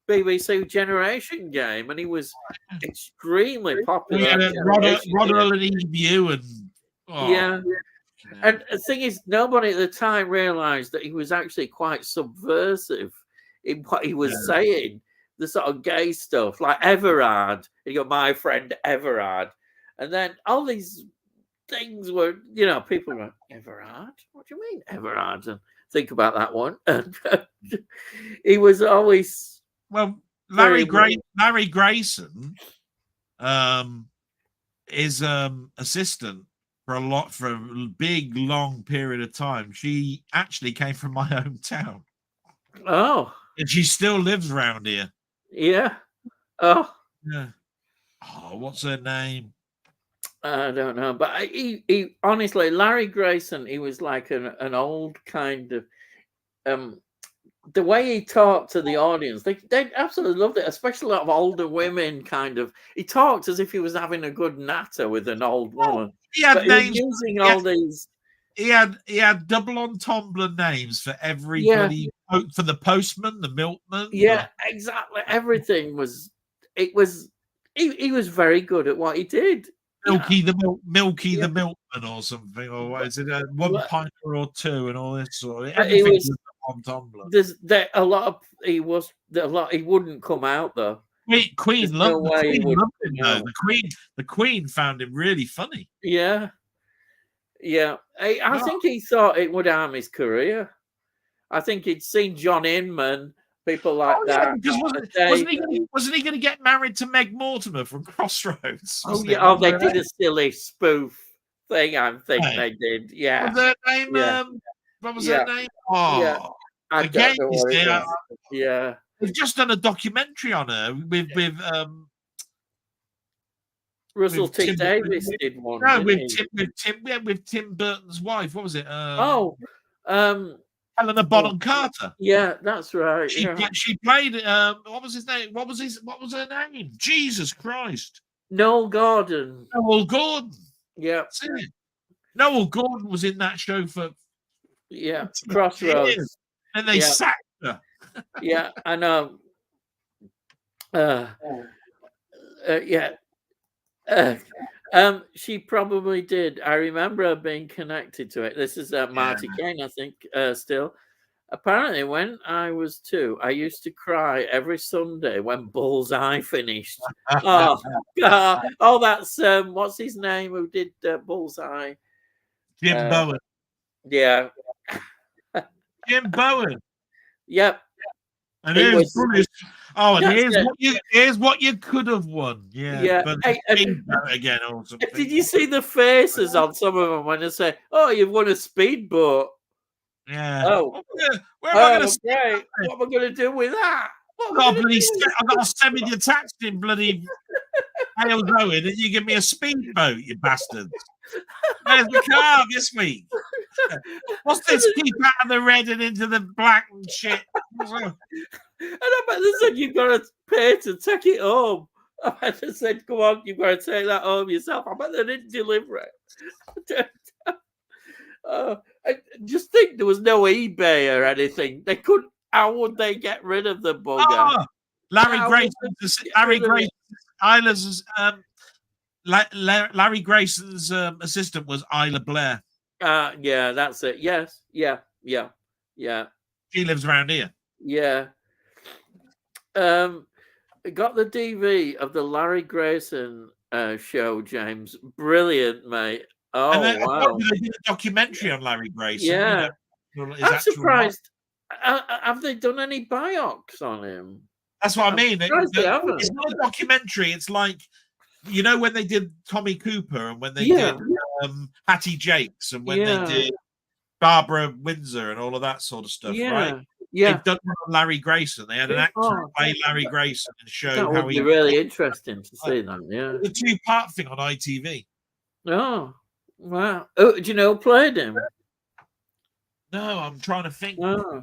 BBC Generation Game, and he was extremely popular. Rodwell and Eve and yeah. And the thing is, nobody at the time realised that he was actually quite subversive in what he was saying. The sort of gay stuff, like Everard. You got my friend Everard. And then all these things were, people were, Everard? What do you mean, Everard? And think about that one. And he was always... Well, Larry Grayson is assistant for a big, long period of time. She actually came from my hometown. Oh. And she still lives around here. Yeah. Oh. Yeah. Oh, what's her name? I don't know. But he honestly, Larry Grayson, he was like an old kind of... the way he talked to the audience, they absolutely loved it, especially a lot of older women kind of... He talked as if he was having a good natter with an old woman. He had names. Using all these... He had double entendre names for everybody. Yeah. For the postman, the milkman. Yeah, exactly. Everything was... He was very good at what he did. Milky the milkman or something, or what is it? One pinter or two, and all this sort of... Everything was entendre. There's a lot of... He wouldn't come out, though. Queen loved him, though. The Queen found him really funny. Yeah. Yeah, I think he thought it would harm his career. I think he'd seen John Inman, people like that. Wasn't he going to get married to Meg Mortimer from Crossroads? They did a silly spoof thing. I think they did. Yeah. What was her name? Yeah. What was her name? Oh, yeah. I don't know what it was. Yeah. We've just done a documentary on her with Russell T. Davis did one. No, with Tim Burton's wife. What was it? Helena Bonham Carter. Yeah, that's right. She played. What was his name? What was her name? Jesus Christ! Noel Gordon. Noel Gordon. Yeah. Noel Gordon was in that show for Crossroads, years, and they sacked her. Yeah, I know. She probably did. I remember her being connected to it. This is Marty Kane, I think, still. Apparently, when I was 2, I used to cry every Sunday when Bullseye finished. Oh, that's what's his name who did Bullseye? Jim Bowen. Yeah. Jim Bowen. Yep. And here's what you could have won. Yeah. But again or something. Did you see the faces on some of them when they say, "Oh, you've won a speedboat"? Yeah. Oh, where am I going to great. What am I going to do with that? I've got to send me detached in bloody Hales Owen, and you give me a speedboat, you bastards. Where's the car this week? What's this? Keep out of the red and into the black and shit. And I bet they said you've got to pay to take it home. I bet they said, "Come on, you've got to take that home yourself." I bet they didn't deliver it. I just think there was no eBay or anything. They couldn't. How would they get rid of the bugger? Larry Grayson's assistant was Isla Blair. Yeah, that's it. Yes, yeah. She lives around here. Yeah. Got the DV of the Larry Grayson show, James. Brilliant, mate. Oh, wow. They did a documentary on Larry Grayson. Yeah. I'm surprised. Have they done any biocs on him? That's what I mean. It's not a documentary. It's like, when they did Tommy Cooper and when they did Hattie Jakes and when they did Barbara Windsor and all of that sort of stuff, right? Yeah. They've done one on Larry Grayson. They had an actor play Larry Grayson and show that how would be really interesting to see that. Yeah. The 2-part thing on ITV. Oh, wow. Oh, do you know who played him? No, I'm trying to think. Oh.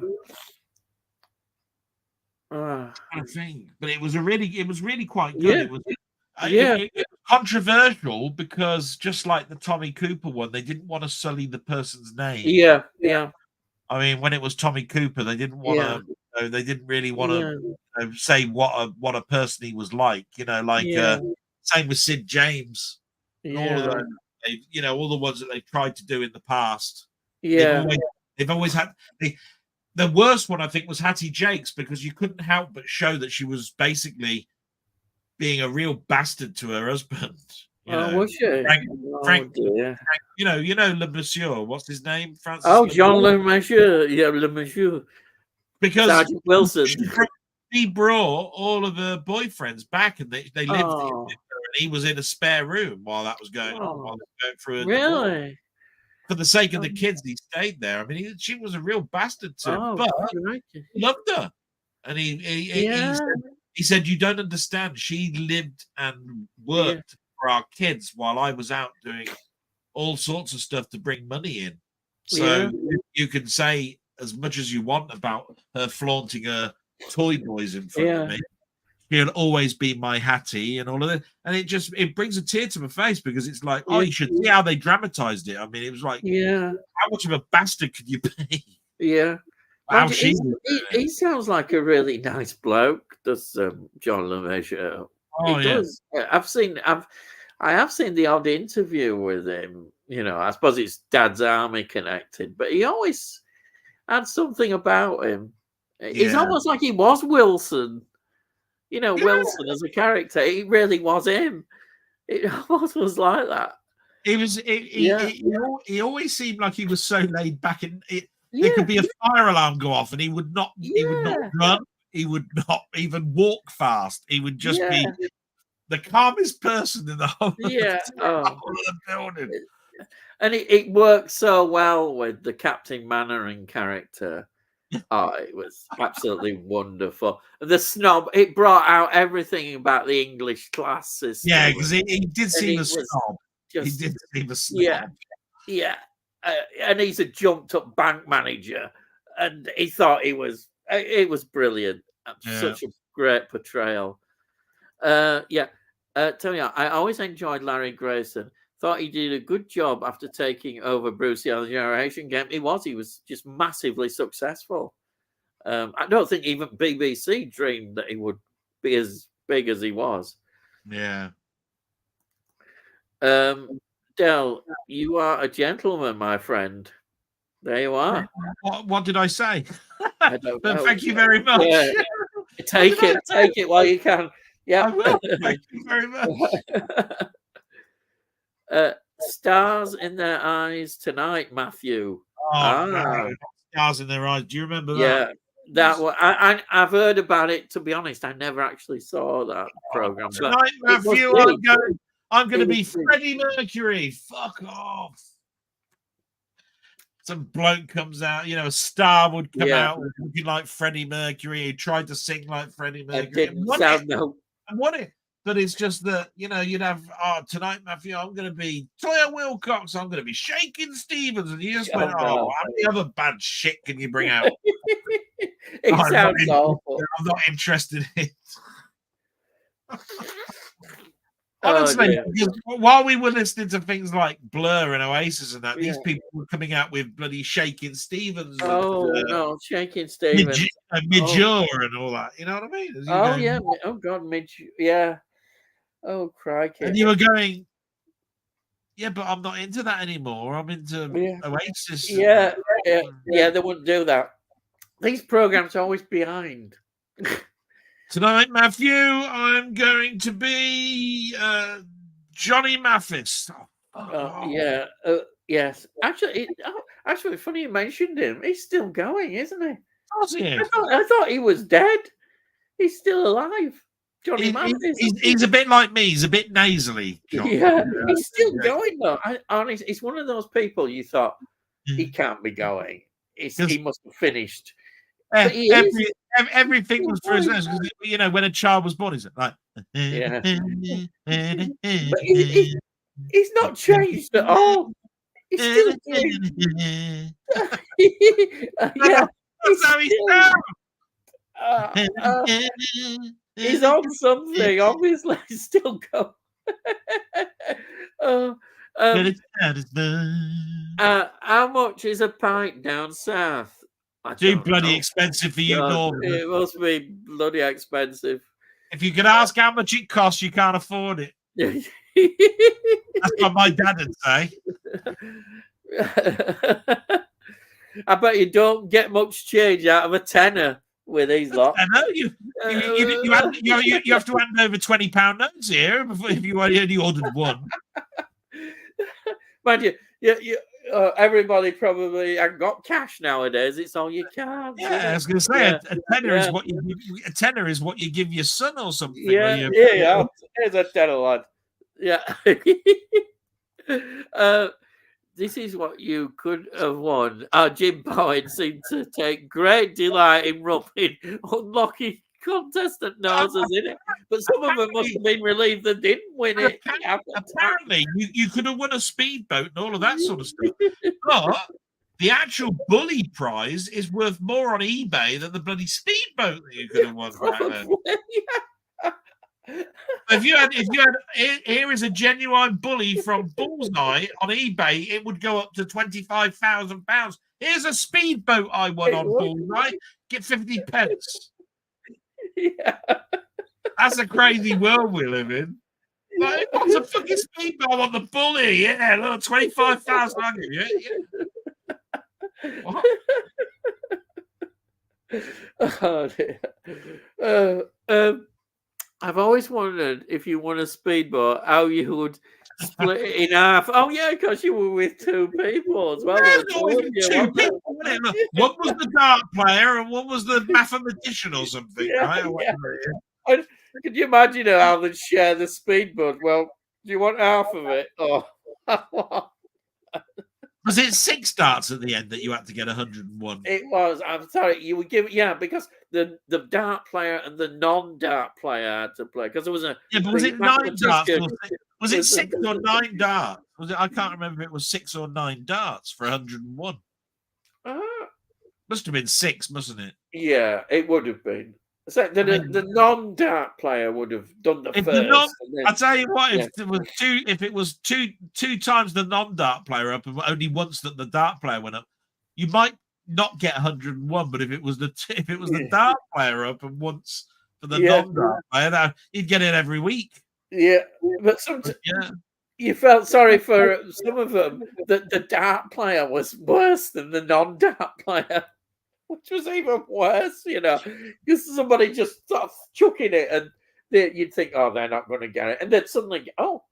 I think, but it was really quite good. Yeah. It was it was controversial because just like the Tommy Cooper one, they didn't want to sully the person's name. Yeah. I mean, when it was Tommy Cooper, they didn't want to. They didn't really want to say what a person he was like. Same with Sid James. Yeah. All of them, all the ones that they've tried to do in the past. Yeah. They've always had the worst one, I think, was Hattie Jakes, because you couldn't help but show that she was basically being a real bastard to her husband. Was she? Frank, Le Monsieur. What's his name? Francis. Oh, Jean Le Monsieur. Yeah, Le Monsieur. Because Sergeant Wilson. He brought all of her boyfriends back, and they lived with her, and he was in a spare room while that was going on. While they were going through a divorce. For the sake of the kids, he stayed there. I mean, she was a real bastard to him, but he loved her. And he said, "You don't understand. She lived and worked for our kids while I was out doing all sorts of stuff to bring money in. So you can say as much as you want about her flaunting her toy boys in front of me. He'll always be my Hattie and all of that." And it brings a tear to my face, because it's like, you should see how they dramatized it. I mean, it was like, how much of a bastard could you be? Yeah. He sounds like a really nice bloke, does John LeMessurier. Oh, he does. I have seen the odd interview with him. I suppose it's Dad's Army connected, but he always had something about him. He's almost like he was Wilson. Wilson as a character, he really was him. It almost was like that. He was. He always seemed like he was so laid back. There could be a fire alarm go off, and he would not. He would not run. He would not even walk fast. He would just be the calmest person in the whole of the building. And it worked so well with the Captain Mannering character. Oh, it was absolutely wonderful. The snob, it brought out everything about the English class system. Yeah, because he did seem a snob. He did seem a snob. Yeah. and he's a jumped up bank manager, and he thought it was brilliant. Such a great portrayal. Tell you, I always enjoyed Larry Grayson. Thought he did a good job after taking over Brucey on the Generation Game. He was just massively successful. I don't think even BBC dreamed that he would be as big as he was. Yeah. Del, you are a gentleman, my friend. There you are. What did I say? I don't know. Thank you very much. Yeah. Take it while you can. Yeah, I will. Thank you very much. Stars in their eyes tonight, Matthew. No, stars in their eyes. Do you remember that? Yeah, that one. I've heard about it. To be honest, I never actually saw that program. Tonight, Matthew, I'm going to be Freddie Mercury. Fuck off. Some bloke comes out, a star would come out looking like Freddie Mercury. He tried to sing like Freddie Mercury. I want it. But it's just that, you'd have, tonight, Matthew, I'm going to be Toya Wilcox. I'm going to be Shaking Stevens. And you just went, how many other bad shit can you bring out? It sounds awful. I'm not interested in it. Honestly, while we were listening to things like Blur and Oasis and that, these people were coming out with bloody Shaking Stevens. No, Shaking Stevens. Midjure and all that. You know what I mean? Yeah. Oh, God, Midjure. Yeah. Oh, crikey. And you were going, yeah, but I'm not into that anymore. I'm into Oasis. Yeah, they wouldn't do that. These programs are always behind. Tonight, Matthew, I'm going to be Johnny Mathis. Yes. Actually, funny you mentioned him. He's still going, isn't he? Of course he is. I thought he was dead. He's still alive. Johnny Mathis. He's a bit like me. He's a bit nasally. John. Yeah, he's still going though. Honestly, he's one of those people you thought he can't be going. He must have finished. Everything was for his nose. When a child was born, he's like, but he's not changed at all. He's still doing. That's how he sounds. He's on something, obviously. He's still going. How much is a pint down south? Too bloody expensive for you, Norman. It must be bloody expensive. If you could ask how much it costs, you can't afford it. That's what my dad would say. I bet you don't get much change out of a tenner with these lot. I know you have to hand over £20 notes here if you only ordered one. Mind you, everybody probably ain't got cash nowadays. It's all you can. Yeah, I was going to say a tenner is what you give your son or something. Yeah. Here's a tenner, lad. Yeah. This is what you could have won. Jim Bowen seemed to take great delight in rubbing unlucky contestant noses in it, but some of them must have been relieved they didn't win it. Apparently, you could have won a speedboat and all of that sort of stuff. But the actual bully prize is worth more on eBay than the bloody speedboat that you could have won. Here is a genuine bully from Bullseye on eBay, it would go up to £25,000. Here's a speedboat I won on Bullseye. Get 50 pence. Yeah. That's a crazy world we live in. Like, what's a fucking speedboat? I want the bully. Yeah, look, 25,000. I'll give you. What? I've always wondered if you won a speedboat, how you would split it in half. Oh yeah, because you were with two people as well. One was the dart player and one was the mathematician or something. Right? Could you imagine how they'd share the speedboat? Well, do you want half of it? Oh. Was it 6 darts at the end that you had to get 101? It was. I'm sorry. You would give because the dart player and the non-dart player had to play because there was a. Yeah, but was it 9 darts? Was it 6 or 9 darts? Was it? I can't remember if it was 6 or 9 darts for 101. Must have been 6, mustn't it? Yeah, it would have been. So the non-dart player would have done the first. I tell you what, if it was two times the non-dart player up and only once that the dart player went up, you might not get 101. But if it was the dart player up and once for the non-dart player, he'd get it every week. Yeah, but sometimes you felt sorry for some of them that the dart player was worse than the non-dart player. Which was even worse, because somebody just starts chucking it, and you'd think, oh, they're not going to get it, and then suddenly, oh,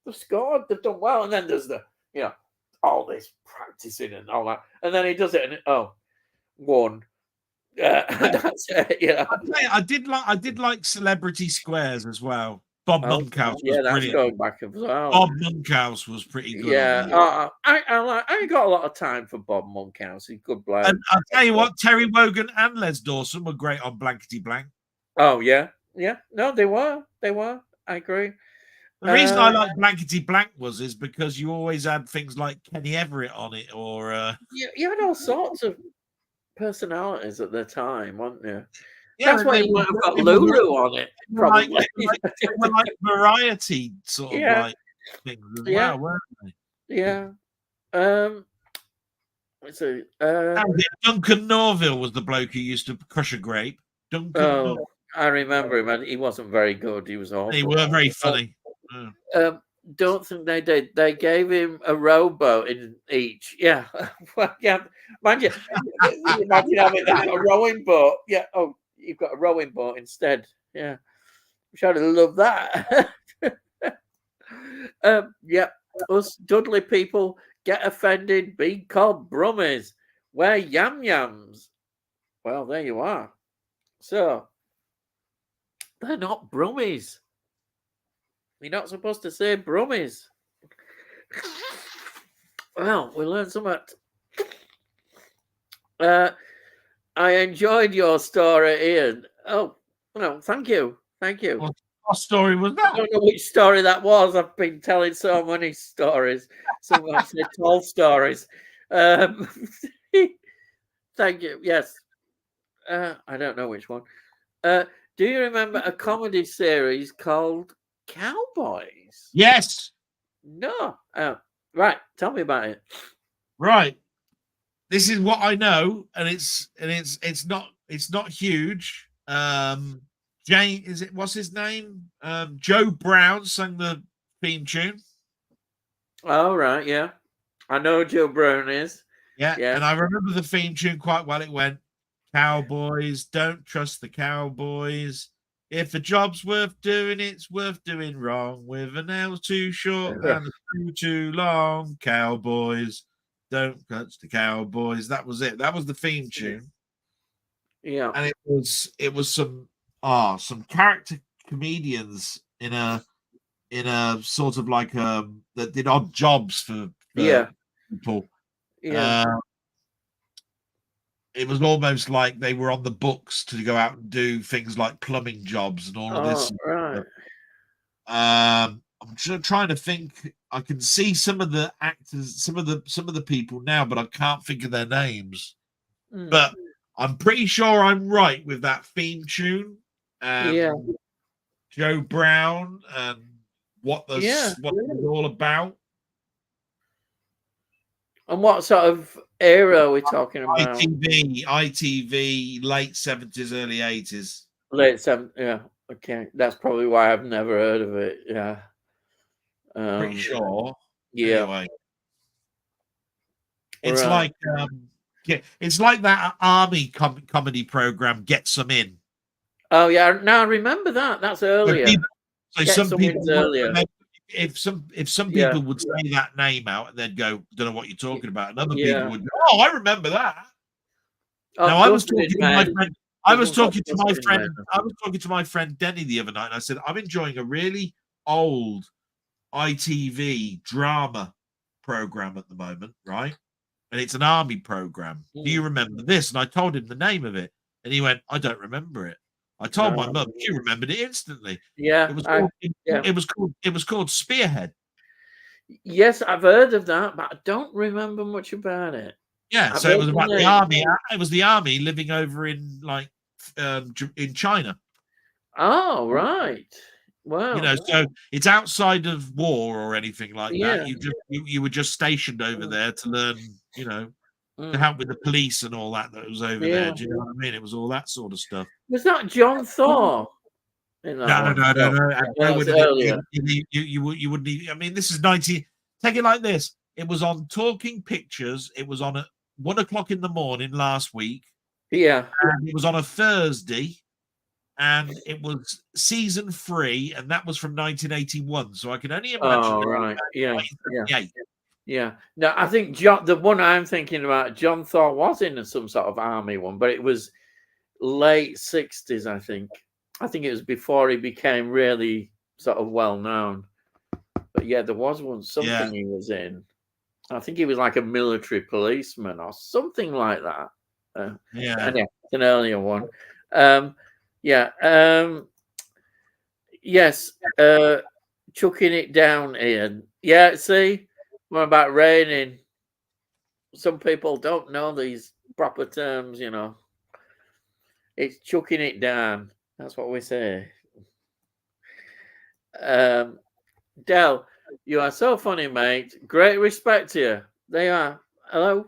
they've scored, they've done well, and then there's all this practicing and all that, and then he does it, and won. That's it. I did like Celebrity Squares as well. Bob Monkhouse was brilliant. Going back as well. Bob Monkhouse was pretty good. Yeah, I got a lot of time for Bob Monkhouse. He's a good bloke. And I'll tell you what, Terry Wogan and Les Dawson were great on Blankety Blank. Oh yeah. No, they were. I agree. The reason I like Blankety Blank is because you always had things like Kenny Everett on it, or you had all sorts of personalities at the time, weren't you? Yeah, that's why you might have got Lulu on it, probably. They were like variety sort of like things as well, weren't they? Yeah. Let's see. Duncan Norville was the bloke who used to crush a grape. Duncan. I remember him, and he wasn't very good. He was awful. They were very funny. Don't think they did. They gave him a rowboat in each. Yeah. Well, yeah. Imagine having that, a rowing boat. Yeah. Oh, you've got a rowing boat instead. Yeah. Which I'd love that. Us Dudley people get offended being called brummies. We're yam yams. Well, there you are. So they're not brummies. You're not supposed to say brummies. Well, we learned something. I enjoyed your story, Ian. Oh, no, thank you. What story was that? I don't know which story that was. I've been telling so many stories. Some I say 12 stories. Thank you. Yes. I don't know which one. Do you remember a comedy series called Cowboys? Yes. No. Right. Tell me about it. Right. This is what I know, and it's not huge. Jane, what's his name? Joe Brown sang the theme tune. Oh, right, yeah. I know who Joe Brown is. Yeah, and I remember the theme tune quite well. It went, Cowboys, don't trust the Cowboys. If a job's worth doing, it's worth doing wrong. With an L too short and a screw too long. Cowboys, don't touch the Cowboys. That was it. That was the theme tune. Yeah. And it was some character comedians in a sort of like that did odd jobs for people. Yeah. It was almost like they were on the books to go out and do things like plumbing jobs and all of this. Right. I'm trying to think. I can see some of the actors, some of the people now, but I can't think of their names. But I'm pretty sure I'm right with that theme tune. Joe Brown and what it was all about. And what sort of era are we talking about? ITV, late 70s, early 80s. Late 70s, yeah. Okay. That's probably why I've never heard of it. Yeah. Pretty sure. Yeah. Anyway. It's like it's like that army comedy program, Get Some In. Oh yeah, now I remember that. That's earlier. So some people earlier. If some people would say that name out and then go, don't know what you're talking about, and other people would go, oh, I remember that. Now I was talking to my friend. I was talking to my friend Denny the other night, and I said, I'm enjoying a really old ITV drama program at the moment, right? And it's an army program. Do you remember this? And I told him the name of it, and he went, I don't remember it. I told my mum, she remembered it instantly. Yeah, it was called Spearhead. Yes, I've heard of that, but I don't remember much about it. Yeah, so it was about the army. It was the army living over in in China. Oh, right. Wow. You know, so it's outside of war or anything like that. You were just stationed over there to learn, you know, to help with the police and all that was over there. Do you know what I mean? It was all that sort of stuff. Was that John Thor? No. Earlier. You wouldn't even, I mean, this is 90. Take it like this. It was on Talking Pictures. It was on at 1 o'clock in the morning last week. Yeah. And it was on a Thursday. And it was season 3, and that was from 1981. So I can only imagine. Oh, right. Yeah. No, I think the one I'm thinking about, John Thor was in some sort of army one, but it was late 60s, I think. I think it was before he became really sort of well known. But yeah, there was something he was in. I think he was like a military policeman or something like that. Anyway, it's an earlier one. Yes. Chucking it down, Ian. Yeah, see, what about raining? Some people don't know these proper terms, you know. It's chucking it down. That's what we say. Del, you are so funny, mate. Great respect to you. They are. Hello?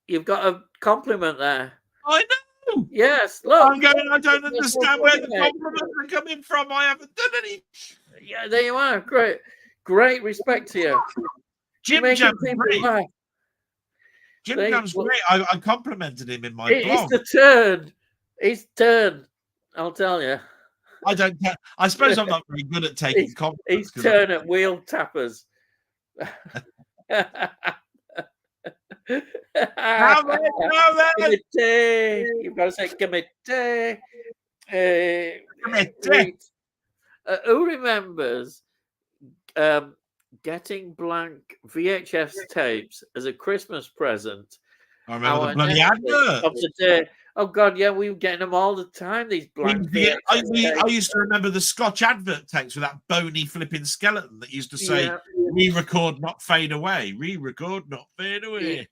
You've got a compliment there. I know. Yes, look. I don't understand where the compliments are coming from. I haven't done any. Yeah, there you are. Great respect to you. Jim Jam's great. Jim Jam's great. I complimented him in my blog. His turn. I'll tell you. I don't care. I suppose I'm not very good at taking compliments. His turn at wheel tappers. Committee. You've got to say committee. Who remembers getting blank VHS tapes as a Christmas present? I remember the bloody advert of the day. Oh God, yeah, we were getting them all the time. These blank. I used to remember the Scotch advert tapes with that bony flipping skeleton that used to say, "Re-record, not fade away. Re-record, not fade away." Yeah.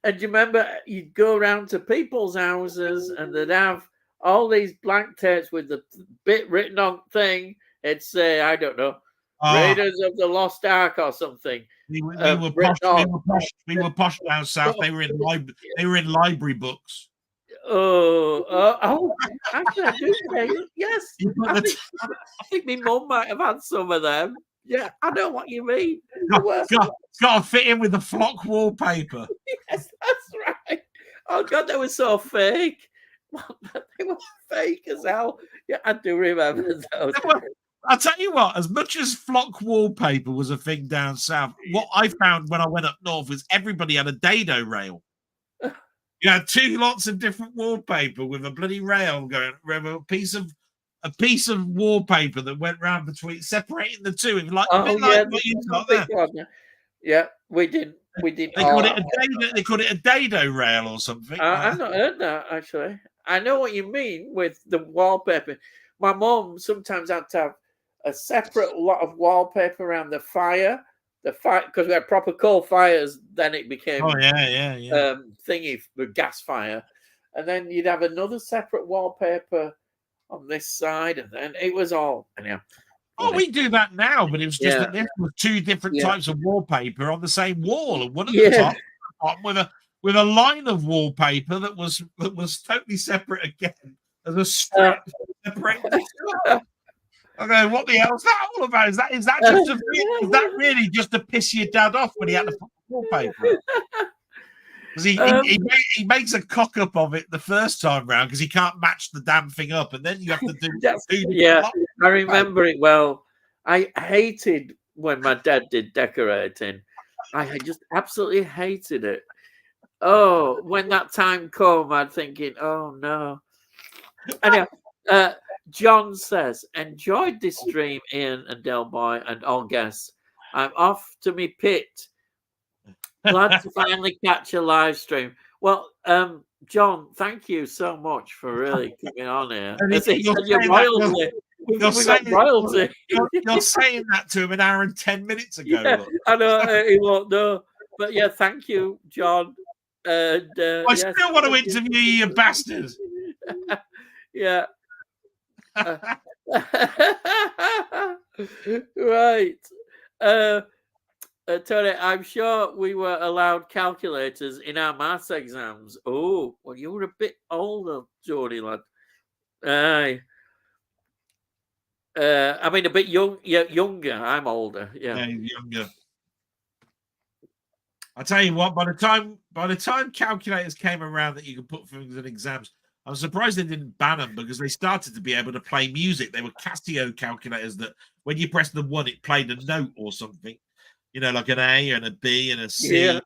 And you remember, you'd go around to people's houses and they'd have all these blank tapes with the bit written on thing. It'd say, I don't know, Raiders of the Lost Ark or something. We were posh down south. They were in library books. Actually, I do say yes. I think my mum might have had some of them. Yeah, I know what you mean. Got to fit in with the flock wallpaper. Yes, that's right. Oh God, they were so fake. They were fake as hell. Yeah, I do remember those. I'll tell you what, as much as flock wallpaper was a thing down south, what I found when I went up north was everybody had a dado rail. You had 2 lots of different wallpaper with a bloody rail going around, a piece of wallpaper that went round between, separating the two. It was yeah, we did. They called it a dado rail or something. I've not heard that actually. I know what you mean with the wallpaper. My mum sometimes had to have a separate lot of wallpaper around the fire. Because we had proper coal fires, then it became thingy with gas fire, and then you'd have another separate wallpaper on this side, and then it was all anyhow. We do that now, but it was just that there were 2 different types of wallpaper on the same wall, and one at the top with a line of wallpaper that was totally separate again as a strip separated. Okay, what the hell is that all about? Is that really just to piss your dad off when he had to put wallpaper? Because he makes a cock up of it the first time round because he can't match the damn thing up, and then you have to do. I remember it well. I hated when my dad did decorating. I just absolutely hated it. Oh, when that time came, I'm thinking, oh no. Anyhow, John says, enjoyed this stream, Ian and Delboy and all guests. I'm off to me pit. Glad to finally catch a live stream. Well, John, thank you so much for really coming on here. And As he you're said, you're saying that royalty. We you're got saying royalty. you're saying that to him an hour and 10 minutes ago. Yeah, Look. I know he won't know, but yeah, thank you, John. And I yes, still want to thank you. interview you, you bastard. Yeah. Right. Tony, I'm sure we were allowed calculators in our maths exams. Oh, well, you were a bit older, Geordie lad. Aye. I mean, a bit young. Yeah, younger. I'm older. Yeah. Yeah, he's younger. I tell you what, by the time calculators came around that you could put things in exams, I was surprised they didn't ban them because they started to be able to play music. They were Casio calculators that when you pressed the one, it played a note or something, like an A and a B and a C, Yeah.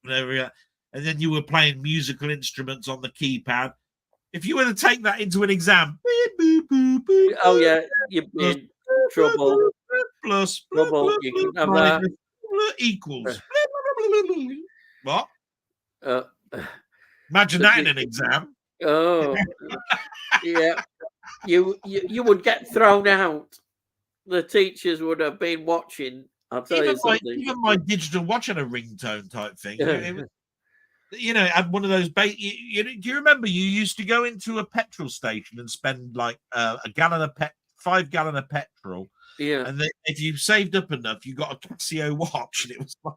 whatever. And then you were playing musical instruments on the keypad. If you were to take that into an exam, Oh yeah, you'd be in trouble. plus Trouble. You couldn't have that. equals. What? Uh, Imagine that in an exam. Oh, yeah. You would get thrown out. The teachers would have been watching. I'll tell you something. Even my digital watch had a ringtone type thing. It had one of those. Do you remember you used to go into a petrol station and spend like a gallon of 5 gallon of petrol? Yeah. And then if you saved up enough, you got a Casio watch, and it was like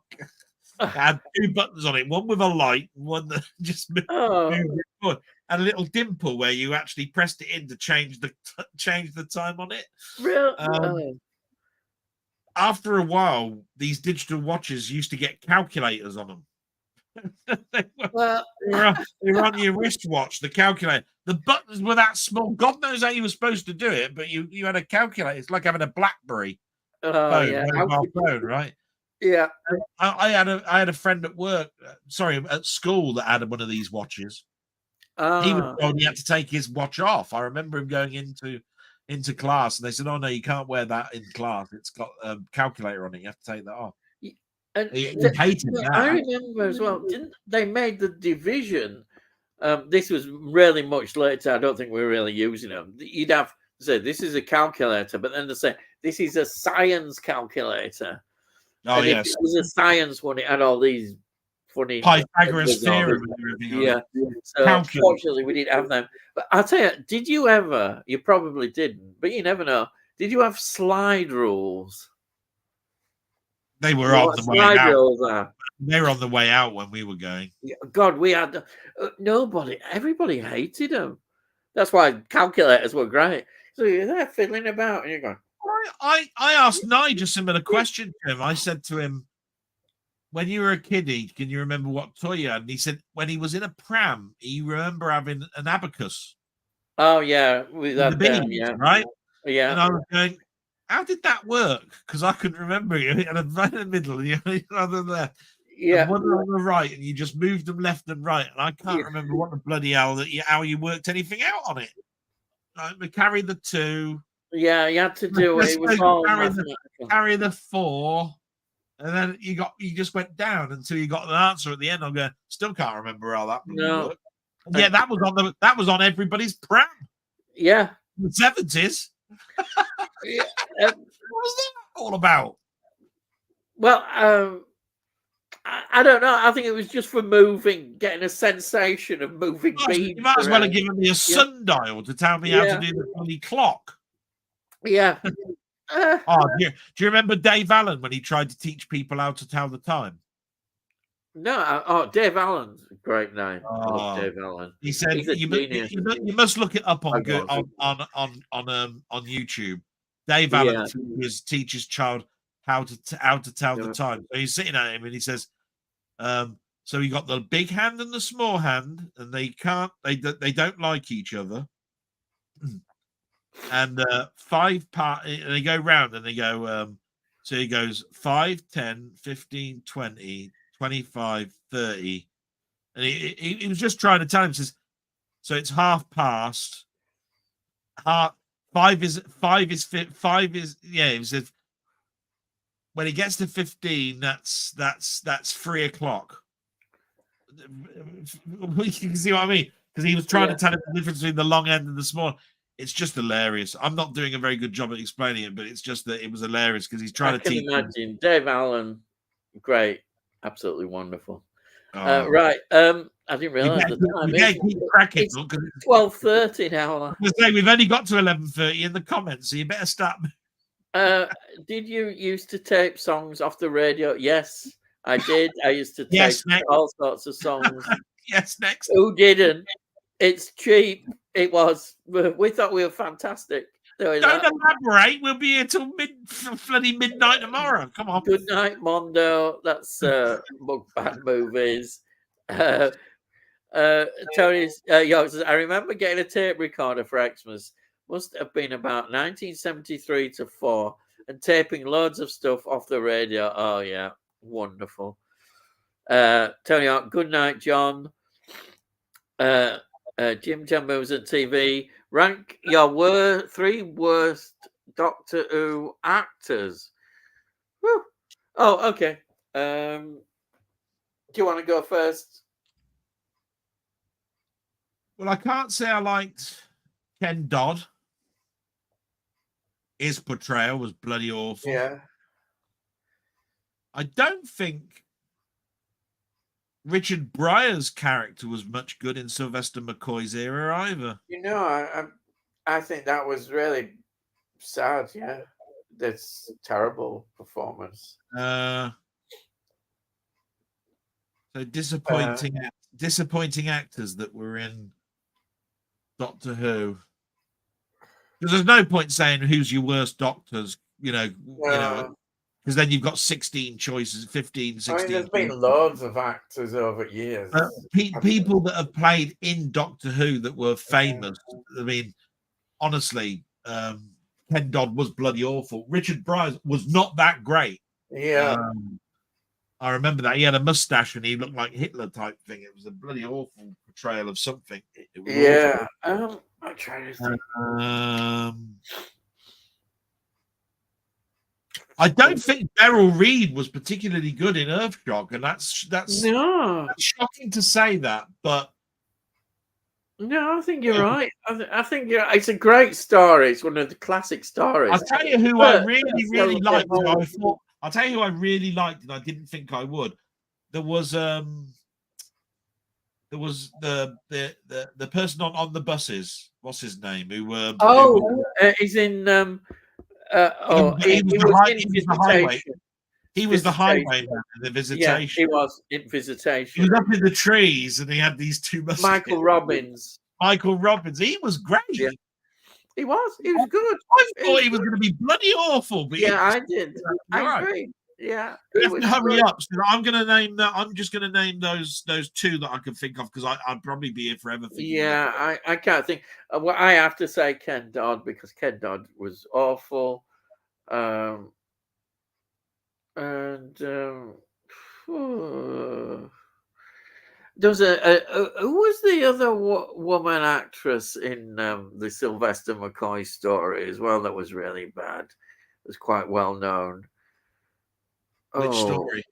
it had 2 buttons on it, one with a light, one that just moved and a little dimple where you actually pressed it in to change the time on it. Really? After a while, these digital watches used to get calculators on them. they were on your wristwatch, the calculator. The buttons were that small. God knows how you were supposed to do it, but you had a calculator. It's like having a BlackBerry mobile phone, right? Yeah. I had a friend at work, at school that had one of these watches. He was told he had to take his watch off. I remember him going into class, and they said, "Oh no, you can't wear that in class. It's got a calculator on it. You have to take that off." And he hated that. I remember as well. Didn't they made the division? This was really much later. I don't think we were really using them. You'd have to say this is a calculator, but then to say this is a science calculator. Oh yes, if it was a science one. It had all these funny Pythagoras theorem and everything. Yeah. So unfortunately, we didn't have them. But I'll tell you, did you ever? You probably didn't, but you never know. Did you have slide rules? They were on the way out. They were on the way out when we were going. God, we had everybody hated them. That's why calculators were great. So you're there fiddling about, and you're going. I asked Nigel a similar question to him. I said to him, when you were a kiddie, can you remember what toy you had? And he said when he was in a pram, he remember having an abacus. Oh yeah, with that beans, yeah, right? Yeah. And I was going, how did that work? Because I couldn't remember it. And right in the middle, and the other left. Yeah. And one on the right, and you just moved them left and right. And I can't remember what the bloody hell how you worked anything out on it. We carried the 2. Yeah, you had to do it. It was all carry the 4. And then you just went down until you got an answer at the end. I'm going, still can't remember how that worked. Yeah, that was on everybody's pram. Yeah. In the 70s. Yeah. What was that all about? Well, I don't know. I think it was just for getting a sensation of moving beams. You might as well have given me a sundial to tell me how to do the bloody clock. Yeah. Do you remember Dave Allen when he tried to teach people how to tell the time? No. Dave Allen's a great name. Dave Allen. He said you must look it up on YouTube. Dave Allen teaches child how to tell the time. So he's sitting at him and he says, so you got the big hand and the small hand, and they don't like each other. And 5 part, they go round and they go, so he goes 5, 10, 15, 20, 25, 30. And he was just trying to tell him, says, so it's half past. 5 is yeah. He said when he gets to 15, that's 3 o'clock. You can see what I mean, because he was trying to tell us the difference between the long end and the small. It's just hilarious. I'm not doing a very good job at explaining it, but it's just that it was hilarious because he's trying to teach. I can imagine. Dave Allen, great, absolutely wonderful. Oh. Right. I didn't realize the time. Keep cracking. It's 12:30 now. We've only got to 11:30 in the comments, so you better start. Did you used to tape songs off the radio? Yes, I did. I used to tape all sorts of songs. Yes, next. Who didn't? It's cheap. It was. We thought we were fantastic. Don't elaborate. We'll be here till bloody midnight tomorrow. Come on. Good night, Mondo. That's Bad Movies. Tony's. I remember getting a tape recorder for Xmas. Must have been about 1973 to 4, and taping loads of stuff off the radio. Oh yeah, wonderful. Tony, good night, John. Jim Jumbo was at TV. Rank your 3 worst Doctor Who actors. Woo. Oh, okay. Do you want to go first? Well, I can't say I liked Ken Dodd. His portrayal was bloody awful. Yeah. I don't think Richard Breyer's character was much good in Sylvester McCoy's era either. You know, I think that was really sad. Yeah, that's terrible performance. So disappointing actors that were in Doctor Who. Because there's no point saying who's your worst doctors, because then you've got 16 choices, 15, 16. I mean, there's been loads of actors over years. People that have played in Doctor Who that were famous. I mean, honestly, Ken Dodd was bloody awful. Richard Breyers was not that great. Yeah. I remember that. He had a mustache and he looked like Hitler type thing. It was a bloody awful portrayal of something. It was awful. I'm trying to think. I don't think Beryl Reid was particularly good in Earthshock, and that's shocking to say that, but no, I think you're right. I think it's a great story. It's one of the classic stories. I'll tell you who I really liked. I'll tell you who I really liked, and I didn't think I would. There was the person on the buses. What's his name? He's in. He was the highwayman in the Visitation. Yeah, he was in Visitation. He was up in the trees, and he had these 2 muskets. Michael Robbins. He was great. Yeah. He was good. I thought he was going to be bloody awful. But I did. I agree. Yeah, hurry up. So I'm going to name that. I'm just going to name those 2 that I can think of because I'd probably be here forever. I can't think. Well, I have to say Ken Dodd because Ken Dodd was awful. There was who was the other woman actress in the Sylvester McCoy story as well that was really bad? It was quite well known. Which story?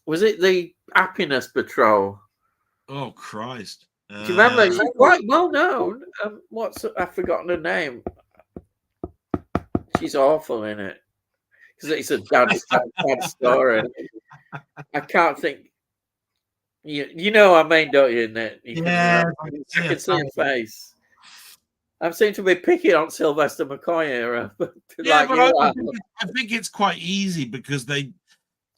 Was it the Happiness Patrol? Oh Christ! Do you remember? It's quite well known. I've forgotten her name. She's awful in it because it's a bad story. I can't think. You know what I mean, don't you? Innit? I can see her face. I seem to be picking on Sylvester McCoy era. I think it's quite easy because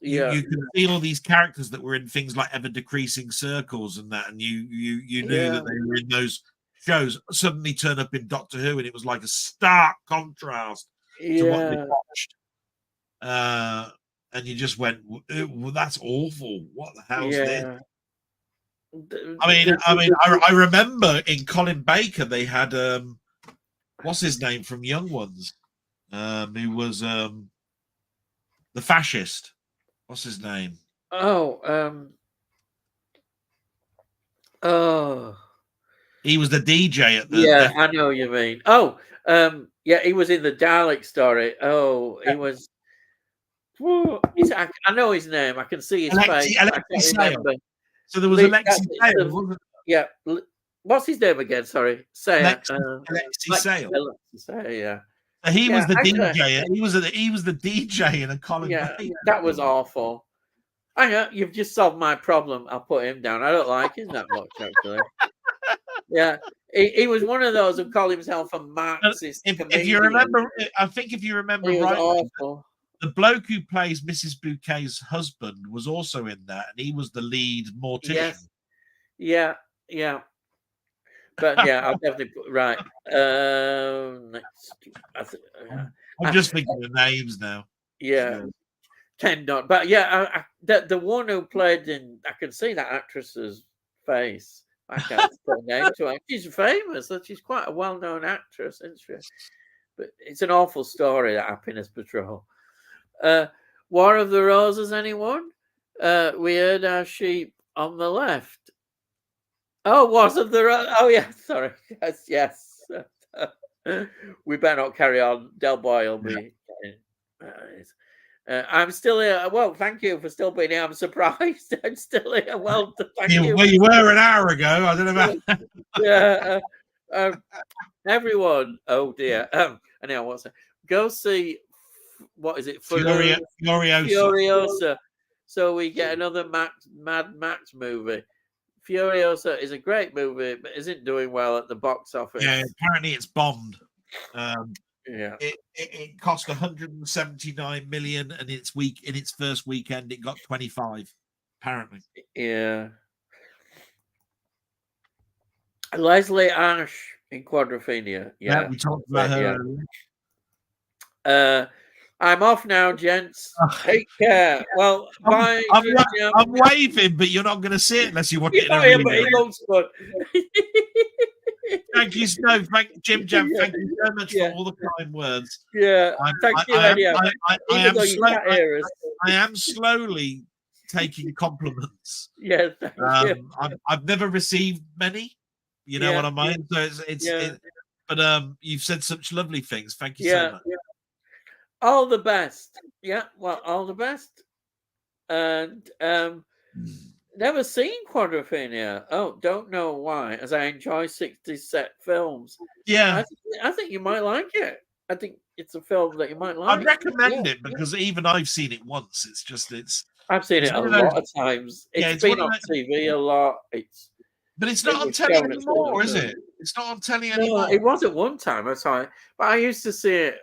you can see all these characters that were in things like Ever Decreasing Circles and that, and you knew that they were in those shows. Suddenly turn up in Doctor Who, and it was like a stark contrast to what we watched. And you just went, well, "That's awful. What the hell's this?" I remember in Colin Baker they had what's his name from Young Ones, who was the fascist. What's his name? He was the DJ at the. I know what you mean. He was in the Dalek story. He was. I know his name. I can see his face. I Alexi can't Sale. remember. So there was Alexi Sale, wasn't it? Yeah. What's his name again? Sorry. Alexi Sale. Alexi Sale, yeah. He was the actually, DJ. He was the DJ in a Colin Baker. That was awful. I know you've just solved my problem. I'll put him down. I don't like him that much, actually. Yeah, he was one of those who called himself a Marxist. If you remember, I think if you remember he was right, awful. The bloke who plays Mrs. Bouquet's husband was also in that, and he was the lead mortician. Yes. Yeah. But yeah, I'll definitely put right. I'm just thinking of names now. Yeah. 10 dot. But yeah, the one who played in, I can see that actress's face. I can't put a name to her. She's famous. She's quite a well-known actress, isn't she? But it's an awful story, that Happiness Patrol. War of the Roses, anyone? We heard our sheep on the left. Oh, Wars of the Roses. Oh, yeah, sorry. Yes. We better not carry on. Delboy will be... I'm still here. Well, thank you for still being here. I'm surprised. I'm still here. Well, thank you. Well, you were an hour ago. I don't know about... Yeah. Everyone. Oh, dear. Anyhow, what's that? Go see... What is it? Furiosa. So we get another Mad Max movie. Furiosa is a great movie, but isn't doing well at the box office. Yeah, apparently it's bombed. Yeah, it cost 179 million, and in its first weekend it got 25. Apparently, yeah. Leslie Ash in Quadrophenia. Yeah, we talked about her. I'm off now, gents. Take care. Well, bye. I'm waving, but you're not going to see it unless you watch it. But it looks good. Thank you, Snow. Jim Jam. Thank you so much for all the kind words. Yeah, thank you. I am slowly taking compliments. Yes, I've never received many. You know what I mean? So but you've said such lovely things. Thank you so much. All the best. Yeah, well, all the best. And never seen Quadrophenia. Oh, don't know why, as I enjoy 60s set films. Yeah. I think you might like it. I think it's a film that you might like. I'd recommend it because even I've seen it once. I've seen it a lot of times. It's been on TV a lot. But it's not on telly anymore, is it? It's not on telly anymore. No, it was at one time. I saw it, but I used to see it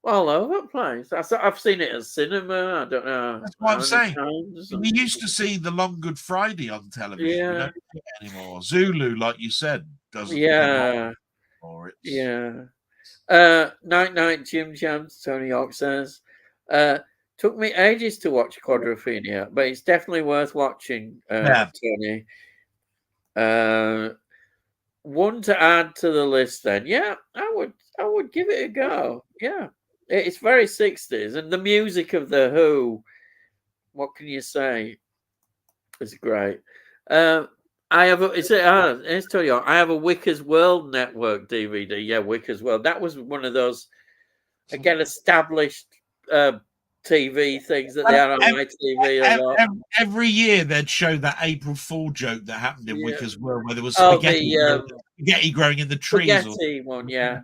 all over the place. I've seen it at cinema. I don't know. That's what I'm saying. We used to see The Long Good Friday on television. Yeah. We don't see it anymore. Zulu, like you said, doesn't. Yeah. Night, Jim Jams, Tony Hawk says. Took me ages to watch Quadrophenia, but it's definitely worth watching, Tony. One to add to the list then. Yeah, I would give it a go. Yeah. It's very 60s, and the music of the Who, what can you say? It's great. I have I have a Wicker's World Network DVD. Yeah, Wicker's World. That was one of those again established TV things that they had on ITV a lot. Every year they'd show that April Fool joke that happened in Wicker's World, where there was spaghetti growing in the trees. Spaghetti one, yeah.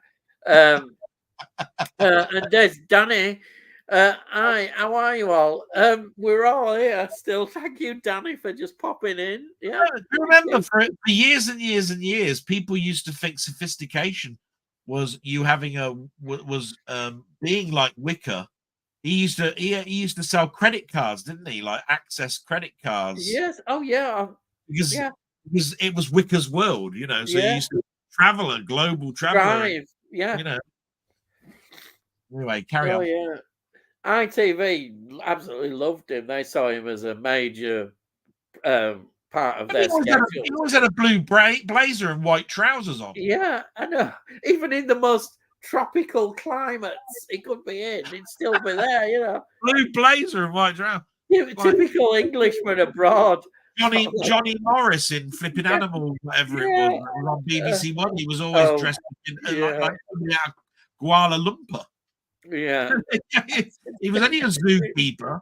And there's Danny. Hi, how are you all? We're all here still. Thank you, Danny, for just popping in. Yeah. I remember for years and years and years, people used to think sophistication was you having being like Wicker. He used to sell credit cards, didn't he? Like Access credit cards. Yes. Oh yeah. Because it was Wicker's World, you know. So he used to travel, a global traveler. Yeah. You know. Anyway, carry on. Yeah. ITV absolutely loved him. They saw him as a major part of their schedule. He always had a blue blazer and white trousers on. Yeah, I know. Even in the most tropical climates, he could be in. He'd still be there, you know. Blue blazer and white trousers. Typical Englishman abroad. Johnny Morris in Flipping Animals, whatever it was on BBC One. He was always dressed in like Kuala Lumpur. Yeah. He was only a zookeeper.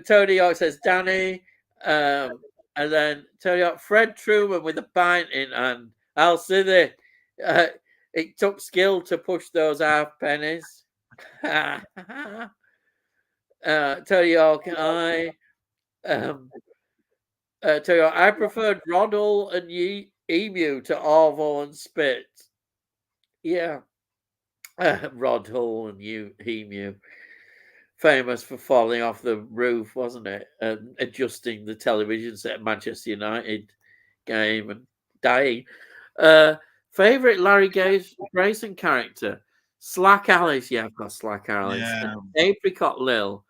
Tony York says Danny, and then Tony York, Fred Truman with a pint in hand. Al Sithy, it took skill to push those half pennies. Tony York, Tony York, I preferred Roddle and Emu to Orville and Spit. Yeah, Roddle and Emu. Famous for falling off the roof, wasn't it? And adjusting the television set at Manchester United game and dying. Favorite Larry Grayson character? Slack Alice. Yeah, I've got Slack Alice. Yeah. And Apricot Lil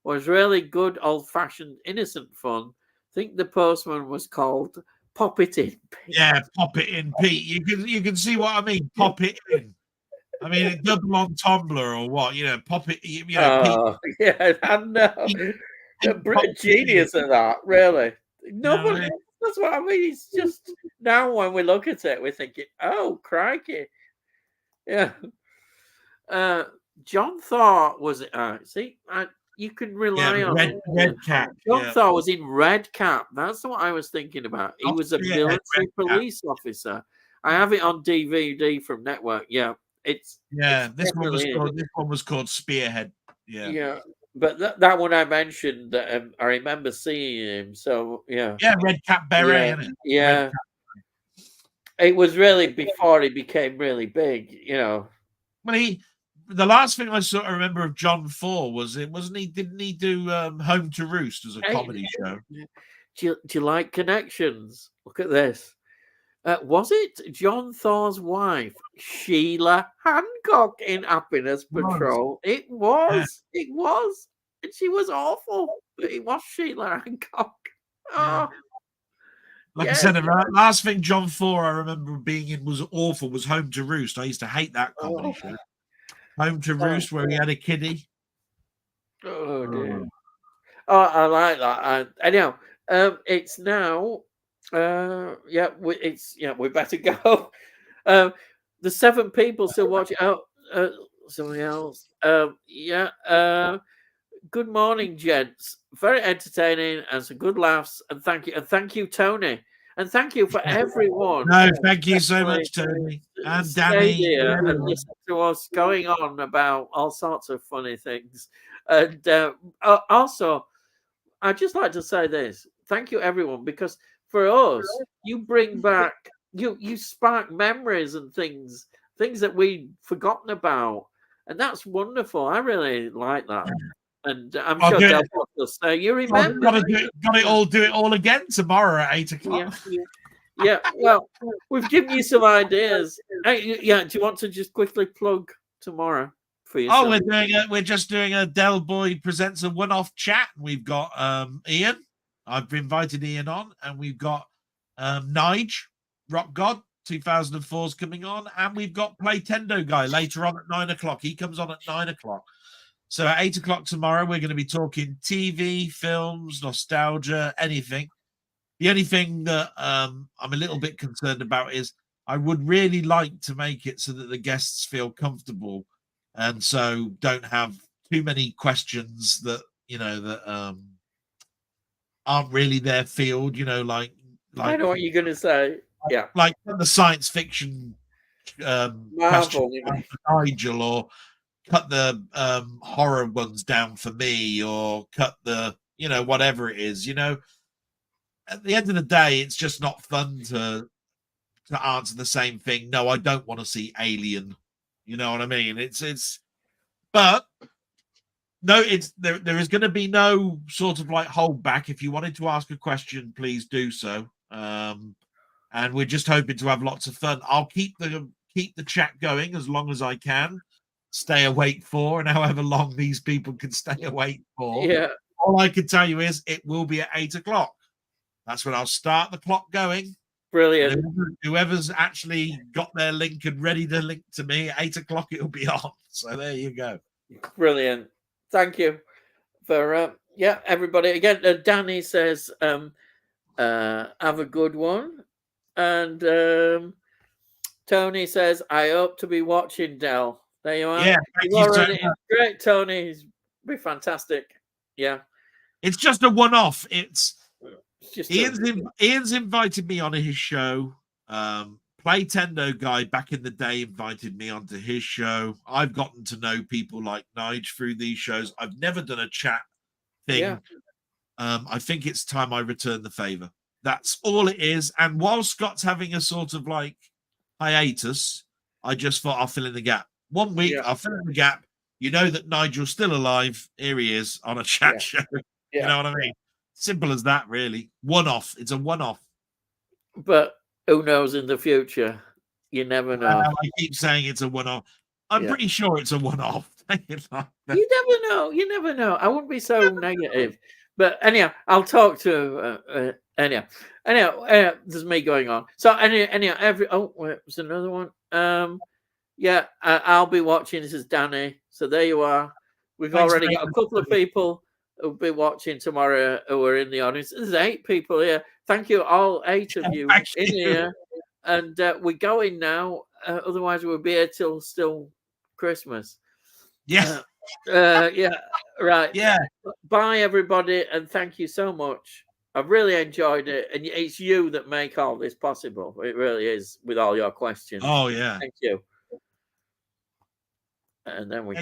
was really good, old-fashioned, innocent fun. I think the postman was called Pop It In Pete. Yeah, Pop It In Pete. You can see what I mean. Pop it in. I mean, double entendre or what? Pop it. Pete. Yeah, I know. Genius at that, really. Nobody. That's what I mean. It's just now when we look at it, we're thinking, "Oh, crikey!" Yeah. John Thaw was it? See, you can rely on Red Cap. John Thaw was in Red Cap. That's what I was thinking about. He was a military police officer. I have it on DVD from Network. Yeah, it's this one was called Spearhead. Yeah, but that one I mentioned, I remember seeing him. So yeah, Red Cap Beret. Yeah, it was really before he became really big. Well, the last thing I sort of remember of John Thaw was didn't he do Home to Roost as a comedy show? Do you like Connections? Look at this. Was it John Thaw's wife, Sheila Hancock, in Happiness Patrol? It was. It was. And she was awful. But it was Sheila Hancock. Oh. I said, the last thing John Thaw I remember being in was awful, was Home to Roost. I used to hate that comedy show. Home to Roost, where he had a kiddie. Oh, dear. Oh, I like that. Anyhow, it's now... we better go. The 7 people still watching. Somebody else. Good morning, gents. Very entertaining and some good laughs. And thank you, Tony. And thank you for everyone. No, thank you so much, Tony and Danny. And listen to us going on about all sorts of funny things. And also, I'd just like to say this. Thank you, everyone, because for us, you bring back, you spark memories and things that we'd forgotten about, and that's wonderful. I really like that, and I'm sure Delboy will say you remember. Got to do it all again tomorrow at 8:00. Yeah. Well, we've given you some ideas. Hey, do you want to just quickly plug tomorrow for yourself? We're just doing a Delboy presents a one-off chat. We've got Ian. I've invited Ian on, and we've got Nige, Rock God, 2004's coming on, and we've got Play Tendo Guy later on at 9:00. He comes on at 9:00. So at 8:00 tomorrow, we're going to be talking TV, films, nostalgia, anything. The only thing that I'm a little bit concerned about is I would really like to make it so that the guests feel comfortable, and so don't have too many questions that aren't really their field, like I know what you're going to say. Yeah, like the science fiction question Nigel, or cut the horror ones down for me, or cut the whatever it is. At the end of the day, it's just not fun to answer the same thing. No, I don't want to see Alien. You know what I mean? But no, there is going to be no sort of like hold back. If you wanted to ask a question, please do so. And we're just hoping to have lots of fun. I'll keep the chat going as long as I can. Stay awake for, and however long these people can stay awake for. Yeah. All I can tell you is it will be at 8:00. That's when I'll start the clock going. Brilliant. Whoever's actually got their link and ready to link to me at 8:00, it'll be on. So there you go. Brilliant. Thank you for everybody. Again, Danny says have a good one. And Tony says, I hope to be watching Del. There you are. Yeah, You've already, great, Tony. It's be fantastic. Yeah. It's just a one-off. It's just Ian's invited me on his show. Play Tendo guy back in the day invited me onto his show. I've gotten to know people like Nige through these shows. I've never done a chat thing. Yeah. I think it's time I return the favor. That's all it is. And while Scott's having a sort of like hiatus, I just thought I'll fill in the gap. 1 week, I'll fill in the gap. You know that Nigel's still alive. Here he is on a chat show. You know what I mean? Simple as that, really. One-off. It's a one-off. But who knows in the future? You never know. I keep saying it's a one-off. I'm pretty sure it's a one-off. You never know. You never know. I wouldn't be so negative. But anyhow, I'll talk to anyhow. There's me going on. So anyhow, there's another one. I'll be watching. This is Danny. So there you are. We've already got a couple of people who'll be watching tomorrow who are in the audience. There's 8 people here. Thank you, all 8 of you in here. And we're going now. Otherwise, we'll be here till still Christmas. Yeah. Right. Yeah. Bye, everybody, and thank you so much. I've really enjoyed it, and it's you that make all this possible. It really is, with all your questions. Oh, yeah. Thank you. And then we